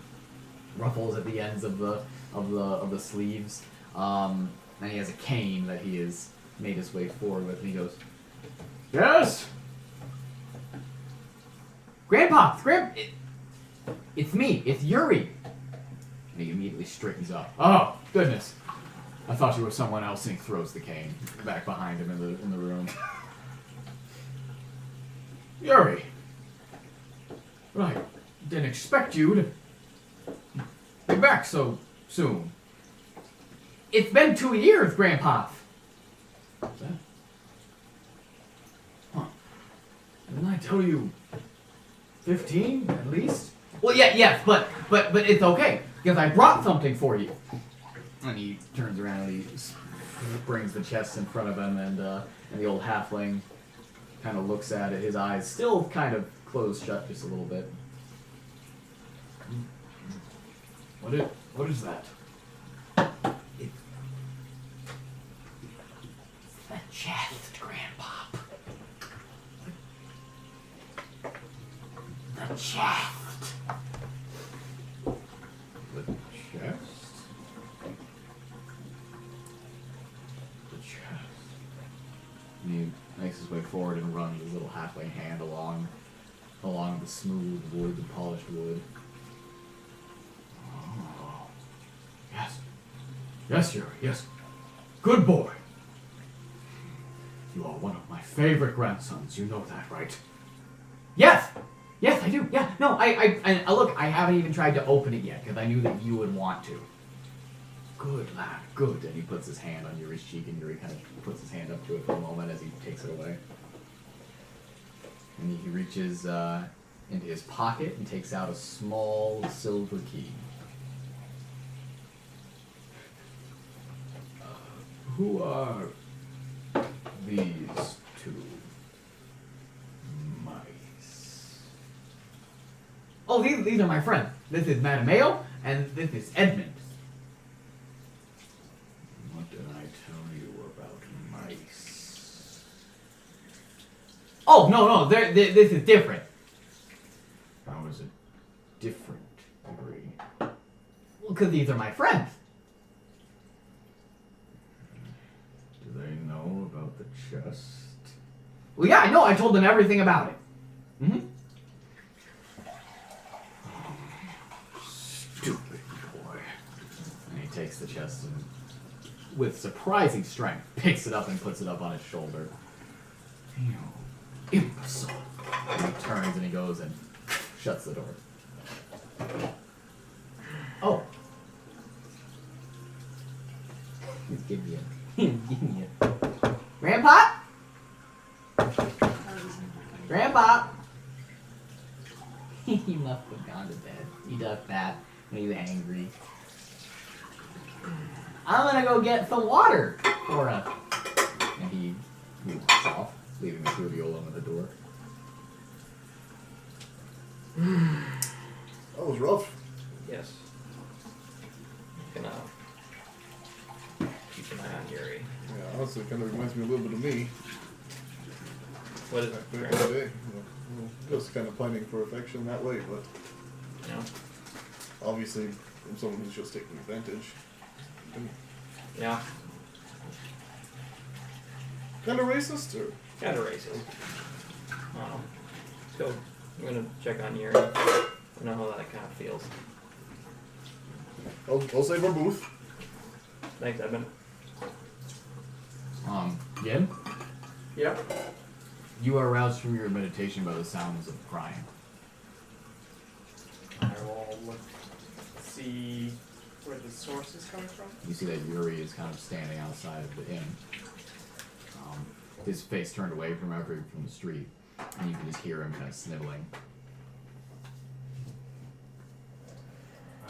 ruffles at the ends of the sleeves, and he has a cane that he has made his way forward with. And he goes, "Yes, Grandpa, it's me. It's Yuri." And he immediately straightens up. "Oh, goodness. I thought you were someone else," and he throws the cane back behind him in the room. "Yuri. Right. Didn't expect you to be back so soon." "It's been 2 years, Grandpa." "What's that? Huh. Didn't I tell you 15 at least?" "Well, yes, but it's okay, because I brought something for you." And he turns around and he brings the chest in front of him, and the old halfling kind of looks at it, his eyes still kind of closed shut just a little bit. What is that?" It's the chest, Grandpa. The chest. The chest? The chest. And he makes his way forward and runs his little halfway hand along the smooth wood, the polished wood. "Oh. Yes. Yes, Yuri, yes. Good boy. You are one of my favorite grandsons. You know that, right?" "Yes! Yes, I do. Yeah, no, I look, I haven't even tried to open it yet, because I knew that you would want to." "Good, lad, good." And he puts his hand on Yuri's cheek, and Yuri kind of puts his hand up to it for a moment as he takes it away. And he reaches into his pocket and takes out a small silver key. Who are these two mice? Oh, these are my friends. This is Mattimeo, and this is Edmund. What did I tell you about mice? Oh, no, this is different. How is it different, Agree? Well, because these are my friends. Do they know about the chest? Well, yeah, I know. I told them everything about it. Mm-hmm. Stupid boy. And he takes the chest and, with surprising strength, picks it up and puts it up on his shoulder. You imbecile. And he turns and he goes and shuts the door. Oh. Give me a... Grandpa? Grandpa? He must have gone to bed. He does that when he's angry. I'm gonna go get some water for us. And he walks off, leaving the two of you alone at the door. That was rough. Yes. Gonna keep an eye on Yuri. Yeah, honestly, it kind of reminds me a little bit of me. What is Back it? in the day. You know, just kind of pining for affection that way, but Yeah. obviously from someone who's just taking advantage. Yeah. Kind of racist, or? Kind of racist. So I'm gonna check on Yuri. I know how that kind of feels. I'll save our booth. Thanks, Edmund. Yin? Yep. You are aroused from your meditation by the sounds of crying. I will look, see where the source is coming from. You see that Yuri is kind of standing outside of the inn. His face turned away from the street, and you can just hear him kind of sniveling.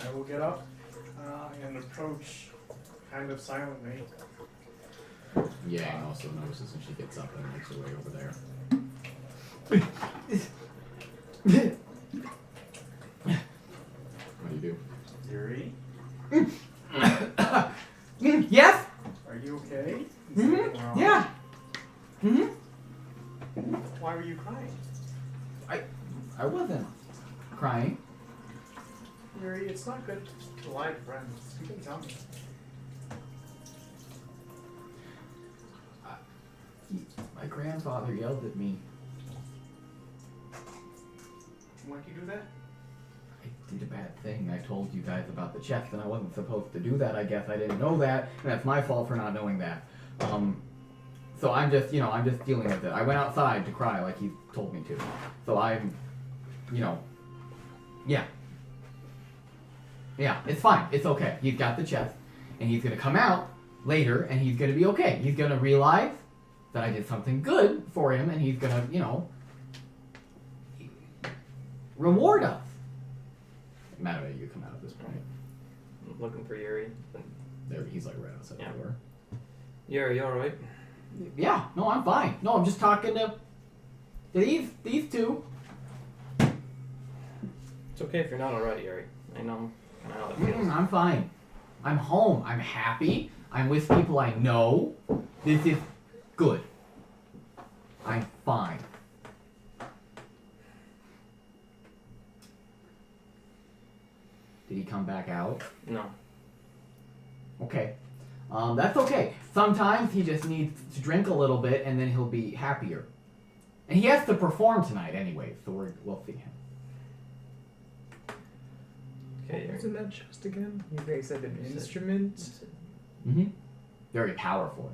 I will get up and approach kind of silently. Yang also notices, and she gets up and makes her way over there. What do you do? Yuri, Yes? are you okay? Is Mm-hmm. anything wrong? Yeah. Mm-hmm. Why were you crying? I wasn't crying. Yuri, it's not good to lie to friends. You can tell me. My grandfather yelled at me. Why'd you do that? I did a bad thing. I told you guys about the chest, and I wasn't supposed to do that. I guess I didn't know that, and that's my fault for not knowing that. So I'm just dealing with it. I went outside to cry like he told me to. So I'm, yeah. Yeah, it's fine. It's okay. He's got the chest, and he's gonna come out later, and he's gonna be okay. He's gonna realize that I did something good for him, and he's gonna, reward us. Mattimeo, you come out at this point. I'm looking for Yuri. There, he's like right outside Yeah. the door. Yuri, you alright? Yeah, no, I'm fine. No, I'm just talking to these two. It's okay if you're not alright, Yuri. I know how it feels. I'm fine. I'm home. I'm happy. I'm with people I know. This is good. I'm fine. Did he come back out? No. Okay. That's okay. Sometimes he just needs to drink a little bit and then he'll be happier. And he has to perform tonight anyway, so we'll see him. Okay, Yuri. What's in that chest again? You guys said an instrument? Mm-hmm. Very powerful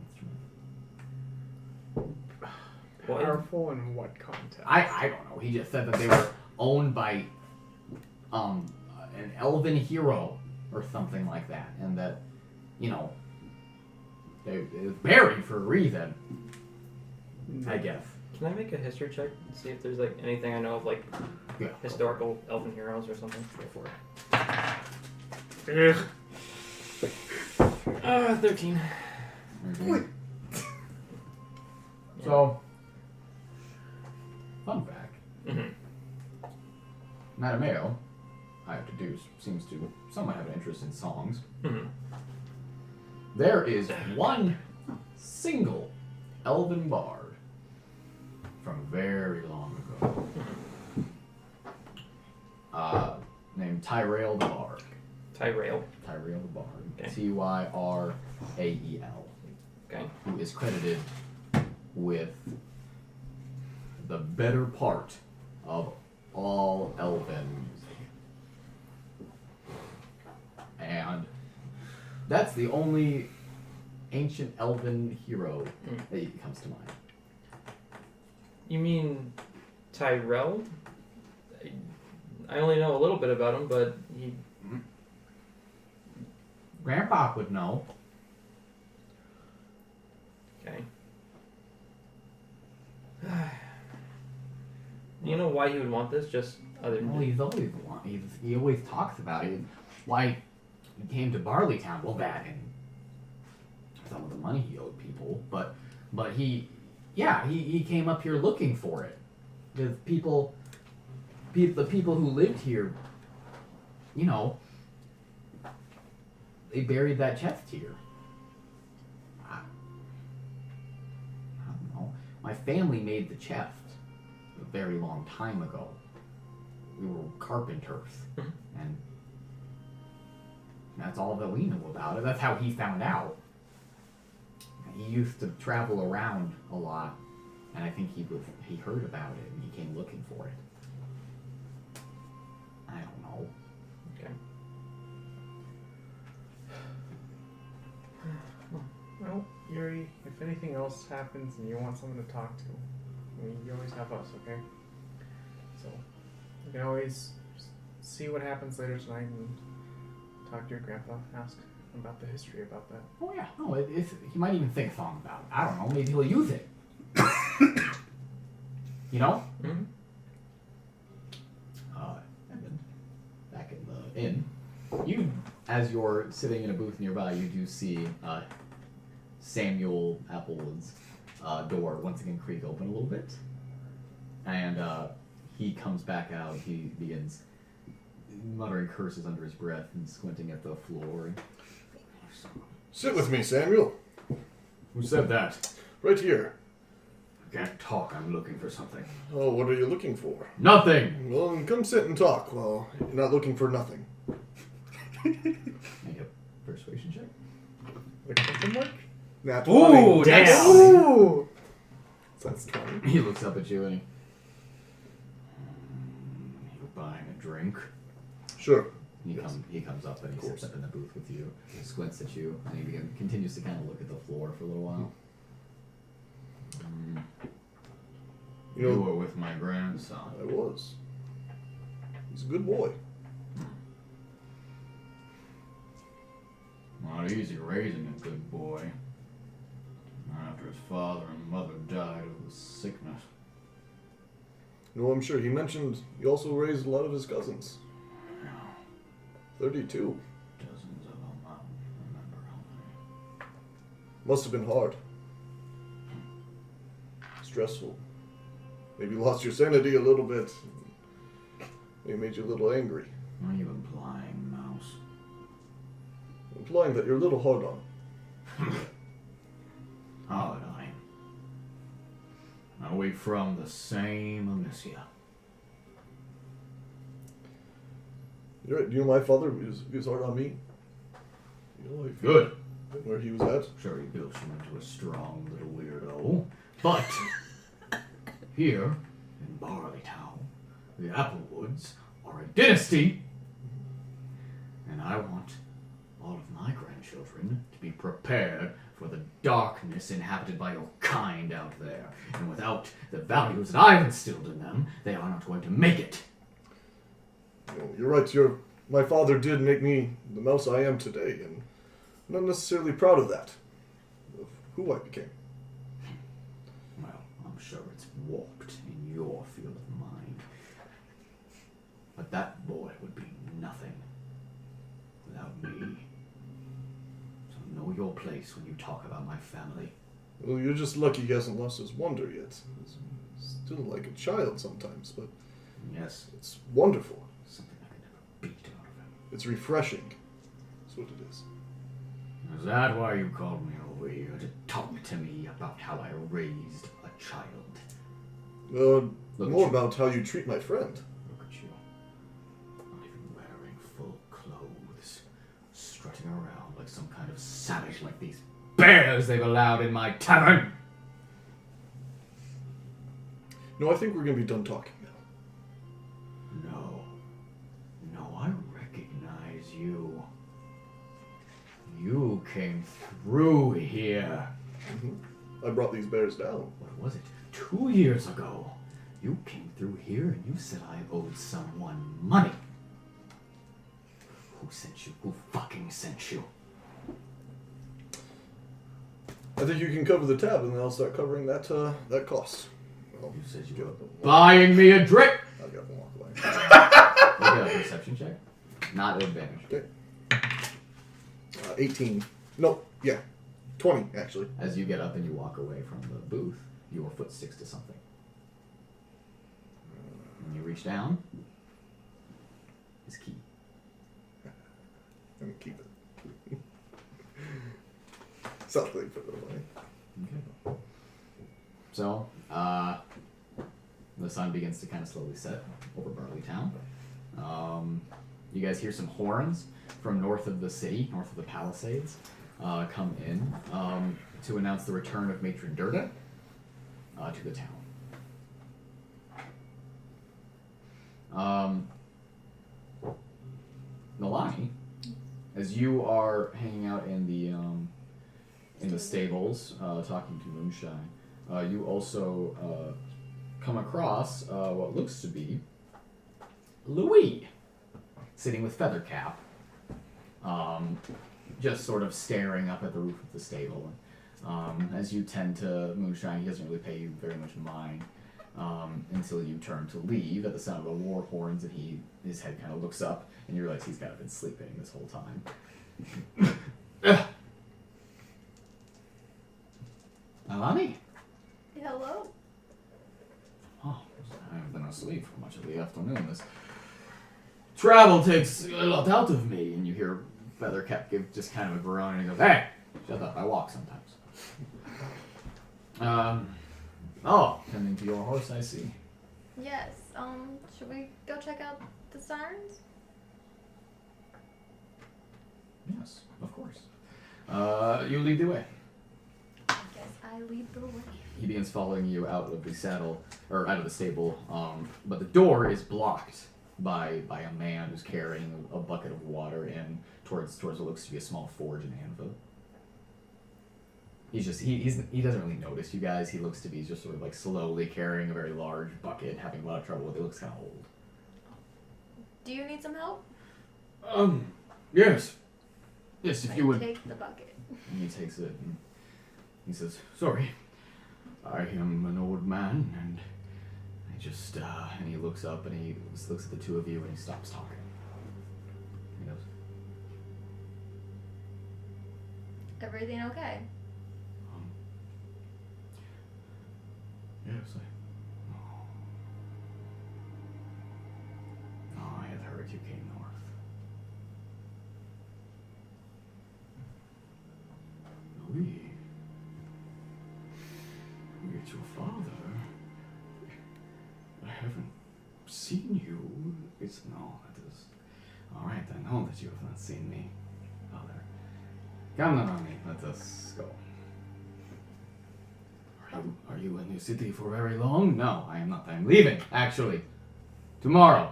instrument. Powerful in what context? I don't know. He just said that they were owned by an elven hero or something like that, and that it was buried for a reason. I guess. Can I make a history check and see if there's like anything I know of like Yeah. historical elven heroes or something? Go for it. 13. So, fun fact. Mm-hmm. Mattimeo, I have deduced, seems to somewhat have an interest in songs. Mm-hmm. There is one single elven bard from very long ago, named Tyrael the Bard. Tyrael. Tyrael the Bard. Okay. Tyrael. Okay. Who is credited with the better part of all elven music. And that's the only ancient elven hero that comes to mind. You mean Tyrell? I only know a little bit about him, but he. Grandpa would know. Okay. You know why he would want this? Just other than. Well, he always talks about it. Why he came to Barleytown. Well, that and some of the money he owed people, but he came up here looking for it. The people who lived here, you know, they buried that chest here. I don't know. My family made the chest a very long time ago. We were carpenters, and that's all that we knew about it. That's how he found out. He used to travel around a lot, and I think he heard about it and he came looking for it. I don't know. Okay. Well, Yuri, if anything else happens and you want someone to talk to, I mean, you always have us, okay? So, you can always just see what happens later tonight and talk to your grandpa, ask about the history about that. Oh yeah, no, he might even think song about it. I don't know, maybe he'll use it. You know? Mm-hmm. Edmund, back in the inn, you, as you're sitting in a booth nearby, you do see Samuel Applewood's door once again creak open a little bit, and he comes back out. He begins muttering curses under his breath and squinting at the floor. Sit with me, Samuel. Who said that? Right here. I can't talk. I'm looking for something. Oh, what are you looking for? Nothing! Well, then come sit and talk. Well, you're not looking for nothing. Make a persuasion check. Like something work? Nat 20. Ooh, damn! Ooh! So that's 20. He looks up at you and you're buying a drink. Sure. He comes up and he sits up in the booth with you. He squints at you and he continues to kind of look at the floor for a little while. You know, were with my grandson. I was. He's a good boy. Not easy raising a good boy. After his father and mother died of the sickness. No, I'm sure. He mentioned he also raised a lot of his cousins. 32. Dozens of them. I don't remember how many. Must have been hard. Stressful. Maybe you lost your sanity a little bit. Maybe made you a little angry. What are you implying, Mouse? Implying that you're a little hard on. Hard on him. Are we from the same Amyssia? You're right. You know, my father he was hard on me. You know, if Good. where he was at. Sure, he built you into a strong little weirdo. But here in Barleytown, the Applewoods are a dynasty, and I want all of my grandchildren to be prepared for the darkness inhabited by your kind out there. And without the values that I've instilled in them, they are not going to make it. You know, you're right. My father did make me the mouse I am today, and I'm not necessarily proud of that. Of who I became. Well, I'm sure it's warped in your field of mind. But that boy would be nothing without me. So know your place when you talk about my family. Well, you're just lucky he hasn't lost his wonder yet. He's still like a child sometimes, but Yes, it's wonderful. something I could never beat out of him. It's refreshing. That's what it is. Is that why you called me over here to talk to me about how I raised a child? Look more at you. about how you treat my friend. Look at you. Not even wearing full clothes. Strutting around like some kind of savage like these bears they've allowed in my tavern. No, I think we're gonna be done talking now. No, I recognize you. You came through here. I brought these bears down. What was it? 2 years ago. You came through here and you said I owed someone money. Who sent you? Who fucking sent you? I think you can cover the tab, and then I'll start covering that that cost. Well, You said you get were up and walk. buying me a drink. I'll get up and walk away. Make a perception check. Not advantage. Okay. 18. No, yeah. 20, actually. As you get up and you walk away from the booth, your foot sticks to something. And you reach down. His key. Let me keep it. Something for the way. Okay. So, the sun begins to kind of slowly set over Barley Town. You guys hear some horns from north of the city, north of the Palisades, come in to announce the return of Matron Durga to the town. Nalane, as you are hanging out in the stables, talking to Moonshine, you also come across what looks to be Louis, sitting with Feathercap, just sort of staring up at the roof of the stable. As you tend to Moonshine, he doesn't really pay you very much mind until you turn to leave at the sound of the war horns, and his head kind of looks up, and you realize he's kind of been sleeping this whole time. Nalane? Hello. Oh, I haven't been asleep for much of the afternoon. This travel takes a lot out of me. And you hear Feathercap give just kind of a groan, and he goes, "Hey, shut up, I walk sometimes." Tending to your horse, I see. Yes. Should we go check out the sirens? Yes, of course. You lead the way. I guess I lead the way. He begins following you out of the saddle, or out of the stable, but the door is blocked by a man who's carrying a bucket of water in towards what looks to be a small forge in Anvil. He doesn't really notice you guys. He looks to be just sort of like slowly carrying a very large bucket, having a lot of trouble with it. He looks kind of old. Do you need some help? Yes. Yes, if I you would. take the bucket. And he takes it and he says, "Sorry, I am an old man," and I just, and he looks up and he just looks at the two of you and he stops talking. He goes, Everything okay? "Yes, I had heard you came north." "Oui. It's your father. I haven't seen you. It's no, that is. Alright, I know that you have not seen me, father. Come on me, let us go. Are you in the city for very long? No, I am not. I am leaving, actually. Tomorrow.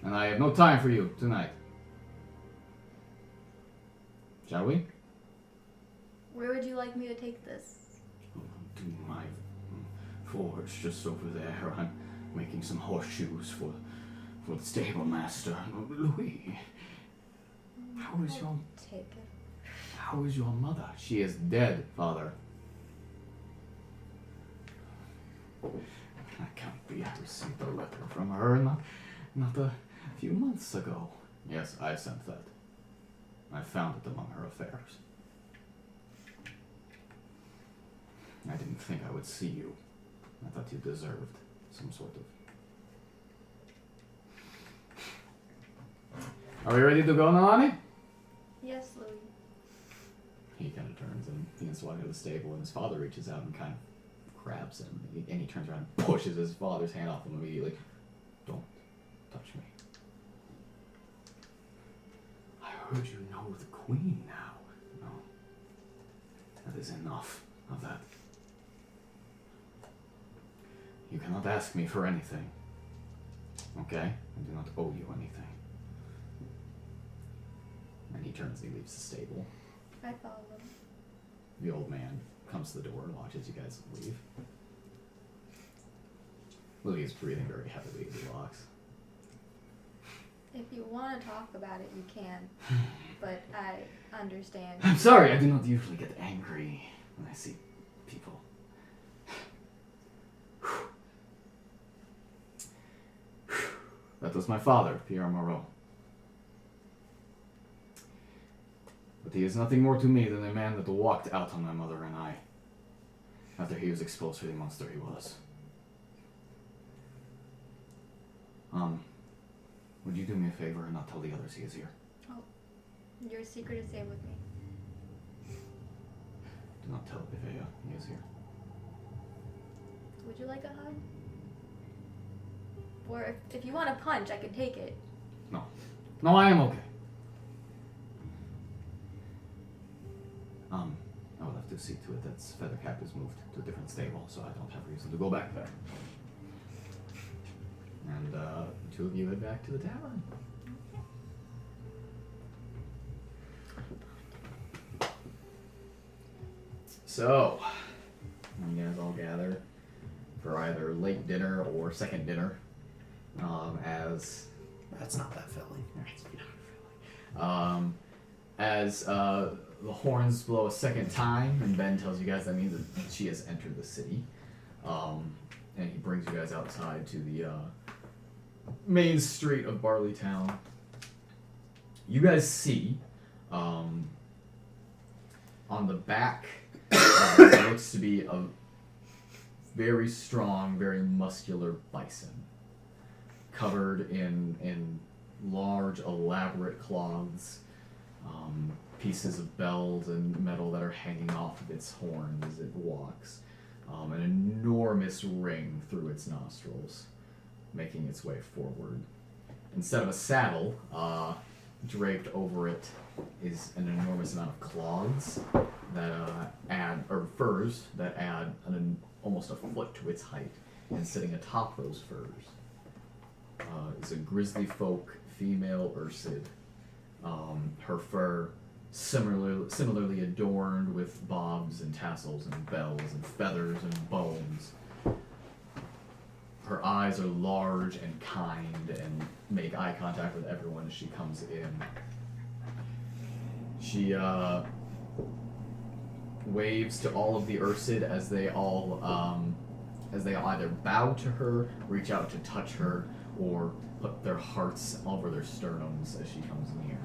And I have no time for you tonight. Shall we? Where would you like me to take this? To my forge just over there. I'm making some horseshoes for the stable master. Louis, how is your Take it. how is your mother? She is dead, father. I can't be. I received a letter from her not a few months ago. Yes, I sent that. I found it among her affairs. I didn't think I would see you. I thought you deserved some sort of... Are we ready to go, Nalane? Yes, Louis. He kind of turns and begins walking to the stable, and his father reaches out and kind of grabs him. And he turns around and pushes his father's hand off him immediately. Don't touch me. I heard you know the queen now. No. That is enough of that. You cannot ask me for anything. Okay? I do not owe you anything. And he turns and he leaves the stable. I follow him. The old man comes to the door and watches you guys leave. Louis is breathing very heavily as he walks. If you want to talk about it, you can. But I understand. I'm sorry, I do not usually get angry when I see people. That was my father, Pierre Moreau. But he is nothing more to me than a man that walked out on my mother and I, after he was exposed for the monster he was. Would you do me a favor and not tell the others he is here? Oh, your secret is safe with me. Do not tell Ivea he is here. Would you like a hug? Or if you want a punch, I could take it. No. No, I am okay. I will have to see to it that Feathercap is moved to a different stable, so I don't have reason to go back there. And the two of you head back to the tavern. So, you guys all gather for either late dinner or second dinner, as That's not that filling. as the horns blow a second time, and Ben tells you guys that means that she has entered the city, and he brings you guys outside to the main street of Barleytown. You guys see on the back what looks to be a very strong, very muscular bison, covered in large, elaborate cloths, pieces of bells and metal that are hanging off of its horns as it walks, an enormous ring through its nostrils, making its way forward. Instead of a saddle, draped over it is an enormous amount of cloths that furs that add almost a foot to its height, and sitting atop those furs is a grizzly folk female Ursid. Her fur similarly adorned with bobs and tassels and bells and feathers and bones. Her eyes are large and kind and make eye contact with everyone as she comes in. She waves to all of the Ursid as they all either bow to her, reach out to touch her, or put their hearts over their sternums as she comes near.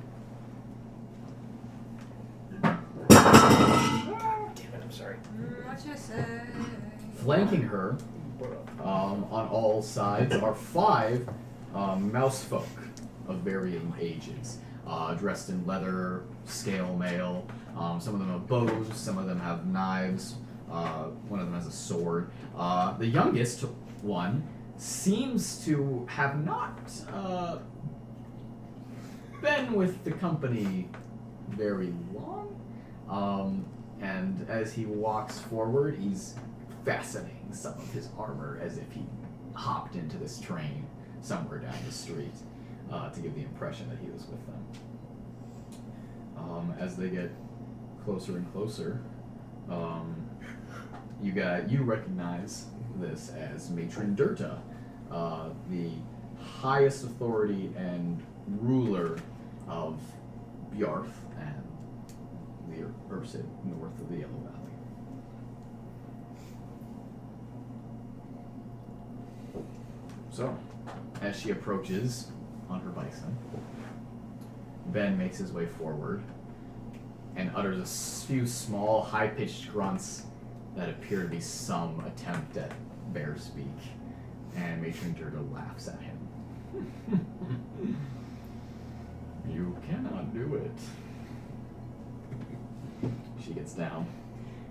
Damn it, I'm sorry. What you say? Flanking her, on all sides, are 5 mouse folk of varying ages, dressed in leather, scale mail. Some of them have bows, some of them have knives, one of them has a sword. The youngest one seems to have not been with the company very long, and as he walks forward, he's fastening some of his armor as if he hopped into this train somewhere down the street to give the impression that he was with them. As they get closer and closer, you recognize this as Matron Durta, the highest authority and ruler of Bjarth and the Ursid, north of the Yellow Valley. So, as she approaches on her bison, Ben makes his way forward and utters a few small, high-pitched grunts that appear to be some attempt at bear speak, and Matron Durga laughs at him. You cannot do it. She gets down.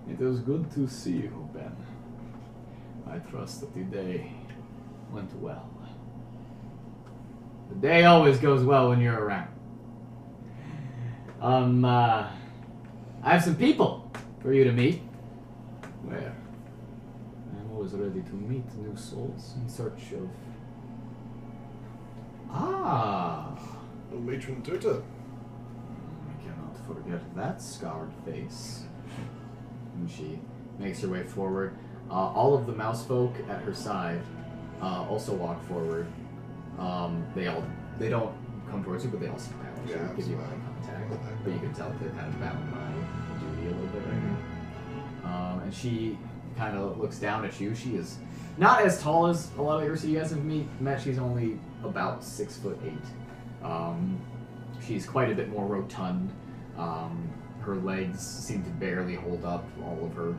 It is good to see you, Ben. I trust that the day went well. The day always goes well when you're around. I have some people for you to meet. Where? I'm always ready to meet new souls in search of... Oh, Matron Turta. I cannot forget that scarred face. And she makes her way forward. All of the mouse folk at her side also walk forward. They don't come towards you, but they also give you eye contact. But you can tell that they're kind of bound by duty a little bit right now. And she kind of looks down at you. She is not as tall as a lot of the Ursa you guys have met. She's only about 6'8". She's quite a bit more rotund. Her legs seem to barely hold up all of her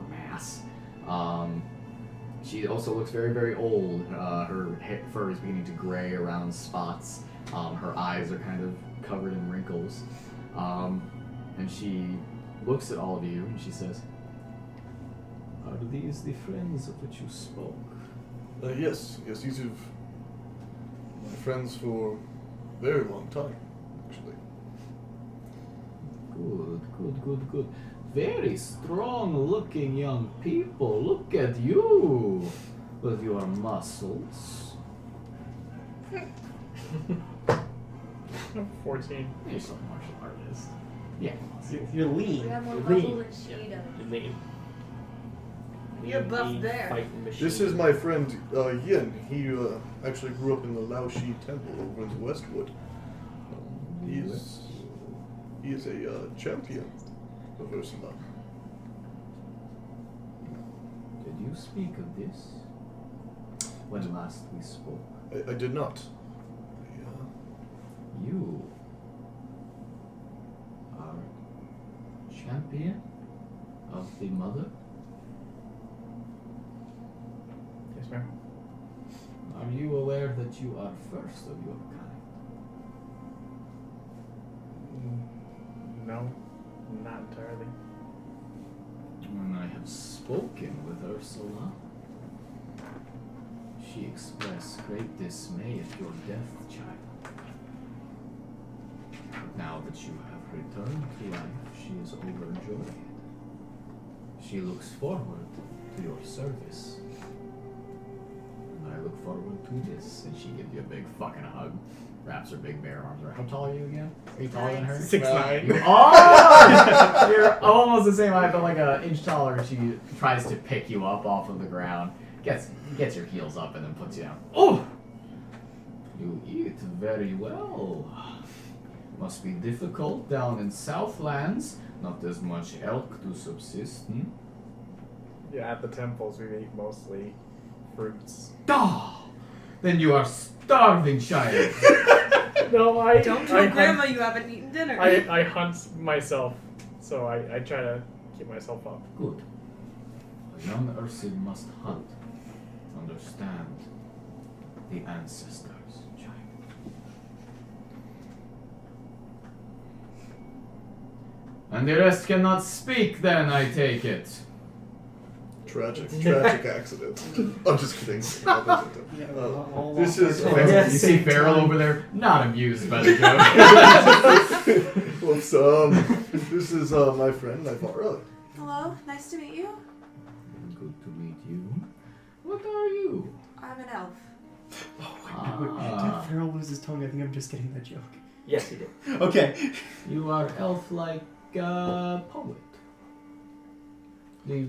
mass. She also looks very, very old. Her fur is beginning to gray around spots. Her eyes are kind of covered in wrinkles. And she looks at all of you and she says, "Are these the friends of which you spoke?" Yes, these are my friends for a very long time, actually. Good. Very strong-looking young people. Look at you with your muscles. 14. You're some martial artist. Yeah. You're lean. You have more You're muscle lean. than she does. Your name. You're a buff Lean bear. fighting machine. This is my friend Yin. He actually grew up in the Lao Shi Temple over in the Westwood. He is a champion of Ursula. Did you speak of this when last we spoke? I did not. You are champion of the mother? Yes, ma'am. Are you aware that you are first of your kind? No, not entirely. When I have spoken with Ursula, she expressed great dismay at your death, child. But now that you have returned to life, she is overjoyed. She looks forward to your service. And I look forward to this. And she gives you a big fucking hug. Wraps her big bare arms around. How tall are you again? Are you taller than her? 6'9". You are! You're almost the same height, but like an inch taller. And she tries to pick you up off of the ground. Gets your heels up and then puts you down. Oh! You eat very well. Must be difficult down in Southlands. Not as much elk to subsist, Yeah, at the temples we eat mostly fruits. Oh, then you are starving, child. No, Don't tell Grandma you haven't eaten dinner. I hunt myself, so I try to keep myself up. Good. A young Ursid must hunt. Understand the ancestors, child. And the rest cannot speak then, I take it. Tragic accident. I'm just kidding. This is You see Farrell over there, not amused by the joke. whoops, this is my friend Naivara. Hello, nice to meet you. Good to meet you. What are you? I'm an elf. Did Farrell lose his tongue? I think I'm just getting that joke. Yes, he did. Okay. You are elf-like poet. The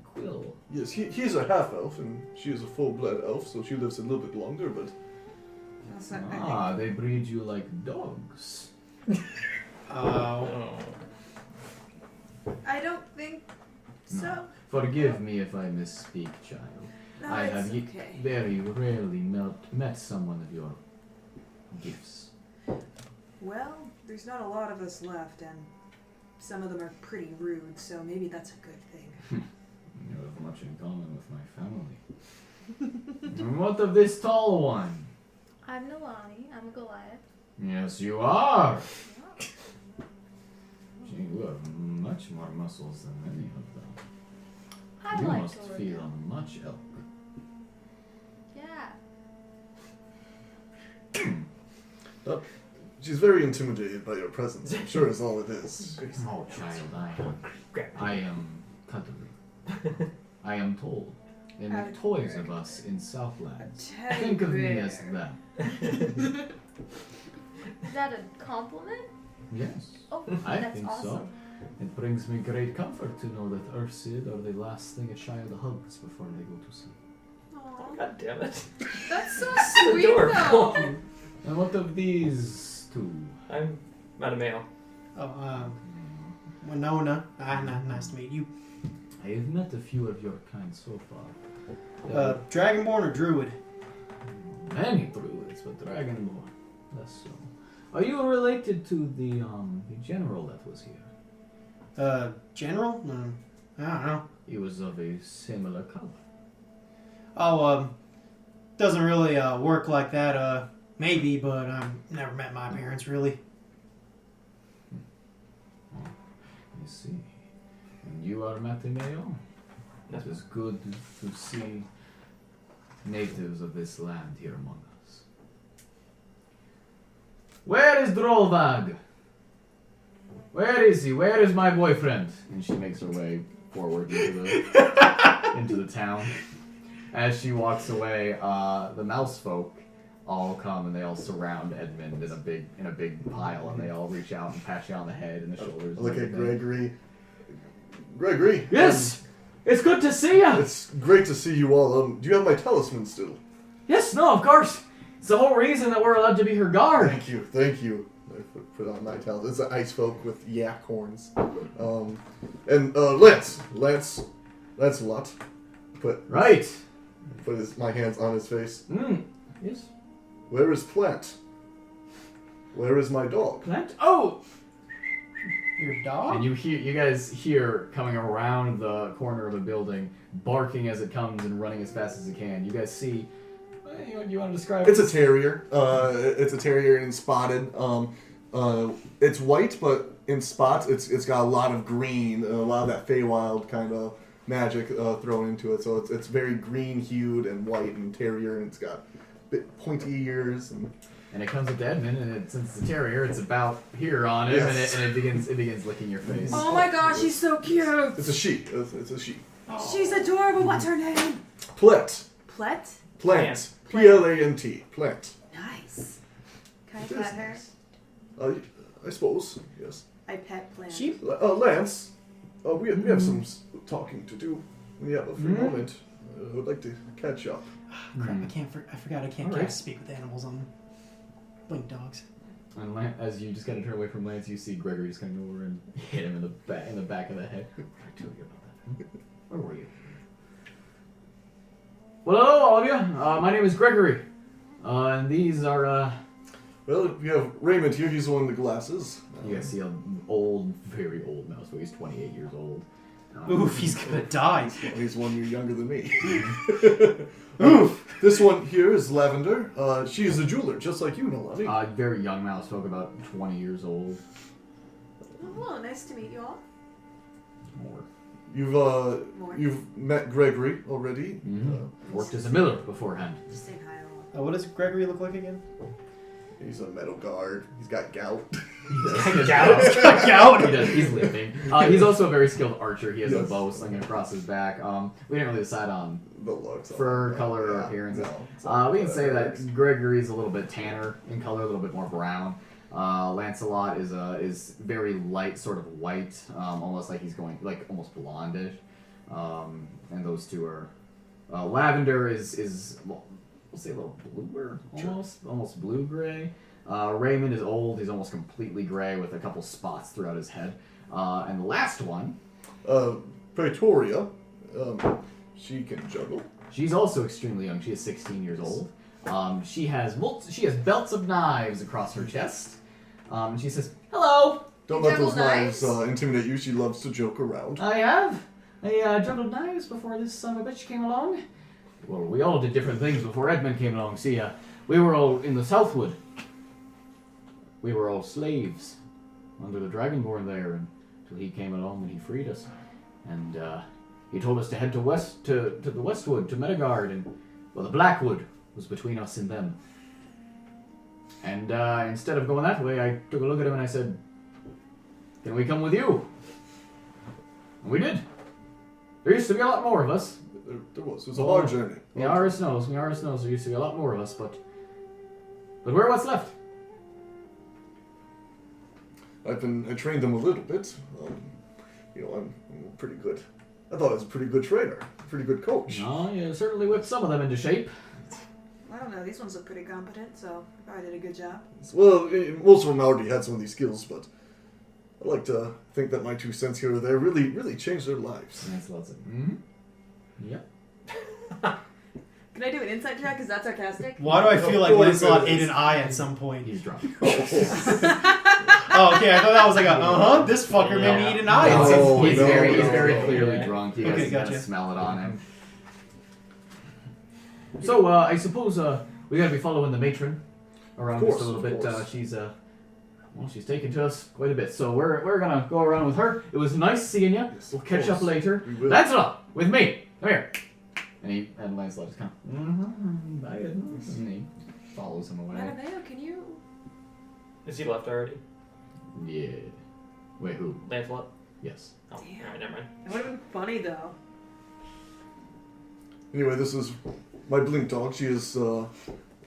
quill. Yes, he's a half elf and she is a full-blood elf, so she lives a little bit longer, but They breed you like dogs. Oh. I don't think so. Forgive me if I misspeak, child. No, I it's have okay. very rarely met someone of your gifts. Well, there's not a lot of us left, and some of them are pretty rude, so maybe that's a good thing. You have much in common with my family. And what of this tall one? I'm Nalane. I'm a Goliath. Yes, you are. Yeah. Gee, you have much more muscles than many of them. I You like must to work feel out. much elk. Yeah. She's very intimidated by your presence. I'm sure is all it is. Oh, child, I am cuddly. I am told. They make toys of us in Southlands. Think of me as them. Is that a compliment? Yes, Oh, I that's think awesome. so. It brings me great comfort to know that Ursid are the last thing a child hugs before they go to sleep. Aw. God damn it. That's so That's sweet, adorable. though. And what of these two? I'm Mattimeo. Oh, Winona. Nice to meet you. I have met a few of your kind so far. Dragonborn or Druid? Many druids, but Dragonborn, less so. Are you related to the general that was here? General? I don't know. He was of a similar color. Oh, doesn't really work like that. Maybe, but I've never met my parents really. I see. And you are Mattimeo? It is good to see natives of this land here among us. Where is Groeneweg? Where is he? Where is my boyfriend? And she makes her way forward into the town. As she walks away, the mouse folk all come and they all surround Edmund in a big pile, and they all reach out and pat you on the head and the shoulders. Look and at everything. Gregory. Gregory. Yes, it's good to see you. It's great to see you all. Do you have my talisman still? Yes, no, of course. It's the whole reason that we're allowed to be her guard. Thank you. I put on my talisman. It's an ice folk with yak horns. And Lancelot. Right. Put my hands on his face. Yes. Where is Plant? Where is my dog? Plant. Oh. Your dog? And you guys hear coming around the corner of a building, barking as it comes and running as fast as it can. You guys see. You want to describe? It's a terrier. It's a terrier and spotted. It's white, but in spots, it's got a lot of green, a lot of that Feywild kind of magic thrown into it. So it's very green hued and white and terrier, and it's got bit pointy ears. And it comes up to Edmund, and since it's a terrier, it's about here on him, Yes. and it begins licking your face. Oh my gosh, she's so cute. It's a she. It's a she. She's adorable. What's her name? Plant. Plet? Plant. Plant. Plant. Nice. Can I pet her? I suppose. Yes. I pet Plant. Sheep? Lance. We have some talking to do. When you have a free moment, I would like to catch up. Crap! I forgot I can't All right. speak with animals on blink dogs. And as you just kind of turn away from Lance, you see Gregory just kind of go over and hit him in the back of the head. What did I tell you about that? Where were you? Well, hello, all of you. My name is Gregory, and these are. Well, we have Raymond here. He's the one with the glasses. You guys see an old, very old mouse. He's 28 years old. Oof, he's gonna die. He's 1 year younger than me. Oof. This one here is Lavender. She is a jeweler, just like you, Nalane. Very young mouse folk, about 20 years old. Oh, nice to meet you all. More. More. You've met Gregory already. Worked as a miller beforehand. Just saying hi all. What does Gregory look like again? He's a metal guard. He's got gout. Gout. He does. He's limping. He's also a very skilled archer. He has a Yes. bow slinging across his back. We didn't really decide on The looks. fur, Yeah, color, or yeah, appearance. no, We can say that Gregory's a little bit tanner in color, a little bit more brown. Lancelot is very light, sort of white, almost like he's going like almost blondish. And those two are Lavender is we'll say a little bluer, almost blue gray. Raymond is old; he's almost completely gray with a couple spots throughout his head. And the last one, Praetoria. She can juggle. She's also extremely young. She is 16 years old. She has belts of knives across her chest. She says, "Hello." Don't You let those juggle knives knives? intimidate you. She loves to joke around. I have. I juggled knives before this son of a bitch came along. Well, we all did different things before Edmund came along. See, we were all in the Southwood. We were all slaves under the Dragonborn there until he came along and he freed us. And he told us to head to the Westwood, to Medagard, and well, the Blackwood was between us and them. And instead of going that way, I took a look at him and I said, "Can we come with you?" And we did. There used to be a lot more of us. There was. It was a hard journey. Miaris knows there used to be a lot more of us, but we're what's left. I trained them a little bit. I'm pretty good. I thought I was a pretty good trainer, pretty good coach. No, you certainly whipped some of them into shape. I don't know. These ones look pretty competent, so I probably did a good job. Well, most of them already had some of these skills, but I like to think that my 2 cents here or there really, really changed their lives. Nice, lots of. Mm-hmm. Yep. Can I do an insight check? Is that sarcastic? Why do I feel like Of course Lancelot it ate is. an eye at some point? He's drunk. Oh, okay. I thought that was like this fucker made me eat an eye. No, he's no, very no. clearly drunk. You Okay, guys gotcha. smell it on him. So I suppose we gotta be following the matron around Of just a course, little of bit. course. She's taken to us quite a bit. So we're gonna go around with her. It was nice seeing you. Yes, We'll of catch up course. later. We will. Lancelot, with me. Come here. And Lancelot just kind of bye. And he follows him away. Mattimeo, can you? Is he left already? Yeah. Wait, who? Lancelot? Yes. Oh, Damn. alright, never mind. It would have been funny though. Anyway, this is my blink dog. She has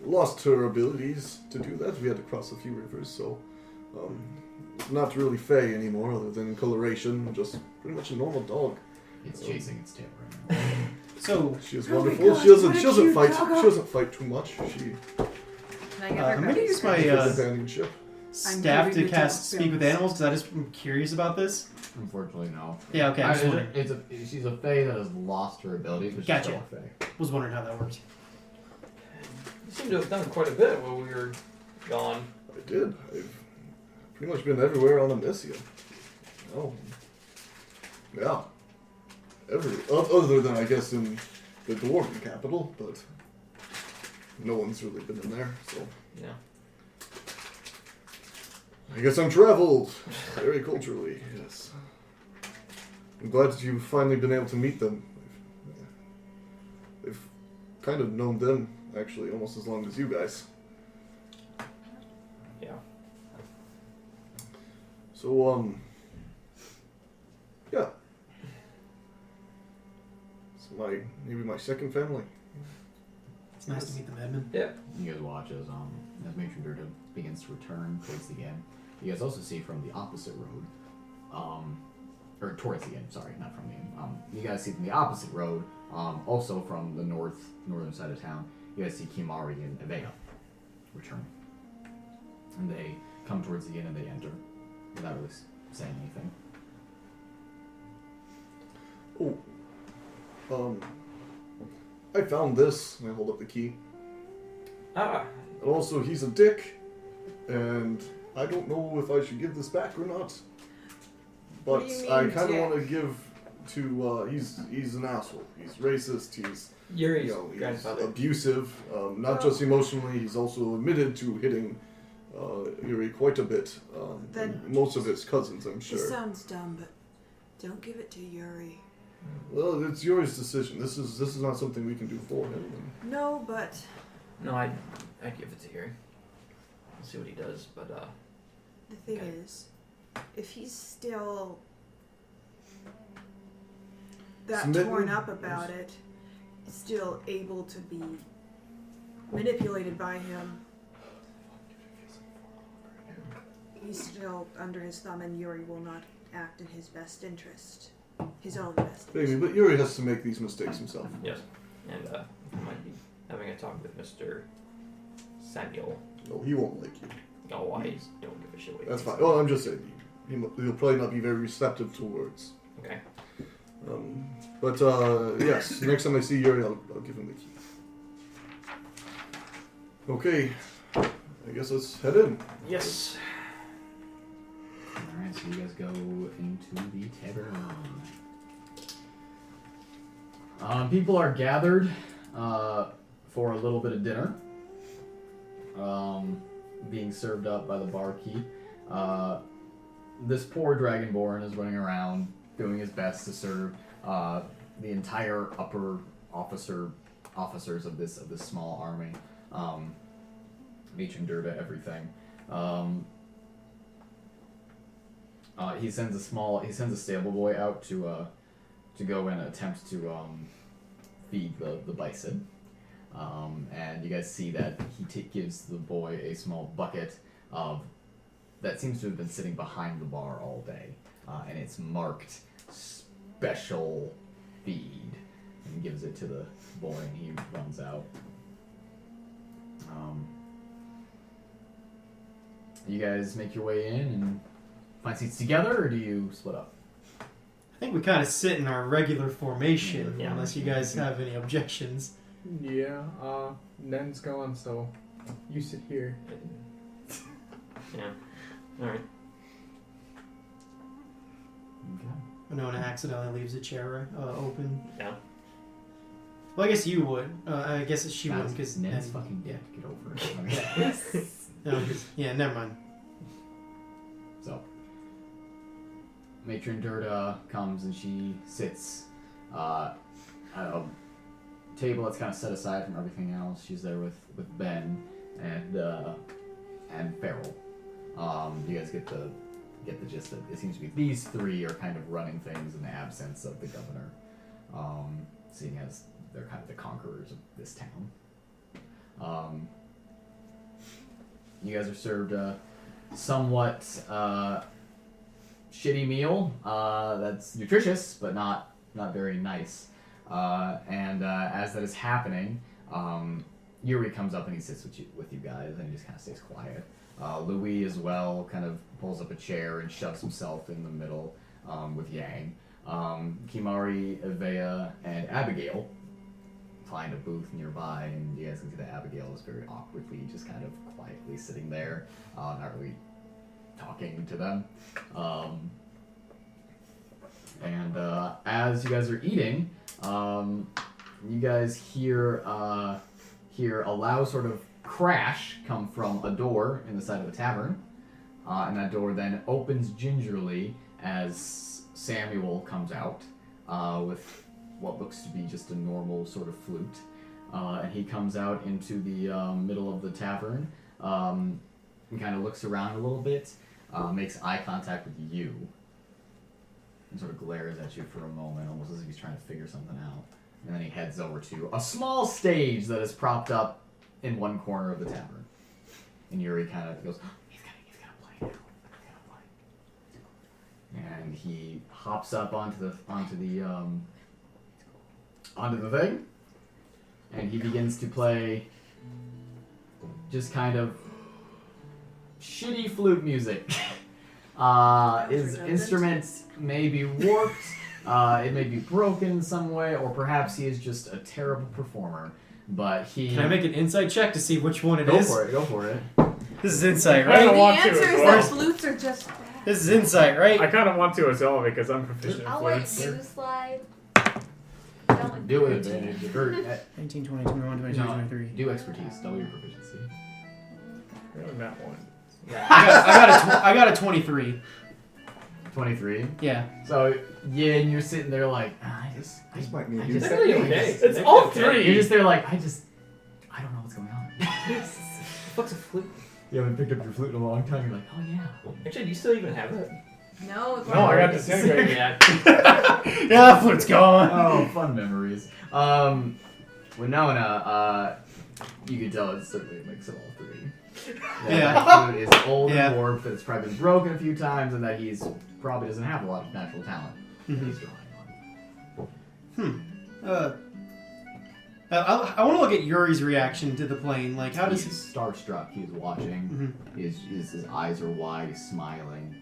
lost her abilities to do that. We had to cross a few rivers, so not really fey anymore, other than coloration. Just pretty much a normal dog. It's chasing its tail right now. So, She is Oh my wonderful. gosh, She doesn't. what a She doesn't cute fight. doggo. She doesn't fight too much. She Can I get I'm gonna use my has companionship. staff giving to the cast dog Speak with films. Animals because I just am curious about this. Unfortunately, no. Yeah, okay. I was wondering, She's a fae that has lost her abilities, but she's Gotcha. still a fae. was wondering how that works. You seem to have done quite a bit while we were gone. I did. I've pretty much been everywhere on Amyssia. Oh, yeah. Other than I guess in the dwarven capital, but no one's really been in there. So Yeah. I guess I'm traveled very culturally. Yes. I'm glad that you've finally been able to meet them. I've kind of known them actually almost as long as you guys. Yeah. So yeah. It's maybe my second family. It's nice to meet them, Edmund. Yeah. You guys watch as Matron Durden begins to return towards the end. You guys also see from the opposite road, or towards the end. Sorry, not from the end. You guys see from the opposite road, also from the northern side of town. You guys see Kimari and Vega returning, and they come towards the inn and they enter without really saying anything. Oh, I found this, and I hold up the key. Ah. And also, he's a dick, and I don't know if I should give this back or not. What But do you I mean, kind of dick? want to give to. He's an asshole. He's racist. He's Yuri's he's grandfather. abusive. Not just emotionally. He's also admitted to hitting Yuri quite a bit. Then- and most of his cousins, I'm sure. This sounds dumb, but don't give it to Yuri. Well, it's Yuri's decision. This is not something we can do for him. No, but No, I'd give it to Yuri. We'll see what he does, but the thing Okay. is, if he's still that Smitten? torn up about it, still able to be manipulated by him, he's still under his thumb, and Yuri will not act in his best interest, his own best Maybe, interest. but Yuri has to make these mistakes himself. yes. And I might be having a talk with Mr. Samuel. No, he won't like you. Oh, I don't give a shit what he That's thinks. fine. Well, I'm just saying, he'll probably not be very receptive to words. Okay. But yes, next time I see Yuri, I'll give him the key. Okay, I guess let's head in. Yes. Alright, so you guys go into the tavern. People are gathered for a little bit of dinner. Being served up by the barkeep. This poor Dragonborn is running around doing his best to serve the entire upper officers of this small army. Matron Durda, everything. He sends a stable boy out to go and attempt to feed the bison. And you guys see that he gives the boy a small bucket of that seems to have been sitting behind the bar all day, and it's marked special feed, and gives it to the boy, and he runs out. You guys make your way in and find seats together, or do you split up? I think we kind of sit in our regular formation, Yeah. unless you guys have any objections. Yeah, Nen's gone, so you sit here. Yeah. Alright. Okay. Winona accidentally leaves a chair open. Yeah. Well, I guess you would. I guess she wouldn't, because Ned's fucking dead. Get over it. No, yeah, never mind. So, Matron Durda comes and she sits at a table that's kind of set aside from everything else. She's there with Ben and Farrell. You guys get the gist that it seems to be these three are kind of running things in the absence of the governor, seeing as they're kind of the conquerors of this town. You guys are served a somewhat shitty meal that's nutritious but not very nice. And as that is happening, Yuri comes up and he sits with you guys, and he just kind of stays quiet. Louis as well kind of pulls up a chair and shoves himself in the middle with Yang. Kimari, Evea, and Abigail find a booth nearby, and you guys can see that Abigail is very awkwardly just kind of quietly sitting there, not really talking to them. And as you guys are eating, you guys hear a loud sort of crash come from a door in the side of the tavern, and that door then opens gingerly as Samuel comes out with what looks to be just a normal sort of flute, and he comes out into the middle of the tavern and kind of looks around a little bit, makes eye contact with you, and sort of glares at you for a moment, almost as if he's trying to figure something out. And then he heads over to a small stage that is propped up in one corner of the tavern. And Yuri kind of goes, he's gonna play now. And he hops up onto the thing, and he begins to play just kind of shitty flute music. His instrument may be warped, it may be broken in some way, or perhaps he is just a terrible performer. But he... Can I make an insight check to see which one it is? Go for it. This is insight, I right? don't The want to answer as is well. that flutes are just bad. This is insight, right? I kind of want to as well because I'm proficient in I'll let flutes. you slide. Do it advantage. Or, 19, 20, 21, 22, 23. do expertise. Double your proficiency. Really not one. I got a 23. 23. Yeah. So, yeah, and you're sitting there like, This might need I you. just- It's okay. It's all okay. three. You're just there like, I don't know what's going on. What's a flute? You haven't picked up your flute in a long time. You're like, oh yeah. Actually, do you still even have it? No, it's No, I got disintegrated. Yeah. Yeah, that flute's gone. Oh, fun memories. Winona, you can tell it's certainly a mix of all three. Yeah. That flute is old Yeah. and warped, that it's probably been broken a few times, and that he's probably doesn't have a lot of natural talent that he's drawing on. I want to look at Yuri's reaction to the plane. Like, how does He's starstruck. He's watching. His eyes are wide. He's smiling.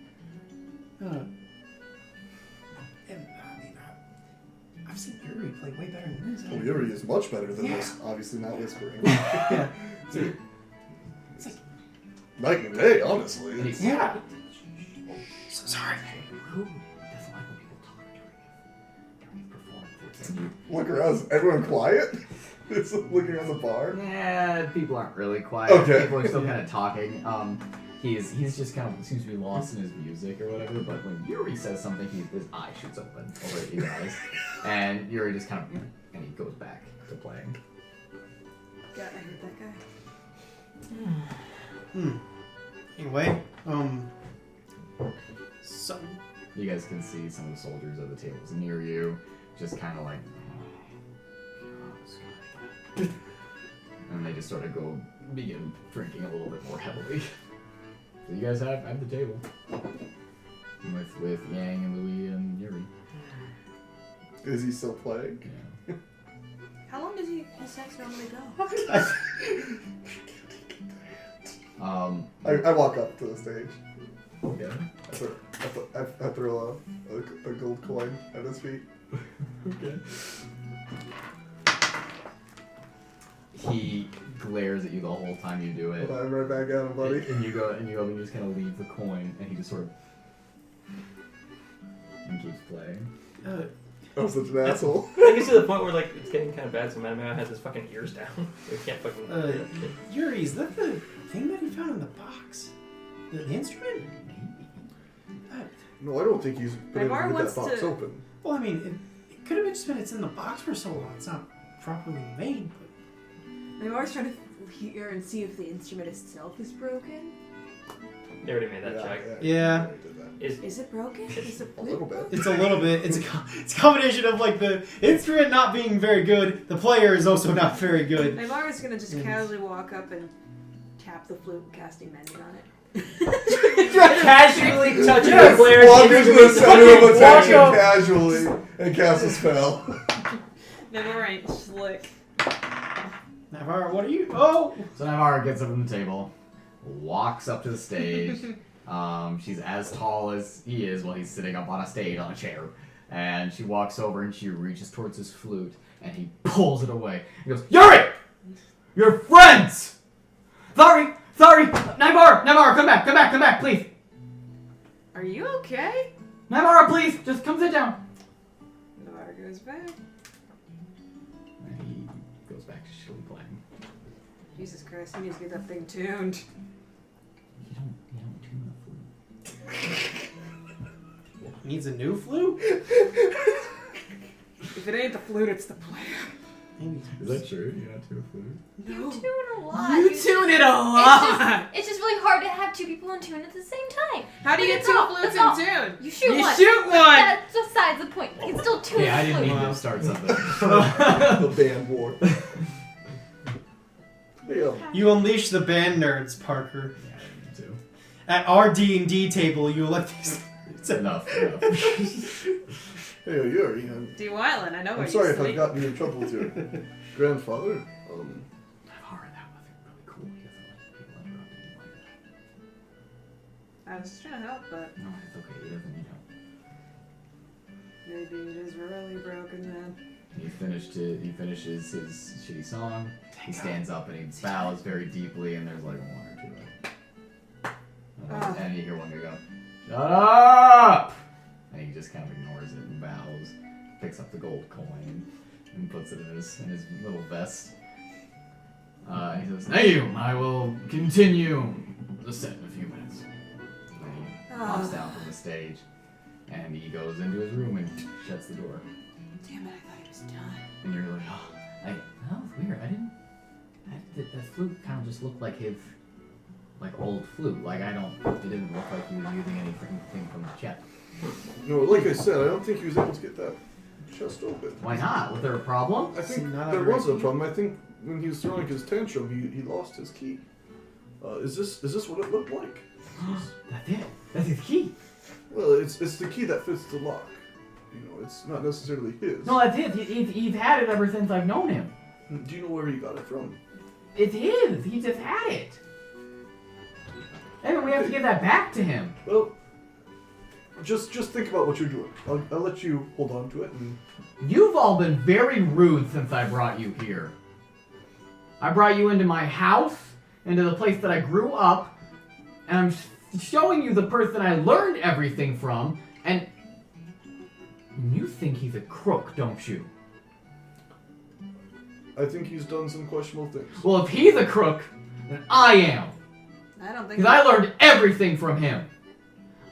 I've seen Yuri play way better than this. Well, Yuri is much better than this. Obviously not whispering. Yeah. It's like night and day, honestly. Yeah. So sorry. Who doesn't like when people talk during performances? And you Look around. Is everyone quiet? It's looking around the bar. Yeah, people aren't really quiet. Okay. People are still kind of talking. He's just kind of seems to be lost in his music or whatever. But when Yuri says something, his eye shoots open over at you guys, and Yuri just kind of and he goes back to playing. Yeah, I heard that guy. Anyway, so You guys can see some of the soldiers at the tables near you, just kind of like. And they just sort of begin drinking a little bit more heavily. So you guys have the table with Yang and Louis and Yuri. Is he still playing? Yeah. How long does his sex normally go? I walk up to the stage. Okay. I throw a gold coin at his feet. Okay. He glares at you the whole time you do it. I'm right back at him, buddy. And you go and you just kind of leave the coin, and he just sort of and keeps playing. I'm such an asshole. I get to the point where like it's getting kind of bad, so Mattimeo has his fucking ears down. We can't fucking. Yuri, is that the thing that he found in the box? The instrument? No, I don't think he's been able to Naivara get wants that box to- open. Well, I mean, it could have just been it's in the box for so long. It's not properly made, but... I'm always trying to hear and see if the instrument itself is broken. They already made that check. Yeah. I did that. Is it broken? Is it A little bit. It's a little bit. It's a combination of like the instrument not being very good. The player is also not very good. Naivara's gonna just casually walk up and tap the flute, casting mending on it. Casually touching Yes, the player. walk into the center of attention Walk up. casually and cast a spell. Naivara ain't slick. Naivara, what are you? Oh! So Naivara gets up from the table, walks up to the stage. She's as tall as he is while he's sitting up on a stage on a chair. And she walks over and she reaches towards his flute and he pulls it away. He goes, Yuri! You're friends! Sorry! Naivara, come back, please! Are you okay? Naivara, please! Just come sit down! Naivara goes back. And he goes back to shilly playing. Jesus Christ, he needs to get that thing tuned. You don't tune the flute. Needs a new flute? If it ain't the flute, it's the player. Maybe. Is that true? You not tune a flute? You tune a lot. You tune it a lot. It's just really hard to have two people in tune at the same time. How do you get two flutes in tune? You shoot You one. shoot one. That's besides the point. You can still tune Yeah, I the didn't flute. mean to start something. The band war. Yeah. You unleash the band nerds, Parker. Yeah, I didn't mean to. At our D&D table, you let these... It's enough. Hey, Yuri. Do Island, I know where I'm you sorry if sleep. I've gotten you in trouble with your grandfather. Naivara, that wasn't really cool. He doesn't like people interrupting him like that. I was just trying to help, but No, it's okay. He doesn't need help. maybe it is really broken then. He finishes his shitty song. He stands up and he bows very deeply, and there's like one or two and you hear one guy go, "Shut up!" And he just kind of ignores it and bows, picks up the gold coin, and puts it in his little vest. And he says, "Thank you. I will continue the set in a few minutes." And he hops down from the stage, and he goes into his room and shuts the door. Damn it, I thought he was done. And you're like, oh, that was weird. The flute kind of just looked like his, old flute. It didn't look like he was using anything from the chest. No, like I said, I don't think he was able to get that chest open. Why not? Was there a problem? I think Not there a was a key? problem. I think when he was throwing his tantrum, he lost his key. Is this what it looked like? That's it. That's his key. Well, it's the key that fits the lock. You know, it's not necessarily his. No, that's it. He's had it ever since I've known him. Do you know where he got it from? It's his. He just had it. Evan, we have to give that back to him. Well, Just think about what you're doing. I'll let you hold on to it. And You've all been very rude since I brought you here. I brought you into my house, into the place that I grew up, and I'm showing you the person I learned everything from, and you think he's a crook, don't you? I think he's done some questionable things. Well, if he's a crook, then I am. I don't think. Because I learned everything from him.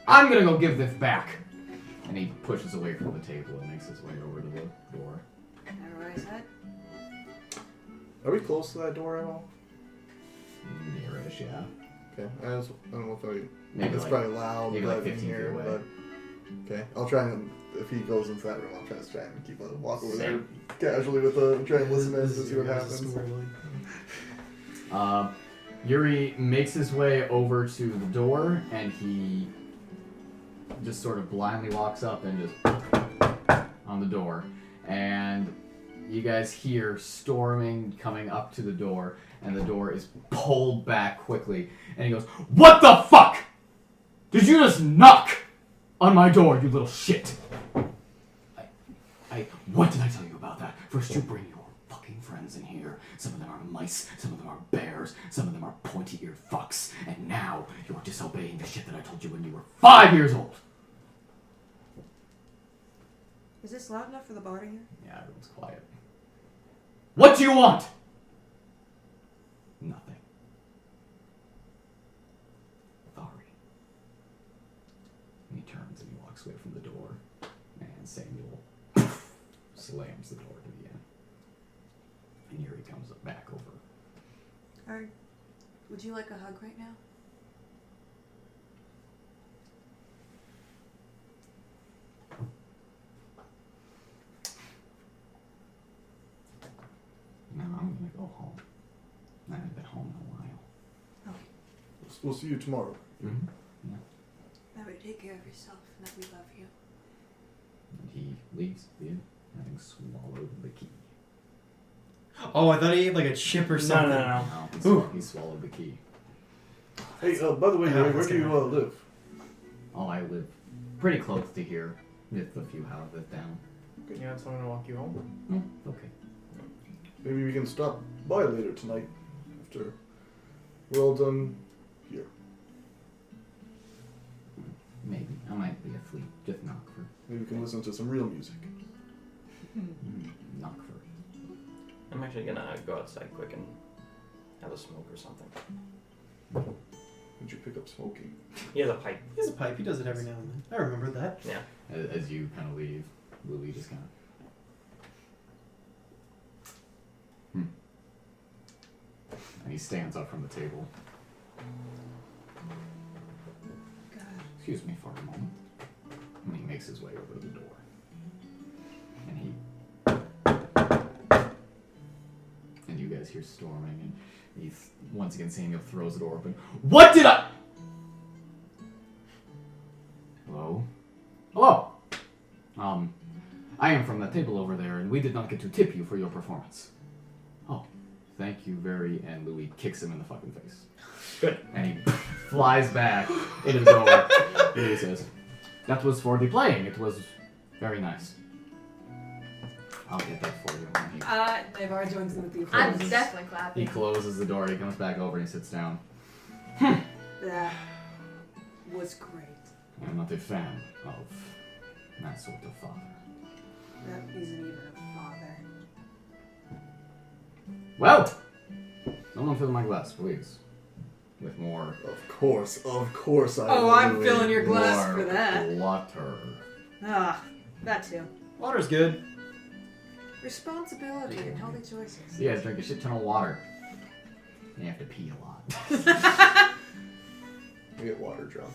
I'm gonna go give this back. And he pushes away from the table and makes his way over to the door. Everybody's head. Are we close to that door at all? Nearish, yeah. Okay. I don't know if Maybe it's like, probably loud, maybe but like 15 in here. feet away. But okay, I'll try and if he goes into that room, I'll try and keep a walk over Same. there casually with try and listen in to see what happens. Yuri makes his way over to the door, and he just sort of blindly walks up and just on the door. And you guys hear storming coming up to the door, and the door is pulled back quickly. And he goes, "What the fuck? Did you just knock on my door, you little shit?" What did I tell you about that? First you bring your fucking friends in here. Some of them are mice, some of them are bears, some of them are pointy-eared fucks. And now you're disobeying the shit that I told you when you were 5 years old. Is this loud enough for the bar to hear? Yeah, everyone's quiet. What do you want? Nothing. Sorry. And he turns and he walks away from the door. And Samuel slams the door to the end. And here he comes back over. Alright. Would you like a hug right now? No, I'm gonna go home. I haven't been home in a while. We'll see you tomorrow. Mm-hmm. That way, take care of yourself and that we love you. And he leaves, having swallowed the key. Oh, I thought he ate like a chip or something. No. No, he swallowed the key. Hey, by the way, Yeah, where that's do you gonna- live? Oh, I live pretty close to here, with a few houses down. You want someone to walk you home? Oh, okay. Maybe we can stop by later tonight after we're all done here. Maybe. I might be asleep. Just knock for. Maybe we can listen to some real music. Knock for. I'm actually gonna go outside quick and have a smoke or something. Did you pick up smoking? He has a pipe. He has a pipe. He does it every now and then. I remember that. Yeah. As you kind of leave, Louis just kind of. And he stands up from the table. God. Excuse me for a moment. And he makes his way over to the door. And you guys hear storming, and he's once again Samuel throws the door open. What did I? Hello? Hello! I am from that table over there, and we did not get to tip you for your performance. Oh, thank you and Louis kicks him in the fucking face. Good. And he flies back into the door. And he says, "That was for the playing. It was very nice. I'll get that for you." And Naivara joins them with the I'm applause. definitely he clapping. closes the door. He comes back over and he sits down. That was great. I'm not a fan of that sort of father. That isn't even a father. Well, someone fill my glass, please. With more. Of course I Oh, will I'm do it. filling your glass more for that. water. Ah, that too. Water's good. Responsibility and healthy choices. You guys drink a shit ton of water. You have to pee a lot. I get water drunk.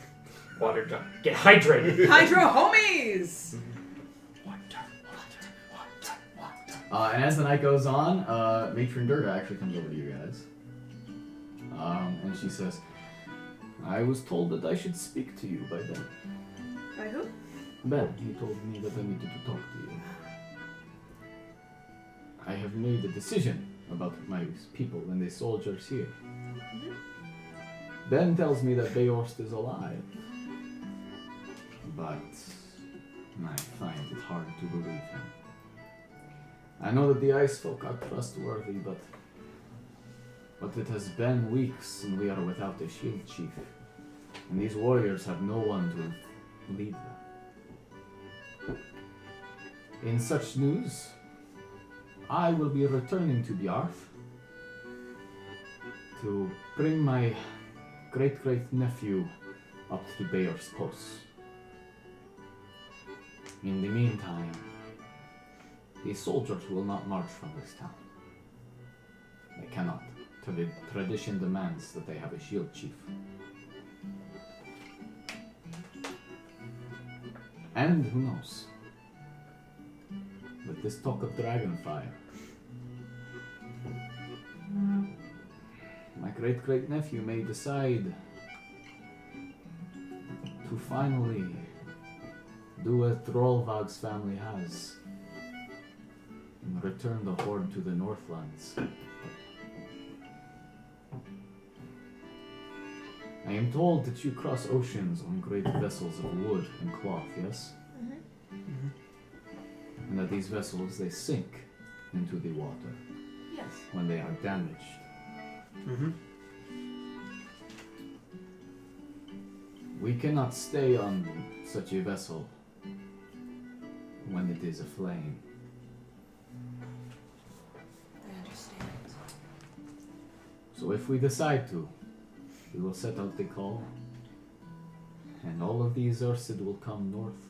Water jump. Get hydrated. Hydro homies! And as the night goes on, Matron Durga actually comes over to you guys. And she says, "I was told that I should speak to you by Ben. By who? Ben, he told me that I needed to talk to you. I have made a decision about my people and the soldiers here. Ben tells me that Beorst is alive. but I find it hard to believe him. I know that the ice folk are trustworthy, but it has been weeks and we are without a shield chief. And these warriors have no one to lead them. In such news, I will be returning to Bjarf to bring my great-great-nephew up to Bayer's post. In the meantime, the soldiers will not march from this town. They cannot. Tradition demands that they have a shield chief. And who knows? With this talk of dragonfire, my great-great-nephew may decide to finally do what Trollvag's family has and return the horde to the Northlands. I am told that you cross oceans on great vessels of wood and cloth, yes? And that these vessels, they sink into the water Yes. when they are damaged. We cannot stay on such a vessel when it is aflame. I understand. So if we decide to, we will set out the call, and all of these Ursid will come north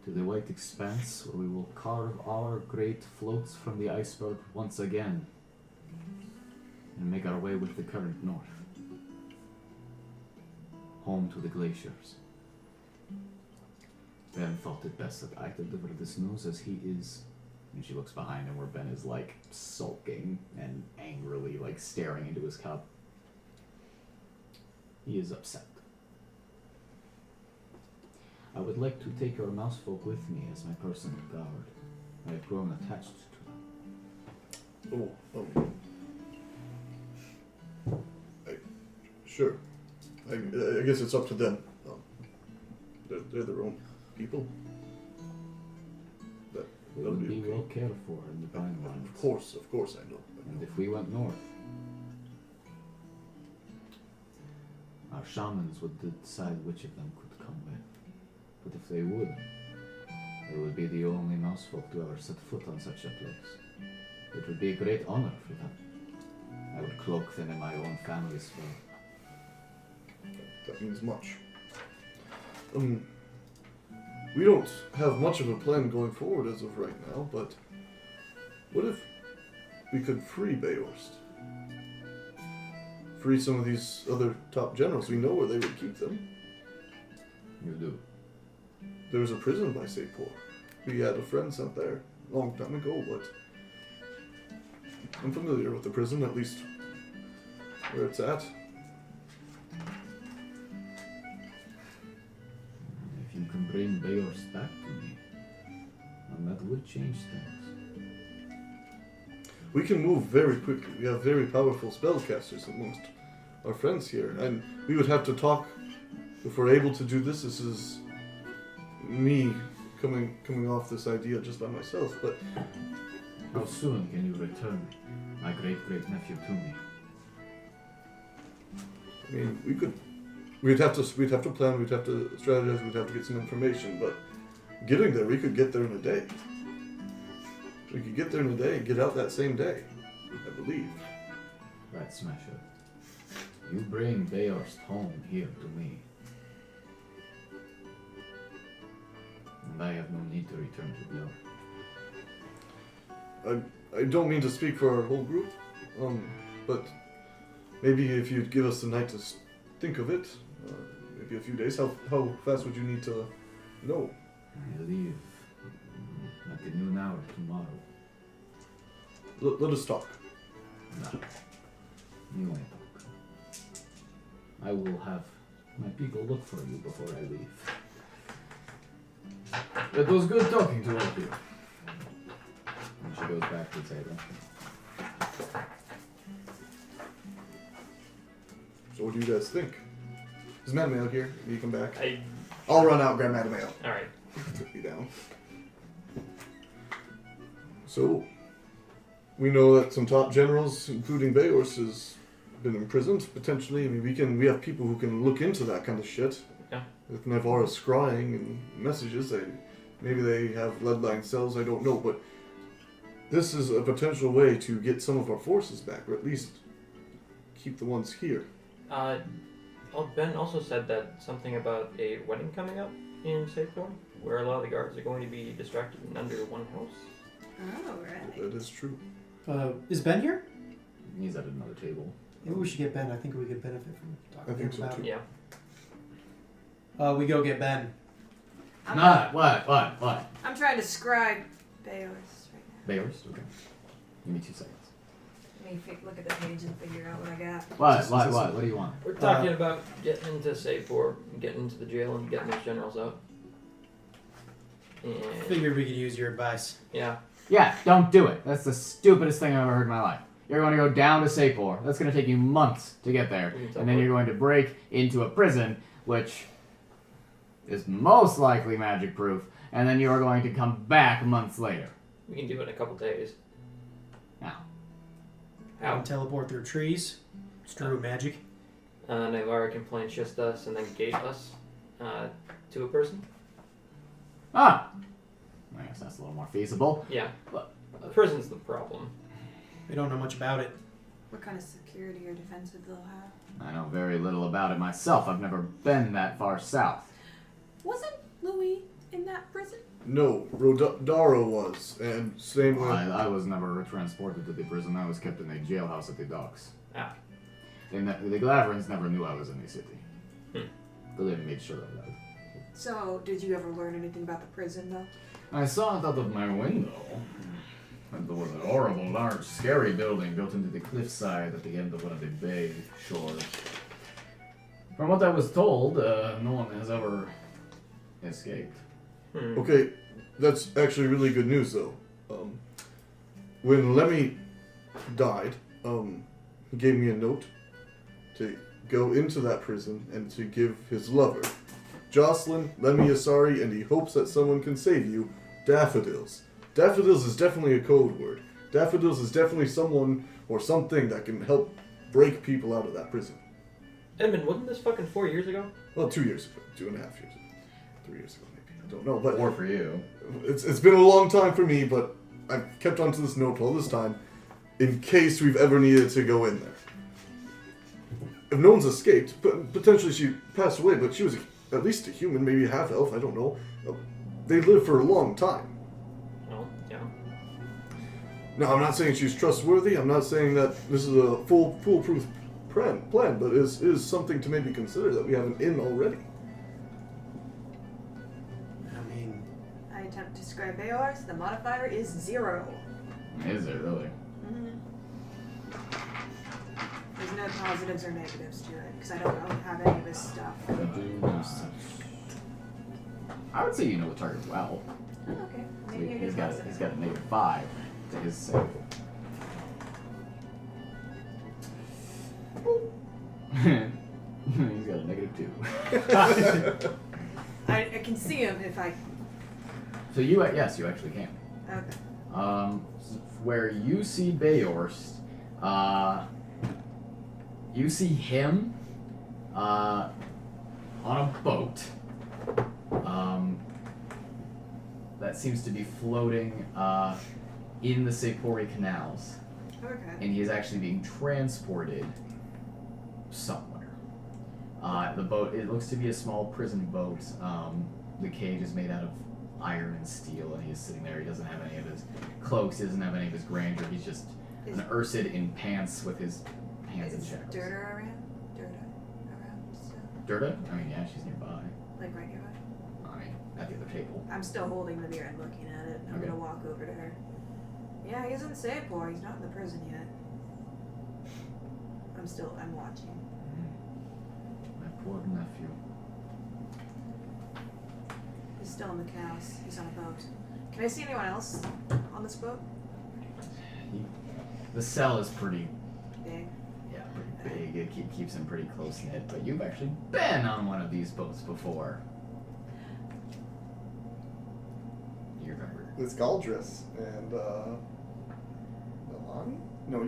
to the White Expanse, where we will carve our great floats from the iceberg once again, and make our way with the current north, home to the glaciers. Ben thought it best that I deliver this news, as he is, and she looks behind him where Ben is like sulking and angrily like staring into his cup. He is upset. I would like to take your mousefolk with me as my personal guard. I have grown attached to them. Sure. I guess it's up to them. They're their own people. They That'll would be be okay. well cared for in the Vinelands. Of course I know. And if we went north, our shamans would decide which of them could come with. But if they wouldn't, they would be the only mousefolk to ever set foot on such a place. It would be a great honor for them. I would cloak them in my own family's fur. That means much. We don't have much of a plan going forward as of right now, but what if we could free Bayhorst? Free some of these other top generals. We know where they would keep them. You do. There was a prison by Sepor. We had a friend sent there a long time ago, but I'm familiar with the prison, at least where it's at. If you can bring Bayhorst back to me, then that would change things. We can move very quickly. We have very powerful spellcasters amongst our friends here, and we would have to talk if we're able to do this. This is me coming off this idea just by myself, but How soon can you return my great-great-nephew to me? I mean, we'd have to plan, we'd have to strategize, we'd have to get some information, but getting there, we could get there in a day. We could get there in a day and get out that same day, I believe. Ratsmasher, you bring Bayhorst home here to me. And I have no need to return to Bjorn. I don't mean to speak for our whole group, but maybe if you'd give us the night to think of it, maybe a few days, how fast would you need to know? I leave at the noon hour tomorrow. Let us talk. No, you ain't talk. I will have my people look for you before I leave. It was good talking to all of you. And she goes back to the table. So what do you guys think? Is Mattimeo here? Will you come back? I'll run out, grab Mattimeo. All right. Took me down. So, we know that some top generals, including Bayors, has been imprisoned, potentially. I mean, we have people who can look into that kind of shit. Yeah. With Naivara scrying and messages, maybe they have lead-lined cells, I don't know, but this is a potential way to get some of our forces back, or at least keep the ones here. Ben also said that something about a wedding coming up in Sapor, where a lot of the guards are going to be distracted and under one house. Oh, right. That is true. Is Ben here? He's at another table. Maybe we should get Ben. I think we could benefit from talking I think so, about too. Yeah. it. We go get Ben. What? I'm trying to scribe Bayors right now. Bayors? Okay. Give me 2 seconds. Let me look at the page and figure out what I got. What do you want? We're talking about getting into Sapor, getting into the jail, and getting those generals out. And Figured we could use your advice. yeah. Yeah, don't do it. That's the stupidest thing I've ever heard in my life. You're going to go down to Sapor. That's going to take you months to get there. And then you're going to break into a prison, which is most likely magic proof. And then you are going to come back months later. We can do it in a couple days. Now. How? Teleport through trees. Strew magic. Naivara can plane shift us and then gate us to a person. Ah! I guess that's a little more feasible. Yeah. But The prison's the problem. We don't know much about it. What kind of security or defense would they'll have? I know very little about it myself. I've never been that far south. Wasn't Louis in that prison? No, Rodaro was, and same with... I was never transported to the prison. I was kept in a jailhouse at the docks. Ah. The Glaverans never knew I was in the city. Hmm. They made sure of that. So, did you ever learn anything about the prison, though? I saw it out of my window. And there was a horrible, large, scary building built into the cliffside at the end of one of the bay shores. From what I was told, no one has ever escaped. Okay, that's actually really good news, though. When Lemmy died, he gave me a note to go into that prison and to give his lover, Jocelyn, Lemmy Asari, and he hopes that someone can save you, daffodils. Daffodils is definitely a code word. Daffodils is definitely someone or something that can help break people out of that prison. Edmund, wasn't this fucking 4 years ago? Well, 2 years ago. 2.5 years ago. 3 years ago, maybe. I don't know. But Or for you. it's been a long time for me, but I've kept onto this note all this time in case we've ever needed to go in there. If no one's escaped, potentially she passed away, but she was at least a human, maybe a half-elf, I don't know. They lived for a long time. Oh, yeah. Now, I'm not saying she's trustworthy. I'm not saying that this is a foolproof plan, but it is something to maybe consider that we have an inn already. I mean, I attempt to scribe Bayors. The modifier is 0. Is it really? There's no positives or negatives to it, because I don't have any of this stuff. I do not. I would say you know the target well. Oh, okay. So Maybe I he's get got positive. a -5 to his save. He's got a -2. I can see him if I... So you, yes, you actually can. Okay. Where you see Bayors, you see him on a boat that seems to be floating in the Sapori canals, Okay. and he is actually being transported somewhere. The boat, it looks to be a small prison boat. The cage is made out of iron and steel, and he is sitting there. He doesn't have any of his cloaks, he doesn't have any of his grandeur. He's just Is- an Ursid in pants with his hands in Is shackles. Dirta around? Dirta around still? Dirta? I mean, yeah, she's nearby. Like right nearby? I mean, at the other table. I'm still holding the mirror and looking at it. I'm Okay. gonna walk over to her. Yeah, he's in Sapor. He's not in the prison yet. I'm watching. My poor nephew. He's still in the canals. He's on a boat. Can I see anyone else on this boat? The cell is pretty, Big. yeah, pretty big. It keeps him pretty close knit. But you've actually been on one of these boats before. It's Galdris and Nalane?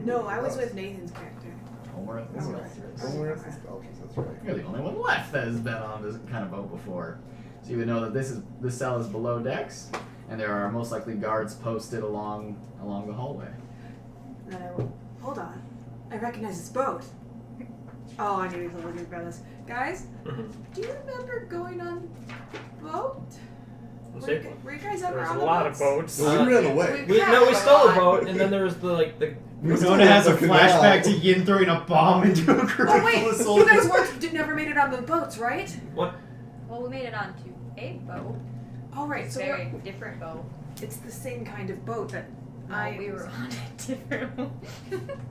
No, I was with Nathan's character. Homer. Galdris is Galdris, that's right. You're the only one left that has been on this kind of boat before. So you would know that this cell is below decks, and there are most likely guards posted along the hallway. Then I went, hold on. I recognize this boat. Oh, I knew he was looking for this. Guys, do you remember going on the boat? Were you guys ever There's on a the lot of boats? boats. No, we ran away. We stole a boat, and then there was the Winona has a flashback to Yin throwing a bomb into a group Oh wait, full of you soldiers. guys never made it on the boats, right? What? Well, we made it onto a boat. All right, so Very different boat. it's the same kind of boat that We were on a different one.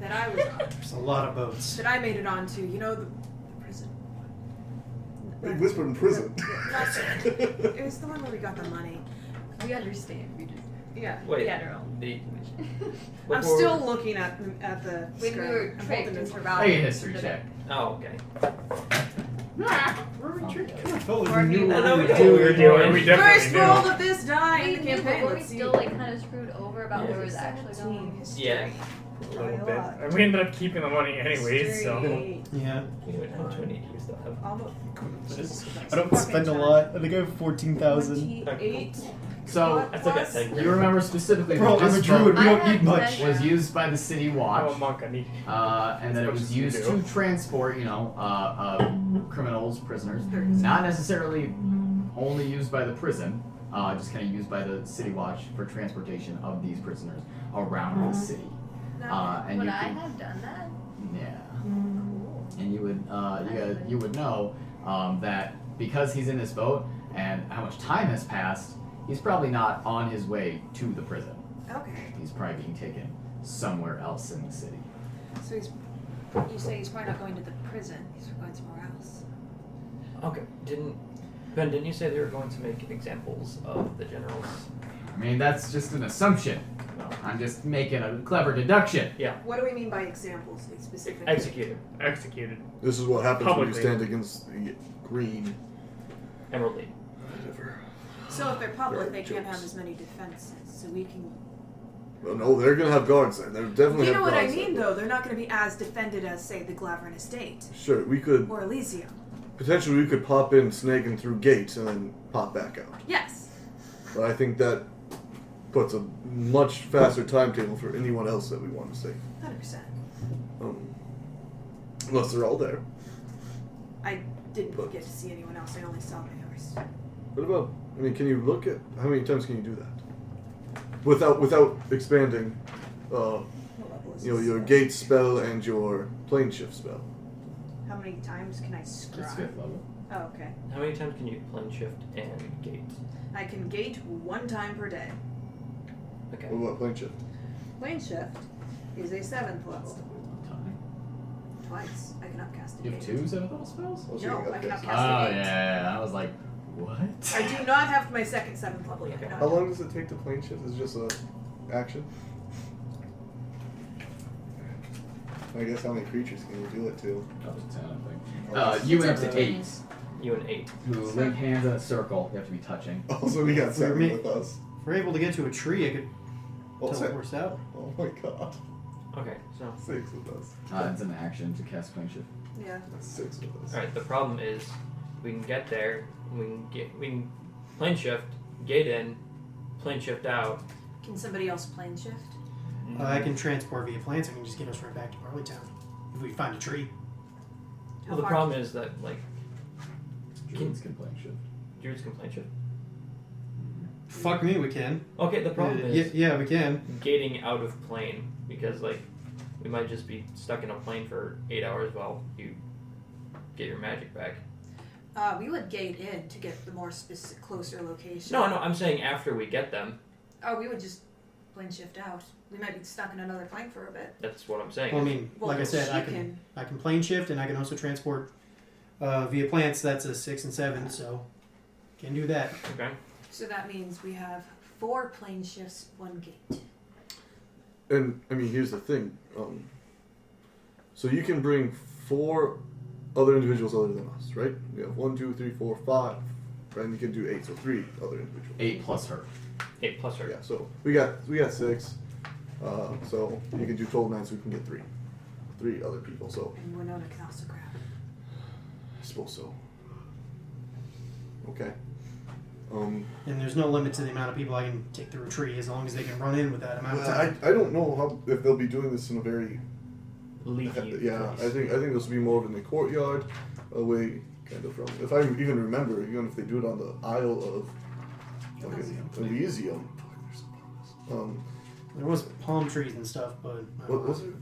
that I was on, There's a lot of boats. that I made it onto. You know the prison. We whispered in prison. It was the one where we got the money. We understand. We just Yeah. Wait. we had our own. I'm still looking at the When we script. were I'm tricked holding into this- Make a history check. Oh, okay. Oh, Or we knew you- I what know we we were did. doing. doing. We First definitely roll knew. of this die in the We knew, but campaign. were we Let's see. still like kind of screwed over about where it was actually 17 going? history. Yeah. A little bit. And we ended up keeping the money anyways, so. History. Yeah. Wait, how much money do you still have? Almost. I don't spend a lot. I think I have 14,000. 28. So That's like a Plus- 10 you remember specifically Bro, that I'm a this druid. boat We I don't had need much. ten. was used by the city watch. Oh, monk, I need. And that it much was as you used do. to transport, criminals, prisoners. Not necessarily only used by the prison, just kind of used by the city watch for transportation of these prisoners around the city. And Would you I could, have done that? yeah, Cool. and you would know that because he's in this boat and how much time has passed, he's probably not on his way to the prison. Okay. He's probably being taken somewhere else in the city. So you say he's probably not going to the prison. He's going somewhere else. Okay. Ben, didn't you say they were going to make examples of the generals? I mean, that's just an assumption. No. I'm just making a clever deduction. Yeah. What do we mean by examples specifically? Executed. Executed. This is what happens when you Publicly. stand against the green. Emerald Lead. Whatever. So if they're public, they Very can't have jokes. as many defenses. So we can. Well, no, they're gonna have guards there. They're definitely You have know what I guards mean, there. though. They're not going to be as defended as, say, the Glavern Estate Sure, we could or Elysium. potentially we could pop in, snake in through gates, and then pop back out. Yes. But I think that puts a much faster timetable for anyone else that we want to see. 100%. Unless they're all there. I didn't get to see anyone else. I only saw yours. What about? I mean, can you look at how many times can you do that without expanding? What level is this? Your gate spell and your plane shift spell. How many times can I It's scry? 5th level. Oh, okay. How many times can you plane shift and gate? I can gate 1 time per day. Okay. What plane shift? Plane shift is a 7th level. Time. Twice. I can upcast a You have gate. 2 7th level spells? Oh, so No, you got I can this. upcast Oh a gate. yeah, I was like, what? I do not have my second 7th level yet. Okay. No. How long does it take to plane shift? Is it just a action? I guess how many creatures can you do it to? Up to 10, I think. Oh, You went It's up up to to 8. 10. You and 8. Who link hands in a circle. You have to be touching. Oh, so we got 7 with us. If we're able to get to a tree, I could Oh, teleport us out. oh my god. Okay, so. 6 with us. It's an action to cast plane shift. Yeah. That's 6 with us. Alright, the problem is we can get there, we can plane shift, gate in, plane shift out. Can somebody else plane shift? I can transport via plane, so I can just get us right back to Barleytown if we find a tree. Well, the problem is that, like, Druids can plane shift. druids can plane shift. Fuck me, we can. Okay, the problem is Yeah, we can. gating out of plane because, like, we might just be stuck in a plane for 8 hours while you get your magic back. We would gate in to get the more specific, closer location. No, I'm saying after we get them. Oh, we would just plane shift out. We might be stuck in another plane for a bit. That's what I'm saying. Well, I mean, Well, like I said, she I can plane shift, and I can also transport via plants. That's a 6 and 7, so can do that. Okay. So that means we have 4 plane shifts, 1 gate. And I mean, here's the thing. So you can bring 4 other individuals other than us, right? You have 1, 2, 3, 4, 5, and you can do 8, so 3 other individuals. 8 plus her. 8 plus her. Yeah, so we got 6. So you can do 12 9, so we can get 3 other people. So And Winona can also grab. I suppose so. Okay. And there's no limit to the amount of people I can take through a tree as long as they can run in with that amount of time. I don't know if they'll be doing this in a very Leafy. yeah. place. I think this will be more of in the courtyard, away kind of from. If I even remember, even if they do it on the Isle of Elysium. There was palm trees and stuff, but What was it?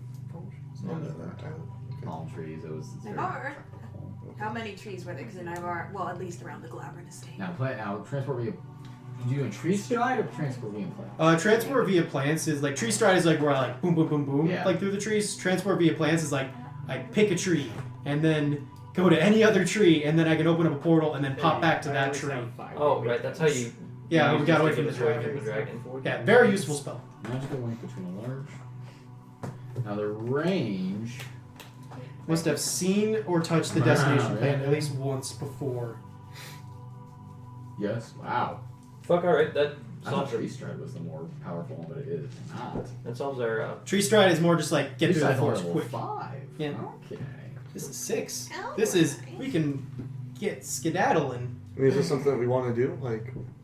Palm trees. It was. it's very Naivara. tropical. How many trees were there? Because in Naivara, well, at least around the Glabrin estate. Now transport via. You doing tree stride or transport via plane? transport via plants is like tree stride is like where I like boom boom boom boom Yeah. like through the trees. Transport via plants is like I pick a tree and then go to any other tree and then I can open up a portal and then pop back to I that always tree. have 5 Oh, right. That's how you. Yeah, you we got away just from take the it away dragon. from the dragon. Yeah, very useful spell. Magical link between a large. Now the range. Must have seen or touched the Wow, destination yeah. plant at least once before. Yes. Wow. Fuck. All right. That I thought solves tree stride was the more powerful one, but it is not. That solves our. Tree stride is more just like get Tree through the stride's forest level quick. 5. Yeah. Okay. This is 6. Oh, This is we can get skedaddling. I mean, is this something that we want to do?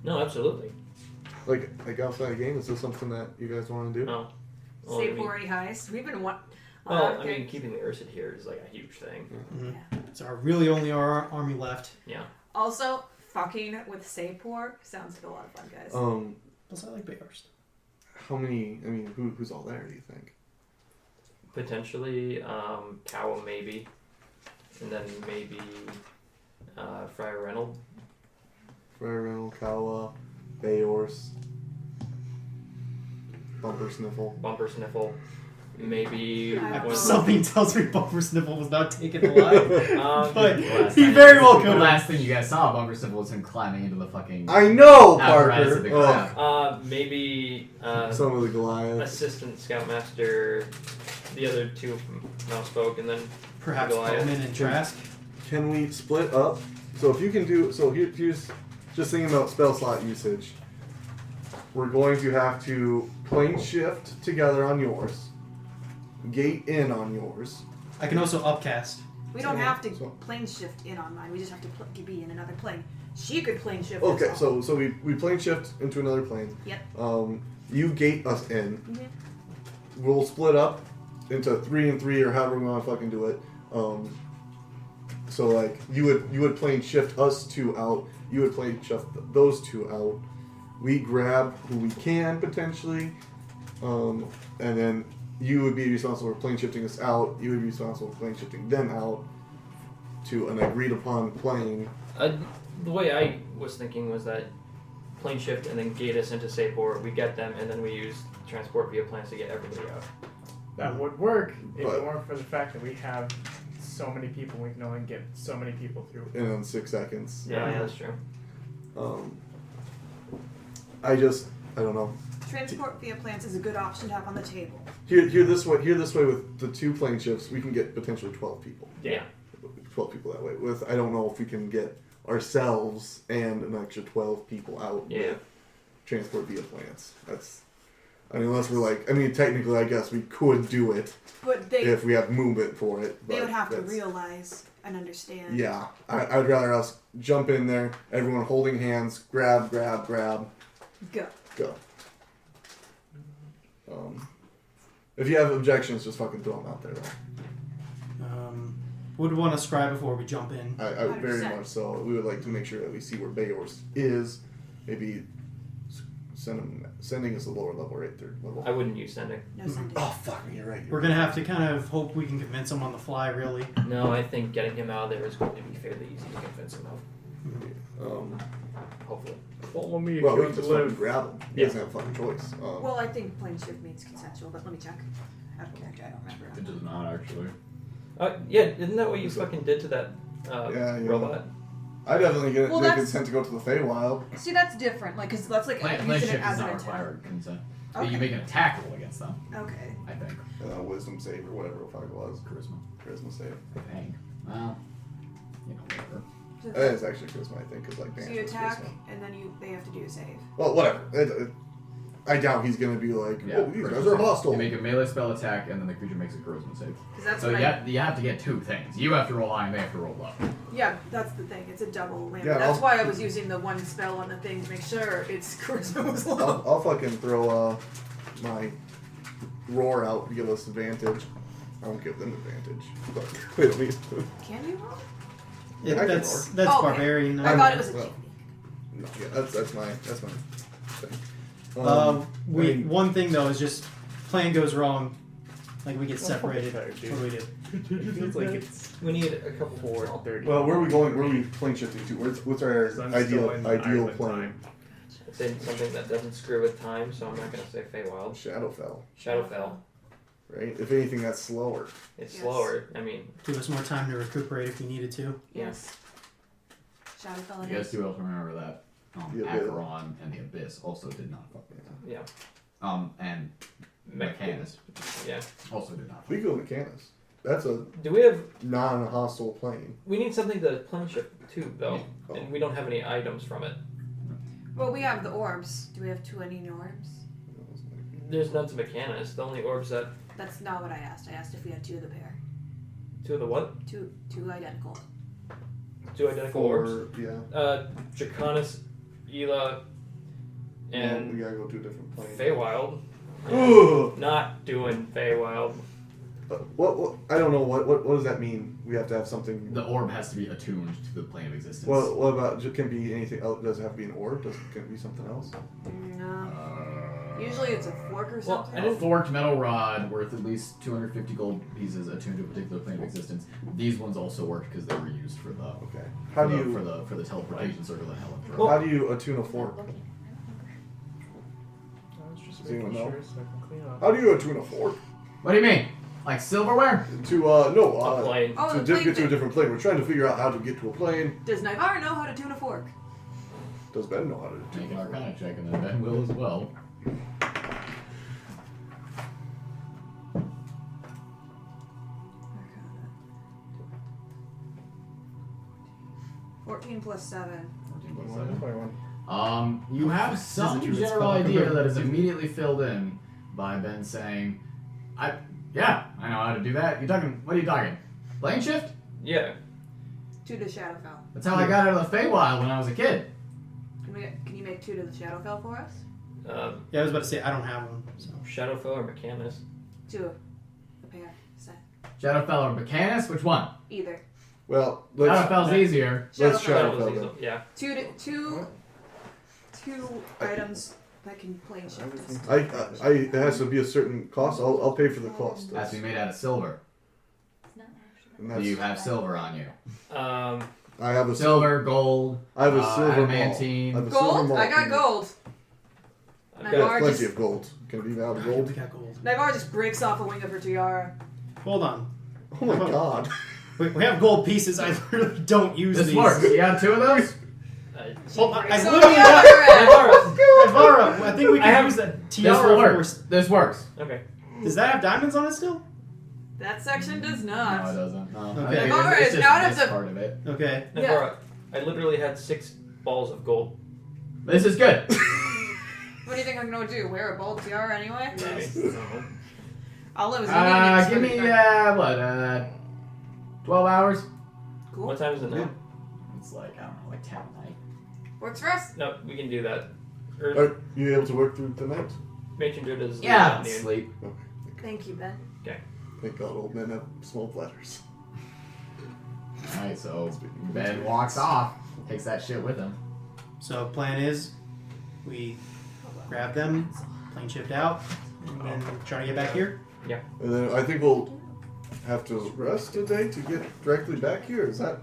No, absolutely. Like outside the game? Is this something that you guys want to do? No. Well, Say I mean- Pori heist. We've been what? Well, I mean, keeping the Ursid here is like a huge thing. It's our really only our army left. Yeah. Also, fucking with Sapor sounds like a lot of fun, guys. Plus, I like Bayhurst. How many? I mean, who's all there? Do you think? Potentially, Kawa maybe, and then maybe Friar Reynolds. Rarel, Kawa, Bayors, Bumper Sniffle. Bumper Sniffle, maybe. Yeah. Something tells me Bumper Sniffle was not taken alive. But Last he time- very well could The have. last thing you guys saw of Bumper Simple was him climbing into the fucking. I know, apparatus Parker. of the crowd. Maybe Some of the Goliaths. Assistant Scoutmaster, the other 2 mouse folk, and then Perhaps Goliath. Bowman and Trask. Can we split up? So if you can do, here's just thinking about spell slot usage. We're going to have to plane shift together on yours, gate in on yours. I can also upcast. we don't have to so- plane shift in on mine. We just have to be in another plane. She could plane shift. Okay, as well. so we plane shift into another plane. Yep. You gate us in. Mhm. We'll split up into 3 and 3 or however we want to fucking do it. So like you would plane shift us 2 out. You would plane shift those 2 out. We grab who we can potentially, and then you would be responsible for plane shifting us out. You would be responsible for plane shifting them out to an agreed upon plane. the way I was thinking was that plane shift and then gate us into Sapor. We get them, and then we use transport via planes to get everybody out. That would work if But- it weren't for the fact that we have so many people. We can only get so many people through. In 6 seconds. Yeah, that's true. I don't know. Transport via plants is a good option to have on the table. Here this way with the 2 plane shifts, we can get potentially 12 people. Yeah. 12 people that way. With I don't know if we can get ourselves and an extra 12 people out. Yeah. With transport via plants. Unless we're like, technically I guess we could do it But they if we have movement for it. they but would have to that's- realize and understand. Yeah, I'd rather us jump in there, everyone holding hands, grab, Go. go. If you have objections, just fucking throw them out there. Though. Would want to scribe before we jump in. I very 100%. much so. We would like to make sure that we see where Bayors is. Maybe sending us a lower level, right? 3rd level. I wouldn't use sending. No sending. Oh fuck, you're right. We're gonna have to kind of hope we can convince him on the fly, really. No, I think getting him out of there is going to be fairly easy to convince him of. Hopefully. Follow me if Well, you we want can to just fucking live. grab him. He doesn't have a fucking choice. Well, I think plane shift means consensual, but let me check. Out of character, I don't remember. It does not actually. Yeah, isn't that what you fucking did to that Yeah. robot? I definitely get Well, the that's- consent to go to the Feywild. See, that's different. Like, cause that's like Plane using shift it as does an not attack. require consent. But you Okay. make an attack roll against them, Okay. I think. Wisdom save or whatever the fuck it was. Charisma. Charisma save. Fang. Well, whatever. So, It's actually charisma, I think, because like so dance you was attack, charisma. and then they have to do a save. Well, whatever. I doubt he's gonna be like, Yeah, oh, these guys are hostile. You make a melee spell attack, and then the creature makes a charisma save. Because that's So what you have to get 2 things. You have to roll high, and they have to roll low. Yeah, that's the thing. It's a double whammy. Yeah, That's I'll- why I was using the one spell on the thing to make sure its charisma was low. I'll fucking throw my roar out to give us advantage. I won't give them advantage, but we don't need to. Can you roll? Yeah, I can that's roar. Okay. barbarian. I thought it was a well, technique. No, yeah, that's my thing. One thing though is just plan goes wrong, like we get separated. Well, What do we do? It feels like it's We need a couple more. 30. well, where are we going? Where are we plane shifting to? What's our So I'm ideal still in ideal island plane? time. Say something that doesn't screw with time, so I'm not gonna say Feywild. Shadowfell, Shadowfell. right? If anything, that's slower. It's Yes. slower. I mean, Give us more time to recuperate if we needed to. Yes. Shadowfell it You guys is. do also remember that The Abyss. Acheron and the Abyss also did not fuck with them. yeah. And Mechanist Yeah. also did not. We go Mechanus. That's a Do we have? non-hostile plane. We need something to plane shift too, though, Oh. and we don't have any items from it. Well, we have the orbs. Do we have 2 any orbs? There's none to Mechanist. The only orbs that That's not what I asked. I asked if we had 2 of the pair. 2 of the what? Two identical. 2 identical orbs. Yeah. Draconis, Ela, we and gotta go to a different plane. Feywild. Ugh. Not doing Feywild. What? I don't know. What does that mean? We have to have something. The orb has to be attuned to the plane of existence. Well, what about? Can it be anything else? Does it have to be an orb? Can it be something else? No. Usually it's a fork or Well, something. I A didn't- forked metal rod worth at least 250 gold pieces attuned to a particular plane of existence. These ones also worked because they were used for the Okay. How do you? for the teleportation circle that Helen threw. Well- How do you attune a fork? I was just Does anyone making know? sure so I can clean up. How do you attune a fork? What do you mean? Like silverware? To A no. plane. Oh, To the plane get to a thing. different plane. We're trying to figure out how to get to a plane. Does Naivara know how to tune a fork? Does Ben know how to attune Make an a fork? Arcana check, and then Ben will as well. Arcana. 14 plus 7. 21. You have some Doesn't do its general spell. idea that is immediately filled in by Ben saying, yeah, I know how to do that. What are you talking? Plane shift? Yeah. To the Shadowfell. That's how I got out of the Feywild when I was a kid. Can you make 2 to the Shadowfell for us? Yeah, I was about to say I don't have one. So. Shadowfell or Mechanist? 2. The pair. Set. Shadowfell or Mechanus? Which one? Either. Well, let's. Shadowfell's easier. Let's Shadowfell. Shadowfell then. Yeah. Two items that can plane shift us. It has to be a certain cost. I'll pay for the cost. Has to be made out of silver. It's not actually. And Do that's, you have silver on you? I have a Silver, gold, I have a silver ball. adamantine. I have a silver Gold? ball. I got gold. I've I got, have Naivara plenty just, of gold. Can it be out of We gold? got gold. Naivara just breaks off a wing of her tiara. Hold on. Oh my god. We have gold pieces. I literally don't use This these. works. You have 2 of those? Hold on. I So literally the have other end. Naivara. I think we I can have- use a This tiara. will for- work. This works. Okay. Does that have diamonds on it still? That section does No, it not. doesn't. No. Okay. I think Naivara it's is just out of this the- part of it. Okay. Yeah. Naivara, I literally had 6 balls of gold. This is good. What do you think I'm gonna do? Wear a bald tiara anyway? Maybe. I'll live as Give me 12 hours? Cool. What time is it now? It's like, I don't know, like 10 at night. Works for us. No, we can do that. Or Are you able to work through tonight? Matron Druid is Yeah, noon. sleep. Thank you, Ben. Thank God old men have small bladders. Alright, so Ben walks off, takes that shit with him. So plan is, we grab them, plane shift out, and then try to get back here. And then I think we'll have to rest today to get directly back here. Is that?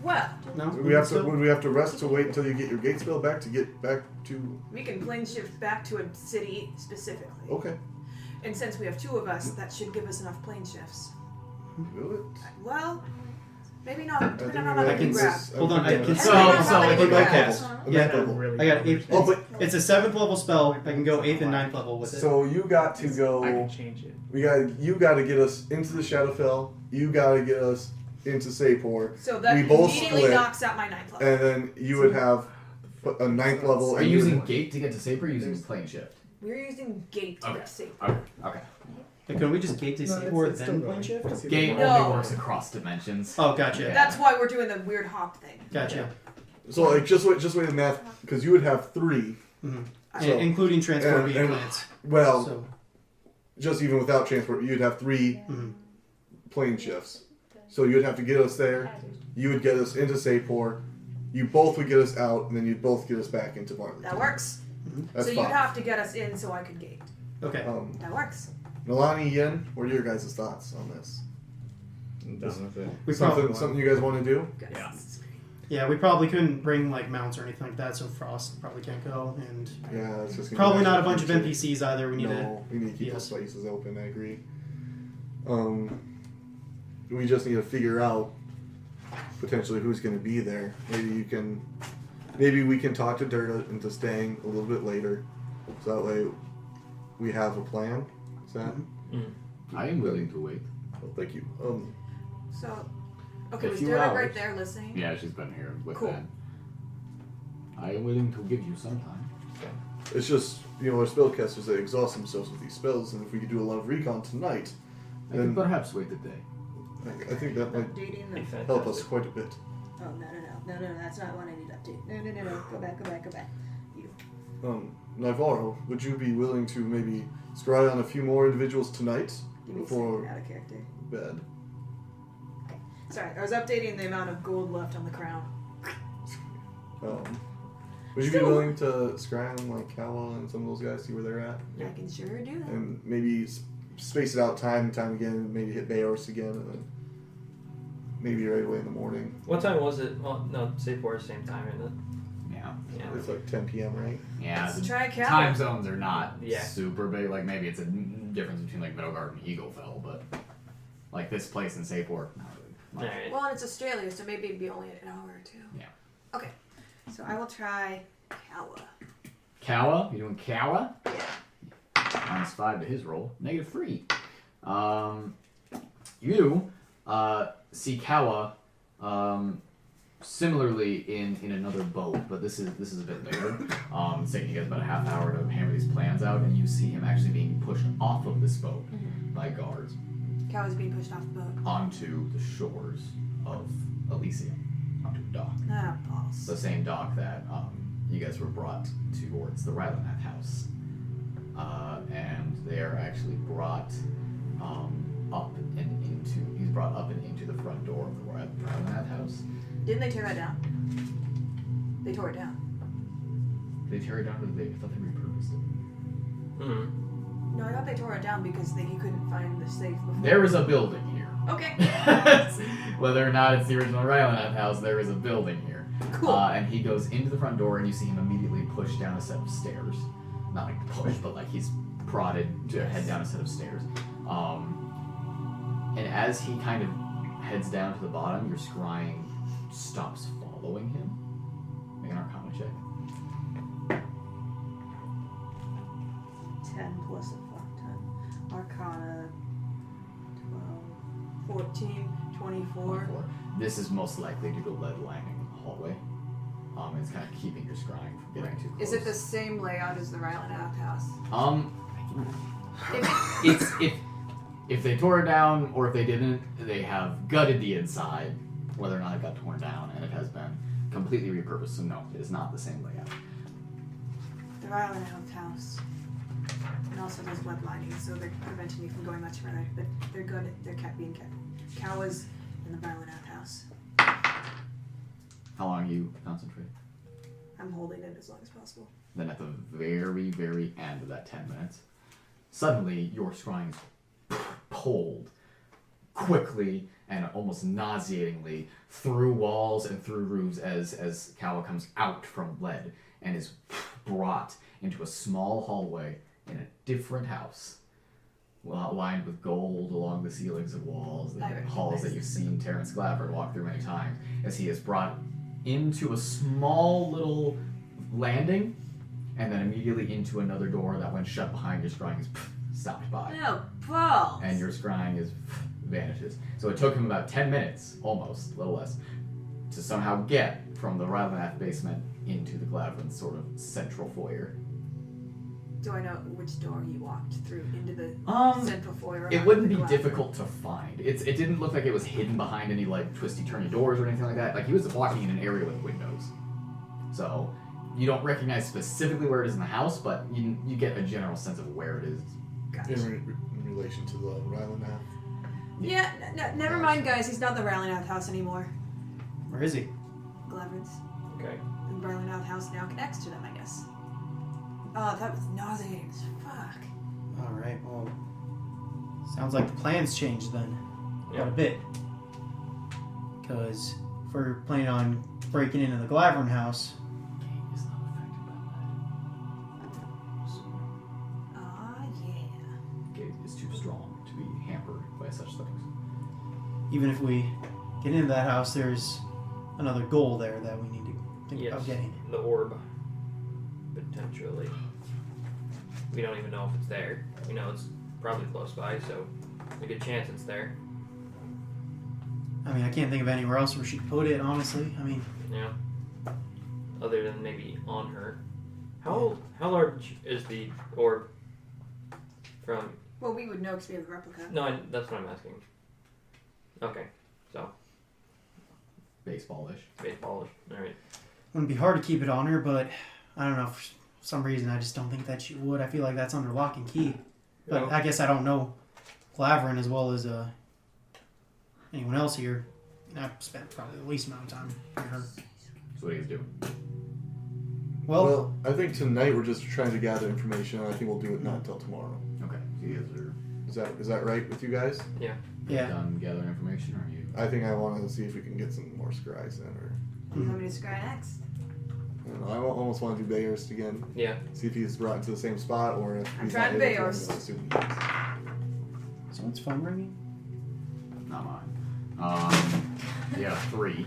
Well, No. Would we have to rest to wait until you get your gate spell back to get back to? we can plane shift back to a city specifically. Okay. And since we have 2 of us, that should give us enough plane shifts. Do it. Well, maybe not. I Depending think on we how might many miss- grab. I Hold on, think I we can- miss- so- Depending on how so many if we I grab. A Yeah, ninth level. Really I got it. Oh, but It's a 7th level spell. I can go 8th and 9th level with it. so you got to I go. can change it. You got to get us into the Shadowfell. You got to get us into Sapor, So that we both immediately split, knocks out my 9th level. and then you would have a 9th level. Are and you you would- using gate to get to Saper or using plane shift? We're using gate to Okay. get safe. Okay. Hey, can we just gate to No, Seaboard it's still then going. plane shift? It's either Gate going. No. only works across dimensions. Oh, gotcha. Yeah. That's why we're doing the weird hop thing. Gotcha. So like just wait the math because you would have 3. Mm-hmm. So- Including transport and- being and- plants. Well, So, just even without transport, you'd have 3 mhm. plane shifts. So you'd have to get us there. You would get us into Sapor. You both would get us out, and then you'd both get us back into Barley. That works. That's so fine. you'd have to get us in so I could gate. Okay. That works. Nalane, Yen, what are your guys' thoughts on this? I'm done with it. We probably Something you guys want to do? Guys, Yeah. this is great. Yeah, we probably couldn't bring like mounts or anything like that, so Frost probably can't go, and Yeah, it's just gonna probably be not a bunch of future. NPCs either. We need No, we need to keep yes. those places open. I agree. We just need to figure out potentially who's going to be there. Maybe we can talk to Dirta into staying a little bit later, so that way we have a plan. Is that? I am willing to wait. Well, thank you. So, okay, A was few Derek hours. right there listening? Yeah, she's been here with Cool. that. I am willing to give you some time. It's just our spellcasters, they exhaust themselves with these spells, and if we could do a lot of recon tonight, I then can perhaps wait a day. I think that might Updating Be the. help us fantastic. quite a bit. Oh, no, that's not one I need to update. No. Go back. You. Naivara, would you be willing to maybe scry on a few more individuals tonight Give me a before second, out of character. bed? Sorry, I was updating the amount of gold left on the crown. Would you be Still- willing to scry on like Kawa and some of those guys, see where they're at, I can sure do that. and maybe space it out time and time again, maybe hit Bayorsk again, and then maybe right away in the morning. What time was it? Well, no, Sapor same time, isn't it? Yeah. Yeah. It's like 10 p.m., right? Yeah. Let's the try Kaleb. time zones are not Yeah. super big. Like maybe it's a difference between like Middlegard and Eaglefell, but like this place in Sapor, not really. Alright. Well, and it's Australia, so maybe it'd be only an hour or two. Yeah. Okay, so I will try Kawa. Kawa? You doing Kawa? Yeah. -5 to his roll. -3. You see Kawa similarly in another boat, but this is a bit later. It's taking you guys about a half hour to hammer these plans out, and you see him actually being pushed off of this boat by guards Kawa's being pushed off the boat. onto the shores of Elysium, onto a dock. Ah, balls. The same dock that you guys were brought towards the Ryder house. And they are actually brought he's brought up and into the front door of the Ryder house. Didn't they tear that down? They tore it down. They tear it down or I thought they repurposed it. Mm. No, I thought they tore it down because he couldn't find the safe before. There is a building here. Okay. Whether or not it's the original Ryder house, there is a building here. Cool. And he goes into the front door and you see him immediately push down a set of stairs. Not like push, but like he's prodded to head down a set of stairs. And as he kind of heads down to the bottom, your scrying stops following him. Make an Arcana check. 10 plus a fuck ton. Arcana 12, 14, 24. This is most likely due to lead lining in the hallway. It's kind of keeping your scrying from getting too close. Is it the same layout as the Ryland house? If they tore it down or if they didn't, they have gutted the inside, whether or not it got torn down, and it has been completely repurposed. So no, it is not the same layout. The Ryland house. And also there's web lining, so they're preventing me from going much further. But they're good. They're kept being kept. Kawa's in the Ryland house. How long you concentrate? I'm holding it as long as possible. Then at the very, very end of that 10 minutes, suddenly your scrying is pulled quickly and almost nauseatingly through walls and through roofs as Kawa comes out from lead and is brought into a small hallway in a different house, lined with gold along the ceilings and walls, the halls that you've seen Terrence Glaver walk through many times, as he is brought into a small little landing and then immediately into another door that when shut behind your scrying is stopped by. Oh, balls! And your scrying is vanishes. So it took him about 10 minutes, almost, a little less, to somehow get from the Ryder basement into the Glavrin's sort of central foyer. Do I know which door you walked through into the central foyer? It wouldn't be difficult to find. It didn't look like it was hidden behind any like twisty turny doors or anything like that. Like he was walking in an area with windows. So you don't recognize specifically where it is in the house, but you get a general sense of where it is. Gotcha. In relation to the Ryland now. Yeah, never mind, guys. He's not the Valu-nakanu house anymore. Where is he? Glavrin's. Okay. The Valu-nakanu house now connects to them, I guess. Oh, that was nauseating as fuck. Alright, well. Sounds like the plans changed then. Yeah. Quite a bit. Because if we're planning on breaking into the Glavrin house. Game is not affected by that. So, Yeah. Game is too strong to be hampered by such things. Even if we get into that house, there's another goal there that we need to think about getting. The orb. Potentially. We don't even know if it's there. We know it's probably close by, so a good chance it's there. I mean, I can't think of anywhere else where she'd put it, honestly. I mean, Yeah. Other than maybe on her. How large is the orb from... Well, we would know because we have a replica. No, that's what I'm asking. Okay, so Baseball-ish. baseballish. Alright. wouldn't be hard to keep it on her, but I don't know. For some reason, I just don't think that she would. I feel like that's under lock and key. But Yeah. I guess I don't know Glavrin as well as anyone else here. And I've spent probably the least amount of time with her. That's what he's doing. Well, I think tonight we're just trying to gather information, and I think we'll do it not until tomorrow. Okay. So you guys are Is that right with you guys? yeah. done gathering information, or are you? I think I want to see if we can get some more scries in, or What do you want me to scry next? I don't know. I almost want to do Bayhurst again. Yeah. See if he's brought into the same spot, or if I'm he's trying not able to, Bayhurst. I'm assuming he is. Someone's phone ringing? Not mine. Yeah, 3.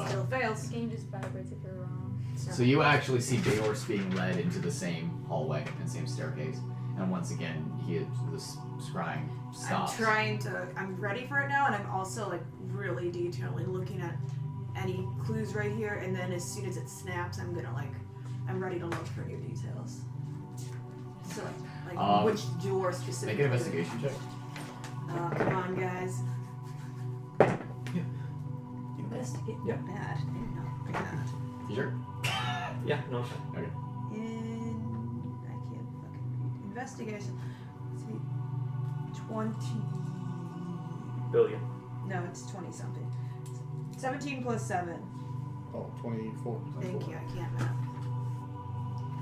Still fails. This game just vibrates if you're wrong. So you actually see Bjorklund being led into the same hallway and same staircase, and once again, this scrying stops. I'm ready for it now, and I'm also like really detailing, looking at any clues right here, and then as soon as it snaps, I'm ready to look for new details. So like which door specifically. Make an investigation check. Come on, guys. Investigate. Yeah. Bad. No, bad. You sure? Yeah, no. I can't fucking read. Investigation. Let's see. 20. Billion. No, it's 20 something. 17 plus 7. Oh, 24. Thank you, I can't map.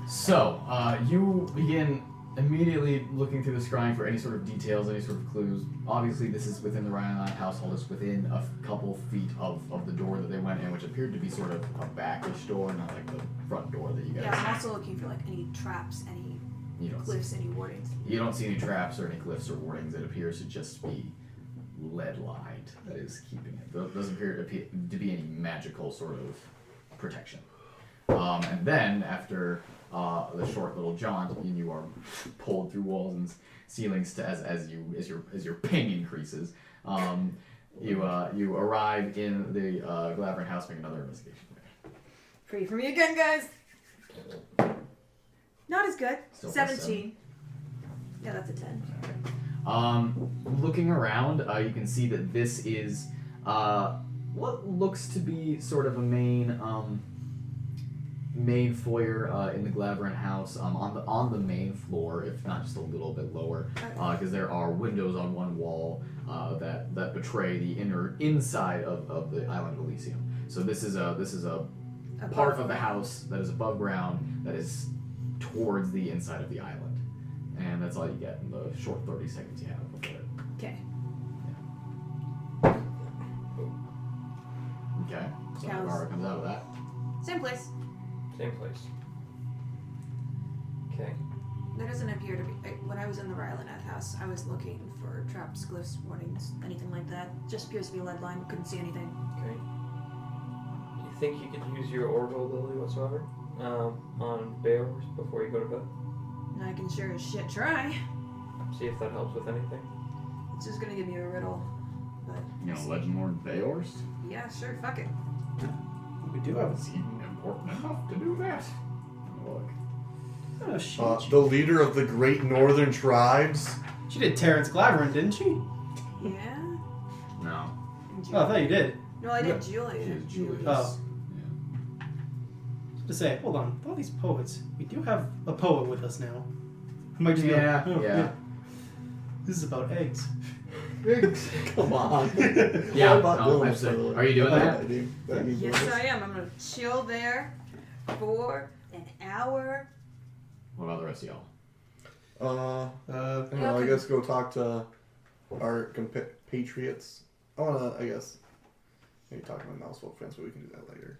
So, you begin immediately looking through the scrying for any sort of details, any sort of clues. Obviously, this is within the Ryan household. It's within a couple feet of the door that they went in, which appeared to be sort of a backish door, not like the front door that you guys. Yeah, I'm also looking for like any traps, any You don't glyphs, any wardings. You don't see any traps or any glyphs or warnings. It appears to just be lead light that is keeping it. There doesn't appear to be any magical sort of protection. And then after the short little jaunt, and you are pulled through walls and ceilings to, as your ping increases. You arrive in the Glavrin house. Make another investigation. Free for me again, guys. Not as good. Still plus 17. Yeah, that's a 10. Looking around, you can see that this is what looks to be sort of a main foyer in the Glavrin house. On the main floor, if not just a little bit lower, because there are windows on one wall that betray the inside of the island of Elysium. So this is a part of the house that is above ground that is towards the inside of the island. And that's all you get in the short 30 seconds you have before it. Okay. Okay. So Cows. Naivara comes out of that. Same place. Same place. Okay. There doesn't appear to be. When I was in the Ryland house, I was looking for traps, glyphs, warnings, anything like that. Just appears to be a lead line. Couldn't see anything. Okay. Do you think you could use your orbital ability whatsoever on Beowulf before you go to bed? And I can sure as shit try. See if that helps with anything. It's just gonna give me a riddle. But You know, Legend Lord Beorst? yeah, sure, fuck it. We do have Is he important enough to do that? Look. Oh, shit. The leader of the great northern tribes. She did Terrence Glaverin, didn't she? Yeah. No. And Oh, I thought you did. No, I did She Julia. is Julius. Oh. To say, hold on, with all these poets, we do have a poet with us now. Who might just be Yeah, like, oh, yeah. This is about eggs. Come on. Yeah, I'm not no, doing I'm this, by the way. Are you doing that? I do. That means Yes, this. I am. I'm gonna chill there for an hour. What about the rest of y'all? I don't know, I guess go talk to our compatriots. I wanna, I guess, maybe talk to my mouse folk friends, but we can do that later.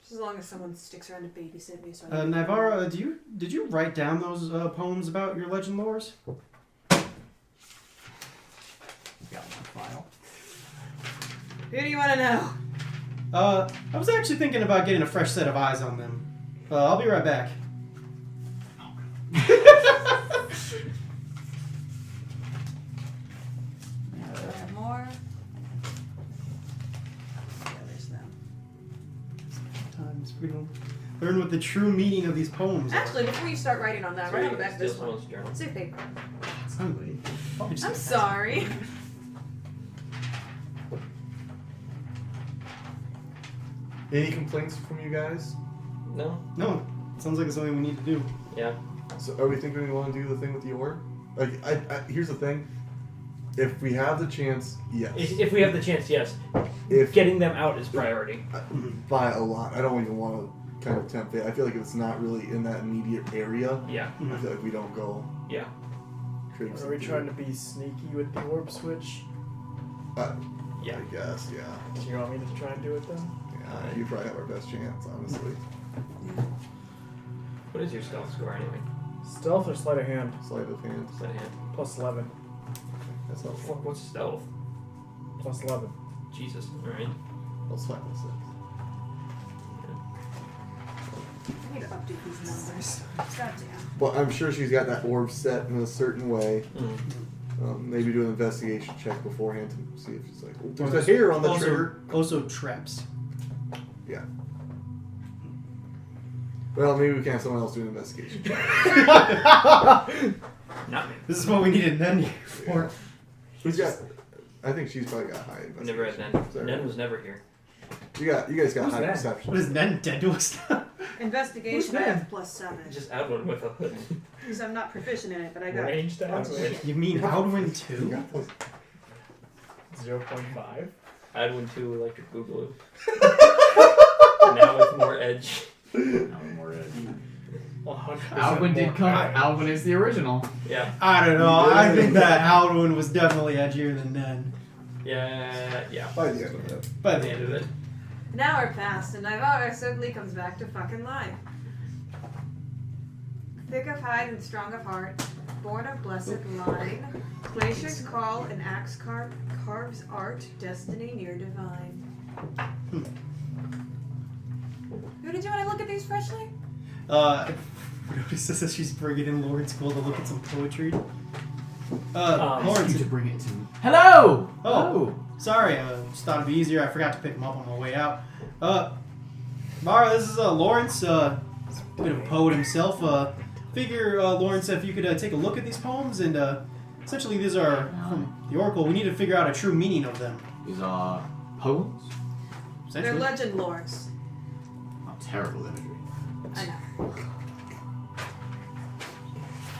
Just as long as someone sticks around to babysit me. So Naivara, did you write down those poems about your legend lores? Got my file. Who do you want to know? I was actually thinking about getting a fresh set of eyes on them. I'll be right back. Do I have more? Yeah, there's them. Times we don't learn what the true meaning of these poems are. Actually, before you start writing on that, write on the back of this Steal one. someone's journal. Save paper. Somebody. Probably just I'm gonna pass sorry. Any complaints from you guys? No? it. No, sounds like it's something we need to do. Yeah. So are we thinking we want to do the thing with the orb? Like, here's the thing. If we have the chance, yes. If we have the chance, yes. If Getting them out is priority. by a lot, I don't even want to kind of tempt it. I feel like if it's not really in that immediate area, Yeah. I feel like we don't go. Yeah. Traipsing Are we through. trying to be sneaky with the orb switch? Yeah. I guess, yeah. Do you want me to try and do it then? Yeah, you probably have our best chance, honestly. What is your stealth score anyway? Stealth or sleight of hand? Sleight of hand. Sleight of hand. Plus 11. That's helpful. What's stealth? Plus 11. Jesus. Alright. Plus 5, plus 6. I need to update these numbers. Goddamn. Well, I'm sure she's got that orb set in a certain way. Mm. Maybe do an investigation check beforehand to see if she's like, oh, there's a hair on the trigger. Also traps. Yeah. Well, maybe we can have someone else do an investigation check. Not me. This is what we needed Nenny for. Who's got? I think she's probably got high investigation. Never had Nen. Is that Nen right? was never here. You guys got Who's high that? perception. What is Nen dead to us now? Investigation, I that? have plus 7. Just add one with a hood. Because I'm not proficient in it, but I got Ranged lots of attack? shit. You mean Howdwin You 2? got plus- 0.5? Add one to electric boogaloo. Now with more edge. Now more edge. 100% Alvin did more come. high. Alvin is the original. Yeah. I don't know. I think that Howdwin was definitely edgier than Nen. Yeah. Yeah. By the end of it. By the end of it. An hour passed, and Naivara suddenly comes back to fucking life. Thick of hide and strong of heart, born of blessed line, glaciers call and axe carves art, destiny near divine. Who did you want to look at these freshly? Notice this as she's bringing in Lauren's school to look at some poetry. Lawrence, Lawrence. You to bring it to. Hello. Oh, sorry. Just thought it'd be easier. I forgot to pick him up on my way out. Mara, this is Lawrence. He's a bit of a poet himself. Figure, Lawrence, if you could take a look at these poems, and essentially these are from the Oracle. We need to figure out a true meaning of them. These are poems. They're Essentially. legend lores. Oh, terrible imagery. I know.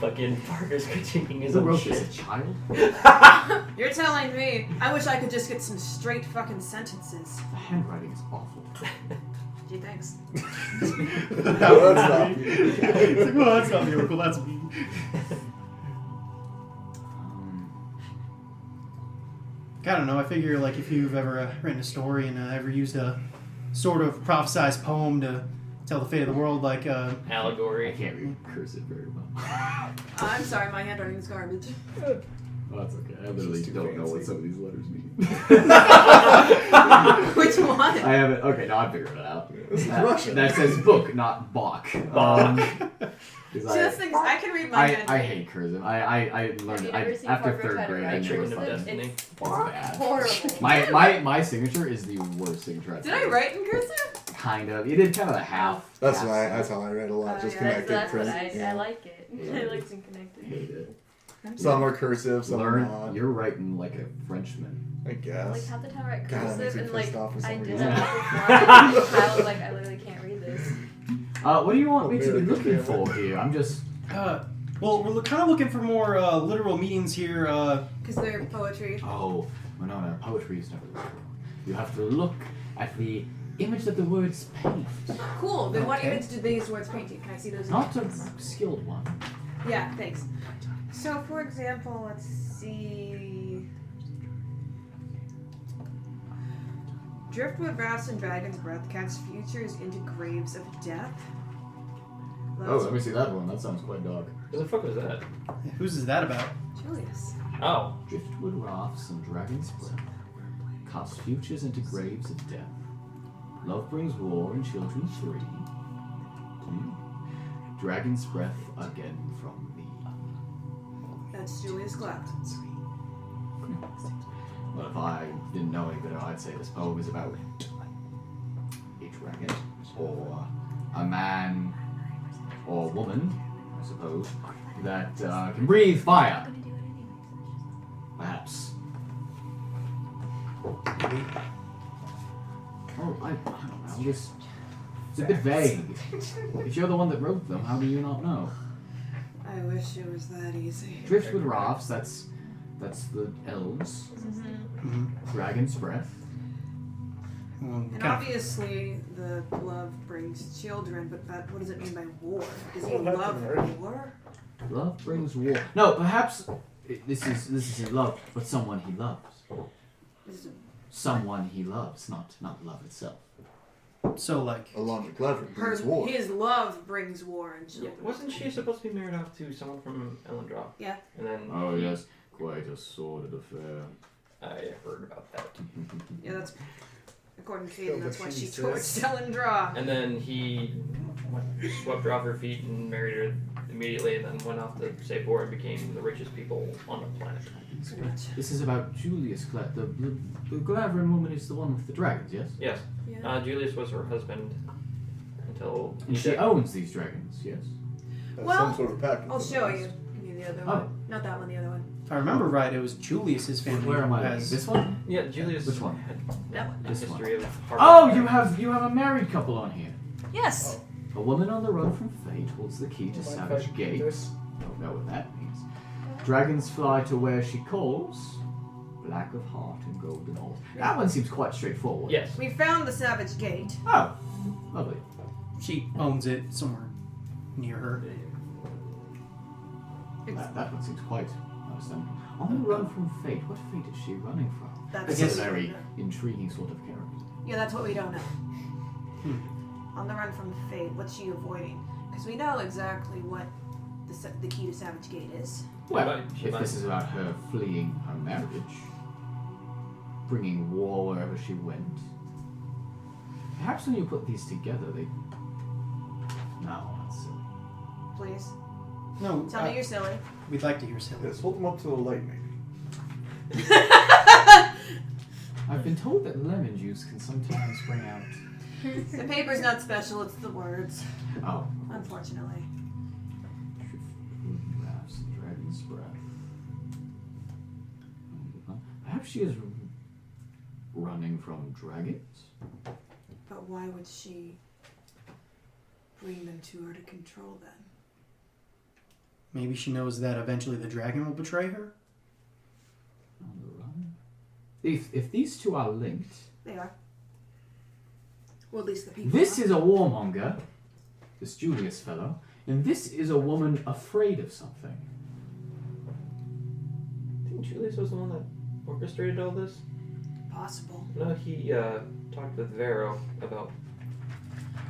fucking Parker's critiquing his Who own wrote shit. this? A child? You're telling me. I wish I could just get some straight fucking sentences. The handwriting is awful. Gee, thanks. No, that's not me. It's like, well, that's not the Oracle. That's me. I don't know. I figure like if you've ever written a story and ever used a sort of prophesized poem to tell the fate of the world, like I Allegory. can't read cursive very well. I'm sorry, my handwriting's garbage. Oh, that's okay. I literally It's too don't know what fancy. some of these letters mean. Which one? I haven't. Okay, now I figured it out. This is Russian. That says book, not Bach. 'Cause See, that's things I can read my hand. I hate cursive. I learned you it never seen after Horror 3rd grade. I Cursive? never Chicken of learned it. Destiny. It's bad. horrible. My signature is the worst signature I've Did I ever. write in cursive? Kind of. You did kind of a half. That's half right. That's stuff. how I read a lot. Just yeah, connected That's what print. I yeah. like it. Yeah. I like being connected. Hate it. Some are cursive, some are Learn. not. You're writing like a Frenchman. I Like guess. half the time I write God, that makes cursive me and like pissed off for some I did reason. that before. I was like, I literally can't read this. What do you want me to be American looking family. for here? I'm just. Well, we're kind of looking for more literal meanings here. Because they're poetry. Oh, Winona, poetry is never literal. You have to look at the image that the words paint. Cool. Then what Okay. image did these words paint you? Can I see those Not a images? skilled one. Yeah, thanks. So, for example, let's see. Driftwood, Rafts, and Dragon's Breath cast futures into graves of death. Oh, let me see that one. That sounds quite dark. What the fuck was that? Whose is that about? Julius. Oh. Driftwood rafts and dragon's breath cast futures into graves of death. Love brings war and children free. Dragon's breath again from me. That's Julius Glatt. Well, if I didn't know any better, I'd say this poem is about a dragon, or a man, or a woman, I suppose, that can breathe fire. Perhaps. Oh, I don't know. It's a bit vague. If you're the one that wrote them, how do you not know? I wish it was that easy. Driftwood rafts, that's the elves. Dragon's breath. And obviously, the love brings children, but what does it mean by war? Does he love war? Love brings war. No, perhaps this isn't love, but someone he loves. This is Someone he loves, not love itself. So like, Along with Clever brings war. his love brings war and Yeah. children. Wasn't she supposed to be married off to someone from Ellendrop? Yeah. And then Oh yes, quite a sordid affair. I heard about that. Yeah, that's according to Yeah, Aiden, that's but why she she's torched Ellendra. And then he swept her off her feet and married her immediately, and then went off to save war and became the richest people on the planet. This is about Julius Clet. The Glaverian woman is the one with the dragons, yes? Yes. Yeah. Julius was her husband until And he she died. owns these dragons, yes? That's Well, some sort of pact. I'll show you. Give me the other Oh. one. Not that one, the other one. if I remember right, it was Julius's family. Where am I? who has- This one? Yeah, Julius Which one? had That one. a This history of hard Oh, work. you have a married couple on here. Yes. A woman on the run from fate holds the key to Mind if Savage I Gate. do this? Don't know what that means. Dragons fly to where she calls. Black of heart and golden oars. That one seems quite straightforward. Yes. We found the Savage Gate. Oh, lovely. She owns it somewhere near her. That one seems quite understandable. On the run from fate. What fate is she running from? That's This guess- is a very intriguing sort of character. Yeah, that's what we don't know. On the run from fate, what's she avoiding? Because we know exactly what the key to Savage Gate is. Well, She if might- this is about her fleeing her marriage, bringing war wherever she went, perhaps when you put these together, they. No, that's silly. Please. No, Tell me you're silly. we'd like to hear silly. Yes, hold them up to the light, maybe. I've been told that lemon juice can sometimes bring out. The paper's not special, it's the words. Oh. Unfortunately. Rafts and Dragon's Breath. Perhaps she is running from dragons? But why would she bring them to her to control them? Maybe she knows that eventually the dragon will betray her. On the run? If these two are linked, They are. Well, at least the people. this are. is a warmonger, this Julius fellow, and this is a woman afraid of something. I think Julius was the one that orchestrated all this. Possible. No, he talked with Vero about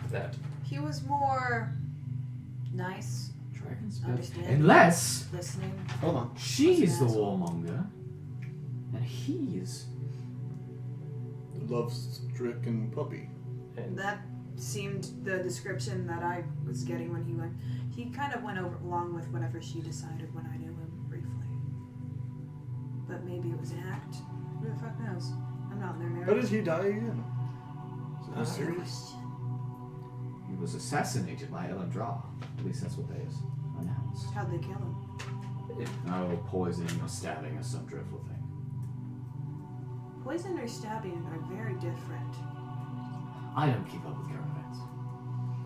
that. He was more nice, Dragon's Breath. understanding, Unless listening. Hold on. she's the warmonger, and he's. Love-stricken puppy. And That seemed the description that I was getting when he went. He kind of went over along with whatever she decided when I knew him briefly. But maybe it was an act. Who the fuck knows? I'm not in their marriage. How did he die again? Is it serious? He was assassinated by Elandra. At least that's what they announced. How'd they kill him? No poisoning or stabbing or some dreadful thing. Poison or stabbing are very different. I don't keep up with current events.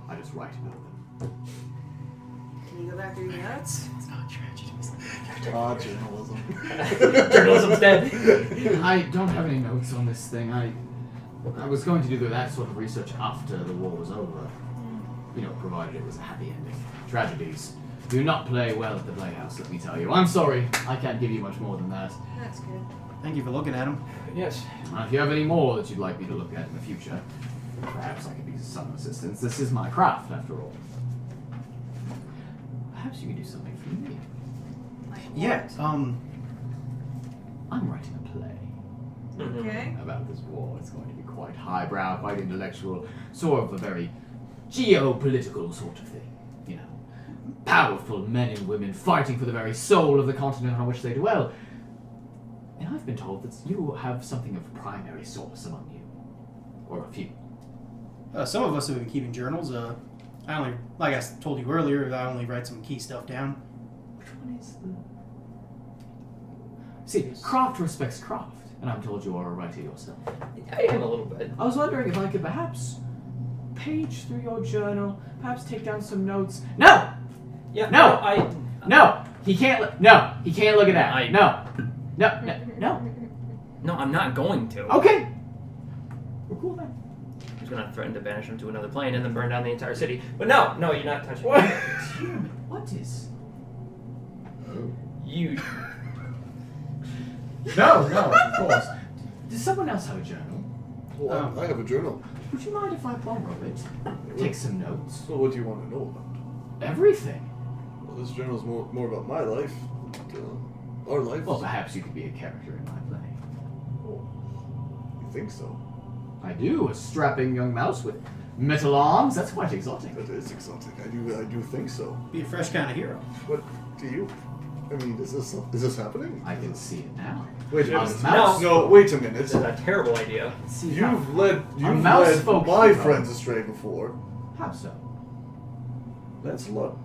I just write about them. Can you go back through your notes? It's not tragedies. Journalism. Journalism's dead. I don't have any notes on this thing. I was going to do that sort of research after the war was over. You know, provided it was a happy ending. Tragedies do not play well at the playhouse, let me tell you. I'm sorry, I can't give you much more than that. That's good. Thank you for looking at him. Yes. If you have any more that you'd like me to look at in the future, perhaps I could be some assistance. This is my craft, after all. Perhaps you could do something for me. Like Yeah. what? I'm writing a play Okay. about this war. It's going to be quite highbrow, quite intellectual, sort of a very geopolitical sort of thing. You know, powerful men and women fighting for the very soul of the continent on which they dwell. And I've been told that you have something of primary source among you. Or a few. Some of us have been keeping journals. I only, like I told you earlier, I only write some key stuff down. Which one is the... See, craft respects craft. And I'm told you are a writer yourself. I am a little bit. I was wondering if I could perhaps page through your journal, perhaps take down some notes. No! Yeah. No! No! He can't no! He can't look at that. I- No! No! No! No! No, I'm not going to. Okay! We're cool then. I was gonna threaten to banish him to another plane and then burn down the entire city. But no, you're not touching What? me. What is... You. No, of course. Does someone else have a journal? Well, I have a journal. Would you mind if I borrow it? Take some notes? So what do you want to know about? Everything. Well, this journal is more about my life. Our life. Well, perhaps you could be a character in my play. You think so? I do. A strapping young mouse with metal arms. That's quite exotic. That is exotic. I do think so. Be a fresh kind of hero. What do you? I mean, is this happening? I can see it now. Wait a A minute. mouse. No, wait a minute. This is a terrible idea. See, You've led mouse folk my hero. friends astray before. How so? Lancelot.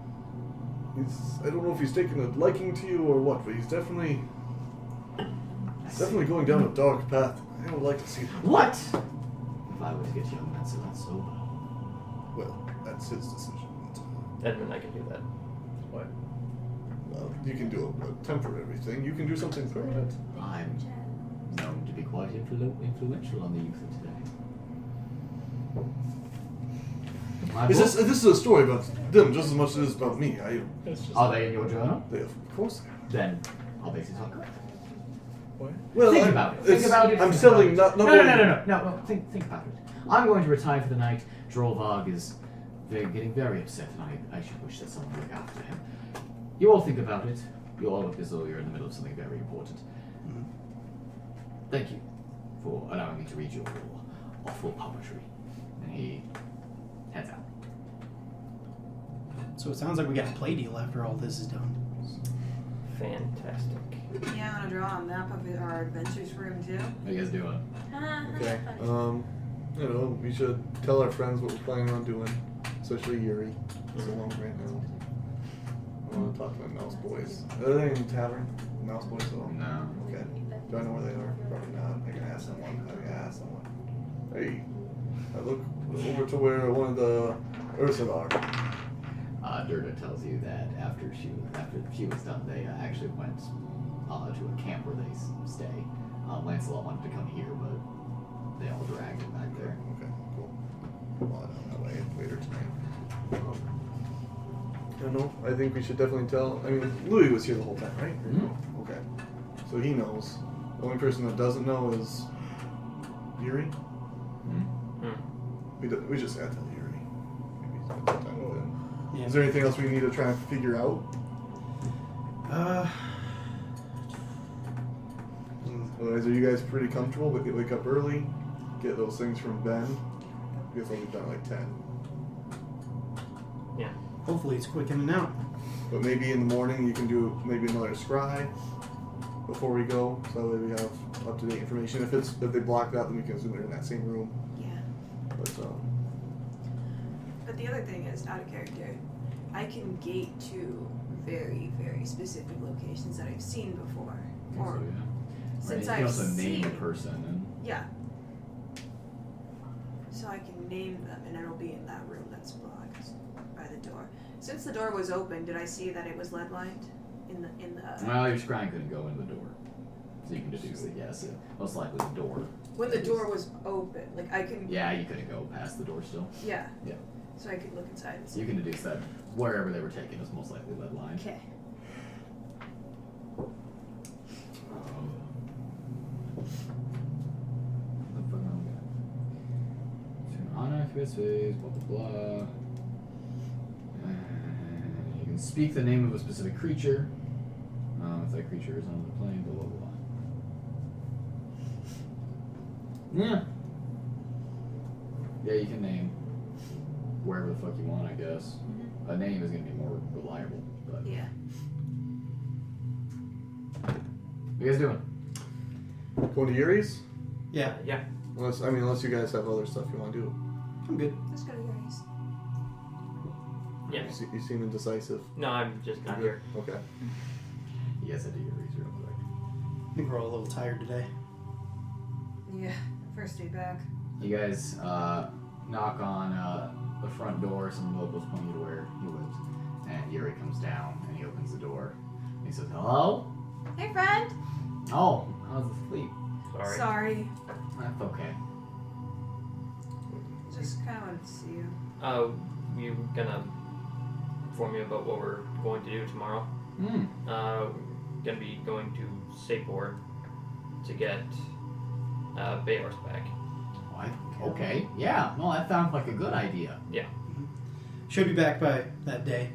I don't know if he's taken a liking to you or what, but he's definitely going down a dark path. I don't like to see that. What? If I were to get young Lancelot sober. Well, that's his decision. Edmund, I can do that. What? Well, you can do a temporary thing. You can do something permanent. I'm known to be quite influential on the youth of today. My This book- is a story about them just as much as it is about me. It's just Are they in your journal? They, of course. Then I'll base it on correct. what? Well, Think about it. Think about it. I'm think selling about it. not No. only- No. Think about it. I'm going to retire for the night. Drollvag is getting very upset, and I should wish that someone would look after him. You all think about it. You all look as though you're in the middle of something very important. Thank you for allowing me to read your awful poetry. And he heads out. So it sounds like we got a play deal after all this is done. Fantastic. Yeah, I want to draw a map of our adventures for him too. What are you guys doing? Okay. We should tell our friends what we're planning on doing, especially Yuri. He's alone right now. I want to talk to my mouse boys. Are they in the tavern? Mouse boys at all? No. Okay. Do I know where they are? Probably not. I can ask someone. Hey, I look over to where one of the Ursula are. Durda tells you that after she was done, they actually went to a camp where they stay. Lancelot wanted to come here, but they all dragged him back there. Okay, cool. Well, down that way later tonight. I don't know. I think we should definitely tell. I mean, Louis was here the whole time, right? Mhm. Okay. So he knows. The only person that doesn't know is Yuri. We just gotta tell Yuri. Maybe spend some time with him. Yeah. Is there anything else we need to try and figure out? Otherwise, are you guys pretty comfortable? We wake up early, get those things from Ben. I guess I'll be done at like 10. Yeah. Hopefully it's quick in and out. But maybe in the morning you can do maybe another scry before we go, so that we have up-to-date information. If they block that, then we can assume they're in that same room. Yeah. But the other thing is, out of character, I can gate to very, very specific locations that I've seen before. Or since you I've can also seen name a person and yeah. So I can name them, and it'll be in that room that's blocked by the door. Since the door was open, did I see that it was lead lined in the? Well, your scrying couldn't go in the door, so you can deduce that yes, most likely the door. When the door was open, like I can. Yeah, you couldn't go past the door still. Yeah. Yeah. So I could look inside and see. You can deduce that wherever they were taken is most likely lead lined. Okay. Unaccurate phase, blah blah blah. You can speak the name of a specific creature. If that creature is on the plane, blah blah blah. Yeah. Yeah, you can name wherever the fuck you want, I guess. Mm-hmm. A name is gonna be more reliable, but. Yeah. What you guys doing? Going to Yuri's? Yeah, Yeah. Unless you guys have other stuff you want to do. I'm good. Let's go to Yuri's. Yeah. You seem indecisive. No, I'm just not here. Okay. You guys had to do your research real quick. I think we're all a little tired today. Yeah. First day back. You guys knock on the front door. Some locals point you to where he lives, and Yuri comes down and he opens the door. And he says, "Hello? Hey, friend. Oh, how's the sleep? Sorry. That's okay. Just kind of wanted to see you. You gonna inform me about what we're going to do tomorrow? Gonna be going to Sapor to get Bayor's back. What? Okay. Yeah. No, that sounds like a good idea. Yeah. Should be back by that day.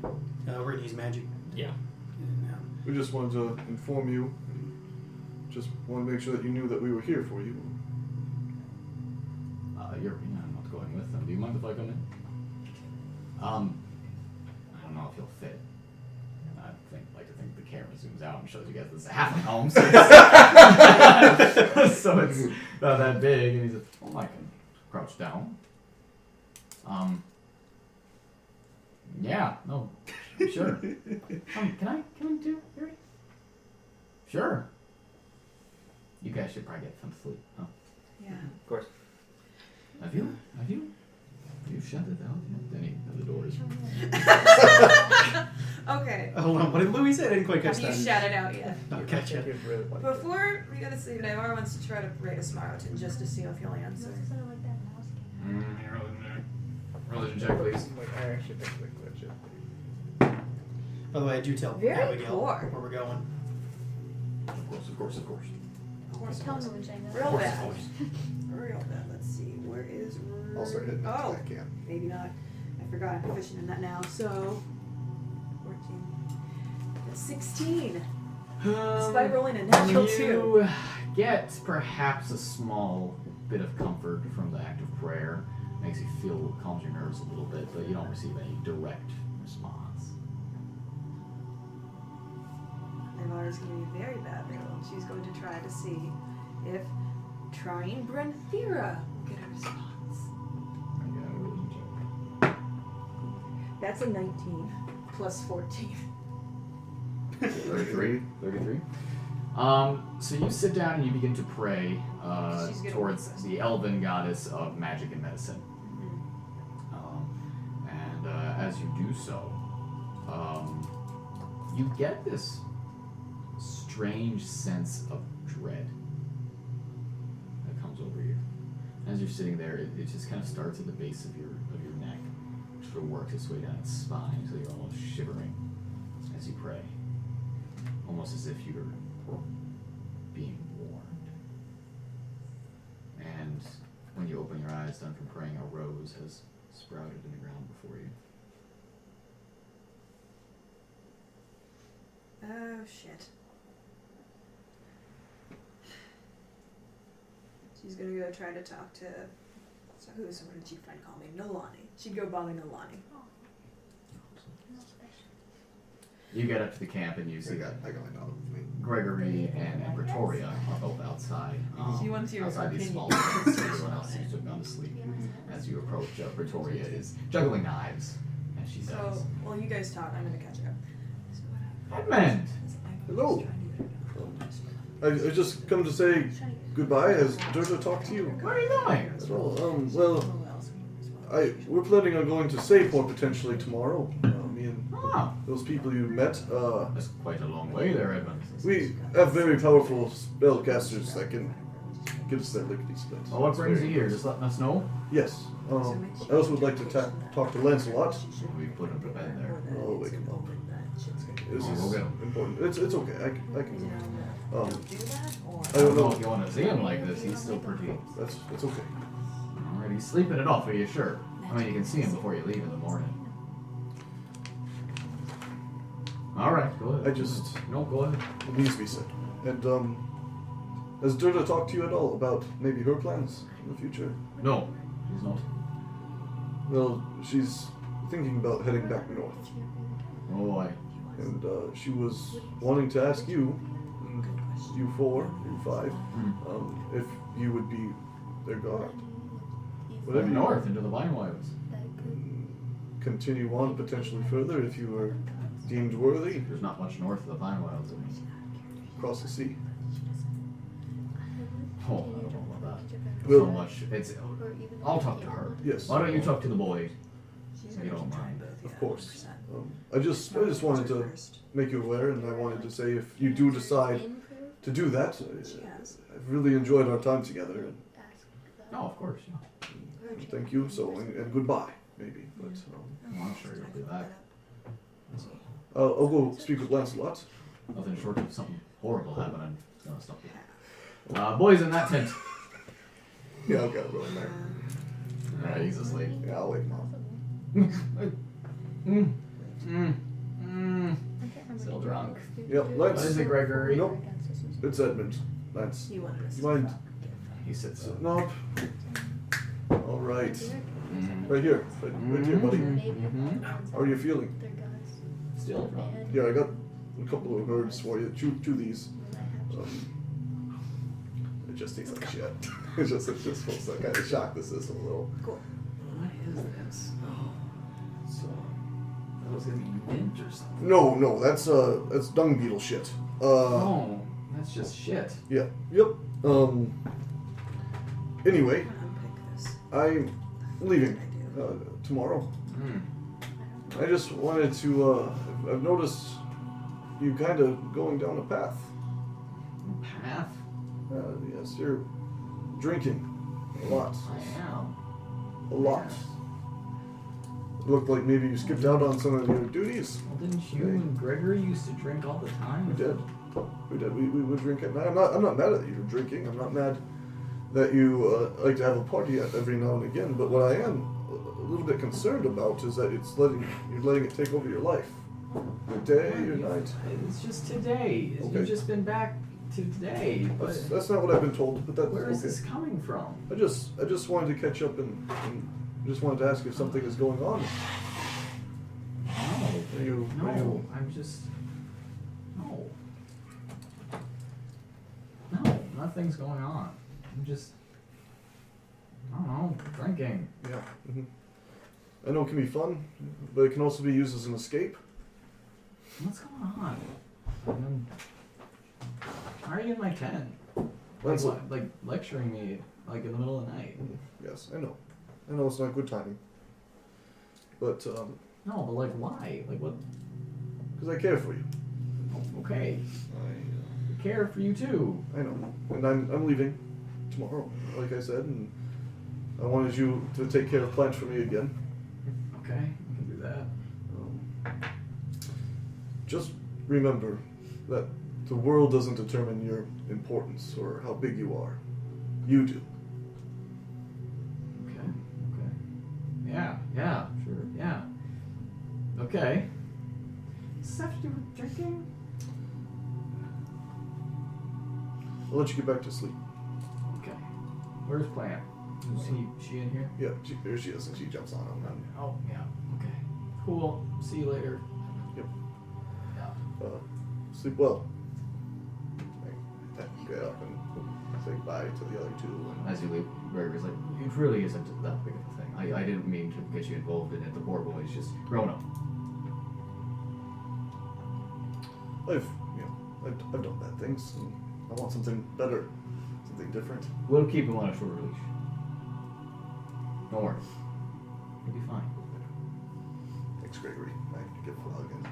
We're gonna use magic. Yeah. We just wanted to inform you. Just want to make sure that you knew that we were here for you. I'm not going with them. Do you mind if I come in? I don't know if you'll fit. I like to think the camera zooms out and shows you guys this halfling home, so it's not that big. And he says, "Oh, I can crouch down." Yeah, no, sure. Can I do, Yuri? Sure. You guys should probably get some sleep, huh? Yeah. Of course. Have you shut it out? Any of the doors? Okay. Hold on, what did Louis say? I didn't quite catch Have you that. shouted out yet? I'll catch it. Before we go to sleep, Naivara wants to try to rate a Smarlton just to see if he'll answer. Religion check, please. Like, I actually think like legit. By the way, I do tell Very Abigail poor. where we're going. Of course. Tell me when saying that. Real Of bad. course. Real bad. Let's see. Where is... I'll start hitting that Oh, I can. maybe not. I forgot I'm proficient in that now. So, 14. That's 16. Despite rolling a natural 2. You get perhaps a small bit of comfort from the act of prayer. Makes you feel, calms your nerves a little bit, but you don't receive any direct response. Naivara's going to be a very bad roll. She's going to try to see if trying Brenthira will get a response. I got a religion check. That's a 19 plus 14. 33. So you sit down and you begin to pray She's gonna towards manifest. the elven goddess of magic and medicine. And as you do so, you get this strange sense of dread that comes over you. As you're sitting there, it just kind of starts at the base of your neck, sort of works its way down its spine, so you're almost shivering as you pray, almost as if you're being warned. And when you open your eyes, done from praying, a rose has sprouted in the ground before you. Oh, shit. She's gonna go try to talk to What did she friend call me? Nalane. She'd go by me Nalane. You get up to the camp and you see I got my dog with me. Gregory and Pretoria are both outside. She wants your outside these opinion. small rooms. Everyone else seems to have gone to sleep. As you approach, Pretoria is juggling knives, and she says, So, while you guys talk, I'm gonna catch up. Edmund! Hello. I just come to say goodbye. Has Durga talked to you? Where are you going? We're planning on going to Sayport potentially tomorrow. Me and Oh, those people you met. that's quite a long way there, Edmund. We have very powerful spellcasters that can give us that lickety split. Well, what brings you here? Just letting us know? Yes. I also would like to talk to Lancelot. We put him to bed there. I'll wake him up. This Oh, is we'll get him. important. It's okay. I can move. I I don't don't know know. if you want to see him like this. He's still pretty. It's okay. Alright, he's sleeping it off, are you sure? I mean, you can see him before you leave in the morning. Alright, go ahead. No, go ahead. it needs to be said. And has Durga talked to you at all about maybe her plans in the future? No, he's not. Well, she's thinking about heading back north, Oh boy. and she was wanting to ask you, you 4, you 5, if you would be their guard. Whatever you North into the Vine Wilds. continue on potentially further if you are deemed worthy, There's not much north of the Vine Wilds. across the sea. Oh, I don't know about that. Well- So much. I'll talk to her. Yes. Why don't you talk to the boys? If you don't mind. Of course. I just wanted to make you aware, and I wanted to say if you do decide to do that, I've really enjoyed our time together. And No, of course. Yeah. thank you. So and goodbye, maybe. But Well, I'm sure you'll be back. I'll go speak with Lancelot. Nothing short of something horrible happening. It's gonna stop you. Boys in that tent. Yeah, I've got to go in there. Alright, he's asleep. Yeah, I'll wake him up. Still drunk. Yep, What Lance. is it, Gregory? Nope, it's Edmund. Lance. You wanted us You to mind? talk. He sits up. Sitting up. All right. Right here. Right here, buddy. How are you feeling? Still drunk. Yeah, I got a couple of herbs for you. Chew these. It just tastes like shit. It's just supposed to kind of shock the system a little. Cool. What is this? So, that was gonna be mint or something. No, that's dung beetle shit. Oh, that's just shit. Yeah. Yep. Anyway, Unpick this. I'm leaving I do. tomorrow. Mm. I just wanted to. I've noticed you kind of going down a path. Path? Yes, you're drinking a lot. I am. A lot. It looked like maybe you skipped out on some of your duties. Well, didn't you and Gregory used to drink all the time? We did. We would drink at night. I'm not mad that you're drinking. I'm not mad that you like to have a party every now and again. But what I am a little bit concerned about is that you're letting it take over your life. Your day, your night. It's just today. Okay. You've just been back to today. But That's not what I've been told. But that's where is okay. this coming from? I just wanted to catch up and just wanted to ask if something is going on. No, I'm just... No, nothing's going on. I'm just... I don't know, drinking. Yeah. I know it can be fun, but it can also be used as an escape. What's going on? Why are you in my tent? That's Like lecturing me like in the middle of the night. Yes, I know. I know it's not good timing. But, No, but like why? Like what? because I care for you. Okay, I care for you too. I know. And I'm leaving tomorrow, like I said, and I wanted you to take care of plants for me again. Okay, we can do that. Just remember that the world doesn't determine your importance or how big you are. You do. Okay. Yeah, sure, yeah. Okay. Does this have to do with drinking? I'll let you get back to sleep. Okay. Where's Pham? She in here? Yeah, there she is, and she jumps on him. And, Oh, yeah. Okay. Cool. See you later. Yep. Yeah. sleep well. Get up and say bye to the other two. And As you leave, Ryder's like, it really isn't that big of a thing. I didn't mean to get you involved in it. The poor boy's just grown up. I've done bad things, and I want something better, something different. We'll keep him on a short leash. Don't worry. He'll be fine. Thanks, Gregory. I get a hug and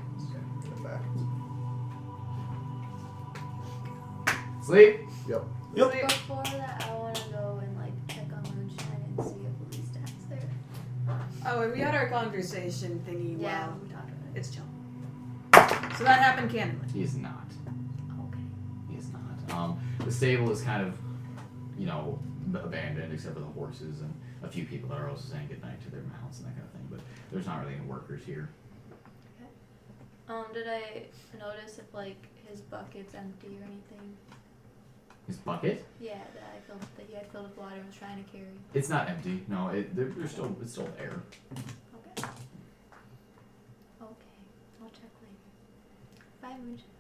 get him back. Sleep. Yep. Before that, I want to go and like check on Moonshine and see if Leestat's there. Oh, and we had our conversation thingy. Yeah, Wow. we talked about it. It's chill. So that happened candidly. He is not. Okay. He is not. The stable is kind of, abandoned except for the horses and a few people that are also saying goodnight to their mounts and that kind of thing. But there's not really any workers here. Did I notice if like his bucket's empty or anything? His bucket? Yeah, that he had filled with water and was trying to carry. It's not empty. No, it's still there. Okay. Okay. I'll check later. Bye, Moonshine.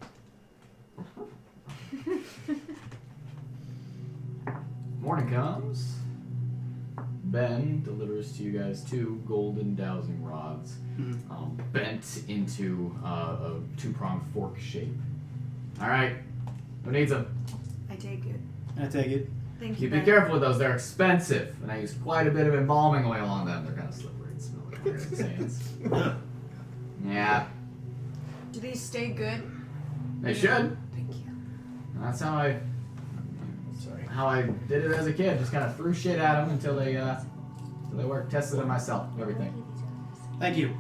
Morning comes. Ben delivers to you guys 2 golden dowsing rods, bent into a 2-pronged fork shape. All right, who needs them? I take it. I take it. Thank You you. be Ben. careful with those; they're expensive, and I use quite a bit of embalming oil on them. They're kind of slippery and smell like iron sands. Yeah, Do these stay good? they should. Thank you. That's how I did it as a kid. Just kind of threw shit at them until they worked. Tested them myself. Everything. Thank you.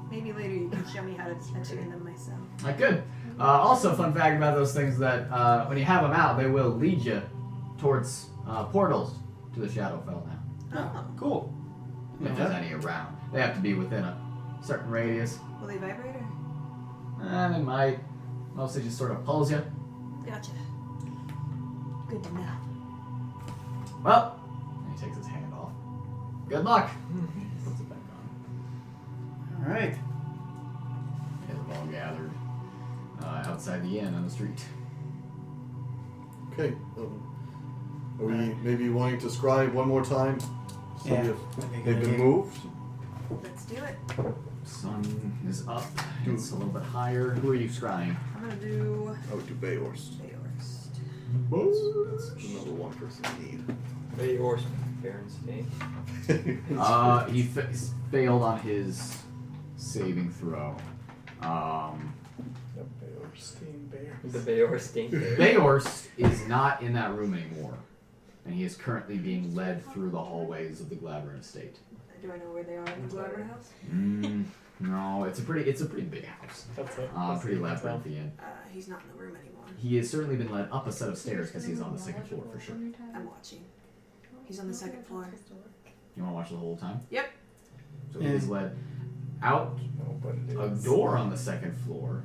Maybe later you can show me how to tune them myself. I could. Also, fun fact about those things that when you have them out, they will lead you towards portals to the Shadowfell now. Oh. Cool. If there's any around. They have to be within a certain radius. Will they vibrate or? They might. Mostly just sort of pulls you. Gotcha. Good to know. Well, and he takes his hand off. Good luck. Puts it back on. All right. They've all gathered outside the inn on the street. Okay. Are we maybe wanting to scribe one more time? See Yeah, if that'd be a they've good been idea. moved? Let's do it. Sun is up. It's a little bit higher. Who are you scrying? I'm gonna do I would do Bayhorst. Bayhorst. That's another one person we need. Bay horse, Berenstain. He failed on his saving throw. The Bay horse stink. Bayhorst is not in that room anymore, and he is currently being led through the hallways of the Glaverin estate. Do I know where they are in the Glover house? No, it's a pretty big house. That's it. Pretty labyrinthian. He's not in the room anymore. He has certainly been led up a set of stairs because he's on the 2nd floor for sure. I'm watching. He's on the 2nd floor. You want to watch the whole time? Yep. So he is led out No, but it a is. door on the 2nd floor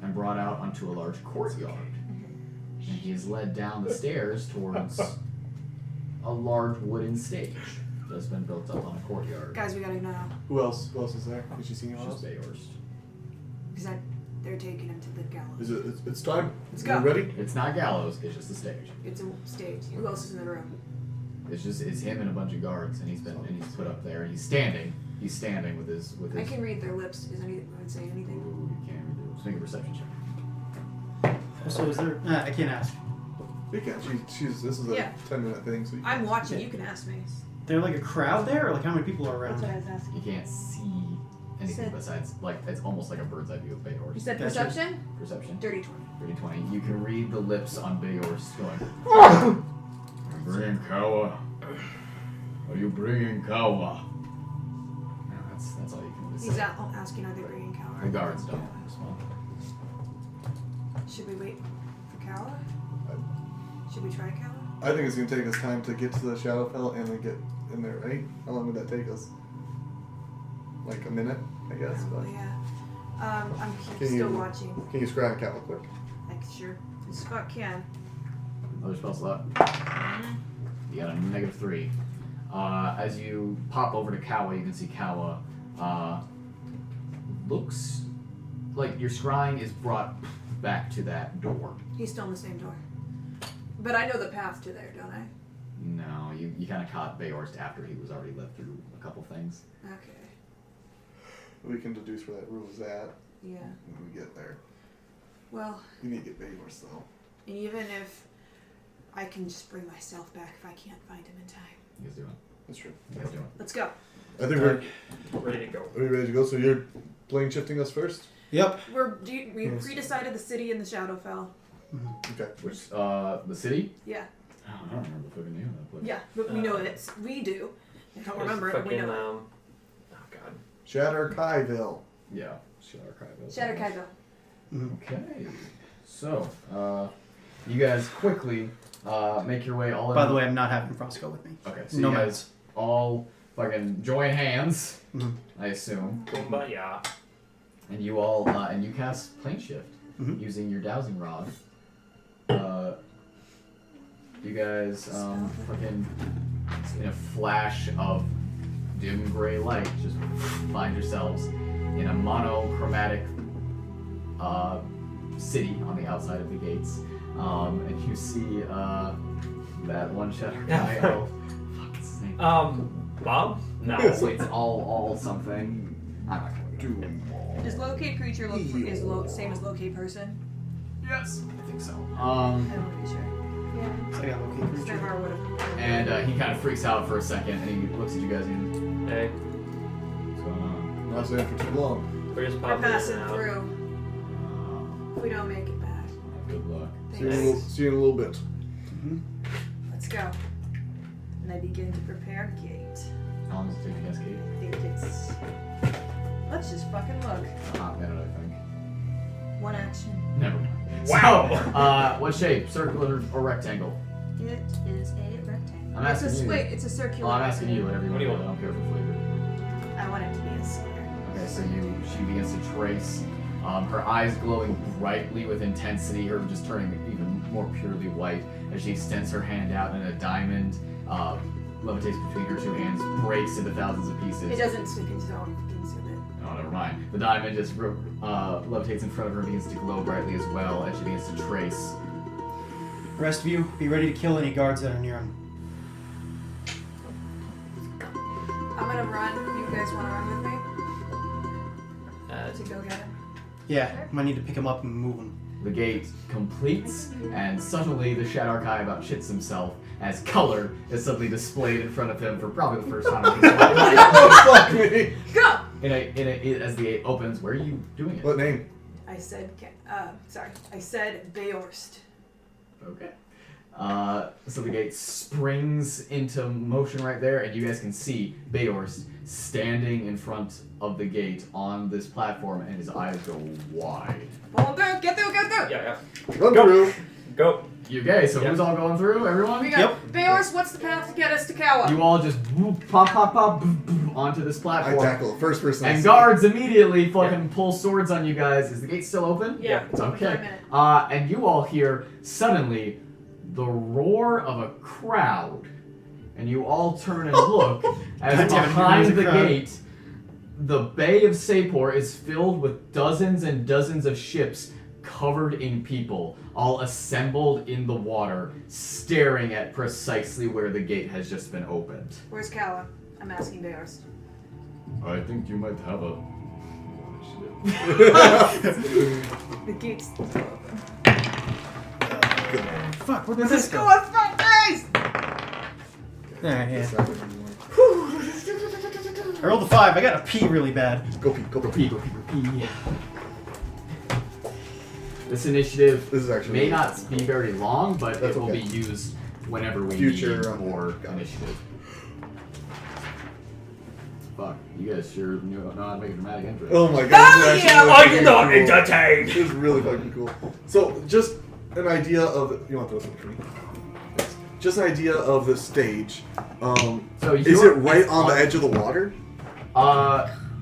and brought out onto a large courtyard. And he is led down the stairs towards a large wooden stage that's been built up on a courtyard. Guys, we gotta know. Who else is there? Did you see anyone It's just else? Bayhorst. Because they're taking him to the gallows. It's time? Let's You go. ready? It's not gallows, it's just a stage. It's a stage. Who else is in the room? It's him and a bunch of guards, and he's put up there. He's standing with his. I can read their lips. Is anyone saying anything? Ooh, you can't read it. Let's make a perception check. So is there? I can't ask. You can. This is a Yeah. 10-minute thing, so you I'm watching. You can ask me. There like a crowd there, or like how many people are That's around? what I was asking. You can't see anything Said- besides it's almost like a bird's eye view of You Bayhorst. said Gotcha. perception? Perception. Dirty 20. 30-20. You can read the lips on Bayhorst going. I'm bringing Kawa. Are you bringing Kawa? No, that's all you can really He's say. asking, are they bringing The Cower? guards don't respond. Should we wait for Cower? Should we try Cower? I think it's going to take us time to get to the Shadowfell and then get in there, right? How long would that take us? Like a minute, I guess. But Yeah. I'm Can still you- watching. can you scry a cat real quick? Sure. As fuck can. Other spell slot. You got a -3. As you pop over to Kawa, you can see Kawa looks like your scrying is brought back to that door. He's still in the same door. But I know the path to there, don't I? No, you kind of caught Beorst after he was already led through a couple things. Okay. We can deduce where that room is at Yeah. when we get there. Well, You need to get Bayor's though. even if I can just bring myself back if I can't find him in time. You guys doing? That's true. You guys doing? Let's go. I think we're Ready to go. are we ready to go. So you're plane shifting us first. Yep. We Yes. pre-decided the city and the Shadowfell. Okay. Which the city? Yeah. I don't remember the fucking name of that place. Yeah, but we know it. We do. I don't remember it, but we fucking, know it. oh god. Shatter Kaiville. Yeah. Shadow Cryville. Shadow Kaido. Okay. So, you guys quickly make your way all in. By the way, I'm not having Frostco with me. Okay, so No you matter. guys all fucking join hands, Mhm. I assume. Kumbaya. And you all, and you cast Plane Shift Mhm. using your dowsing rod. You guys, fucking, in a flash of dim gray light, just find yourselves in a monochromatic city on the outside of the gates. And you see that one shadow guy. Oh, fuck, what's his name? Bob? No. So it's all something. I'm not going to do it. Does locate creature look same as locate person? Yes, I think so. I don't want to be sure. Yeah. So I got located creature. Never would have. And he kind of freaks out for a second, and he looks at you guys and Hey, what's going on? Not staying for too long. we're just We're popping in passing and out. through. If we don't make it back. Good luck. See you in a little bit. Let's go. And I begin to prepare gate. How long does it take to cascade? I think it's. Let's just fucking look. A hot minute, I think. One action. Never mind. Wow. So, what shape? Circular or rectangle? It is a rectangle. I'm asking you. Wait, it's a circular. Well, I'm asking you whatever you What want. do you I don't care for flavor. I want it to be a square. Okay, so she begins to trace, her eyes glowing brightly with intensity, her just turning even more purely white as she extends her hand out and a diamond levitates between her two hands, breaks into thousands of pieces. It doesn't stick into its own consume it. Oh, never mind. The diamond just levitates in front of her, begins to glow brightly as well as she begins to trace. The rest of you, be ready to kill any guards that are near him. I'm gonna run. You guys wanna run with me? To go get him? Yeah, might need to pick him up and move him. The gate completes, and suddenly the Shadow Archive about shits himself as color is suddenly displayed in front of him for probably the first time in his life. Oh, fuck me! Go! As the gate opens, where are you doing it? What name? I said, I said Beorst. Okay. So the gate springs into motion right there, and you guys can see Beorst standing in front of the gate on this platform, and his eyes go wide. Pull through, get through, get through! Yeah. Run Go. through. Go. You guys, so Yep. who's all going through? Everyone? We got Beorst, what's the path to get us to Kawa? You all just whoop, pop, boop, boop, onto this I platform. tackle the first person. I And see. guards immediately fucking pull swords on you guys. Is the gate still open? Yeah, it's open for a Okay. minute. And you all hear suddenly the roar of a crowd. And you all turn and look as God damn it, behind here's a the crowd. gate, the Bay of Sapor is filled with dozens and dozens of ships covered in people, all assembled in the water, staring at precisely where the gate has just been opened. Where's Kawa? I'm asking Beorst. I think you might have a... The gate's still open. Fuck, where did this go? Let's go, guys! There, yeah. It's not good anymore. I rolled a 5. I got a pee really bad. Go pee, go pee. This initiative This is actually may not be very long, but That's it will okay. be used whenever we Future, need more got it. initiative. Fuck, you guys sure know how to make a dramatic entrance. Oh my god. Oh, this is yeah, actually really I'm not fucking cool. entertained. This is really fucking cool. So, just an idea of you want to throw something for me? Yes. Just an idea of the stage. So Is you're- it right it's on the edge of the water?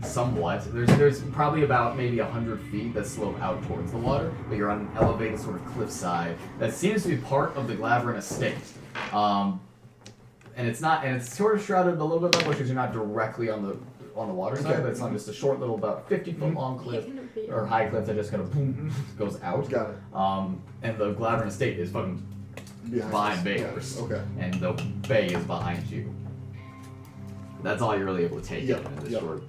Somewhat. There's probably about maybe 100 feet that slope out towards the water, but you're on an elevated sort of cliffside that seems to be part of the Glavrin estate. and it's sort of shrouded a little bit by bushes. You're not directly on the water side, but it's on just a short little, about 50-foot long cliff or high cliff that just kind of boom goes out. Got it. And the Glavern estate is fucking behind Bayers. Okay. And the bay is behind you. That's all you're really able to take in this short.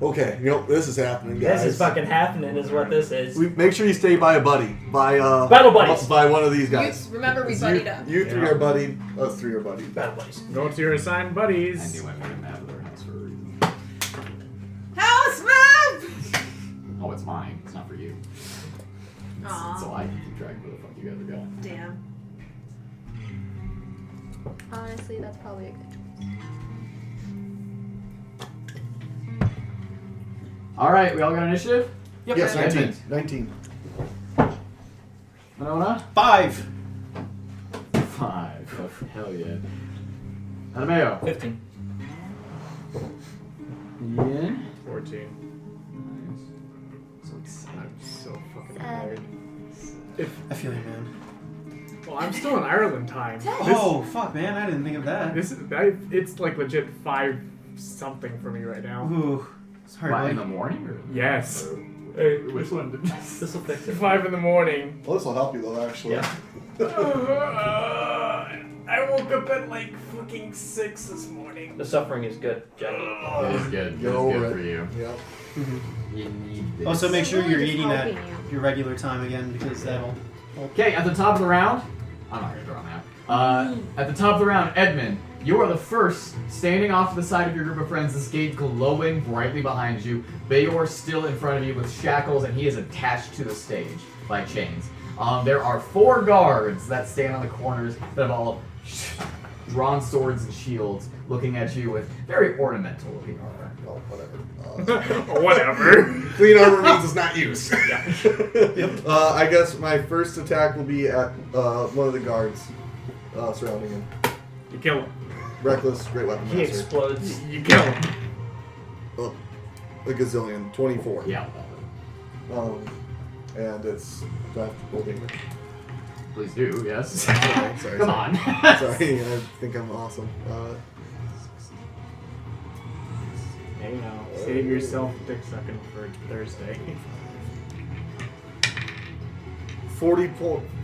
Okay, this is happening, guys. This is fucking happening, is what this is. Make sure you stay by a buddy. Battle buddies. By one of these guys. Remember, we buddied up. You three are buddied. Us three are buddied. Battle buddies. Go to your assigned I buddies. knew I made him out of their house for a reason. House map! Oh, it's mine. It's not for you. Aw. So I can keep track of where the fuck you guys are going. Damn. Honestly, that's probably a good choice. Alright, we all got initiative? Yep. Yes, Edmund. 19. Winona? 5. 5. Oh, hell yeah. Mattimeo? 15. Ian? 14. Nice. So excited. I'm so fucking tired. 7. If, I feel you, man. well, I'm still in Ireland time. Oh, fuck, man. I didn't think of that. It's like legit 5 something for me right now. Ooh. Sorry, What, in buddy. the morning? Or? Yes. Hey, which one did This will fix it. 5 in the morning. Well, this will help you, though, actually. Yeah. I woke up at like fucking 6 this morning. The suffering is good, Jacky. It is good. It is Go good over for it. you. Yep. You need this. Also, make sure you're Really just eating at helping you. your regular time again because that'll. Okay, at the top of the round, I'm not gonna draw now. At the top of the round, Edmund, you are the first standing off to the side of your group of friends, this gate glowing brightly behind you. Bayor still in front of you with shackles, and he is attached to the stage by chains. There are 4 guards that stand on the corners that have all drawn swords and shields, looking at you with very ornamental looking armor. Oh, whatever. Whatever. Clean armor means it's not used. Yep. I guess my first attack will be at one of the guards surrounding him. You kill him. Reckless, great weapon He master. explodes. You kill him. Oh, a gazillion. 24. Yeah. And it's. Do I have to roll damage? Please do, yes. Sorry. Come on. Sorry, I think I'm awesome. Hey now, save yourself dick sucking for Thursday.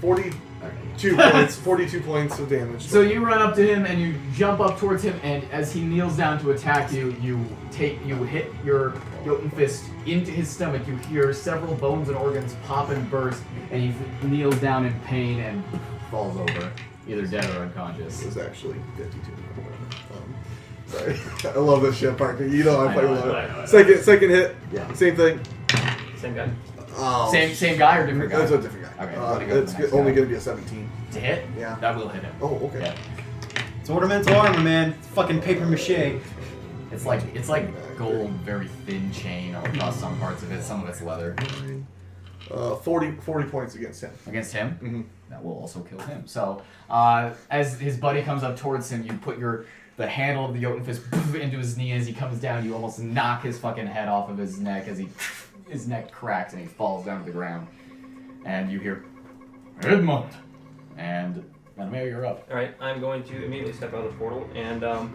42 points. 42 points of damage. So you run up to him and you jump up towards him, and as he kneels down to attack you, you hit your Jotun fist into his stomach. You hear several bones and organs pop and burst, and he kneels down in pain and falls over, either dead or unconscious. It was actually 52. Sorry. I love this shit, Parker. You know I fucking love it. Second hit. Yeah. Same thing. Same guy. Oh, Same guy or different guy? That's a different guy. Okay, let me go to It's the next only guy. going to be a 17. To hit? Yeah. That will hit him. Oh, okay. Yeah. It's ornamental armor, man. It's fucking paper mache. It's like gold, very thin chain across some parts of it. Some of it's leather. 40 points against him. Against him, Mm-hmm. that will also kill him. So, as his buddy comes up towards him, you put the handle of the Jotun fist into his knee. As he comes down, you almost knock his fucking head off of his neck as his neck cracks and he falls down to the ground. And you hear, Edmund! And Mattimeo, you're up. Alright, I'm going to immediately step out of the portal and I'm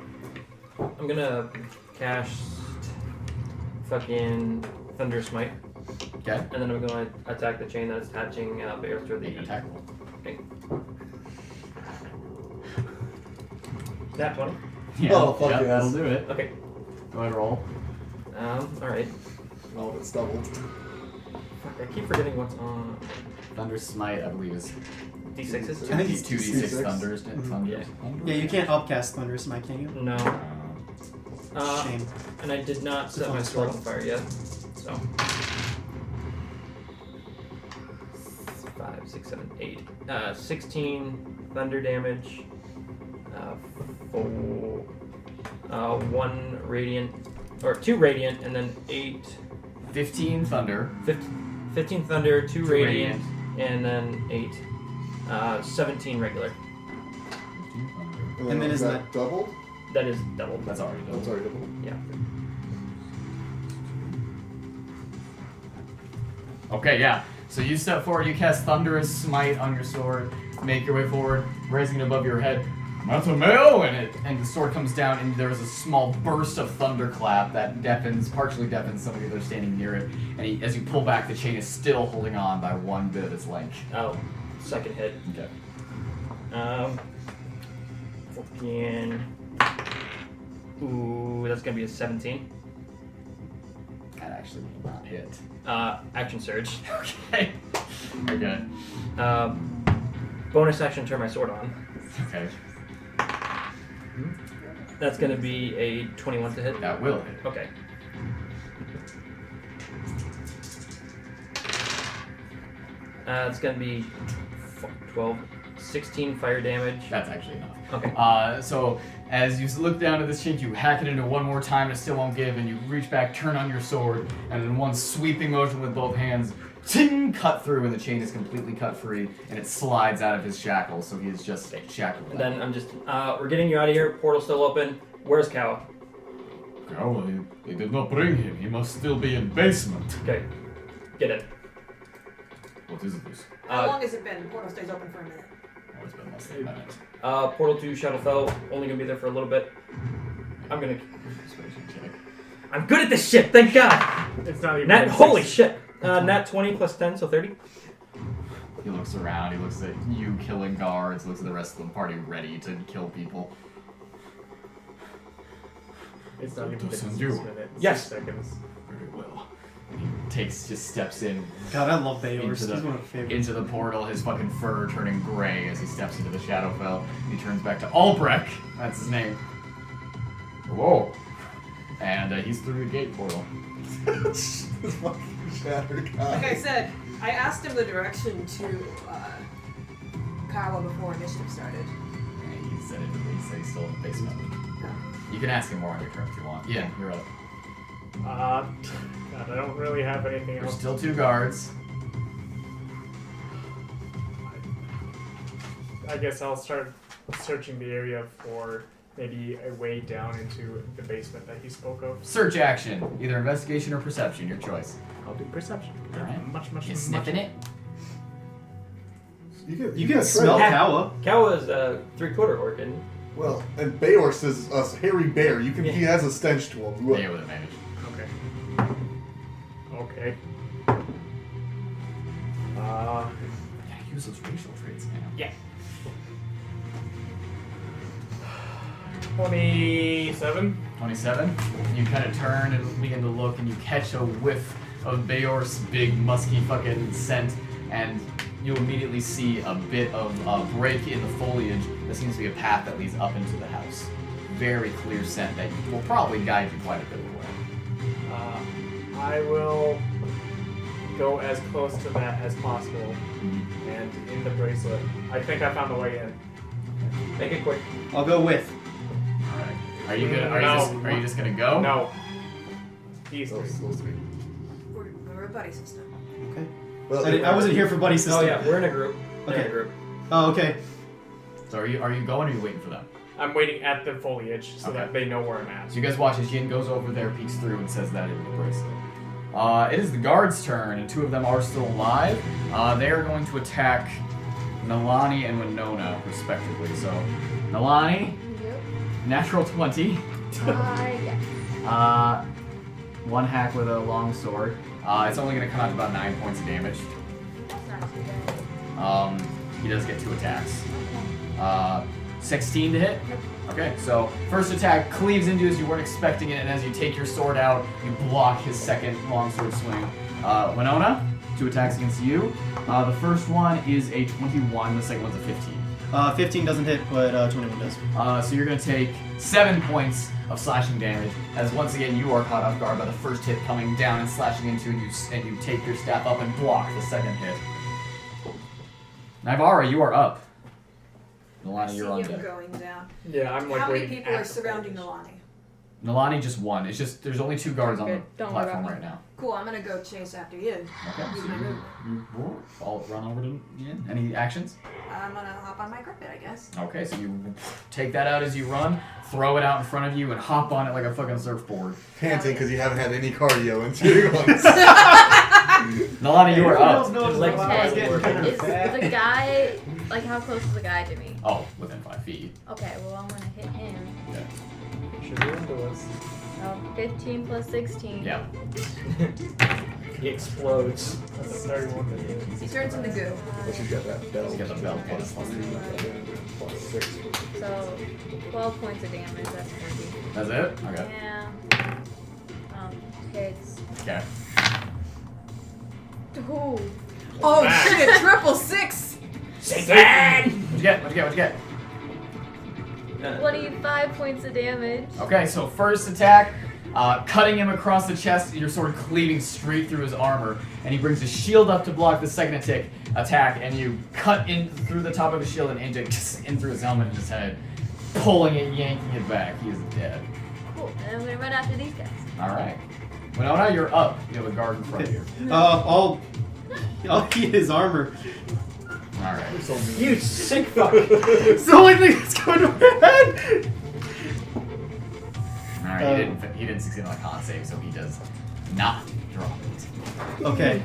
gonna cast fucking Thunder Smite. Okay. And then I'm gonna attack the chain that's attaching Bears to the Make an attack roll. Okay. Nat 20. Yeah, Oh, fuck yeah, yes. that'll do it. Okay. Go ahead and roll. Alright. Well, it's doubled. Fuck, I keep forgetting what's on. Thunder Smite, I believe, is D6s? I think it's 2d6 2d6. thunders. Yeah, you can't upcast Thunder Smite, can you? No. Shame. And I did not set my sword on fire yet. So. 5, 6, 7, 8. 16 thunder damage. 1 radiant. Or 2 radiant, and then 8. 15 thunder. 15 thunder, 2 radiant, and then 8. 17 regular. 15 thunder. And then is isn't that doubled? That is double. That's already done. That's already doubled. Yeah. Okay, yeah. So you step forward, you cast Thunderous Smite on your sword, make your way forward, raising it above your head. Mattimeo, and the sword comes down, and there is a small burst of thunderclap that partially deafens some of you that are standing near it. And as you pull back, the chain is still holding on by one bit of its length. Oh, second hit. Okay. 14. Ooh, that's gonna be a 17. That actually will not hit. Action surge. Okay. Okay. Bonus action, turn my sword on. Okay. That's gonna be a 21 to hit. That will hit. Okay. It's gonna be 12, 16 fire damage. That's actually enough. Okay. So as you look down at this chain, you hack it into one more time, and it still won't give, and you reach back, turn on your sword, and in one sweeping motion with both hands, ting, cut through, and the chain is completely cut free, and it slides out of his shackles, so he is just shackled. And then I'm just, we're getting you out of here. Portal's still open. Where's Cow? Oh, they did not bring him. He must still be in basement. Okay. Get in. What is this? How long has it been? The portal stays open for a minute. Oh, it's been less than a minute. Portal 2 Shadowfell, only gonna be there for a little bit. I'm gonna... I'm good at this shit, thank God! It's not even. Nat, holy shit! Nat 20 plus 10, so 30. He looks around, he looks at you killing guards, looks at the rest of the party ready to kill people. It's not even Does 56 you? minutes. Yes. 6 seconds. Very well. And he just steps in God, I love Bayor. into He's one of my the, favorites. into the portal, his fucking fur turning gray as he steps into the Shadowfell. He turns back to Albrecht, that's his name. Whoa. And he's through the gate portal. This fucking shattered guy. Like I said, I asked him the direction to Kawa before initiative started. And he said he's still in the basement. Yeah. You can ask him more on your turn if you want. Yeah, you're up. God, I don't really have anything There's else. still 2 guards. I guess I'll start searching the area for maybe a way down into the basement that he spoke of. Search action. Either investigation or perception, your choice. I'll do perception. Alright. Much. You sniffing it? You can smell Yeah. Kawa. Cow is a 3/4 orc, and Well, and Bayor says a hairy bear. You can. He has a stench to him. Yeah, with advantage. Okay. Gotta use those racial traits, man. Yeah. 27. 27. You kind of turn and begin to look, and you catch a whiff of Bayor's big, musky fucking scent, and you immediately see a bit of a break in the foliage. There seems to be a path that leads up into the house. Very clear scent that will probably guide you quite a bit of the way. I will go as close to that as possible. And in the bracelet, I think I found the way in. make it quick. I'll go with. Alright. Are you gonna? No. Are you just gonna go? No. These three. Those 3. We're a buddy system. Okay. Well, I wasn't here for buddy system. Oh yeah, we're in a group. They're in Okay. a group. Oh, okay. So are you going, or are you waiting for them? I'm waiting at the foliage so Okay. that they know where I'm at. So you guys watch as Jin goes over there, peeks through, and says that in the bracelet. It is the guards' turn, and 2 of them are still alive. They are going to attack Nalane and Winona, respectively. So, Nalane, Yep. natural 20. Yes. 1 hack with a long sword. It's only going to come out to about 9 points of damage. That's not too bad. He does get 2 attacks. Okay. 16 to hit? Okay, so first attack cleaves into you as you weren't expecting it, and as you take your sword out, you block his second longsword swing. Winona, 2 attacks against you. The first one is a 21, the second one's a 15. 15 doesn't hit, but 21 does. So you're going to take 7 points of slashing damage, as once again you are caught off guard by the first hit coming down and slashing into you, and you take your staff up and block the second hit. Naivara, you are up. I Nalane, see you're on him deck. going down. Yeah, I'm like How many waiting people at are the surrounding foliage. Nalane? Nalane just 1. It's just there's only 2 guards on the Good. Don't worry platform about right now. Cool, I'm gonna go chase after you. Okay, Use so my move. you all run over to Yin. Any actions? I'm gonna hop on my carpet, I guess. Okay, so you take that out as you run, throw it out in front of you, and hop on it like a fucking surfboard. Panting because you haven't had any cardio in 2 months. Nalane, you are Everyone else up. knows Just like that I was Okay. getting kind of Is fat. the guy Like, how close is the guy to me? Oh, within 5 feet. Okay, well, I'm gonna hit him. Should be into us. So, 15 plus 16. Yeah. He explodes. That's a 31 to hit. He turns into goo. But she's got that bell. She's got the bell plus plus 3, plus 6. So, 12 points of damage. That's 40. That's it? Okay. Yeah. Hits. Okay. Ooh. Oh shit! Triple 6. What'd you get? What'd you get? 25 points of damage. Okay, so first attack, cutting him across the chest, your sword cleaving straight through his armor, and he brings his shield up to block the second attack, and you cut in through the top of his shield and in through his helmet and his head, pulling it, yanking it back. He is dead. Cool. And I'm gonna run after these guys. All right. Winona, you're up. You have a guard in front of you. I'll eat his armor. All right. You sick fuck. It's the only thing that's going to my head. All right. He didn't succeed on a con save, so he does not drop it. Okay,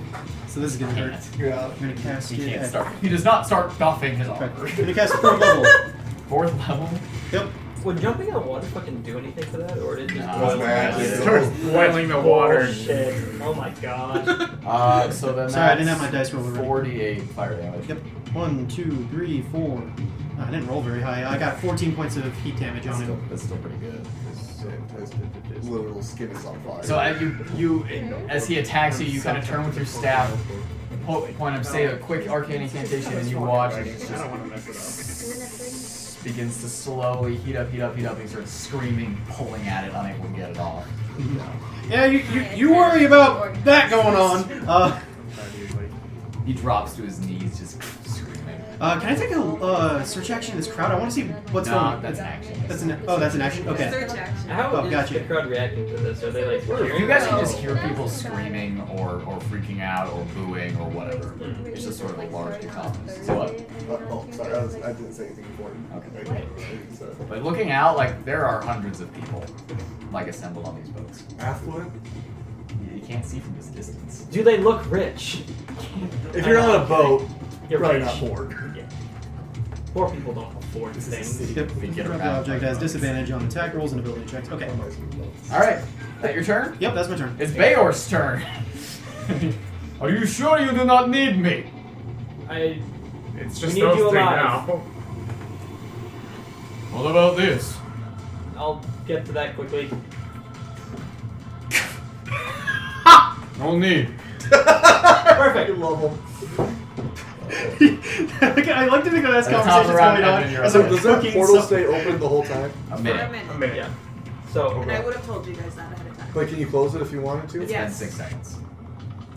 so this is gonna hurt. Yeah. I'm gonna cast He it. can't start. He does not start buffing his Okay. armor. I'm gonna cast 4th level. 4th level. Yep. Would jumping on water fucking do anything for that, or did it just Nah, boil it's it? magic. Starts boiling the water. Shit. Oh my god. So then Sorry, I didn't have my dice roller ready. 48 fire damage. Yep. 1, 2, 3, 4. I didn't roll very high. I got 14 points of heat damage on him. That's still pretty good. His little skin is on fire. So as he attacks you, you kind of turn with your staff, point him, say a quick arcane incantation, and you watch as it I don't just want to mess it begins to slowly heat up, and he starts screaming, pulling at it, unable to get it off. Yeah, you worry about that going on. He drops to his knees, just screaming. Can I take a search action in this crowd? I want to see what's going on. That's an action. That's an action. Okay. Search action. How Oh, is gotcha. the crowd reacting to this? Are they like cheering? You guys can just hear people screaming or freaking out or booing or whatever. It's just sort of a large cacophony. So what? Oh, sorry, I didn't say anything before. Okay. So, But looking out, like, there are hundreds of people, like, assembled on these boats. affluent? You can't see from this distance. Do they look rich? If you're on a boat, You're probably rich. not bored. Yeah. Poor people don't afford This is a things. city. Yep. They get Rubber around object by has boats. disadvantage on attack rolls and ability checks. Okay. Alright, is that your turn? Yep, that's my turn. It's Bayor's turn. Are you sure you do not need me? It's We just need those you three alive. now. What about this? I'll get to that quickly. No need. Perfect. Love him. I like to think of this At the top conversation's around going on Edmund, you're as up. I'm Does that cooking portal some- stay open the whole time? A For minute. a minute. A minute. Yeah. So And I would have told you guys that ahead of time. But can you close it if you wanted to? It's Yes. been 6 seconds.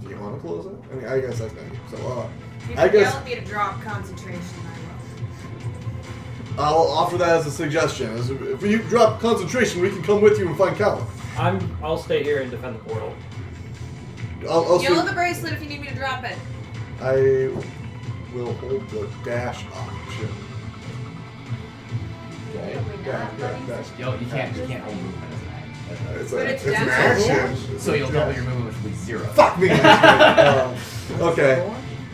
Do you want to close it? I mean, I guess I can. So, You I can guess yell at me to drop concentration. I I'll offer that as a suggestion. If you drop concentration, we can come with you and find Kaleb. I'll stay here and defend the portal. I'll will. Yell at the bracelet if you need me to drop it. I will hold the dash option. Okay. Dash. You can't hold movement as an action. It's, But it's it's an dash. action. So you'll double your movement, which will be 0. Fuck me! Okay.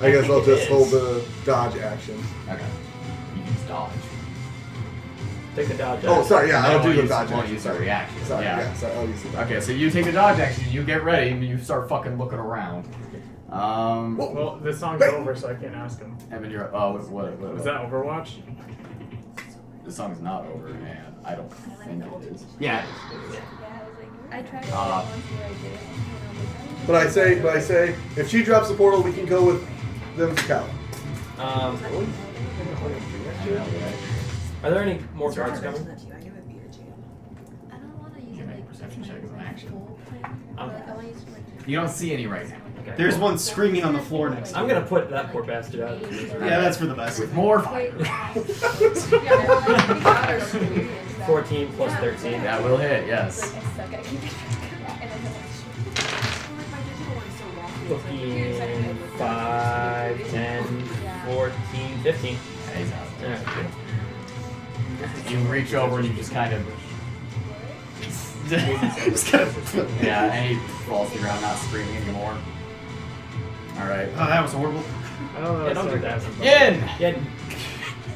I guess I'll just hold the dodge action. Okay. You can just dodge. Take the dodge. Oh, sorry, yeah, Then I'll do the use- dodge won't action. use a reaction. Sorry, yeah. yeah, sorry, I'll use the dodge. Okay, so you take the dodge action, you get ready, and you start fucking looking around. Whoa. Well, the song's over, so I can't ask him. Evan, you're what Was that Overwatch? The song's not over, and I don't think it is. Yeah. Yeah, I was like, I tried to Uh, once where I did it. But I say, if she drops the portal, we can go with them to Kaleb. Are there any more It's guards hard to coming? mention that to you. I give it beer to you. I don't want to use You can make a like perception check as an action. full plan. Like, I want to use like You don't see any right now. Okay. There's one screaming on the floor next to I'm me. gonna put that poor bastard out of his misery. Yeah, that's for the best. With more fire. yeah, 14 plus 13. That will hit, yes. Like, I suck at keeping track. And then Like my digital one's so wonky. 15, 5, 10, 14, 15. Yeah, he's out. Alright. You reach over and you just kind of. Just kind of- Yeah, and he falls to the ground, not screaming anymore. Alright. Oh, that was horrible. I don't know. Yeah, that's don't do that. sarcasm, but- Yin! Yeah,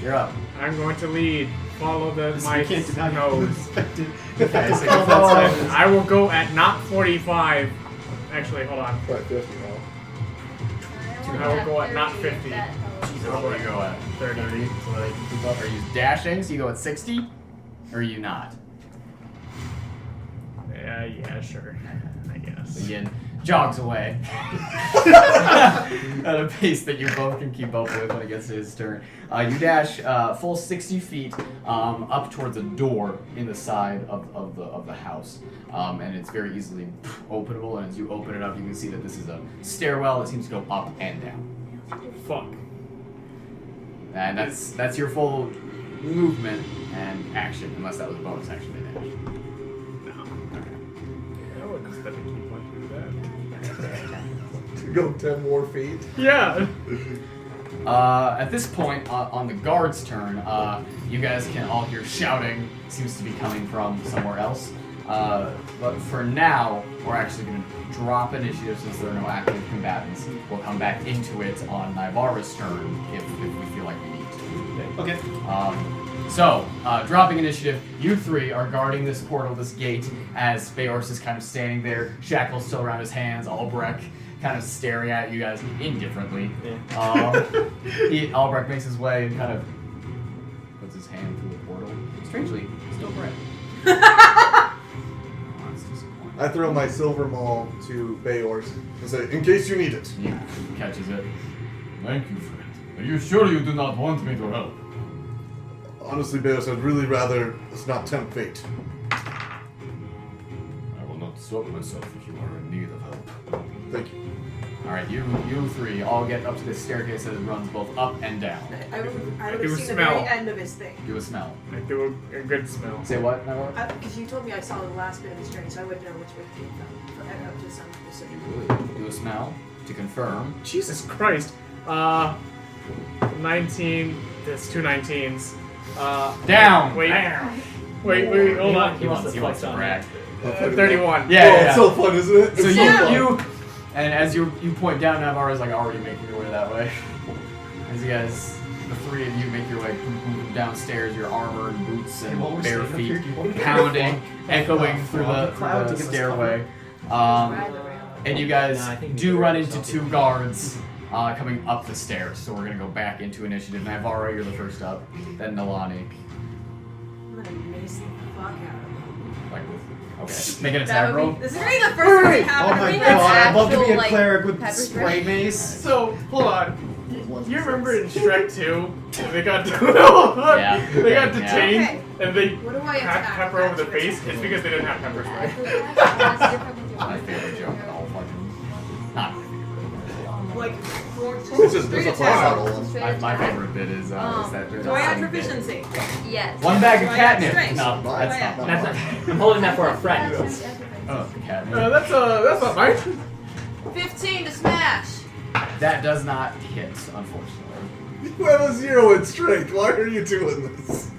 You're up. I'm going to lead. Follow So my you can't deny nose. perspective. Okay, so you And follow. I will go at not 45. Actually, hold on. Right, 50 now. I will go at not 50. So what do you go at? 30. 30. So that you can keep up. Are you dashing? So you go at 60? Or are you not? Yeah, sure. I guess. Again, jogs away at a pace that you both can keep up with when it gets to his turn. You dash full 60 feet up towards a door in the side of the house, and it's very easily openable. And as you open it up, you can see that this is a stairwell that seems to go up and down. Fuck. And that's your full movement and action, unless that was a bonus action to dash. I wouldn't expect to keep going through To go 10 more feet. that. Yeah. At this point, on the guard's turn, you guys can all hear shouting. Seems to be coming from somewhere else. But for now, we're actually going to drop initiative since there are no active combatants. We'll come back into it on Naivara's turn if we feel like we need to. Okay. So, dropping initiative, you three are guarding this portal, this gate, as Beors is kind of standing there, shackles still around his hands, Albrecht kind of staring at you guys indifferently. Albrecht makes his way and kind of puts his hand through the portal. Strangely, still red. That's disappointing. I throw my silver maul to Beors and say, in case you need it. He catches it. Thank you, friend. Are you sure you do not want me to help? Honestly, Beors, I'd really rather us not tempt fate. I will not stop myself if you are in need of help. Thank you. Alright, you three all get up to this staircase that runs both up and down. I would do have a seen the smell. very end of his thing. Do a smell. I do a good smell. Say what, Naivara? Because you told me I saw the last bit of his journey, so I would know which way it came from. Up to some specific. Do a smell to confirm. Jesus Christ. 19. That's 2 19s. Down! Wait. Down. Wait, hold on. He wants to brag. 31. Yeah, Oh, it's so fun, isn't it? So It's you and as you point down, Naivara's like already making your way that way. As you guys, the three of you make your way downstairs, your armor and boots and bare feet pounding, echoing through the stairway. And you guys do run into two guards coming up the stairs. So we're gonna go back into initiative. Naivara, you're the first up. Then Nalane. I'm gonna mace the fuck out of him. Like with okay, make an attack roll. This is really the first time it's Oh happened my to me. god, I'd love to be a actual, cleric with pepper spray spray. mace. So, hold on. You remember in Shrek 2, they got Yeah. they got Yeah. detained Okay. and they What do I have to cracked add? pepper over the face? It's because they didn't have pepper spray. My favorite joke in all fucking. Not my favorite. Like, It's just there's a bottle. My favorite bit is that. do I add proficiency? Yes. One bag of Do I add catnip. strength? No, Do I that's add- not. That's not, I'm holding that for a friend. Oh, catnip. That's not mine. 15 to smash. That does not hit, unfortunately. You have a 0 in strength. Why are you doing this?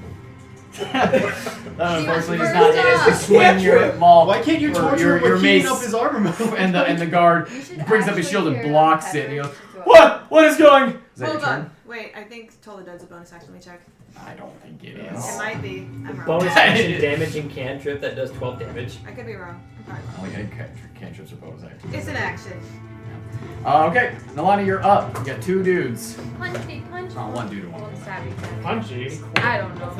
Unfortunately, does not hit. As you swing your maul. Why can't you or torture your him by heating mace up his armor move? and the guard You should brings up his actually shield and carry blocks pepper it. And he goes, to a- "What? What is going?" Is that Hold your turn? on. Wait, I think Toll the Dead's a bonus action. Let me check. I don't think it It is. might be. I'm wrong. Bonus action damaging cantrip that does 12 damage. I could be wrong. I'm probably I wrong. don't think cantrips are bonus action. It's an action. Okay, Nalane, you're up. You got two dudes. Punch. Oh, one dude and one. Well, stabby. Punchy. I don't know.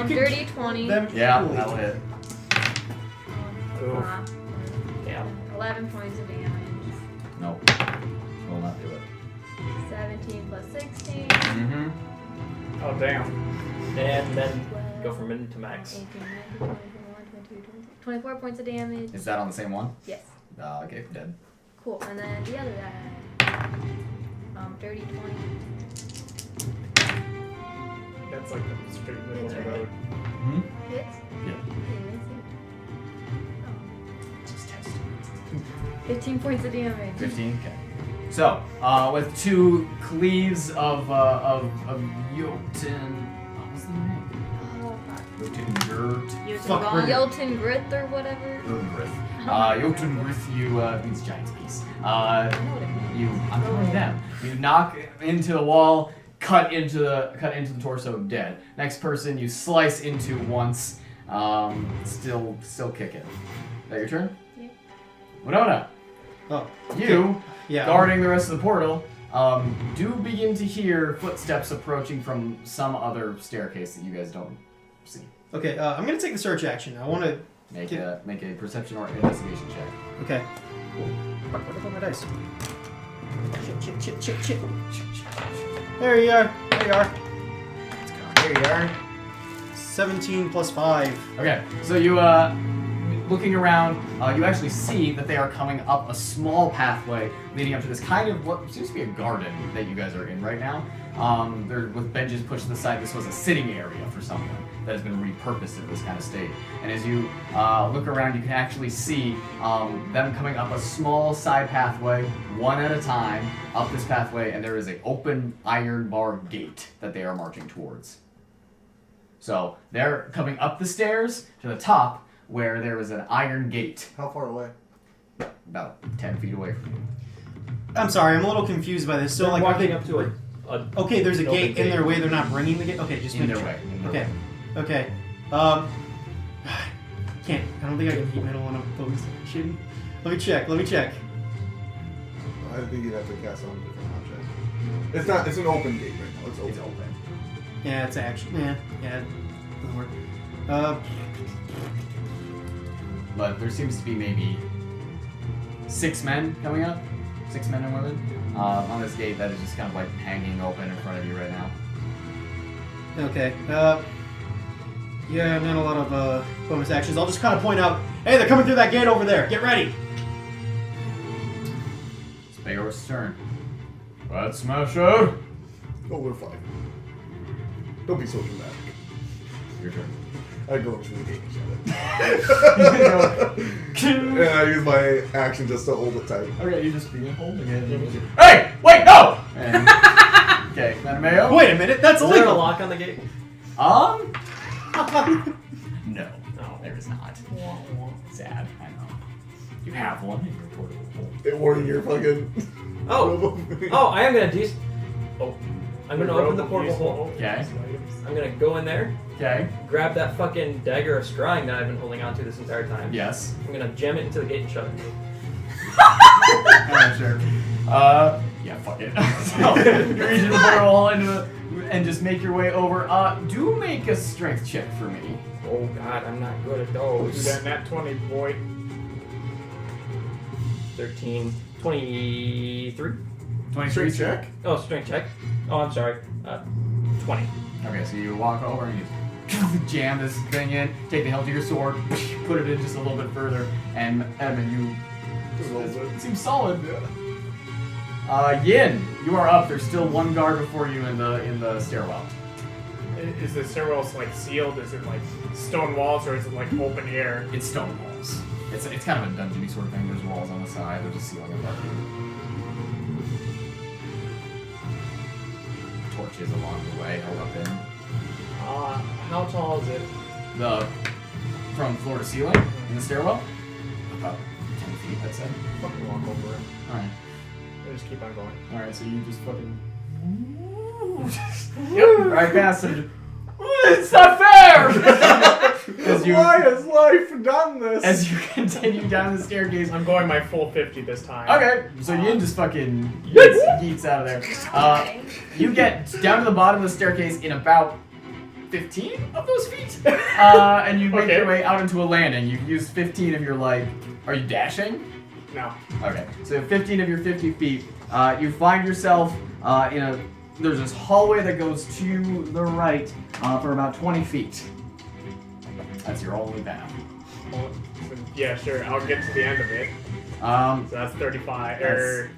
Dirty 20. Them Yeah, equally. that'll hit. Oof. Uh, Yeah. 11 points of damage. Nope. Will not do it. 17 plus 16. Mm-hmm. Oh damn. And then go from min to max. 18, 19, 20, 21, 22, 24 points of damage. Is that on the same one? Yes. Okay, dead. Cool. And then the other guy. Dirty 20. That's like the straight middle of the That's right. road. Hmm? Hits? Yeah. Just 15 points of damage. 15. Okay. So, with two cleaves of Jotun. What was the name? Oh, fuck. Jotun Gert. Fuck, we're- Yelton Grith or whatever. Jotungrith. Jotungrith, you means giant's piece. I know what it means. I'm telling them. You knock into the wall, cut into the torso, dead. Next person you slice into once, still kicking. Is that your turn? Yeah. Winona. Oh. You, Yeah. guarding the rest of the portal, do begin to hear footsteps approaching from some other staircase that you guys don't see. Okay, I'm gonna take the search action. I want to Make a perception or investigation check. Okay. Fuck, where did I put my dice? Shit. There you are. There you are. There you are. 17 plus 5. Okay, so you, looking around, you actually see that they are coming up a small pathway leading up to this kind of what seems to be a garden that you guys are in right now. They're with benches pushed to the side. This was a sitting area for someone that has been repurposed in this kind of state. And as you look around, you can actually see them coming up a small side pathway, one at a time, up this pathway, and there is an open iron bar gate that they are marching towards. So they're coming up the stairs to the top, where there is an iron gate. How far away? About 10 feet away from you. I'm sorry, I'm a little confused by this. So, They're like, walking up to a okay, there's a an open gate in their way. They're not bringing the gate. Okay, just In make their sure. way. in their Okay. way. Okay. Can't. I don't think I can heat metal on a bonus action. Let me check. I think you'd have to cast on a different object. It's not. It's an open gate right now. It's open. It's open. Yeah, it's action. Yeah, it doesn't work. But there seems to be maybe 6 men coming up. 6 men and women. On this gate that is just kind of like hanging open in front of you right now. Okay. Yeah, not a lot of bonus actions. I'll just kind of point out, hey, they're coming through that gate over there. Get ready. It's Beor's turn. Ratsmasher. Oh, we're fine. Don't be so dramatic. Your turn. I go through the gate and shut it. And I use my action just to hold it tight. Okay, you just begin holding it. Hey! Wait, no! And, okay, Mattimeo? Wait a minute, that's Is there a illegal. lock on the gate? No, there is not. Sad, I know. You have one in your portable hole. It warning your fucking. Oh, I am gonna I'm gonna open the portal hole. Okay, I'm gonna go in there, okay, grab that fucking dagger of scrying that I've been holding on to this entire time. yes. I'm gonna jam it into the gate and shut it. Alright, sure. Yeah, fuck it. So, you reach into the portal hole and just make your way over. Do make a strength check for me. Oh god, I'm not good at Do those. that nat 20, boy. 13, 23? 23 check? Oh, strength check. Oh, I'm sorry. 20. Okay, so you walk over and you jam this thing in, take the hilt of your sword, put it in just a little bit further, and Edmund, you Just a little bit. it seems solid. Yeah. Yin, you are up. There's still one guard before you in the stairwell. Is the stairwell like sealed? Is it like stone walls or is it like open air? It's stone walls. It's kind of a dungeony sort of thing. There's walls on the side. There's a ceiling above you. Torches along the way held up in How tall is it? from floor to ceiling in the stairwell. About 10 feet, I'd say. Fucking walk over it. All right. We'll just keep on going. All right. So you just fucking. Yep. Right past it. It's not fair. Why has life done this? As you continue down the staircase. I'm going my full 50 this time. Okay, so Yin just fucking yeets out of there. You get down to the bottom of the staircase in about 15 of those feet, and you make your way out into a landing. You've used 15 of your, like, are you dashing? No. Okay, so 15 of your 50 feet. You find yourself there's this hallway that goes to the right for about 20 feet. That's your only path. Well, yeah, sure. I'll get to the end of it. So that's 35. That's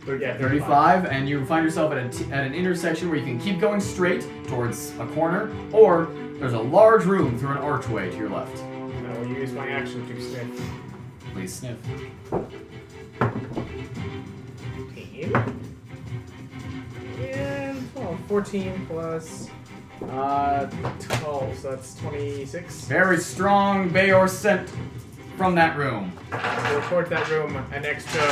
35, and you find yourself at an intersection where you can keep going straight towards a corner, or there's a large room through an archway to your left. I will use my action to sniff. Please sniff. 18. And 14 plus 12, so that's 26. Very strong Beor scent from that room. I'll go toward that room an extra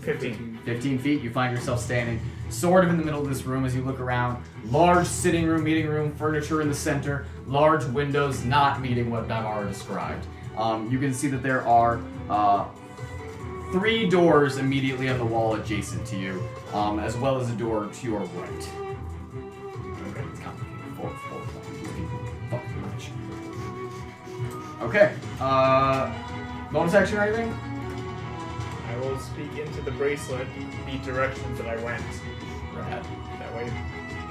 15. 15 feet, you find yourself standing sort of in the middle of this room as you look around. Large sitting room, meeting room, furniture in the center, large windows not meeting what Naivara described. You can see that there are 3 doors immediately on the wall adjacent to you, as well as a door to your right. Okay, it's complicated. Fucking rich. Okay, bonus action or anything? I will speak into the bracelet the directions that I went. Rad. That way,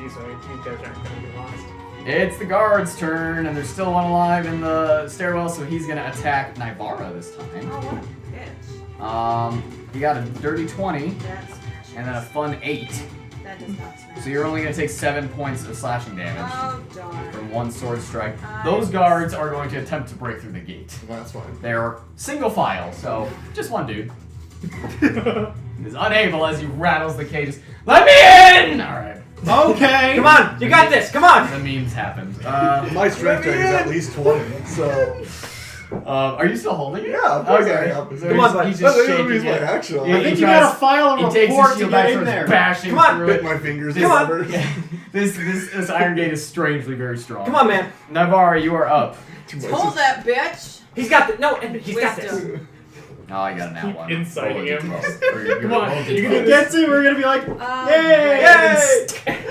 these guys aren't going to be lost. It's the guard's turn, and there's still one alive in the stairwell, so he's gonna attack Naivara this time. Oh, what a bitch. He got a dirty 20, That smashes. and then a fun 8. That does not smash. So you're only gonna take 7 points of slashing damage Oh, darn. from 1 sword strike. Those guards are going to attempt to break through the gate. That's fine. They're single file, so just one dude is unable as he rattles the cages. Let me in! Alright. Okay. Come on, you got this. Come on. The memes happened. My strength check is at least 20, so... Are you still holding it? Yeah, of course I Okay. am. So Come on, bud. he's That's just the shaking reason why it. action. Yeah, I he think you tries- gotta file a He takes report his to shield back, get in starts there. bashing Come on. through Bit it. my fingers This- together. This Iron Gate is strangely very strong. Come on, man. Naivara, you are up. Hold that bitch. He's got the no, and he's got this. Wisdom. Oh, I got an Keep one. inciting Roll a him. d12. Or you're Come gonna on, roll a you If d12. it gets it, we're gonna be like, Yay!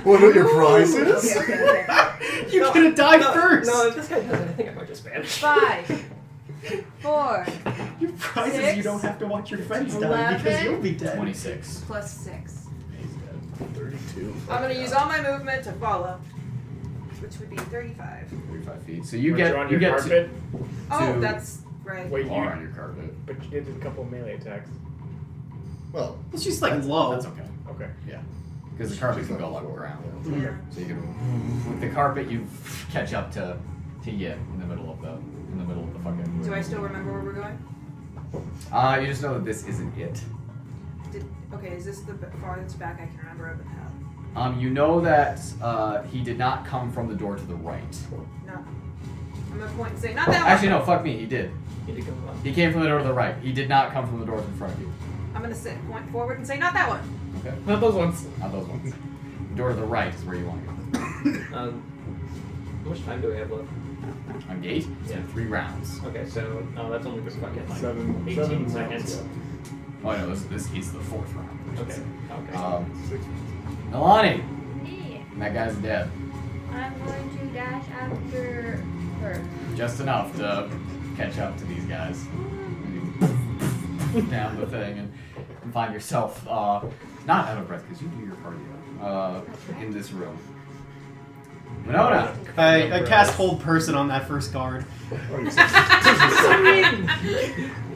What are your prizes? Okay. you could have died first. No, if this guy doesn't, I think I might just vanish. 5, 4, Your prize is 6, you don't have to watch your friends die because 11. you'll be dead. 26. plus 6. He's dead. 32. I'm gonna use all my movement to follow, which would be 35. 35 feet. So you Once you're get on you your get carpet. Oh, To- that's right. Wait, you are on your carpet. but you did a couple of melee attacks. Well, It's just like low. That's okay. Okay. Because the carpet can go along the ground. Yeah. So you can with the carpet you catch up to Yit in the middle of the fucking. Do I still remember where we're going? You just know that this isn't it. Okay, is this the farthest back I can remember of the path? You know that he did not come from the door to the right. No. I'm gonna point and say, not that one! Actually, no. Fuck me. He did. You need to come up. He came from the door to the right. He did not come from the doors in front of you. I'm gonna point forward and say, not that one! Okay. Not those ones. Not those ones. The door to the right is where you want to go. How much time do we have left? On gate? Yeah. 3 rounds. Okay, so that's only for fucking like 7 18 rounds, seconds. Oh no, this is the 4th round. I should Okay. say. Okay. Nalane, Me. that guy's dead. I'm going to dash after her. Just enough to catch up to these guys. Down the thing and find yourself not out of breath because you do your cardio in this room. Winona. I cast hold person on that first guard.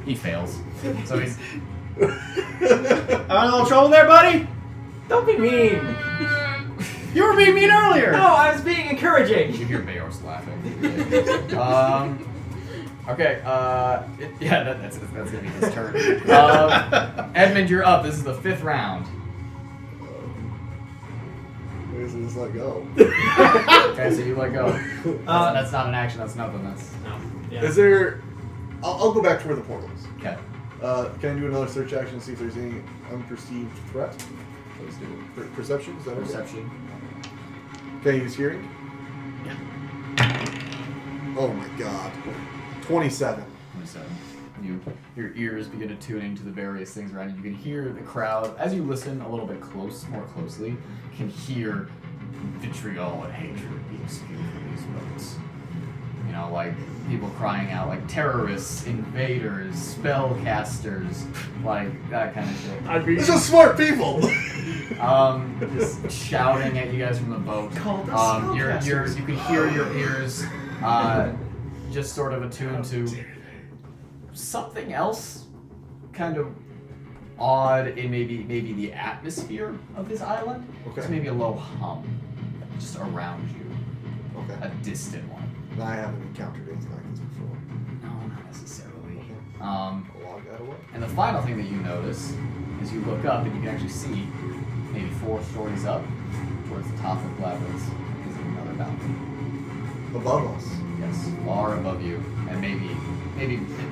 He fails. So he's I'm in a little trouble there, buddy. Don't be mean. You were being mean earlier. No, I was being encouraging. you hear Bayor's laughing. Okay, that's gonna be his turn. Edmund, you're up. This is the 5th round. Basically, just let go. Okay, so you let go. That's not an action. That's nothing. That's No. Yeah. Is there... I'll go back to where the portal is. okay. Can I do another search action to see if there's any unperceived threat? Please do. Perception? Is that okay? Perception. Can I use hearing? Yeah. Oh my god. 27. 27. Your ears begin to tune into the various things around you. You can hear the crowd as you listen a little bit more closely. You can hear vitriol and hatred being spewed from these notes. You know, like people crying out, like terrorists, invaders, spellcasters, like that kind of shit. These are smart people! Just shouting at you guys from the boat. You can hear your ears just sort of attuned to something else kind of odd in maybe the atmosphere of this island. Okay. It's maybe a low hum just around you. Okay. A distant one. I haven't encountered anything like this before. No, not necessarily. I'll log that away. And the final thing that you notice is you look up and you can actually see maybe 4 stories up towards the top of the labyrinth is another balcony. Above us. Yes, far above you, and maybe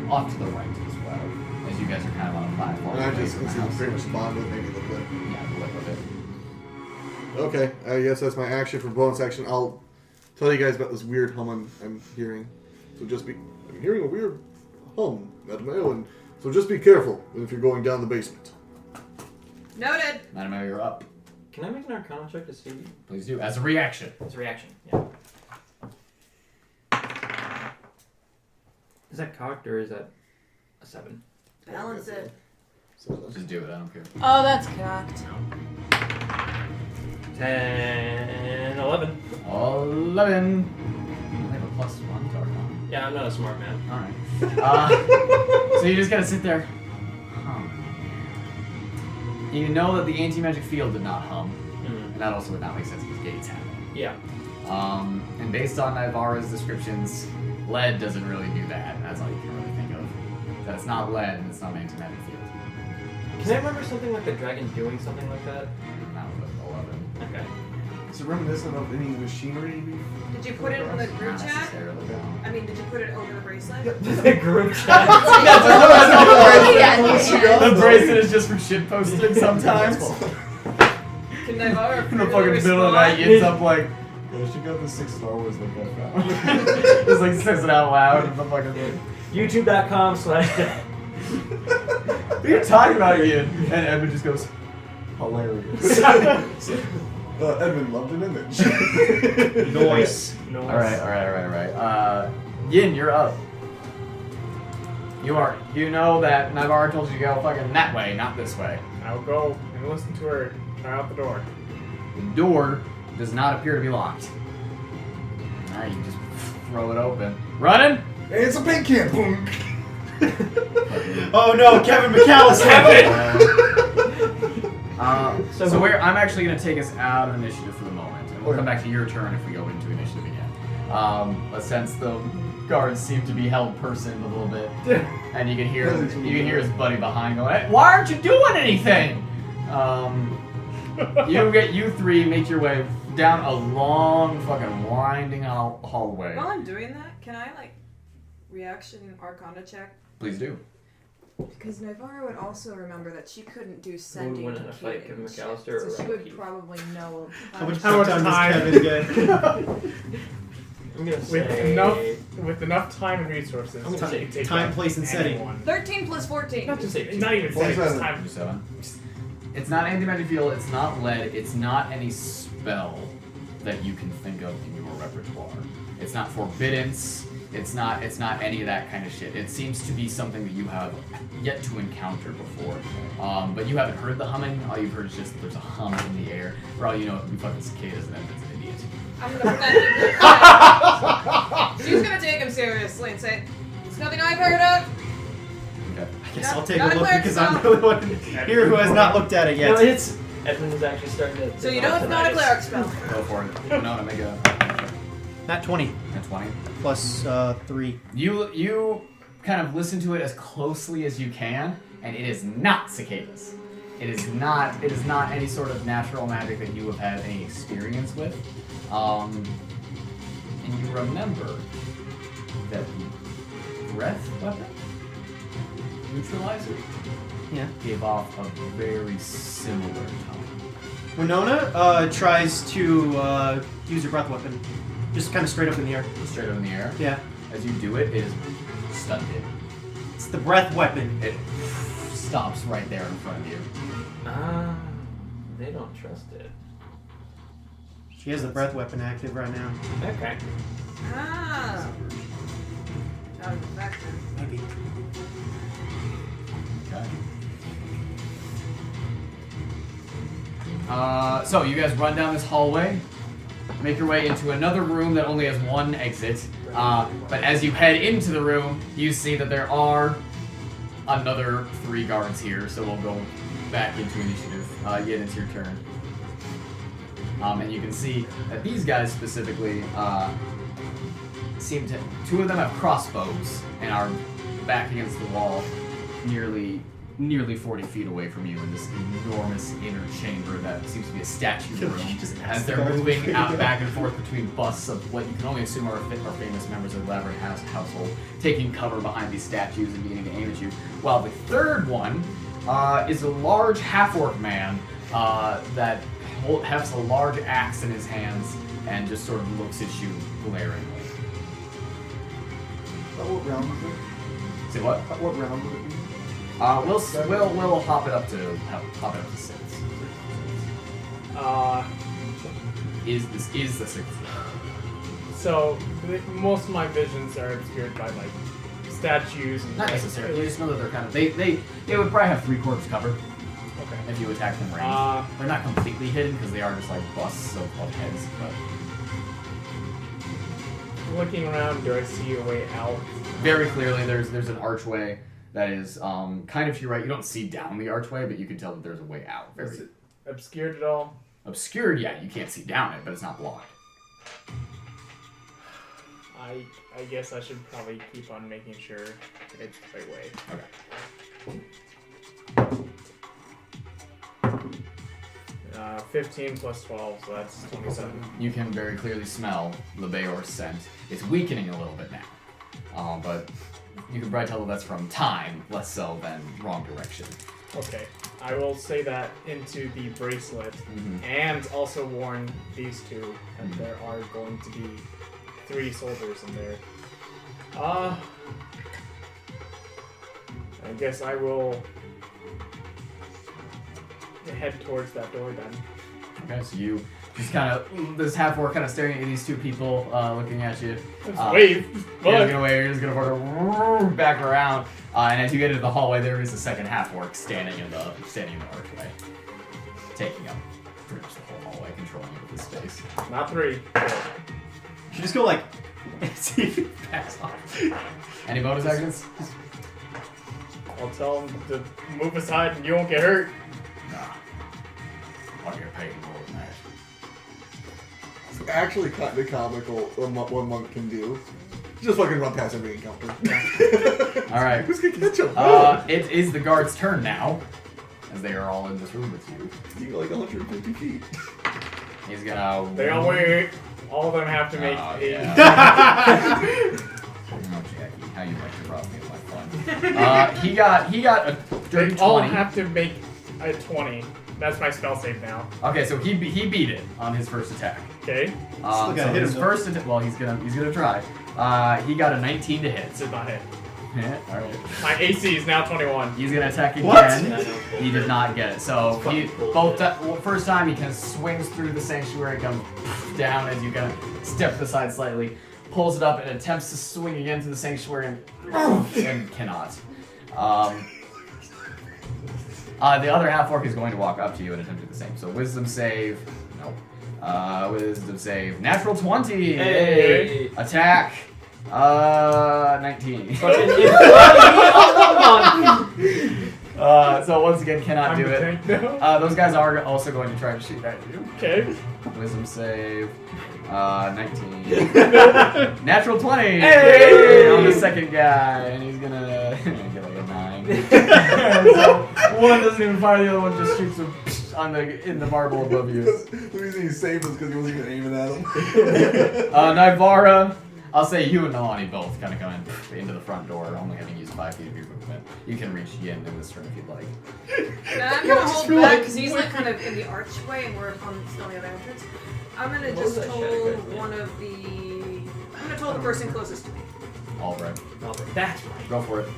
off to the right as well. As you guys are kind of on a platform. And I away just from the can see house. pretty much spawn with maybe the blip. Yeah, the lip of it. Okay, I guess that's my action for bonus action. I'll tell you guys about this weird hum I'm hearing. So just be... I'm hearing a weird hum, Mattimeo, and so just be careful if you're going down the basement. Noted. Mattimeo, you're up. Can I make an Arcana check to see Please do. As a reaction. his reaction? Yeah. Is that cocked or is that a 7? Balance it. So Just do it. I don't care. Oh, that's cocked. 10, 11. 11. I have a +1 to Arcana. Yeah, I'm not a smart man. Alright. So you just gotta sit there. Hum. You know that the anti-magic field did not hum. Mm. And that also would not make sense because gates have it. Yeah. And based on Naivara's descriptions, lead doesn't really do that. That's all you can really think of. That it's not lead and it's not an anti-magic field. Can I remember something like the dragon doing something like that? That was 11. Okay. is it reminiscent of any machinery? Did you put it in the group Not chat? necessarily, no. I mean, did you put it over the bracelet? The group chat. The bracelet is just for shit posting sometimes. Can Naivara In the fucking middle of the night, it's up like, Yeah, she got the 6 Star Wars like I found. just like says it out loud in the fucking thing. YouTube.com/ What are you talking about, Ian? And Edmund just goes, Hilarious. Edmund loved an image. Noise. No. Alright. Yin, you're up. You know that Naivara told you to go fucking that way, not this way. I'll go and listen to her try out the door. The door does not appear to be locked. Alright, you just throw it open. Running? Hey, it's a paint can. Boom. Oh no, Kevin McAllister! So I'm actually going to take us out of initiative for the moment, and we'll come back to your turn if we go into initiative again. But since the guards seem to be held person a little bit, and you can hear his buddy behind going, "Hey, why aren't you doing anything?" You three make your way down a long fucking winding hallway. While I'm doing that, can I reaction Arcana check? Please do. Because Naivara would also remember that she couldn't do sending win to in a fight, Kevin Kevin McAllister so or she would Keith? probably know. How much How much time does time? Kevin get? I'm gonna With say enough time and resources, I'm gonna say you can take time, out place, and setting. anyone. 13 plus 14. not to say Not even setting, just 27. time. 7. It's not anti-magic field, it's not lead, it's not any spell that you can think of in your repertoire. It's not forbiddance, it's not any of that kind of shit. It seems to be something that you have yet to encounter before. But you haven't heard the humming, all you've heard is just that there's a hum in the air. For all you know, it could be fucking cicadas and Edmund's an idiot. I'm gonna pretend. She's gonna take him seriously and say, "It's nothing I've heard of." Okay. I guess No, I'll take a not a look cleric because spell. I'm really one here who has not looked at it No, yet. it's Edmund is actually starting to. So you know it's not a cleric spell. Go for it. No, to make a Not 20 20. plus 3. You kind of listen to it as closely as you can, and it is not cicadas. It is not any sort of natural magic that you have had any experience with. And you remember that the breath weapon neutralizer gave off a very similar tone. Winona tries to use her breath weapon. Just kind of straight up in the air. Straight up in the air. Yeah. As you do it, it is stunted. It's the breath weapon. It stops right there in front of you. They don't trust it. She has the breath weapon active right now. Okay. Ah. Out of effect then. Maybe. Okay. So you guys run down this hallway, make your way into another room that only has one exit. But as you head into the room, you see that there are another 3 guards here. So we'll go back into initiative. Yin, it's your turn. And you can see that these guys specifically seem to. 2 of them have crossbows and are back against the wall, nearly nearly 40 feet away from you in this enormous inner chamber that seems to be a statue room. As they're moving out back and forth between busts of what you can only assume are famous members of the Labyrinth household, taking cover behind these statues and beginning to aim at you. While the third one is a large half-orc man that has a large axe in his hands and just sort of looks at you glaringly. What round was it? Say what? What round would it be? We'll hop it up to 6. Is the 6th? So most of my visions are obscured by like statues. And Not necessarily. You just know that they're kind of they would probably have 3/4 cover Okay. if you attack them ranged. They're not completely hidden because they are just like busts of heads. But Looking around, do I see a way out? very clearly, there's an archway that is kind of to your right. You don't see down the archway, but you can tell that there's a way out. Is Very it obscured at all? obscured. Yeah, you can't see down it, but it's not blocked. I guess I should probably keep on making sure it's the right way. Okay. 15 plus 12, so that's 27. You can very clearly smell Lebeor's scent. It's weakening a little bit now, but you can probably tell that that's from time, less so than wrong direction. Okay, I will say that into the bracelet, and also warn these two that there are going to be 3 soldiers in there. I guess I will head towards that door then. Okay, so you just kind of, this half-orc kind of staring at these two people, looking at you. Let's wave. You're just gonna wave, you're just gonna back around, and as you get into the hallway, there is a second half-orc standing in the archway, taking up pretty much the whole hallway, controlling it with his space. Not 3. You should just go like, see if it backs off. Any bonus actions? I'll tell him to move aside and you won't get hurt. Nah. I'll get paid more than that. It's actually kind of comical what monk can do. Just fucking run past every encounter. Alright. Who's gonna catch him? It is the guard's turn now, as they are all in this room with you. You go like 150 feet. He's gonna... They all wait. All of them have to make Oh, a... yeah. Oh, Jacky, how you like to rob me of my fun. He got a dirty They all 20. have to make a 20. That's my spell save now. Okay, so he beat it on his first attack. Okay? Still gotta So hit his him, first attack, well, he's gonna try. He got a 19 to hit. This is not hit. Yeah, all right. My AC is now 21. He's gonna attack again. What? He did not get it. So he first time he kind of swings through the sanctuary, comes down as you kind of step to the side slightly, pulls it up and attempts to swing again to the sanctuary and cannot. The other half orc is going to walk up to you and attempt to do the same. So wisdom save. Nope. Wisdom save. Natural 20. Hey. Attack. 19. So once again, cannot do it. Those guys are also going to try to shoot at you. Okay. Wisdom save. 19. Natural 20. Hey! On the second guy, and he's gonna get like a 9. So one doesn't even fire, the other one just shoots him in the marble above you. The reason he's safe is because he wasn't even aiming at him. Naivara, I'll say you and Nalane both kind of come into the front door, only having used 5 feet of your movement. You can reach Yin in this turn if you'd like. Now I'm gonna hold back because he's like kind of in the archway and we're on the other entrance. I'm gonna just told the person closest to me. Alright. That's right. Go for it.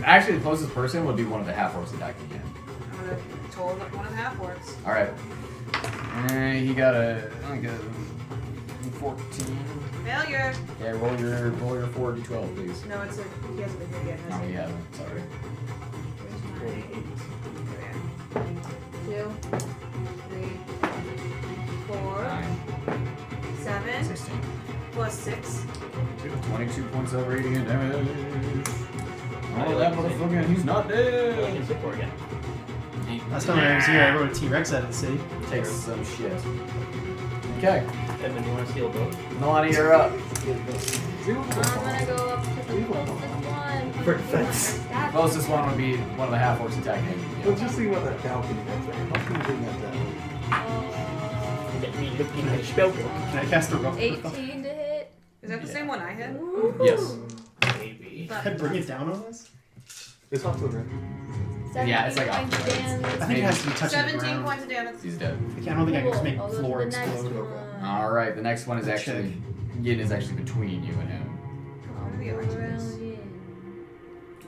Actually, the closest person would be one of the half-orcs attacking him. I'm gonna told one of the half orcs. Alright. He got a 14. Failure. Yeah, roll your 4d12, please. No, he hasn't been here yet, No, has he? he hasn't. Sorry. Where's my 2, 3, 4, 9, 7, 16. plus 6. 22 points of radiant damage. Oh, that motherfucker, he's not dead. Last time I was here, I rode a T-Rex out of the city. Takes some shit. Okay, Edmund, you want to steal a boat? Nalane, you're up. I'm gonna go up to the closest one. for defense. Closest one would be one of the half orcs attacking. Let's just see what that balcony does there. How can you bring that down? Get me looking at Spellbook. Can I cast a rough? 18 to hit. Is that the same one I had? Yes. Maybe. Can I bring it down on this? It's not so good. Yeah, it's like 17 points of I damage. think it has to be touching the 17 ground. points of damage. He's dead. I don't think I can just make Cool. floor I'll go to the next explode. one. Alright, the next one is actually. Yin is actually between you and him. What are the Around archers? in.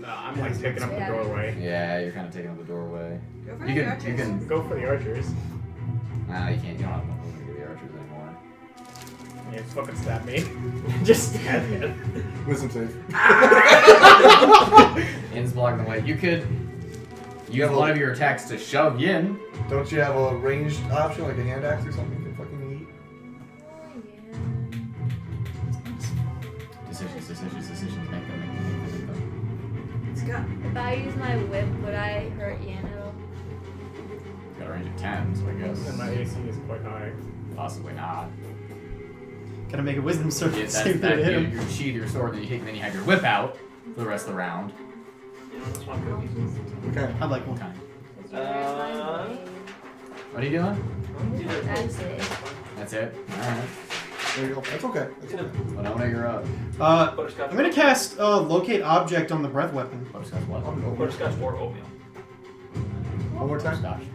No, I'm like picking up the doorway. Yeah, you're kind of taking up the doorway. Go for You the can. archers. You can. Go for the archers. Nah, you can't. You don't have enough room to get the archers anymore. Yeah, just fucking stab me. Just stab me. Wisdom save. Yin's blocking the way. You could use one of your attacks to shove Yin. Don't you have a ranged option, like a hand axe or something you can fucking eat? Decisions. Make them. Let's go. If I use my whip, would I hurt Yin at all? Got a range of 10, so I And guess. my AC is quite high. Possibly not. Gotta make a wisdom Yeah, save that's to that. hit You him. sheathe your sword, then you have your whip out for the rest of the round. Okay. I'd like one. Okay. What What are you doing? That's it. That's it. All right. There you go. That's okay. That's okay. Winona, you're up. Butterscotch. I'm gonna cast locate object on the breath weapon. Butterscotch what? Butterscotch or oatmeal. One more time. Butterscotch.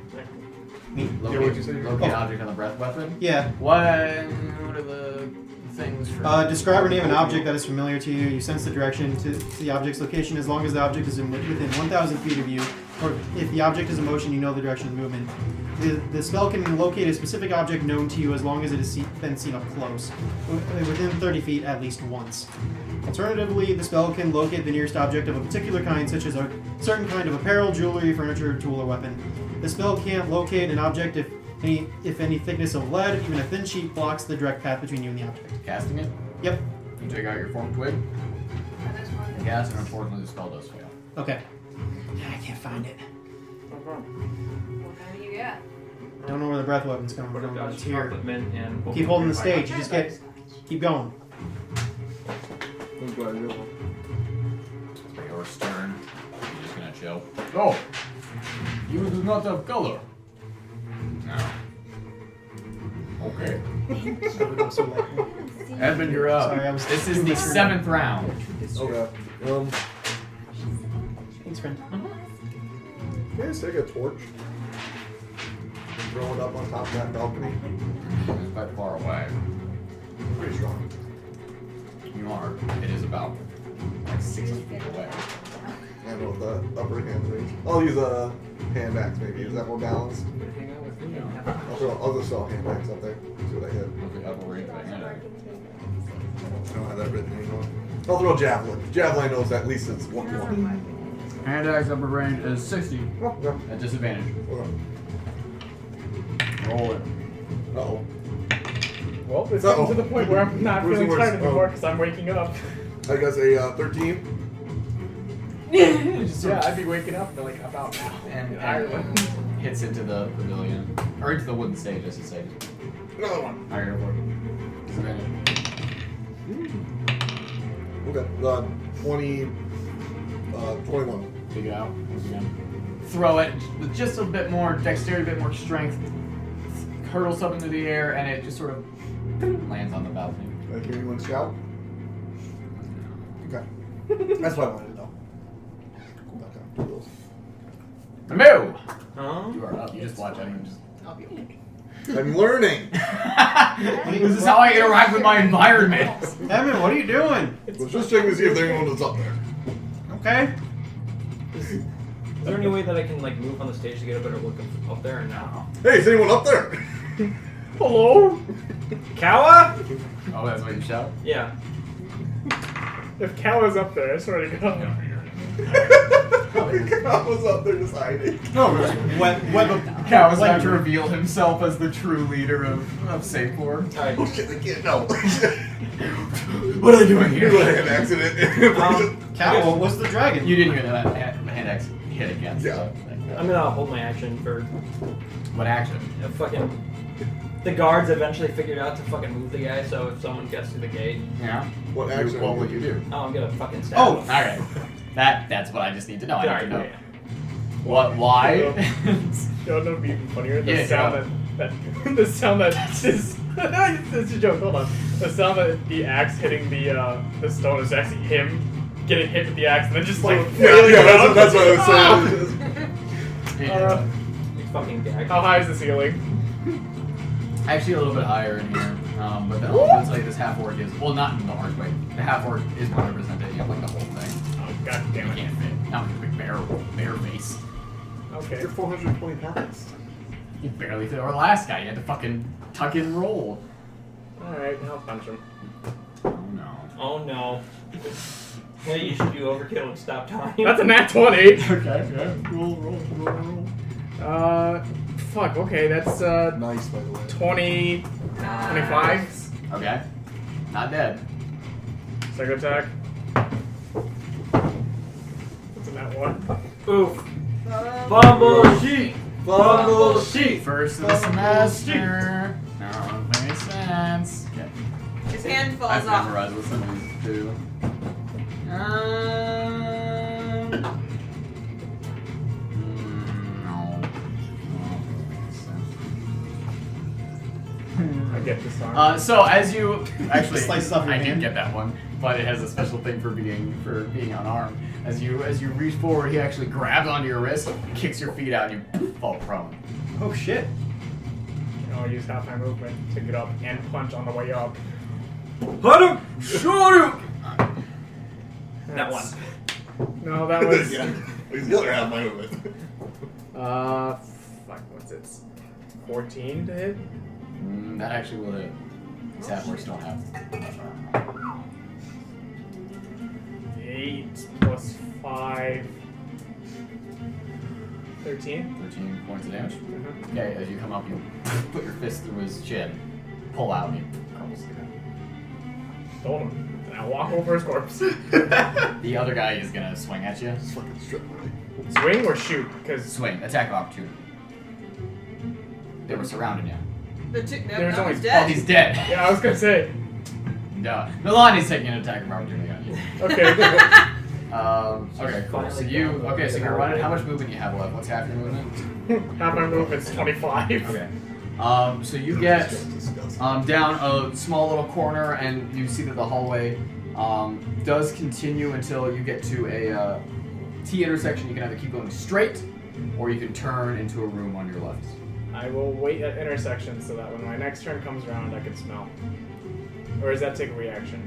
Me? Yeah, what'd you say? Locate object on the breath weapon. Yeah. What are the things for? Describe or name an object that is familiar to you. You sense the direction to the object's location as long as the object is within 1,000 feet of you, or if the object is in motion, you know the direction of movement. The spell can locate a specific object known to you as long as it has been seen up close, within 30 feet at least once. Alternatively, the spell can locate the nearest object of a particular kind, such as a certain kind of apparel, jewelry, furniture, tool, or weapon. The spell can't locate an object if any thickness of lead, even a thin sheet, blocks the direct path between you and the object. Casting it. Yep. You take out your forked twig. Cast, and unfortunately the spell does fail. Okay. I can't find it. What kind do you got? Don't know where the breath weapon's coming from. It's Butterscotch, here. chocolate mint, and Keep holding the stage. You just keep going. I'm glad you did. It's your turn. You're just gonna chill. Oh! You do not have color. No. Okay. Edmund, you're up. Sorry, I was- This is the 7th round. Okay. Thanks, friend. Can I just take a torch? Throw it up on top of that balcony? It's quite far away. Pretty strong. You are. It is about like 60 feet away. I know what the upper hand range. I'll use a hand axe maybe. Is that more balanced? I'll just throw a hand axe up there. See what I hit. Look at upper range of the hand axe. I don't have that written anymore. I'll throw a javelin. Javelin knows at least it's 1-1. Hand axe upper range is 60 Oh, yeah. at disadvantage. Okay. Roll it. Uh-oh. Well, it's Uh-oh. getting to the point where I'm not Where's the feeling worst? tired anymore Oh. because I'm waking up. I guess a 13. Yeah, I'd be waking up like about now. And in Ireland. hits into the pavilion. Or into the wooden stage, I should say. Another one. Alright, go for it. Disadvantage. Okay. 21. Dig it out. Once again. Throw it with just a bit more dexterity, a bit more strength. Hurtles up into the air, and it just sort of lands on the balcony. Did I hear anyone shout? Okay. That's what I wanted to know. Go back down. Do those. Mattimeo! Huh? You are up. You just watch Edmund. I'm learning. This is how I interact with my environment. Edmund, what are you doing? I was just checking to see if there's anyone that's up there. Okay. Is there any way that I can like move on the stage to get a better look up there or no? Hey, is anyone up there? Hello? Kawa? Oh, that's what you shout? Yeah. If Cal is up there, I swear to God. I was up there just hiding. No, web of Cal was about to reveal himself as the true leader of Sapor. Alright. Oh shit, I can't know. What are they doing here? Here's what an accident. Cal, what was the dragon? You didn't hear that hand axe hit against. Yeah. So, I'm gonna hold my action for what action? fucking. The guards eventually figured out to fucking move the guy, so if someone gets to the gate, Yeah. What action? What would you do? oh, I'm gonna fucking stab Oh, him. Alright. That's what I just need to know. I need to know. Sorry, What? Why? You know what would be even funnier? The Yeah, sound the sound that is it's a joke. Hold on. The sound that the axe hitting the stone is actually him getting hit with the axe and then just like flailing around. That's what I was saying. You fucking gag. How high is the ceiling? Actually, a little bit higher in here. But then I'll tell you this half orc is not in the archway. The half orc is 100% taking up like the whole thing. Oh god damn You it. can't fit. Not with a big bear face. Okay. You're 420 pounds. You barely fit. Or the last guy, you had to fucking tuck and roll. Alright, I'll punch him. Oh no. Oh no. Hey, you should do overkill and stop time. That's a nat 20! Okay. Roll. Fuck, okay, that's Nice, by the way. 20, 25. Okay. Not dead. Second attack. What's in that one? Oof. Bumble sheet. Bumble sheet. First of the semester. No, doesn't make sense. Okay. His hand falls I've off. memorized what some of these do. No. I get this arm. So as you actually, Slices off your I did hand. get that one, but it has a special thing for being unarmed. As you reach forward, he actually grabs onto your wrist, kicks your feet out, and you fall prone. Oh shit. I'll use half my movement to get up and punch on the way up. Hit him! Shoot him! That one. No, that was. Yeah. He's the other half of my movement. Fuck, what's it? 14 to hit? That actually will hit. These half-orcs don't have much armor. 8 plus 5. 13? 13 points of damage. Mhm. Okay, as you come up, you put your fist through his chin, pull out, and he crumbles to the ground. Told him. And I walk over his corpse. The other guy is gonna swing at you. Just fucking strip away. Swing or shoot? Because Swing, attack of opportunity. They were surrounding you. The chick, no, There's no, only- he's Oh, dead. he's dead. yeah, I was gonna say. No, Nalane taking an attack of opportunity on you. Okay. Okay, cool. So you, okay, so you're running. How much movement you have left? What's half your movement? Half my movement's 25. Okay. So you get down a small little corner, and you see that the hallway does continue until you get to a T intersection. You can either keep going straight, or you can turn into a room on your left. I will wait at intersections so that when my next turn comes around, I can smell. Or does that take a reaction?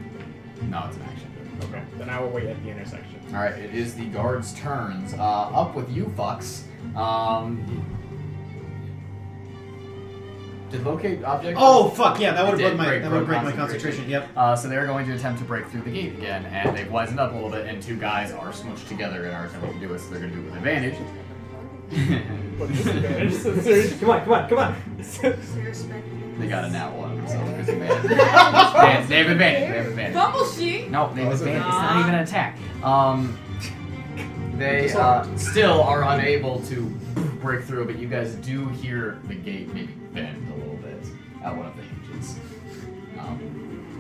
No, it's an action. Okay, then I will wait at the intersection. All right, it is the guards' turns. Up with you, fucks. Did locate object? Oh fuck yeah, that would It have did break break my concentration. Yep. So they're going to attempt to break through the gate again, and they've wisened up a little bit, and two guys are smooshed together and are attempting to do it, so they're going to do it with advantage. What disadvantage? Seriously? Come on. They got a nat one, so there's advantage. They have advantage. Bumble sheet. No, they have advantage. It's not even an attack. They still are unable to break through, but you guys do hear the gate maybe bend a little bit at one of the hinges.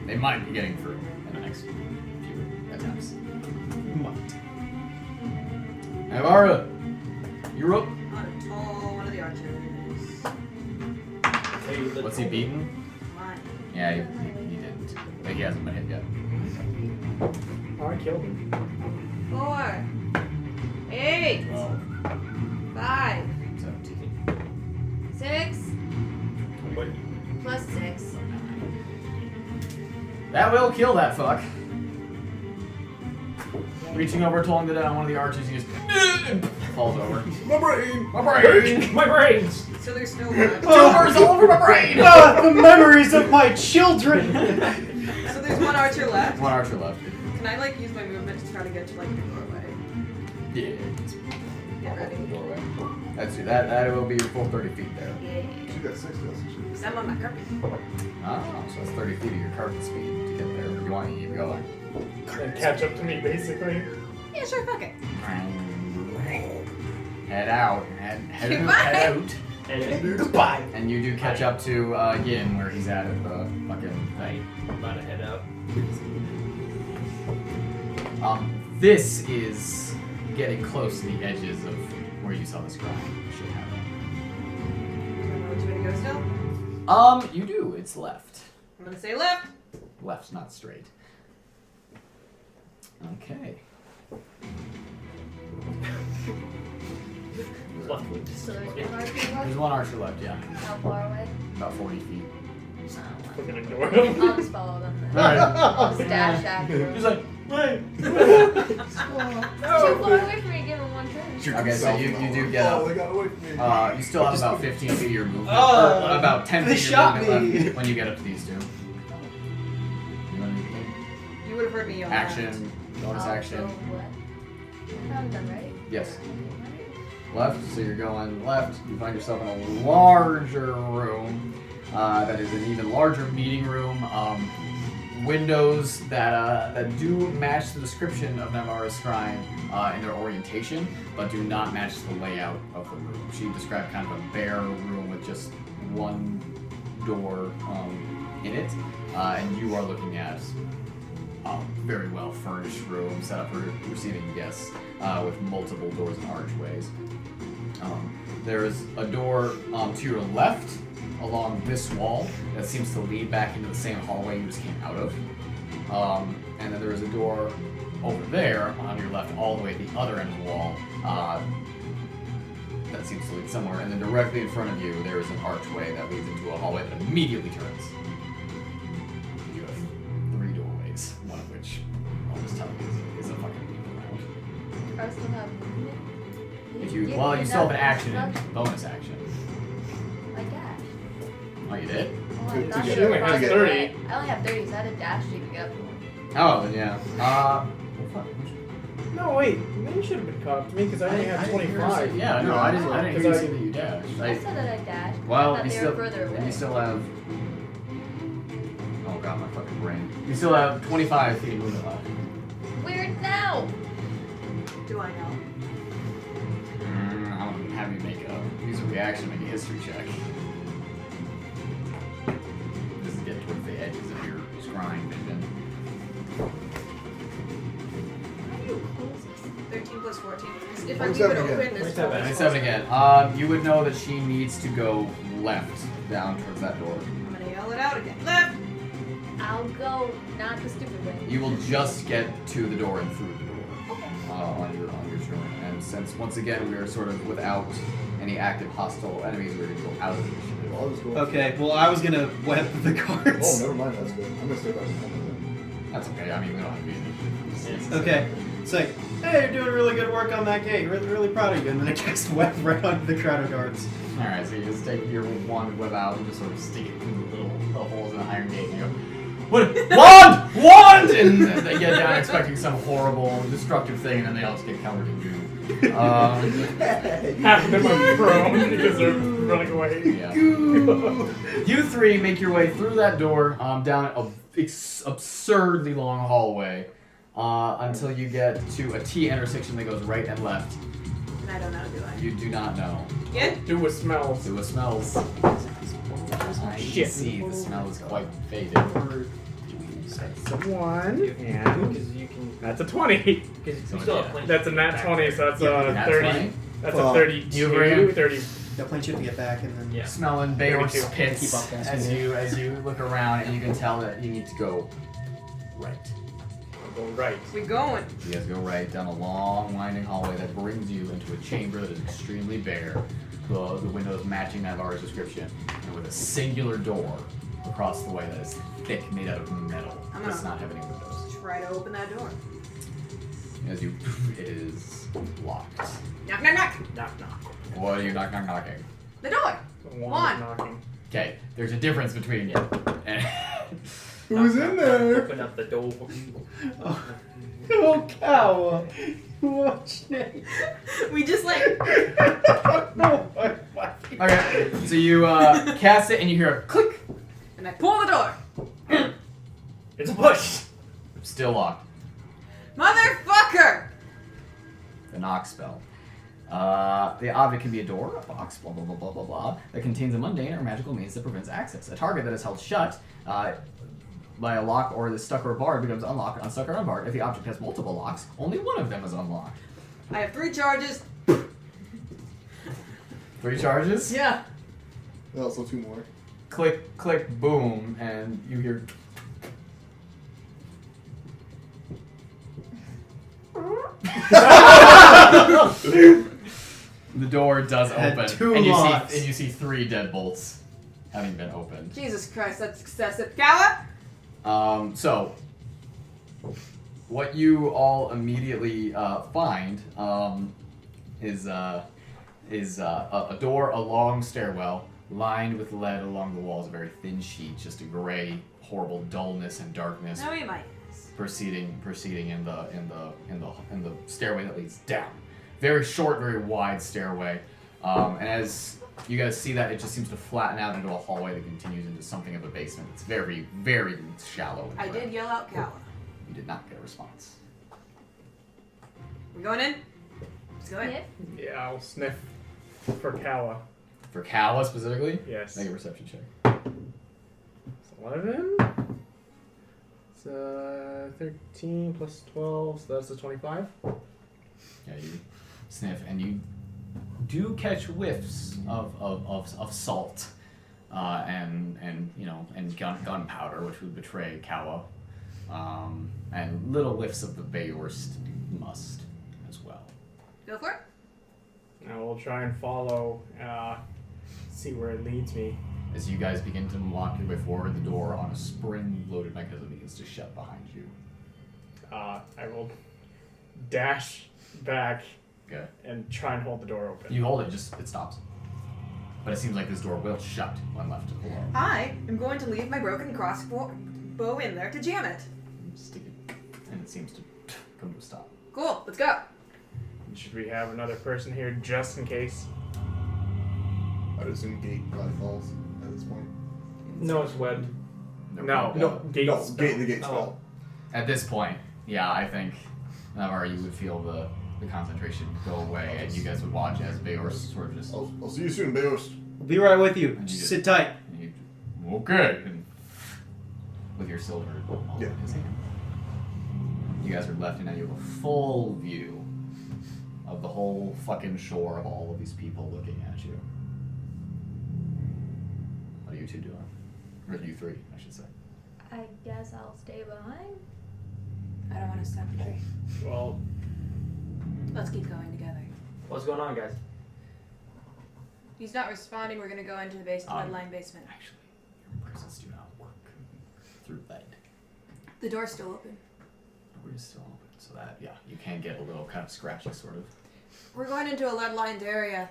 They might be getting through in the next few attempts. Naivara, you're up. On a tall one of the archers. What's he beaten? Mine. Yeah, he didn't. But he hasn't been hit yet. Oh, I killed him. 4, 8, 5, 17. 6, plus 6. That will kill that fuck. Reaching over, tolling the dead on one of the archers, he just falls over. My brain! My brain! My brains! So there's no one. Tumors all over my brain! The memories of my children. So there's one archer left. One archer left. Can I like use my movement to try to get to like the doorway? Yeah. Get ready. Doorway. That will be your full 30 feet there. She got 6, doesn't she? Because I'm on my carpet. Oh, so that's 30 feet of your carpet speed to get there. You want to keep going. And catch up to me, basically. Yeah, sure, fuck it. Head out. Head Goodbye. out. And Goodbye. And you do catch up to Yin where he's at the fucking thing. I'm about to head out. This is getting close to the edges of where you saw this crime should happen. Do I know which way to go still? You do. It's left. I'm gonna say left. Left, not straight. Okay. So there's one archer left? There's one archer left, yeah. How far away? About 40 feet. We're gonna ignore him. I'll just follow them then. Alright. I'll just dash after them. He's like, wait. Too far away for me to give him one turn. Okay, so you do get up. Oh, they got away from me. You still have about 15 feet of your movement. Oh, or about 10 they feet of your shot movement me. left when you get up to these two. You want anything? You would have heard me yell Action, bonus I'll action. go left. I'm done, right? Yes. Left, so you're going left. You find yourself in a larger room that is an even larger meeting room. Windows that do match the description of Naivara's shrine in their orientation, but do not match the layout of the room. She described kind of a bare room with just one door in it, and you are looking at a very well furnished room set up for receiving guests with multiple doors and archways. There is a door to your left along this wall that seems to lead back into the same hallway you just came out of. And then there is a door over there on your left all the way at the other end of the wall that seems to lead somewhere. And then directly in front of you there is an archway that leads into a hallway that immediately turns. You have 3 doorways, one of which I'll just tell you is a fucking leap around. I still have movement. If you you still have an action and bonus action. I dashed. Oh, you did? Well, To I'm not get- sure you if only have I 30. I only have 30, so I had a dash to get up. Oh, then yeah. Well, fuck. No, wait. You should have been caught up to me because I only have 25. Yeah, no, I didn't Because even I- see that you dashed. I said that I dashed. Well, I thought you they still, were further away. and you still have. Oh god, my fucking brain. You still have 25 feet of movement left. Weird now! Do I know? I'm gonna have you use a reaction, make a history check. This is getting towards the edges of your scrying vision. 13 plus 14. If I leave 27 it again. open, this 27. 97 again. You would know that she needs to go left down towards that door. I'm gonna yell it out again. Left! I'll go not the stupid way. You will just get to the door and through the door Okay. on your turn. And since once again we are sort of without any active hostile enemies, we're going to go out of the initiative. I'll just go. Okay, well, I was gonna web the cards. Oh, never mind. That's good. I'm gonna stay back. That's okay. I mean, we don't have to be initiative. Okay, it's like, hey, you're doing really good work on that gate. Really, really proud of you. And then I cast web right onto the crowd of guards. All right, so you just take your wand web out and just sort of stick it through the little holes in the iron gate, and you go, "What? Wand!" And they get down expecting some horrible, destructive thing, and then they all just get covered in goo. Half of them are prone because they're running away. Yeah. You 3 make your way through that door down an absurdly long hallway until you get to a T intersection that goes right and left. And I don't know, do I? You do not know. Yeah? Do what smells. So it smells. I Shit. can see the smell is quite faded. That's a 1. And Because you can. That's a 20. Because So you still yeah. have plenty. That's a nat 20, so that's a Nat 30. 20? That's Well, a 32. you agree? 30. Got plenty to get back, and then Yeah. Smelling Bayor's 32. pits Keep up, guys. as you look around, and you can tell that you need to go right. Go right. We going. You guys go right down a long, winding hallway that brings you into a chamber that is extremely bare. The windows matching Naivara's description, and with a singular door across the way that is thick, made out of metal. I'm It does gonna- not have any windows. Try to open that door. As you, it is locked. Knock, knock, knock. Knock, knock. What are you knocking? The door. One One. is knocking. Okay, there's a difference between and Who's in there? Open up the door. oh cow! Watch me. We just like. Okay, so you cast it and you hear a click. And I pull the door. It's a push. Still locked. Motherfucker! The knock spell. The object can be a door, a box, blah blah blah blah blah blah, that contains a mundane or magical means that prevents access. A target that is held shut by a lock or the stuck or barred becomes unlocked, unstuck or unbarred. If the object has multiple locks, only one of them is unlocked. I have 3 charges. 3 charges? Yeah. Also 2 more. Click, click, boom, and you hear. The door does Had open, 2 and locks. you see 3 deadbolts having been opened. Jesus Christ, that's excessive. Gala? So, what you all immediately find is a door, a long stairwell lined with lead along the walls, a very thin sheet, just a gray, horrible dullness and darkness. No, we might. Proceeding in the stairway that leads down. Very short, very wide stairway. And as you guys see that, it just seems to flatten out into a hallway that continues into something of a basement. It's very, very shallow. I did yell out Gala. You did not get a response. We going in? Let's go in. Yep. Yeah, I'll sniff for Kawa. For Kala specifically, Yes. make a perception check. It's 11. It's 13 plus 12, so that's a 25. Yeah, you sniff, and you do catch whiffs of salt, and gunpowder, which would betray Kawa, and little whiffs of the Bjorst must as well. Go for it. I will try and follow, see where it leads me. As you guys begin to walk your way forward, the door on a spring-loaded mechanism begins to shut behind you. I will dash back Okay. and try and hold the door open. You hold it, it stops. But it seems like this door will shut when left alone. I am going to leave my broken crossbow in there to jam it. Stick it, and it seems to come to a stop. Cool, let's go. Should we have another person here just in case? I would assume gate probably falls at this point. No, it's webbed. No, The gate Oh. fell. At this point, yeah, I think Naivara, you would feel the concentration go away, and you guys would watch as Bjorst sort of just. I'll see you soon, Beos. I'll be right with you. And you Just sit tight. And you, okay. And with your silver ball Yeah. in his hand. You guys are left, and now you have a full view of the whole fucking shore of all of these people looking at you. What are you two doing? Or you 3, I should say. I guess I'll stay behind. I don't want to stop the tree. Well, Let's keep going together. What's going on, guys? He's not responding. We're going to go into the lead line basement. Actually, your presence do not work through lead. The door's still open. The door is still open, so that, yeah, you can get a little kind of scratchy, sort of. We're going into a lead-lined area.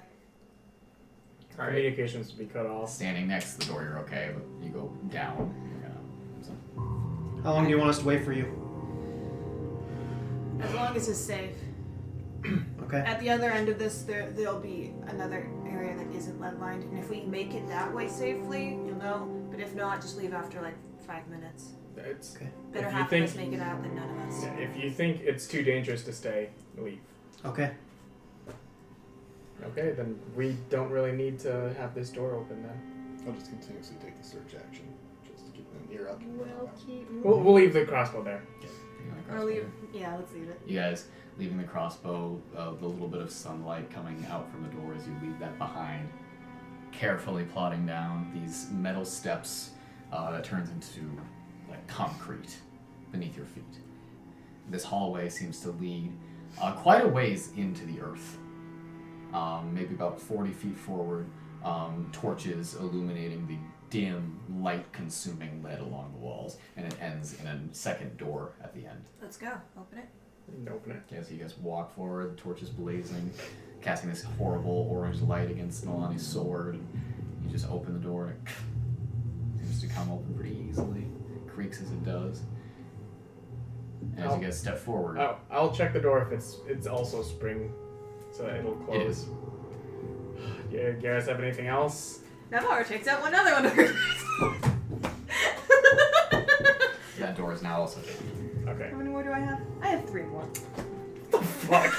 communications to be cut off. Standing next to the door, you're okay, but you go down, you're gonna. So. How long do you want us to wait for you? As long as it's safe. Okay. At the other end of this, there'll be another area that isn't lead-lined, and if we make it that way safely, you'll know. But if not, just leave after like 5 minutes. It's Okay. Better If you half think- of us make it out than none of us. yeah, if you think it's too dangerous to stay, leave. Okay. Okay, then we don't really need to have this door open then. I'll just continuously take the search action, just to keep an ear up. We'll keep We'll leave the crossbow there. Or leave. Yeah, let's leave it. You guys leaving the crossbow, the little bit of sunlight coming out from the door as you leave that behind, carefully plodding down these metal steps that turns into like concrete beneath your feet. This hallway seems to lead quite a ways into the earth, maybe about 40 feet forward, torches illuminating the dim, light-consuming lead along the walls, and it ends in a second door at the end. Let's go. Open it. And open it. Okay, so you guys walk forward, the torch is blazing, casting this horrible orange light against Nalane's sword. You just open the door, and it seems to come open pretty easily. It creaks as it does. And as you guys step forward, Oh, I'll check the door if it's also spring, so that it'll close. it is. Yeah, you guys have anything else? Navarro takes out another one of her. That door is now also open. Okay. How many more do I have? I have 3 more. Fuck.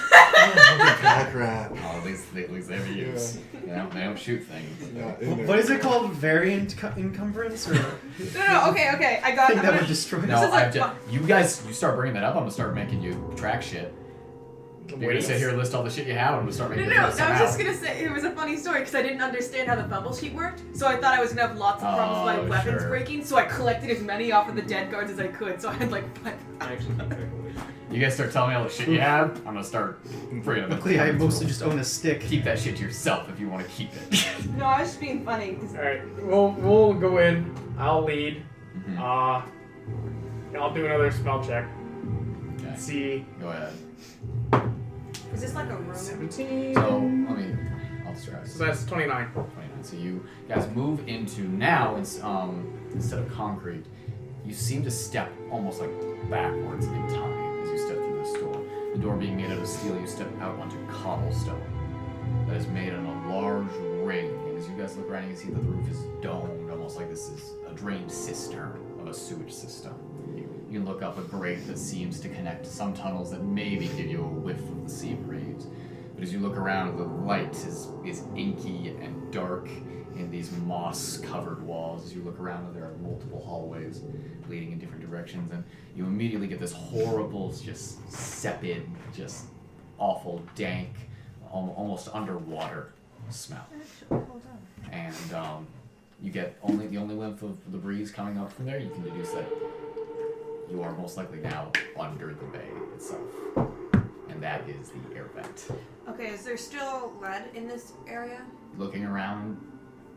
Pack rat. Oh, at least they have a use. They don't shoot things. Not in there. What is it called? Variant encumbrance? Or No, okay. I I got think I'm that gonna- would destroy No, This is like I've just, you guys, you start bringing that up, I'm gonna start making you track shit. You're gonna sit here and list all the shit you have, I'm gonna start making No, you I list was them just out. gonna say it was a funny story because I didn't understand how the bubble sheet worked, so I thought I was gonna have lots of problems with Oh, my weapons sure. breaking. So I collected as many off of the dead guards as I could. So I had like 5. I actually keep track of it. You guys start telling me all the shit you have, I'm gonna start bringing them. Luckily, I mostly just own a stick. Keep that shit to yourself if you want to keep it. No, I was just being funny. 'Cause Alright, we'll go in. I'll lead. Mhm. I'll do another spell check. Okay. See. Go ahead. is this like a room? 17. So, I'll describe So that's 29. 29. So you guys move into now, instead of concrete, you seem to step almost like backwards in time as you step through this door. The door being made out of steel, you step out onto cobblestone that is made on a large ring. And as you guys look around, you can see that the roof is domed, almost like this is a drained cistern of a sewage system. You can look up a grate that seems to connect to some tunnels that maybe give you a whiff of the sea breeze. But as you look around, the light is inky and dark in these moss-covered walls. As you look around, there are multiple hallways leading in different directions, and you immediately get this horrible, just sepid, just awful, dank, almost underwater smell. And you get the only whiff of the breeze coming up from there. You can deduce that you are most likely now under the bay itself, and that is the air vent. Okay, is there still lead in this area? Looking around,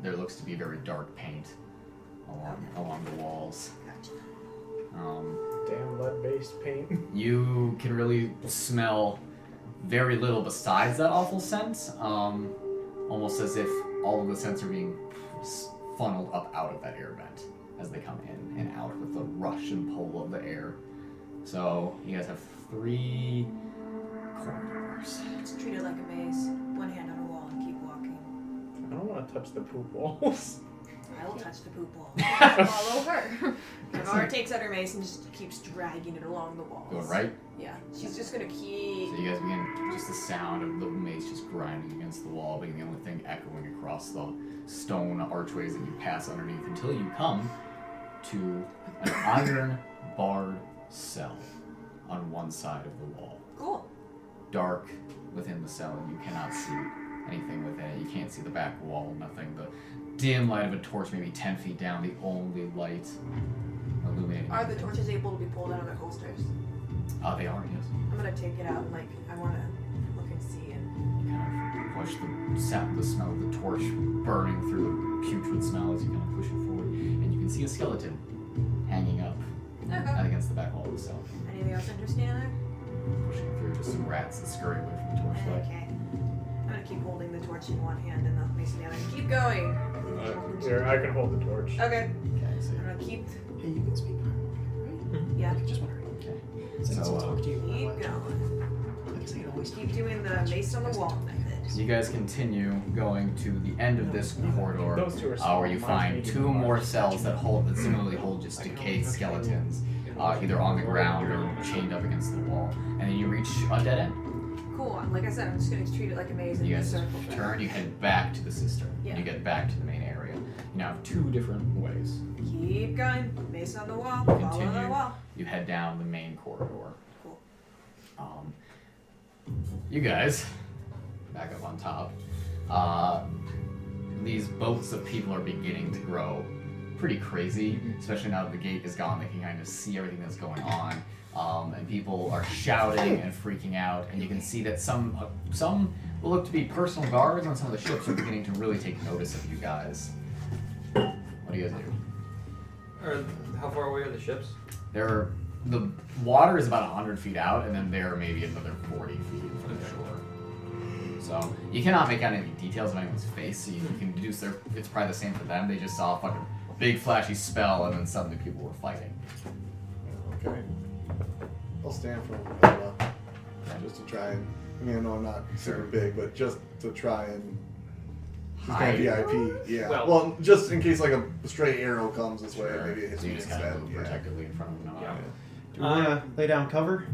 there looks to be very dark paint along the walls. Gotcha. Damn lead-based paint. You can really smell very little besides that awful scent, almost as if all of the scents are being funneled up out of that air vent as they come in and out with the rush and pull of the air. So you guys have 3 corridors. Let's treat it like a maze. One hand on a wall and keep walking. I don't want to touch the poop walls. I will touch the poop wall. Follow her. Naivara takes out her mace and just keeps dragging it along the walls. Going right? Yeah, she's just gonna keep. So you guys begin, just the sound of the mace just grinding against the wall being the only thing echoing across the stone archways that you pass underneath until you come to an iron barred cell on one side of the wall. Cool. Dark within the cell, and you cannot see anything within it. You can't see the back wall, nothing. The dim light of a torch maybe 10 feet down, the only light illuminating. Are the torches able to be pulled out of their holsters? They are, yes. I'm gonna take it out and I wanna look and see and Kind of push the smell of the torch burning through the putrid smell as you kind of push it forward, and you can see a skeleton hanging up against the back wall of the cell. anything else interesting in there? Pushing through just some rats that scurry away from the torchlight. Okay. I'm gonna keep holding the torch in one hand and the mace in the other. Keep going. Here, I can hold the torch. Okay. Okay, so I'm gonna keep. Hey, you can speak. Right? Yeah. Just wondering. okay. So, So, talk to you. Keep going. I guess I can always Keep doing the mace on the wall method. You guys continue going to the end of this corridor, Those two are small, where you mine's find medium 2 and more large. cells that similarly hold just decayed skeletons, either on the ground or chained up against the wall, and then you reach a dead end. Cool. Like I said, I'm just gonna treat it like a maze and You just guys circle. turn, you head back to the cistern, Yeah. and you get back to the main area. You now have 2 different ways. Keep going. Mace on the wall. Follow Continue. the wall. You head down the main corridor. Cool. You guys, back up on top, these boats of people are beginning to grow pretty crazy, especially now that the gate is gone. They can kind of see everything that's going on, and people are shouting and freaking out, and you can see that some will look to be personal guards on some of the ships are beginning to really take notice of you guys. What do you guys do? Or how far away are the ships? The water is about 100 feet out, and then they're maybe another 40 feet from the shore. So you cannot make out any details of anyone's face, so you can deduce it's probably the same for them. They just saw a fucking big flashy spell, and then suddenly people were fighting. Okay. I'll stand for a little while, just to try and. I mean, I know I'm not super big, but just to try and. He's kind Hide? of VIP, yeah. Well- Well, just in case like a stray arrow comes this way, Sure. maybe it hits So you me just kind instead. of move Yeah. protectively in front of them. Yeah. Do we want to lay down cover?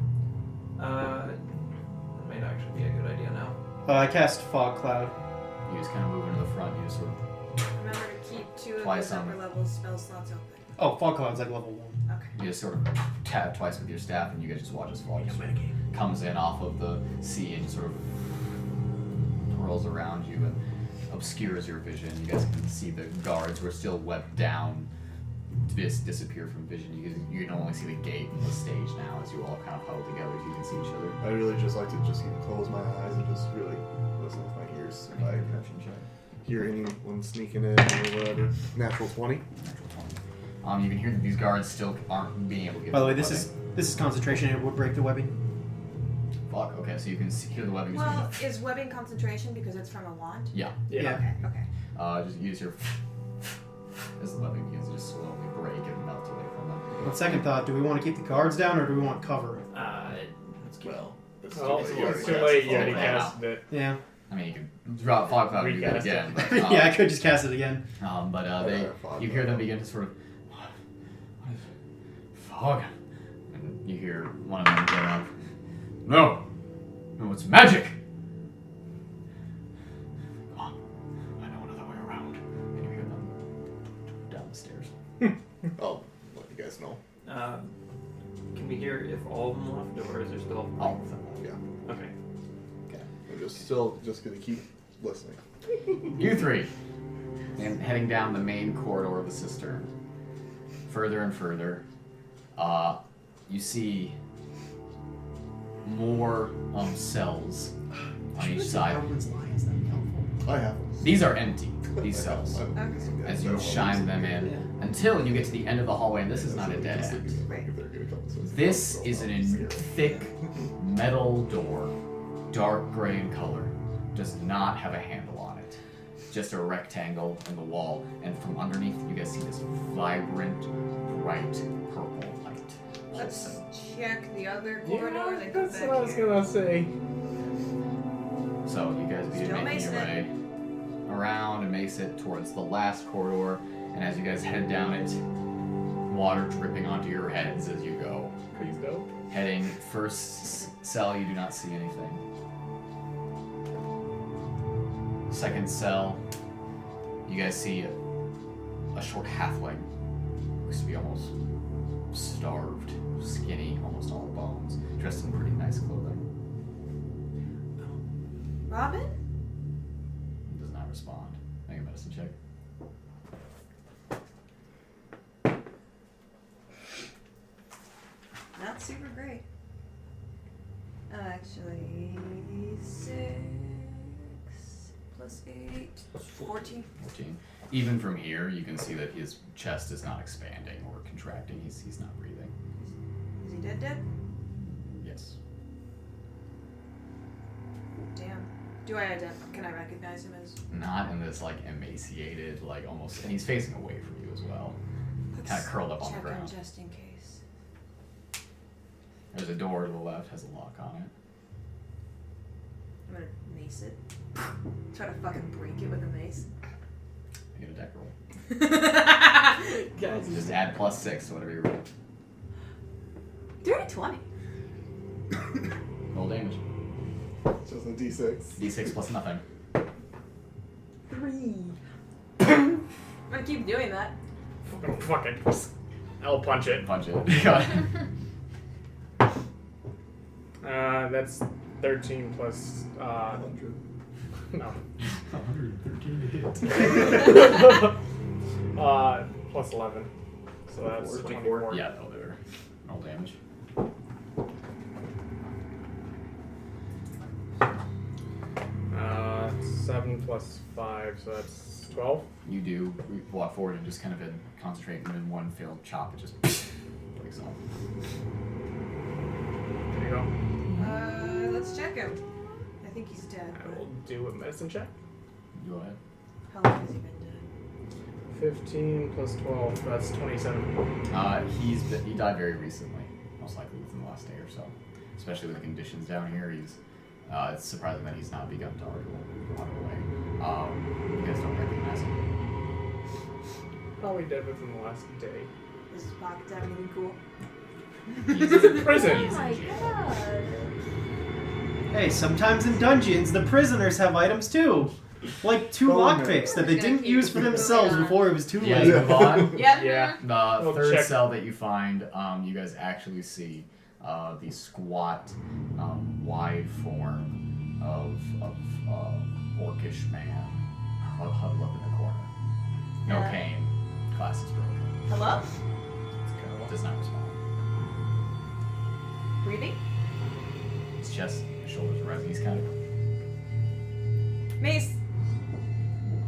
actually be a good idea now. I cast Fog Cloud. You just kind of move into the front. You just sort of Remember to keep 2 of Twice those on. upper level spell slots open. Oh, Fog Cloud's like level 1. Okay. You just sort of tap twice with your staff, and you guys just watch as fog just comes in off of the sea and just sort of whirls around you and obscures your vision. You guys can see the guards who are still webbed down disappear from vision. You can only see the gate and the stage now as you all kind of huddle together so you can see each other. I really just like to just close my eyes and just really listen with my ears. If I hear anyone sneaking in or whatever. Natural 20. Natural 20. You can hear that these guards still aren't being able to get. By the way, to this is concentration. It would break the webbing. Fuck. Okay, so you can hear the webbing. Well, is webbing concentration because it's from a wand? Yeah. Okay. Okay. Just use your as the webbing begins to just slowly break and melt away from them. On second thought, do we want to keep the guards down or do we want cover? Let's keep Well, It's well, too it's too late. You already Yeah. casted it. Yeah. I mean, you can drop fog cloud and do that Recast it. again. But, Yeah, I could just cast it again. You hear them begin to sort of fog, and you hear one of them get up. No, it's magic. Come on, I know another way around. And you hear them down the stairs. I'll let you guys know. Can we hear if all of them left, or is there still? All of them. Yeah. Okay. I'm just gonna keep listening. You three, and heading down the main corridor of the cistern, further and further, you see more cells on each side. I have. These are empty, these cells, Okay. as you shine them in, until you get to the end of the hallway, and this is not a dead end. This is a thick metal door, dark gray in color, does not have a handle on it. Just a rectangle in the wall, and from underneath you guys see this vibrant, bright purple light. Let's pulsing. check the other corridor. Yeah, then come that's back what I was here. gonna say. So you guys begin Still making your macing way around and mace it towards the last corridor, and as you guys head down it, water dripping onto your heads as you go. Please don't. Heading first cell, you do not see anything. Second cell, you guys see a short halfling. Looks to be almost starved, skinny, almost all bones, dressed in pretty nice clothing. Robin? Does not respond. Make a medicine check. Not super great. Actually, 6 plus 8, 14. 14. Even from here, you can see that his chest is not expanding or contracting. He's not breathing. Is he dead? Yes. Damn. Can I recognize him as? Not in this like emaciated, like almost, and he's facing away from you as well. Kind of curled up on the Check him ground. just in case. There's a door to the left, has a lock on it. I'm gonna mace it. Try to fucking break it with a mace. You get a deck roll. Guys. Just add +6 to whatever you roll. Dirty 20. Roll damage. Just a D6. D6 plus nothing. 3. I'm gonna keep doing that. Fucking. I'll punch it. Punch it. Got it. That's 13 plus. 100. No. 113 to hit. Plus 11. So that's 24. Yeah, that'll do it. Roll damage. Uh, 7 plus 5, so that's 12. You do walk forward and just kind of concentrate in one failed chop. It just breaks off. There you go. Let's check him. I think he's dead. I But will do a medicine check. Go ahead. how long has he been dead? 15 plus 12, that's 27. He died very recently, most likely within the last day or so. Especially with the conditions down here, it's surprising that he's not begun to run away. You guys don't recognize him. Probably dead within the last day. Is his pocket have anything cool? He's in prison. Oh my god. Hey, sometimes in dungeons, the prisoners have items too. Like 2 lockpicks that they didn't use for themselves before it was too You guys late. move on. Yep. Yeah. The We'll third check. cell that you find, you guys actually see the squat, wide form of orcish man huddled up in the corner. No cane. Class is broken. Hello? Does not respond. Breathing? His chest, his shoulders are rising. He's kind of Mace.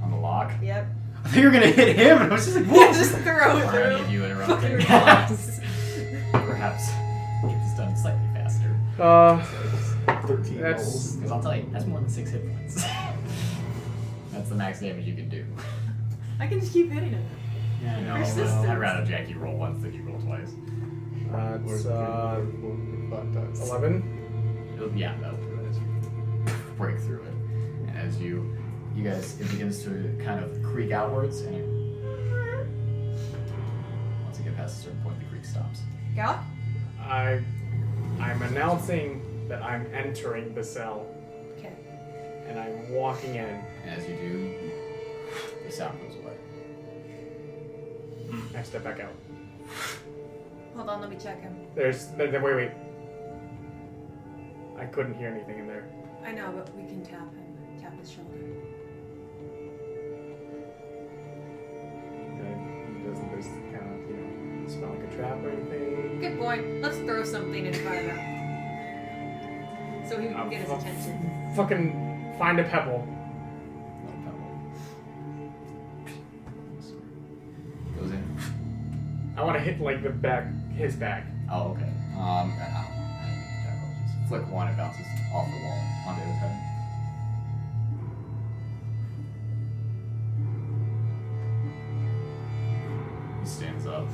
on the lock. Yep. I thought you were gonna hit him, and I was just like, Yeah, what? just throw it Are any of through. you interrupting? Fucking Perhaps get this done slightly faster. 13 That's- rolls. Because I'll tell you, that's more than 6 hit points. That's the max damage you can do. I can just keep hitting him. Yeah, I know. Persistence. I'd rather Jacky roll once than you roll twice. It's 11. Yeah, that'll do it as you break through it. And as you guys, it begins to kind of creak outwards, and once you get past a certain point, the creak stops. Gal? I'm announcing that I'm entering the cell, Okay. and I'm walking in. And as you do, the sound goes away. I step back out. Hold on, let me check him. Wait. I couldn't hear anything in there. I know, but we can tap him. Tap his shoulder. And doesn't this kind of, smell like a trap or anything? Good point. Let's throw something in front of him. So he can get his attention. Fucking find a pebble. Little pebble. Goes in. I want to hit like his back. Oh, okay. Just flick one, it bounces off the wall onto his head. He stands up.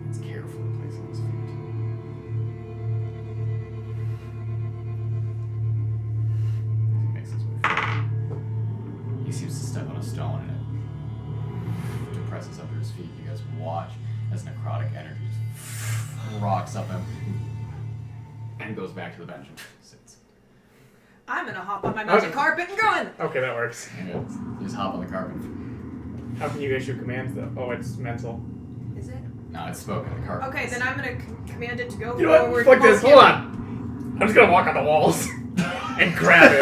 He's carefully placing his feet. He makes his way forward. He seems to step on a stone and it depresses under his feet. You guys watch as necrotic energy just rocks up him and goes back to the bench and sits. I'm gonna hop on my magic carpet and go in. Okay, that works. And you just hop on the carpet. How can you issue commands though? Oh, it's mental. Is it? No, it's spoken. The carpet. Okay, then I'm gonna command it to go You know what? forward. Fuck this. honk Hold him. on. I'm just gonna walk on the walls and grab him.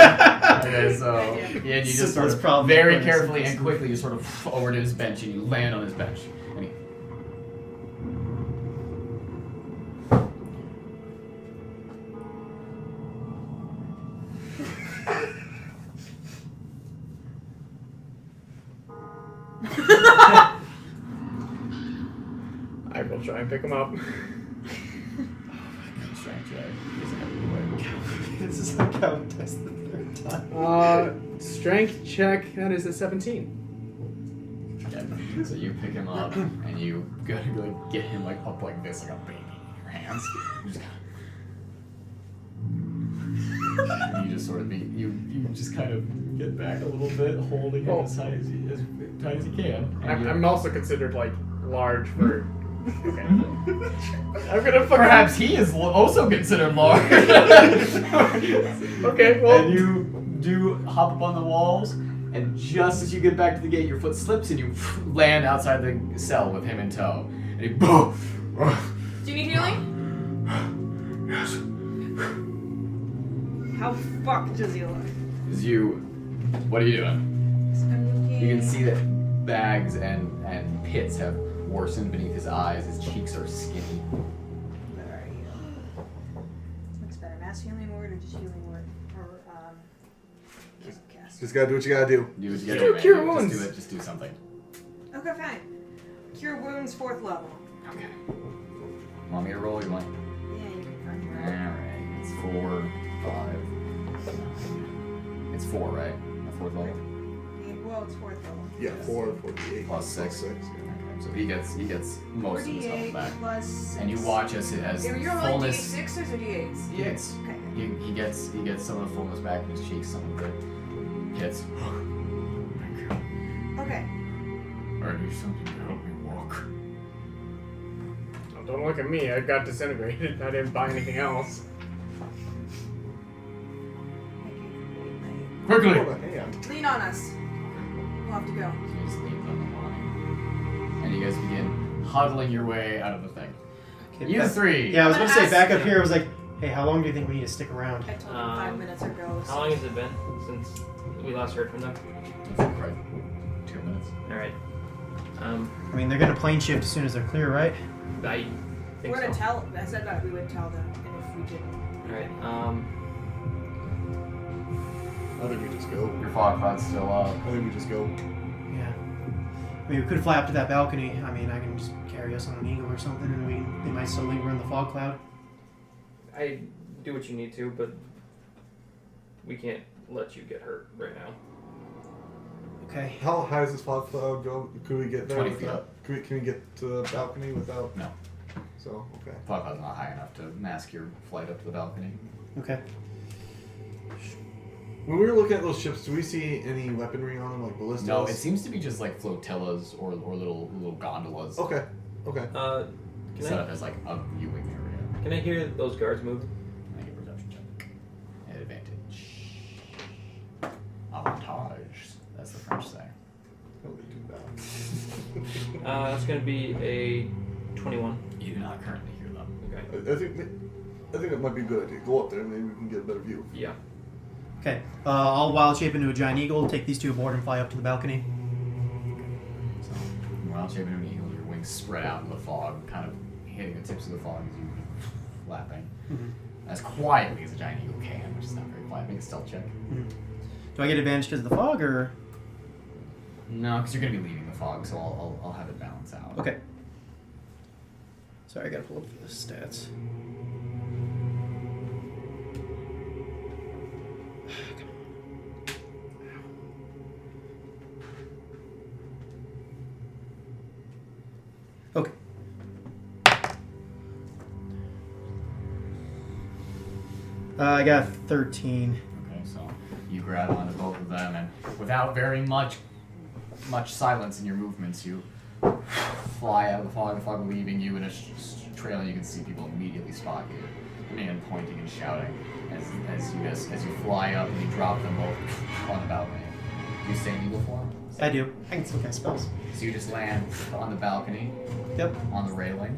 Okay, so Idea. yeah, and you just sort Simplest of problem very for carefully this. and quickly you sort of over to his bench and you land on his bench. And he, I will try and pick him up. strength check. He doesn't have any way. This is like how we test the third time. Strength check. That is a 17. Yeah. So you pick him up and you go to like get him like up like this, like a baby in your hands. You just and you just sort of you just kind of get back a little bit, holding him as tight as you can. And I'm also considered like large for. Okay. I'm gonna fucking. perhaps he is also considered large. Okay, well. And you do hop up on the walls, and just as you get back to the gate, your foot slips and you land outside the cell with him in tow. And he boom. Do you need healing? Yes. How fucked does he look? What are you doing? I'm looking. You can see that bags and pits have worsened beneath his eyes. His cheeks are skinny. Where are you? What's better, mass healing word or just healing word? Or cast. Just gotta do what you gotta do. Do what you Do gotta do, man. cure Just wounds. do it. Just do something. Okay, fine. Cure wounds, 4th level. Okay. Want me to roll? You want? Yeah, you can find your Alright. It's 4, 5. It's 4, right? The 4th level. Well, it's 4th level. Yeah, 4, 48. Plus 6. Yeah. Okay, so he gets most of his health 48 back. plus 6. And you watch as You're rolling fullness. D6s or D8s? D8s. Okay. He gets some of the fullness back in his cheeks. Some of the hits. Okay. I need something to help me walk. don't look at me. I got disintegrated. I didn't buy anything else. Quickly! Hold a hand. Lean on us. We'll have to go. So you just leave on the line. And you guys begin huddling your way out of the thing. Okay, You three! Yeah, I was I'm going to say, gonna back ask up here, I was like, hey, how long do you think we need to stick around? I told him 5 minutes ago. How long has it been since we last heard from them? That's like right 2 minutes. Alright. I mean, they're going to plane shift as soon as they're clear, right? I think We're gonna so. tell. I said that we would tell them, and if we didn't, Alright, I think we just go. Your fog cloud's still up. I think we just go. Yeah. I mean, we could fly up to that balcony. I mean, I can just carry us on an eagle or something, and they might still linger in the fog cloud. I do what you need to, but we can't let you get hurt right now. Okay. How high does this fog cloud go? Could we get there? 20 feet without- up. Can we get to the balcony without? No. So, okay. Fog cloud's not high enough to mask your flight up to the balcony. Okay. When we were looking at those ships, do we see any weaponry on them, like ballistas? No, it seems to be just like flotillas or little gondolas Okay. Okay. Can set up as like a viewing area. I hear those guards move? Make a perception check. At advantage. Avantage. That's the French say. How do we do that? That's gonna be a 21. You do not currently hear them. Okay. I think that might be a good idea. Go up there, maybe we can get a better view. Yeah. Okay. I'll wild shape into a giant eagle, take these two aboard, and fly up to the balcony. So, while shaping an eagle, your wings spread out in the fog, kind of hitting the tips of the fog as you flapping. Mm-hmm. As quietly as a giant eagle can, which is not very quiet. Make a stealth check. Mm-hmm. Do I get advantage because of the fog, or? No, because you're going to be leaving the fog, so I'll have it balance out. Okay. Sorry, I gotta pull up the stats. Okay. I got 13. Okay, so you grab onto both of them, and without very much silence in your movements, you fly out of the fog leaving you in a trail, and you can see people immediately spot you, and pointing and shouting as you fly up and you drop them both on the balcony. Do you stay in eagle form? I do. I can still cast spells. So you just land on the balcony, Yep. on the railing.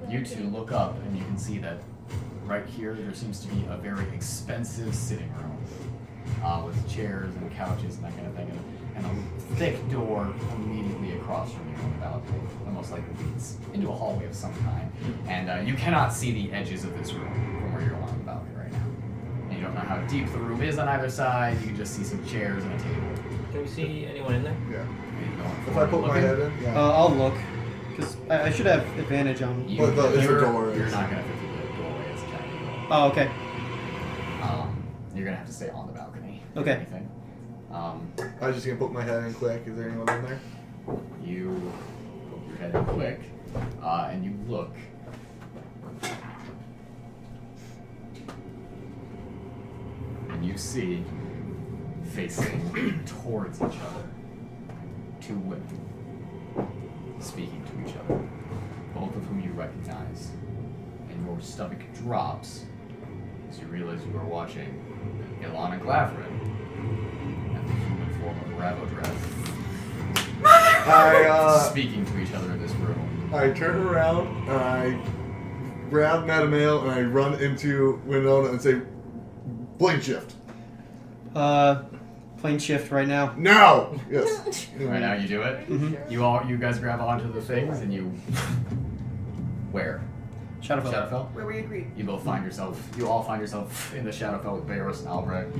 You two look up, and you can see that right here there seems to be a very expensive sitting room with chairs and couches and that kind of thing, and a thick door immediately across from you on the balcony, almost like it leads into a hallway of some kind. And you cannot see the edges of this room from where you're on the balcony right now. And you don't know how deep the room is on either side. You can just see some chairs and a table. Can we see anyone in there? Yeah. Are you going If I forward put and my looking? head in, yeah. I'll look, because I should have advantage on. You, But it's a you're, door. You're not going to fit through the doorway as a giant eagle. Oh, okay. You're going to have to stay on the balcony. if Okay. anything. I was just gonna poke my head in quick. Is there anyone in there? You poke your head in quick, and you look. And you see, facing towards each other, two women speaking to each other, both of whom you recognize, and your stomach drops as you realize you are watching Ilana Glavrin and the human form of Ravodreth speaking to each other in this room. I turn around and I grab Mattimeo and I run into Winona and say, "Plane shift Plane shift right now. now!" Yes. Right now, you do it. Mm-hmm. You guys grab onto the things and you. Where? Shadowfell. Shadowfell. Where we agreed. You all find yourself in the Shadowfell with Beirus and Albrecht.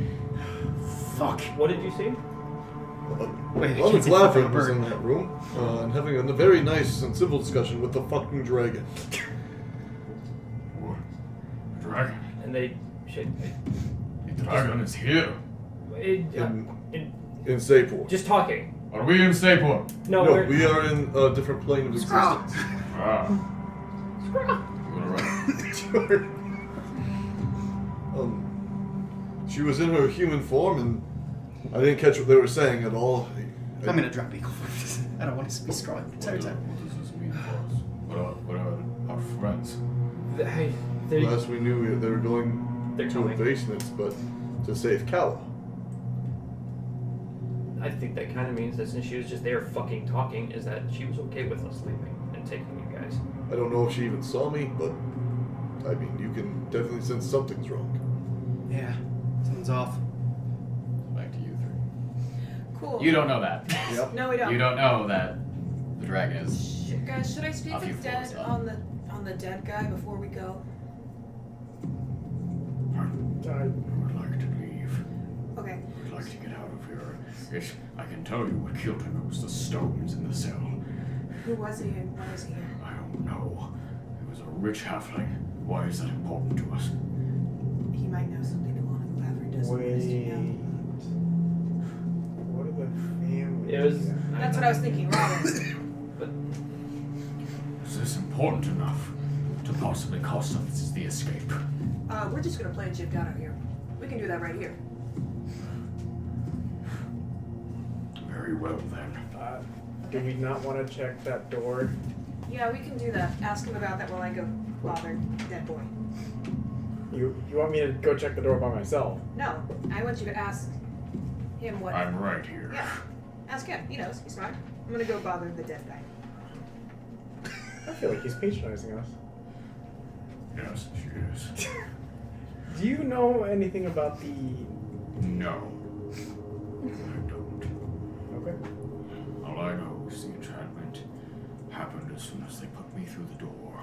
Fuck. What did you see? Wait, I Well, can't say Glavrin fucking was bird. in that room and having a very nice and civil discussion with the fucking dragon. Dragon. And they shake. The dragon is here. In Sapor. Just talking. Are we in Sapor? No, No, we're. we are in a different plane of existence. Ah. You're right. Sure. She was in her human form, and I didn't catch what they were saying at all. I'm gonna drop eagle. I don't want to be scrolling the entire time. What does this mean for us? Our friends. Last we knew, they were going They're to coming. a basement, but to save Kala. I think that kind of means that since she was just there fucking talking, is that she was okay with us leaving and taking you guys. I don't know if she even saw me, but I mean, you can definitely sense something's wrong. Yeah, something's off. Back to you three. Cool. You don't know that. Yep. No, we don't. You don't know that the dragon is. Guys, should I speak A few with floors Dad up. on the dead guy before we go? I would like to leave. Okay. I would like to get out of here. Yes, I can tell you what killed him. It was the stones in the cell. Who was he and what is he? I don't know. He was a rich halfling. Why is that important to us? He might know something Alana Glaver doesn't want us to Wait. know. What are the families? It was. That's what I was thinking, Robin. Is this important enough to possibly cost us the escape? We're just gonna plane shift out of here. We can do that right here. Very well then. Do we not want to check that door? Yeah, we can do that. Ask him about that while I go bother dead boy. You want me to go check the door by myself? No, I want you to ask him what. I'm right here. Yeah, ask him. He knows. He's smart. I'm gonna go bother the dead guy. I feel like he's patronizing us. Yes, she is. Do you know anything about the... No. I don't. Okay. All I know is the enchantment happened as soon as they put me through the door.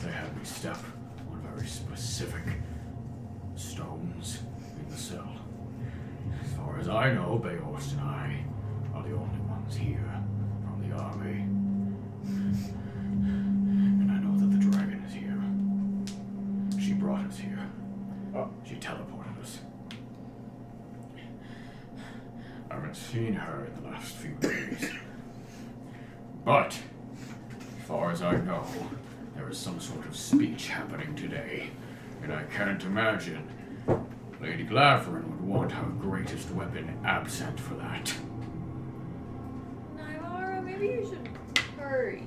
They had me step on very specific stones in the cell. As far as I know, Bayhorst and I are the only ones here from the army. And I know that the dragon is here. She brought us here. Oh. She teleported us. I haven't seen her in the last few days. But, as far as I know, there is some sort of speech happening today. And I can't imagine Lady Glavrin would want her greatest weapon absent for that. Naivara, maybe you should hurry.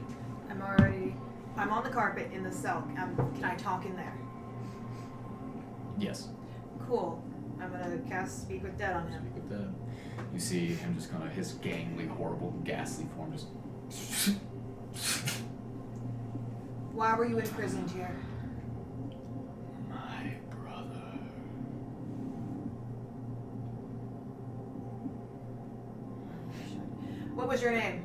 I'm on the carpet in the cell. Can I talk in there? Yes. Cool. I'm gonna cast Speak with Dead on him. With the, you see him just kind of his gangly, horrible, ghastly form just. Why were you imprisoned here? My brother. What was your name?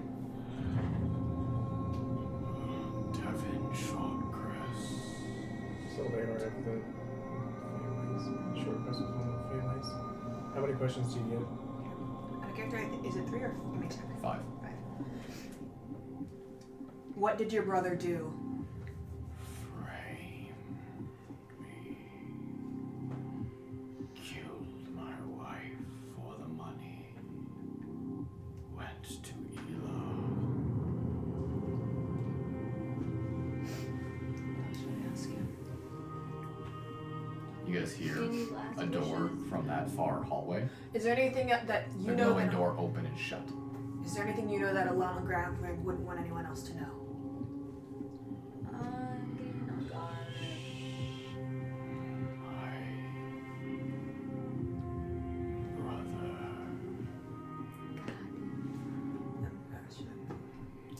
Devin Shortcrest. So they are at the families. Short crest was one of the families. How many questions do you get? Out of character, is it 3 or give me a second. 5. 5. What did your brother do? Framed me. Killed my wife for the money. Went to Ela. What should I ask him? You guys hear Do you need last a door wishes? from that far hallway. Is there anything that you The know glowing that door open and shut. is there anything you know that Alana Glaver wouldn't want anyone else to know? I'm getting on guard. My brother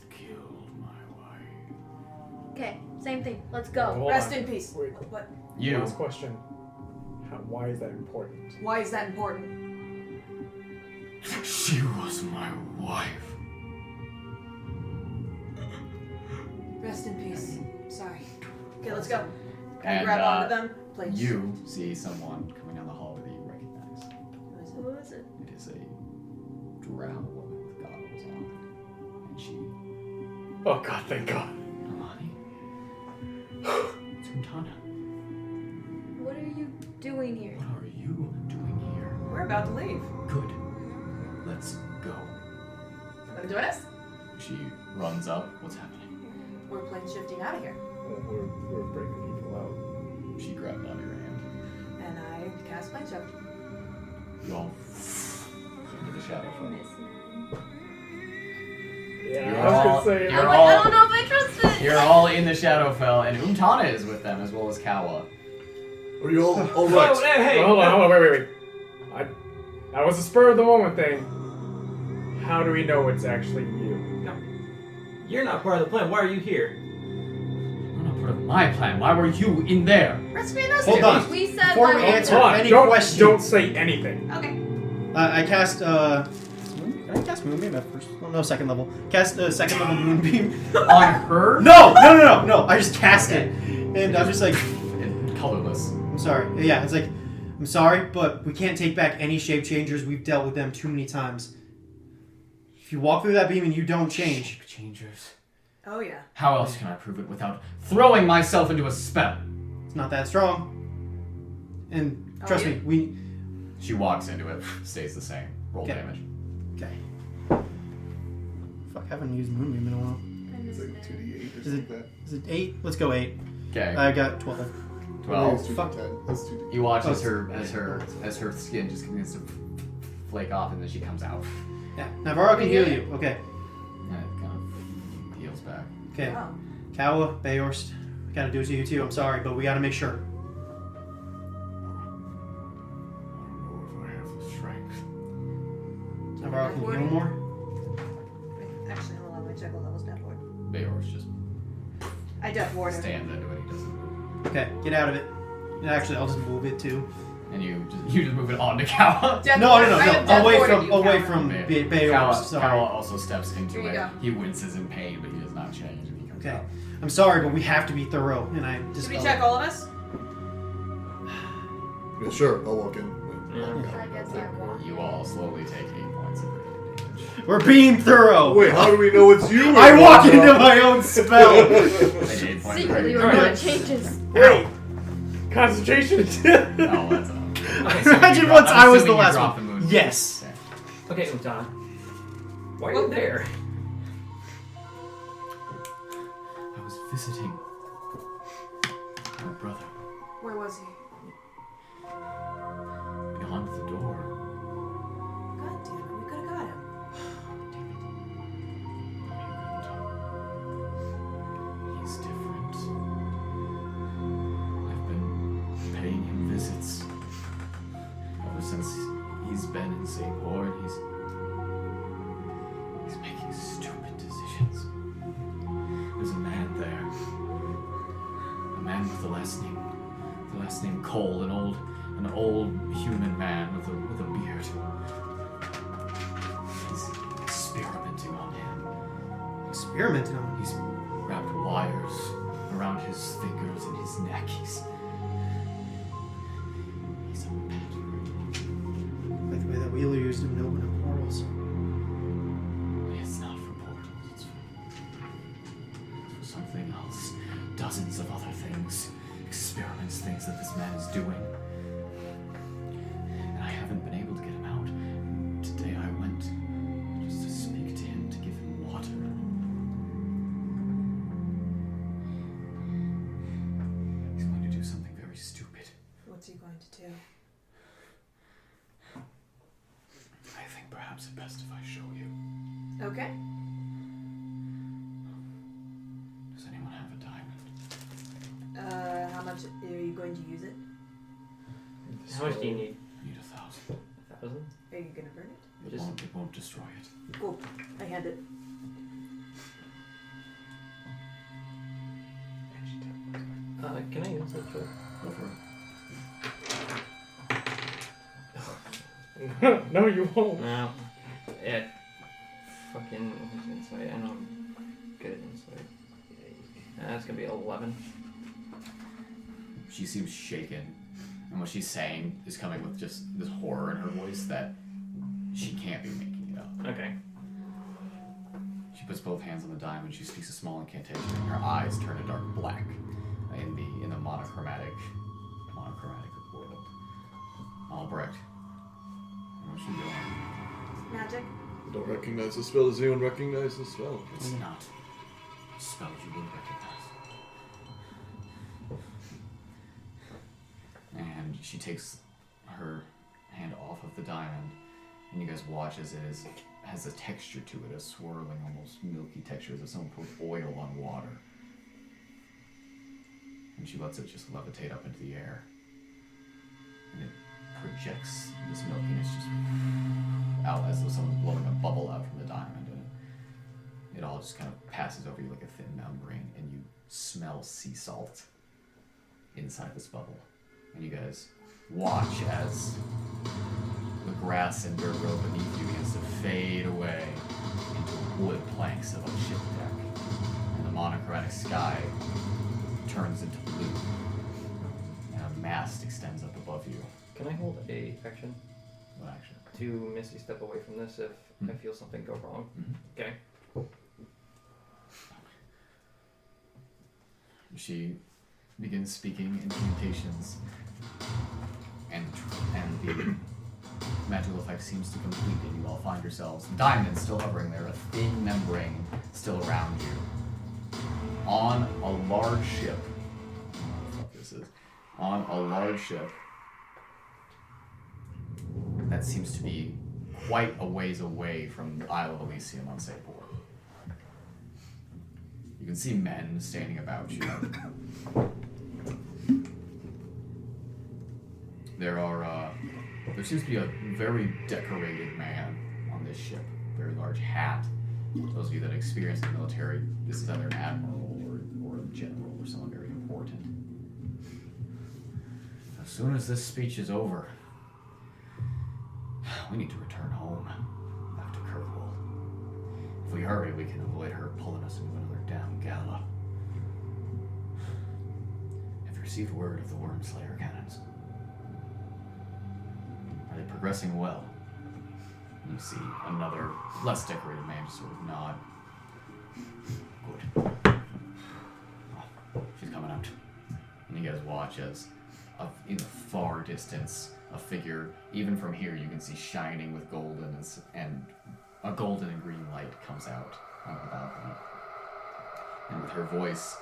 killed my wife. Okay, same thing. Let's go. Hold Rest on. in peace. Wait. What? You. Last question. Why is that important? Why is that important? She was my wife. Rest in peace. Sorry. Okay, let's go. Can I And, grab onto them? Please. You see someone coming down the hallway that you recognize. Who is it? It is a drow woman with goggles on. And she. Oh god, thank god. Nalane? It's Untana. What are you doing here? What are you doing here? We're about to leave. Good. Let's go. Want to join us? She runs up. What's happening? We're plane shifting out of here. Well, we're breaking people out. She grabbed onto your hand. And I cast plane shift. You all into the shadow from it. Yeah, You're I was all- gonna say. you're I all- don't know if I trust it. You're all in the Shadowfell, and Umtana is with them as well as Kawa. Are you all Oh, right? hey! Hold on, wait. That was a spur of the moment thing. How do we know it's actually you? No, you're not part of the plan. Why are you here? You're not part of my plan. Why were you in there? Hold on. We said Before why we we answer Hold on, any don't questions. say anything. Okay. I cast. Did I cast Moonbeam at first? Oh, no, second level. Cast second level Moonbeam. On her? No! I just cast it, and I'm just like, And colorless. I'm sorry. Yeah, it's like, I'm sorry, but we can't take back any shape changers. We've dealt with them too many times. If you walk through that beam and you don't change, Shape changers. Oh yeah. How else can I prove it without throwing myself into a spell? it's not that strong. And trust me, we. She walks into it, stays the same. Roll Okay. damage. Okay. Fuck, I haven't used Moonbeam in a while. It's like 2d8 or Is something it- like that. Is it 8? Let's go 8. Okay. I got 12. 12. It's 2d10. That's 2d8. You watch Oh, as her skin just begins to flake off, and then she comes out. Yeah, Naivara can heal you. Okay. And it kind of heals back. Okay. Wow. Kawa, Bayhorst, we gotta do it to you too. I'm sorry, but we gotta make sure. I don't know if I have the strength. Naivara can heal more. Actually, hold on. Let me check what levels death ward. Bayor's just I death ward him. stands into it. He doesn't move. Okay, get out of it. And actually, I'll just move it too. And you just move it on to Kawa. Death No, ward. no, I have no. death Away warded from you, away Cameron. from Okay. Bayhorst. Kawa Sorry. also steps into Here you it. go. He winces in pain, but he does not change. And he comes Okay. out. I'm sorry, but we have to be thorough, and I just. Should we check all of us? Yeah, sure, I'll walk in. I guess I will. You all slowly take 8 points of radiant damage. We're being thorough. Wait, how do we know it's you? I walk into my own spell. Take 8 points of Secretly, radiant we're damage. doing changes. Wait! Concentration! Oh, that's Imagine once I was the last one. one. Yes. Okay, Umtana. Why are you there? I was visiting my brother Where was he? beyond the door. God damn it, we could have got him. He's different. I've been paying him visits ever since he's been in St. Ward. He's making stupid decisions. There's a man there. A man with the last name Cole, an old human man with a beard. He's experimenting on him. Experimenting on. He's wrapped wires around his fingers and his neck. He's a bad Like the way that Wheeler used him to open up portals. It's not for portals. It's for something else. Dozens of other things. Experiments, things that this man is doing. And I haven't been able to get him out. Today I went just to speak to him, to give him water. He's going to do something very stupid. What's he going to do? I think perhaps it's best if I show you. Okay. Does anyone have a diamond? How much are you going to use it? How much do you need? I need 1,000. 1,000? Are you gonna burn it? It won't destroy it. Cool. I hand it. Can I use it for? Go for it. No, you won't. No. It fucking insight. I know I'm good at insight. That's gonna be 11. She seems shaken, and what she's saying is coming with just this horror in her voice that she can't be making it up. Okay. She puts both hands on the diamond. She speaks a small incantation, and her eyes turn a dark black in the monochromatic world. Albrecht, what's she doing? Magic. Don't recognize the spell. Does anyone recognize the spell? It's not a spell you would recognize. And she takes her hand off of the diamond, and you guys watch as it has a texture to it, a swirling, almost milky texture, as if someone poured oil on water. and she lets it just levitate up into the air. And it projects this milkiness just out as though someone's blowing a bubble out from the diamond, and it all just kind of passes over you like a thin membrane, and you smell sea salt inside this bubble. And you guys watch as the grass and dirt road beneath you begins to fade away into wood planks of a ship deck, and the monochromatic sky turns into blue, and a mast extends up above you. Can I hold a action What action? to Misty step away from this if I feel something go wrong? Okay. She begins speaking incantations, and the magical effect seems to complete, and you all find yourselves, diamonds still hovering there, a thin membrane still around you, on a large ship. I don't know what the fuck this is. On a large ship that seems to be quite a ways away from the Isle of Elysium on Sapor. You can see men standing about you. There seems to be a very decorated man on this ship. Very large hat. Those of you that experience the military, this is either an admiral or a general or someone very important. As soon as this speech is over, we need to return home, back to Kirkwall. If we hurry, we can avoid her pulling us into another damn gala. Have you received word of the Wormslayer cannons? Are they progressing well? And you see another, less decorated man just sort of nod. Good. Oh, she's coming out. And you guys watch as, in the far distance, a figure, even from here you can see shining with golden and a golden and green light comes out on the balcony. And with her voice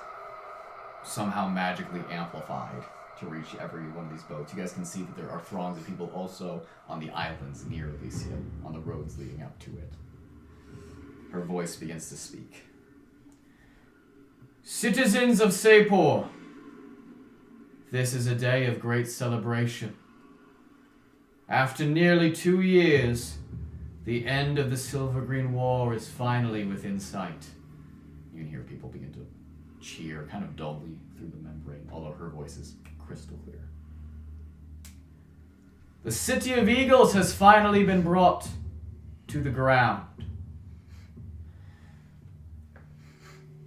somehow magically amplified to reach every one of these boats, you guys can see that there are throngs of people also on the islands near Elysium, on the roads leading up to it. Her voice begins to speak. Citizens of Sapor, this is a day of great celebration. After nearly 2 years, the end of the Silver-Green War is finally within sight. You can hear people begin to cheer, kind of dully through the membrane, although her voice is crystal clear. The City of Eagles has finally been brought to the ground.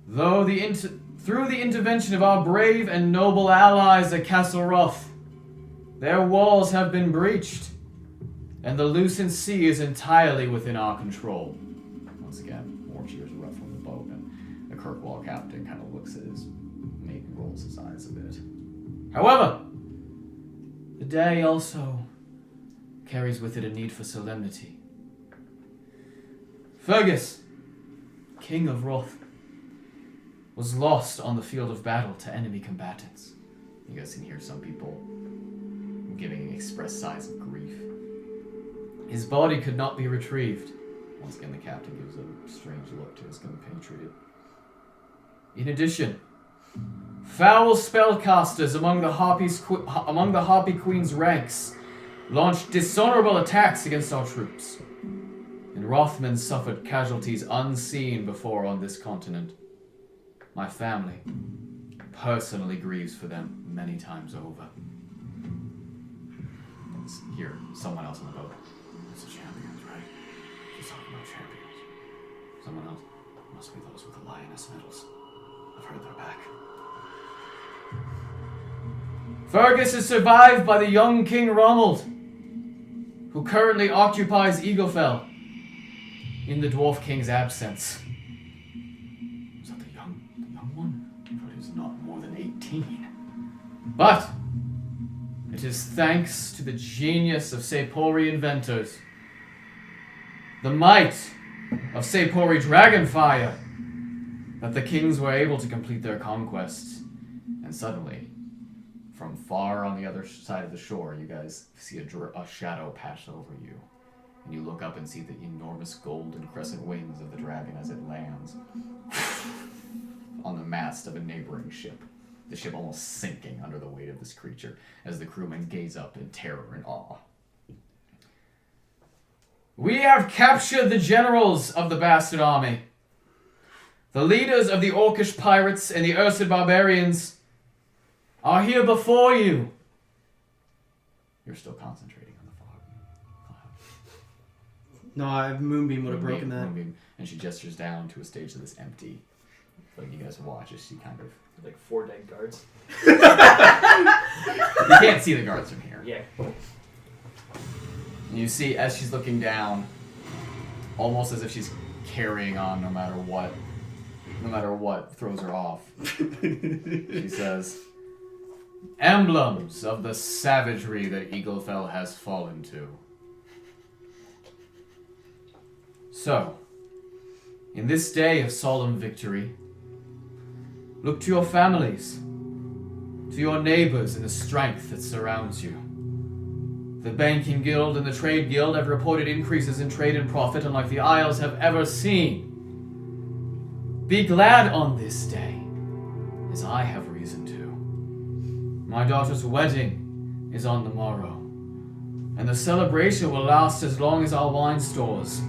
Through the intervention of our brave and noble allies at Castle Roth, their walls have been breached, and the Lucent Sea is entirely within our control. Once again, more cheers erupt from the boat, and the Kirkwall captain kind of looks at his mate and rolls his eyes a bit. However, the day also carries with it a need for solemnity. Fergus, King of Roth, was lost on the field of battle to enemy combatants. You guys can hear some people giving express signs of grief. His body could not be retrieved. Once again, the captain gives a strange look to his compatriot. In addition, foul spellcasters among the Harpy Queen's ranks launched dishonorable attacks against our troops, and Rothmen suffered casualties unseen before on this continent. My family personally grieves for them many times over. And here, someone else on the boat. It's the champions, right? She's talking about champions. Someone else? Must be those with the lioness medals. I've heard they're back. Fergus is survived by the young King Romuald, who currently occupies Eaglefell in the Dwarf King's absence. Is that the young one? But he's not more than 18. But it is thanks to the genius of Sapori inventors, the might of Sapori Dragonfire, that the kings were able to complete their conquests. And suddenly, from far on the other side of the shore, you guys see a shadow pass over you. And you look up and see the enormous golden crescent wings of the dragon as it lands on the mast of a neighboring ship. the ship almost sinking under the weight of this creature as the crewmen gaze up in terror and awe. We have captured the generals of the bastard army. The leaders of the Orcish pirates and the Ursid barbarians are here before you. You're still concentrating on the fog cloud. No, Moonbeam would have broken that. Moonbeam, and she gestures down to a stage that is empty. Like you guys watch as she kind of... Like 4 dead guards. You can't see the guards from here. Yeah. And you see, as she's looking down, almost as if she's carrying on no matter what throws her off. She says, emblems of the savagery that Eaglefell has fallen to. So, in this day of solemn victory, look to your families, to your neighbors and the strength that surrounds you. The Banking Guild and the Trade Guild have reported increases in trade and profit unlike the Isles have ever seen. Be glad on this day, as I have reason to. My daughter's wedding is on the morrow, and the celebration will last as long as our wine stores.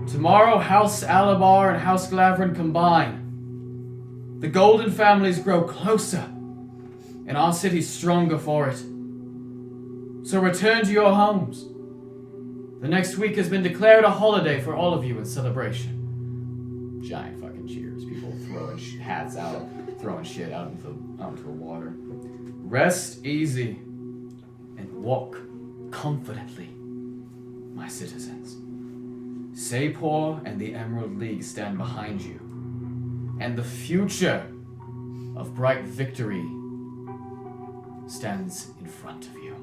Tomorrow, House Alabar and House Glavrin combine. The Golden families grow closer, and our city stronger for it. So return to your homes. The next week has been declared a holiday for all of you in celebration. Giant fucking cheers. People throwing hats out, throwing shit out into the water. Rest easy and walk confidently, my citizens. Sapor and the Emerald League stand behind you, and the future of bright victory stands in front of you.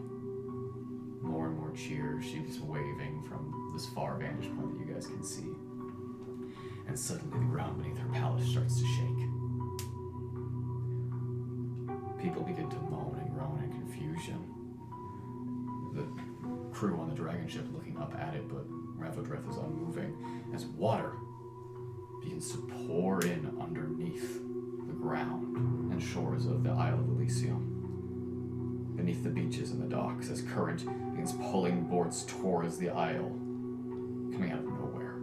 More and more cheers. She's waving from this far vantage point that you guys can see. And suddenly the ground beneath her palace starts to shake. People begin to moan and groan in confusion. The crew on the dragon ship looking up at it, but Ravodreth is unmoving as water begins to pour in underneath the ground and shores of the Isle of Elysium. Beneath the beaches and the docks, as current begins pulling boards towards the isle, coming out of nowhere.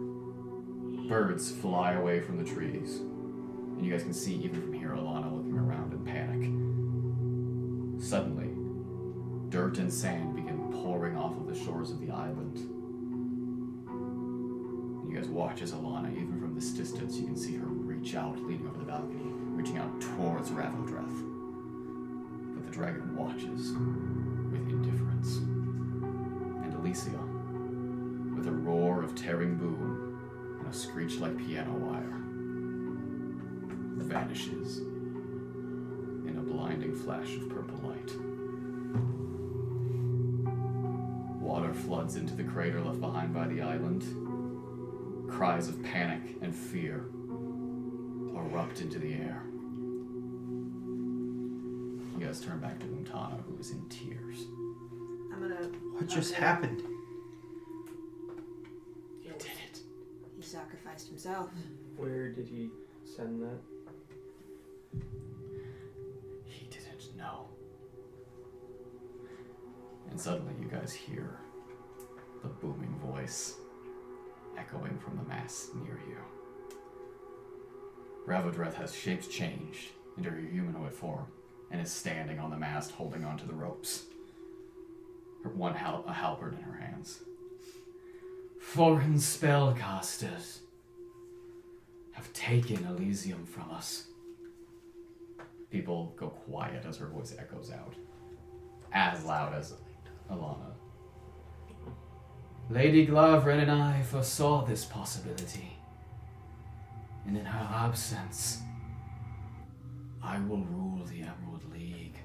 Birds fly away from the trees, and you guys can see even from here Alana looking around in panic. Suddenly, dirt and sand begin pouring off of the shores of the island. And you guys watch as Alana, even from this distance, you can see her reach out, leaning over the balcony, reaching out towards Ravodreth. But the dragon watches with indifference. And Alicia, with a roar of tearing boom and a screech like piano wire, vanishes in a blinding flash of purple light. Water floods into the crater left behind by the island. Cries of panic and fear erupt into the air. You guys turn back to Montana, who is in tears. I'm gonna. What just happened? You did it. He sacrificed himself. Where did he send that? He didn't know. And suddenly you guys hear the booming voice echoing from the mast near you. Ravodreth has shapes changed into her humanoid form and is standing on the mast holding onto the ropes. A halberd in her hands. Foreign spellcasters have taken Elysium from us. People go quiet as her voice echoes out, as loud as Alana. Lady Glavrin and I foresaw this possibility, and in her absence, I will rule the Emerald League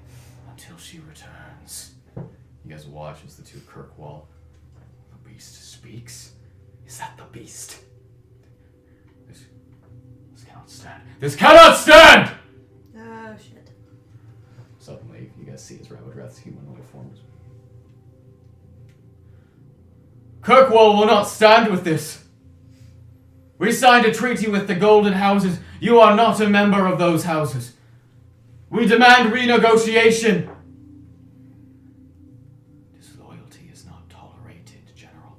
until she returns. You guys watch as the two Kirkwall. The beast speaks? Is that the beast? This cannot stand. This cannot stand! Oh shit. Suddenly, you guys see as Ravodreth's humanoid forms. Kirkwall will not stand with this. We signed a treaty with the Golden Houses. You are not a member of those houses. We demand renegotiation! Disloyalty is not tolerated, General.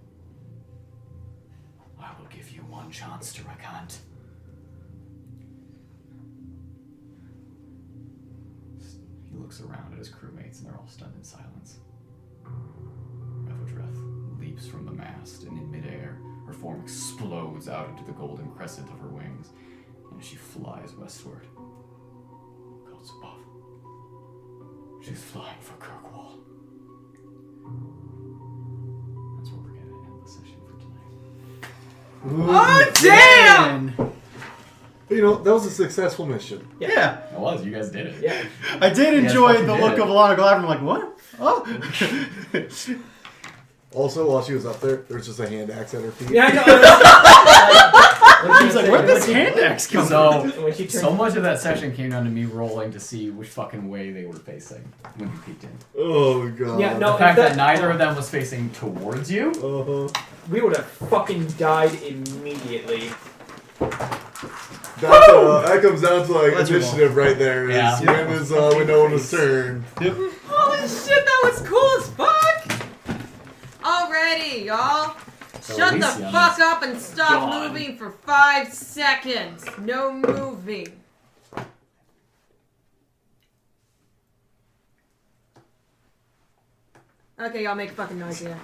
I will give you one chance to recant. He looks around at his crewmates and they're all stunned in silence. Revodreth leaps from the mast and in midair, her form explodes out into the golden crescent of her wings, and she flies westward. Goes above. She's flying for Kirkwall. That's where we're gonna end the session for tonight. Oh, damn! You know, that was a successful mission. Yeah. It was, you guys did it. Yeah. I did You guys enjoy fucking the did look it. of Alana Glavin. I'm like, what? Oh. Also, while she was up there was just a hand axe at her feet. Yeah, I know. She's like, where'd this hand axe come from? So, When she turned- so much of that session came down to me rolling to see which fucking way they were facing when you peeked in. Oh god. Yeah, no. The fact if that neither of them was facing towards you. We would have fucking died immediately. That comes down to like Let's initiative right there. Is Yeah. when is Winona's turn? Holy shit, that was cool as fuck! Alrighty, y'all. So Shut the Elysium fuck is up and stop gone. moving for 5 seconds. No moving. Okay, y'all make fucking noise, yeah.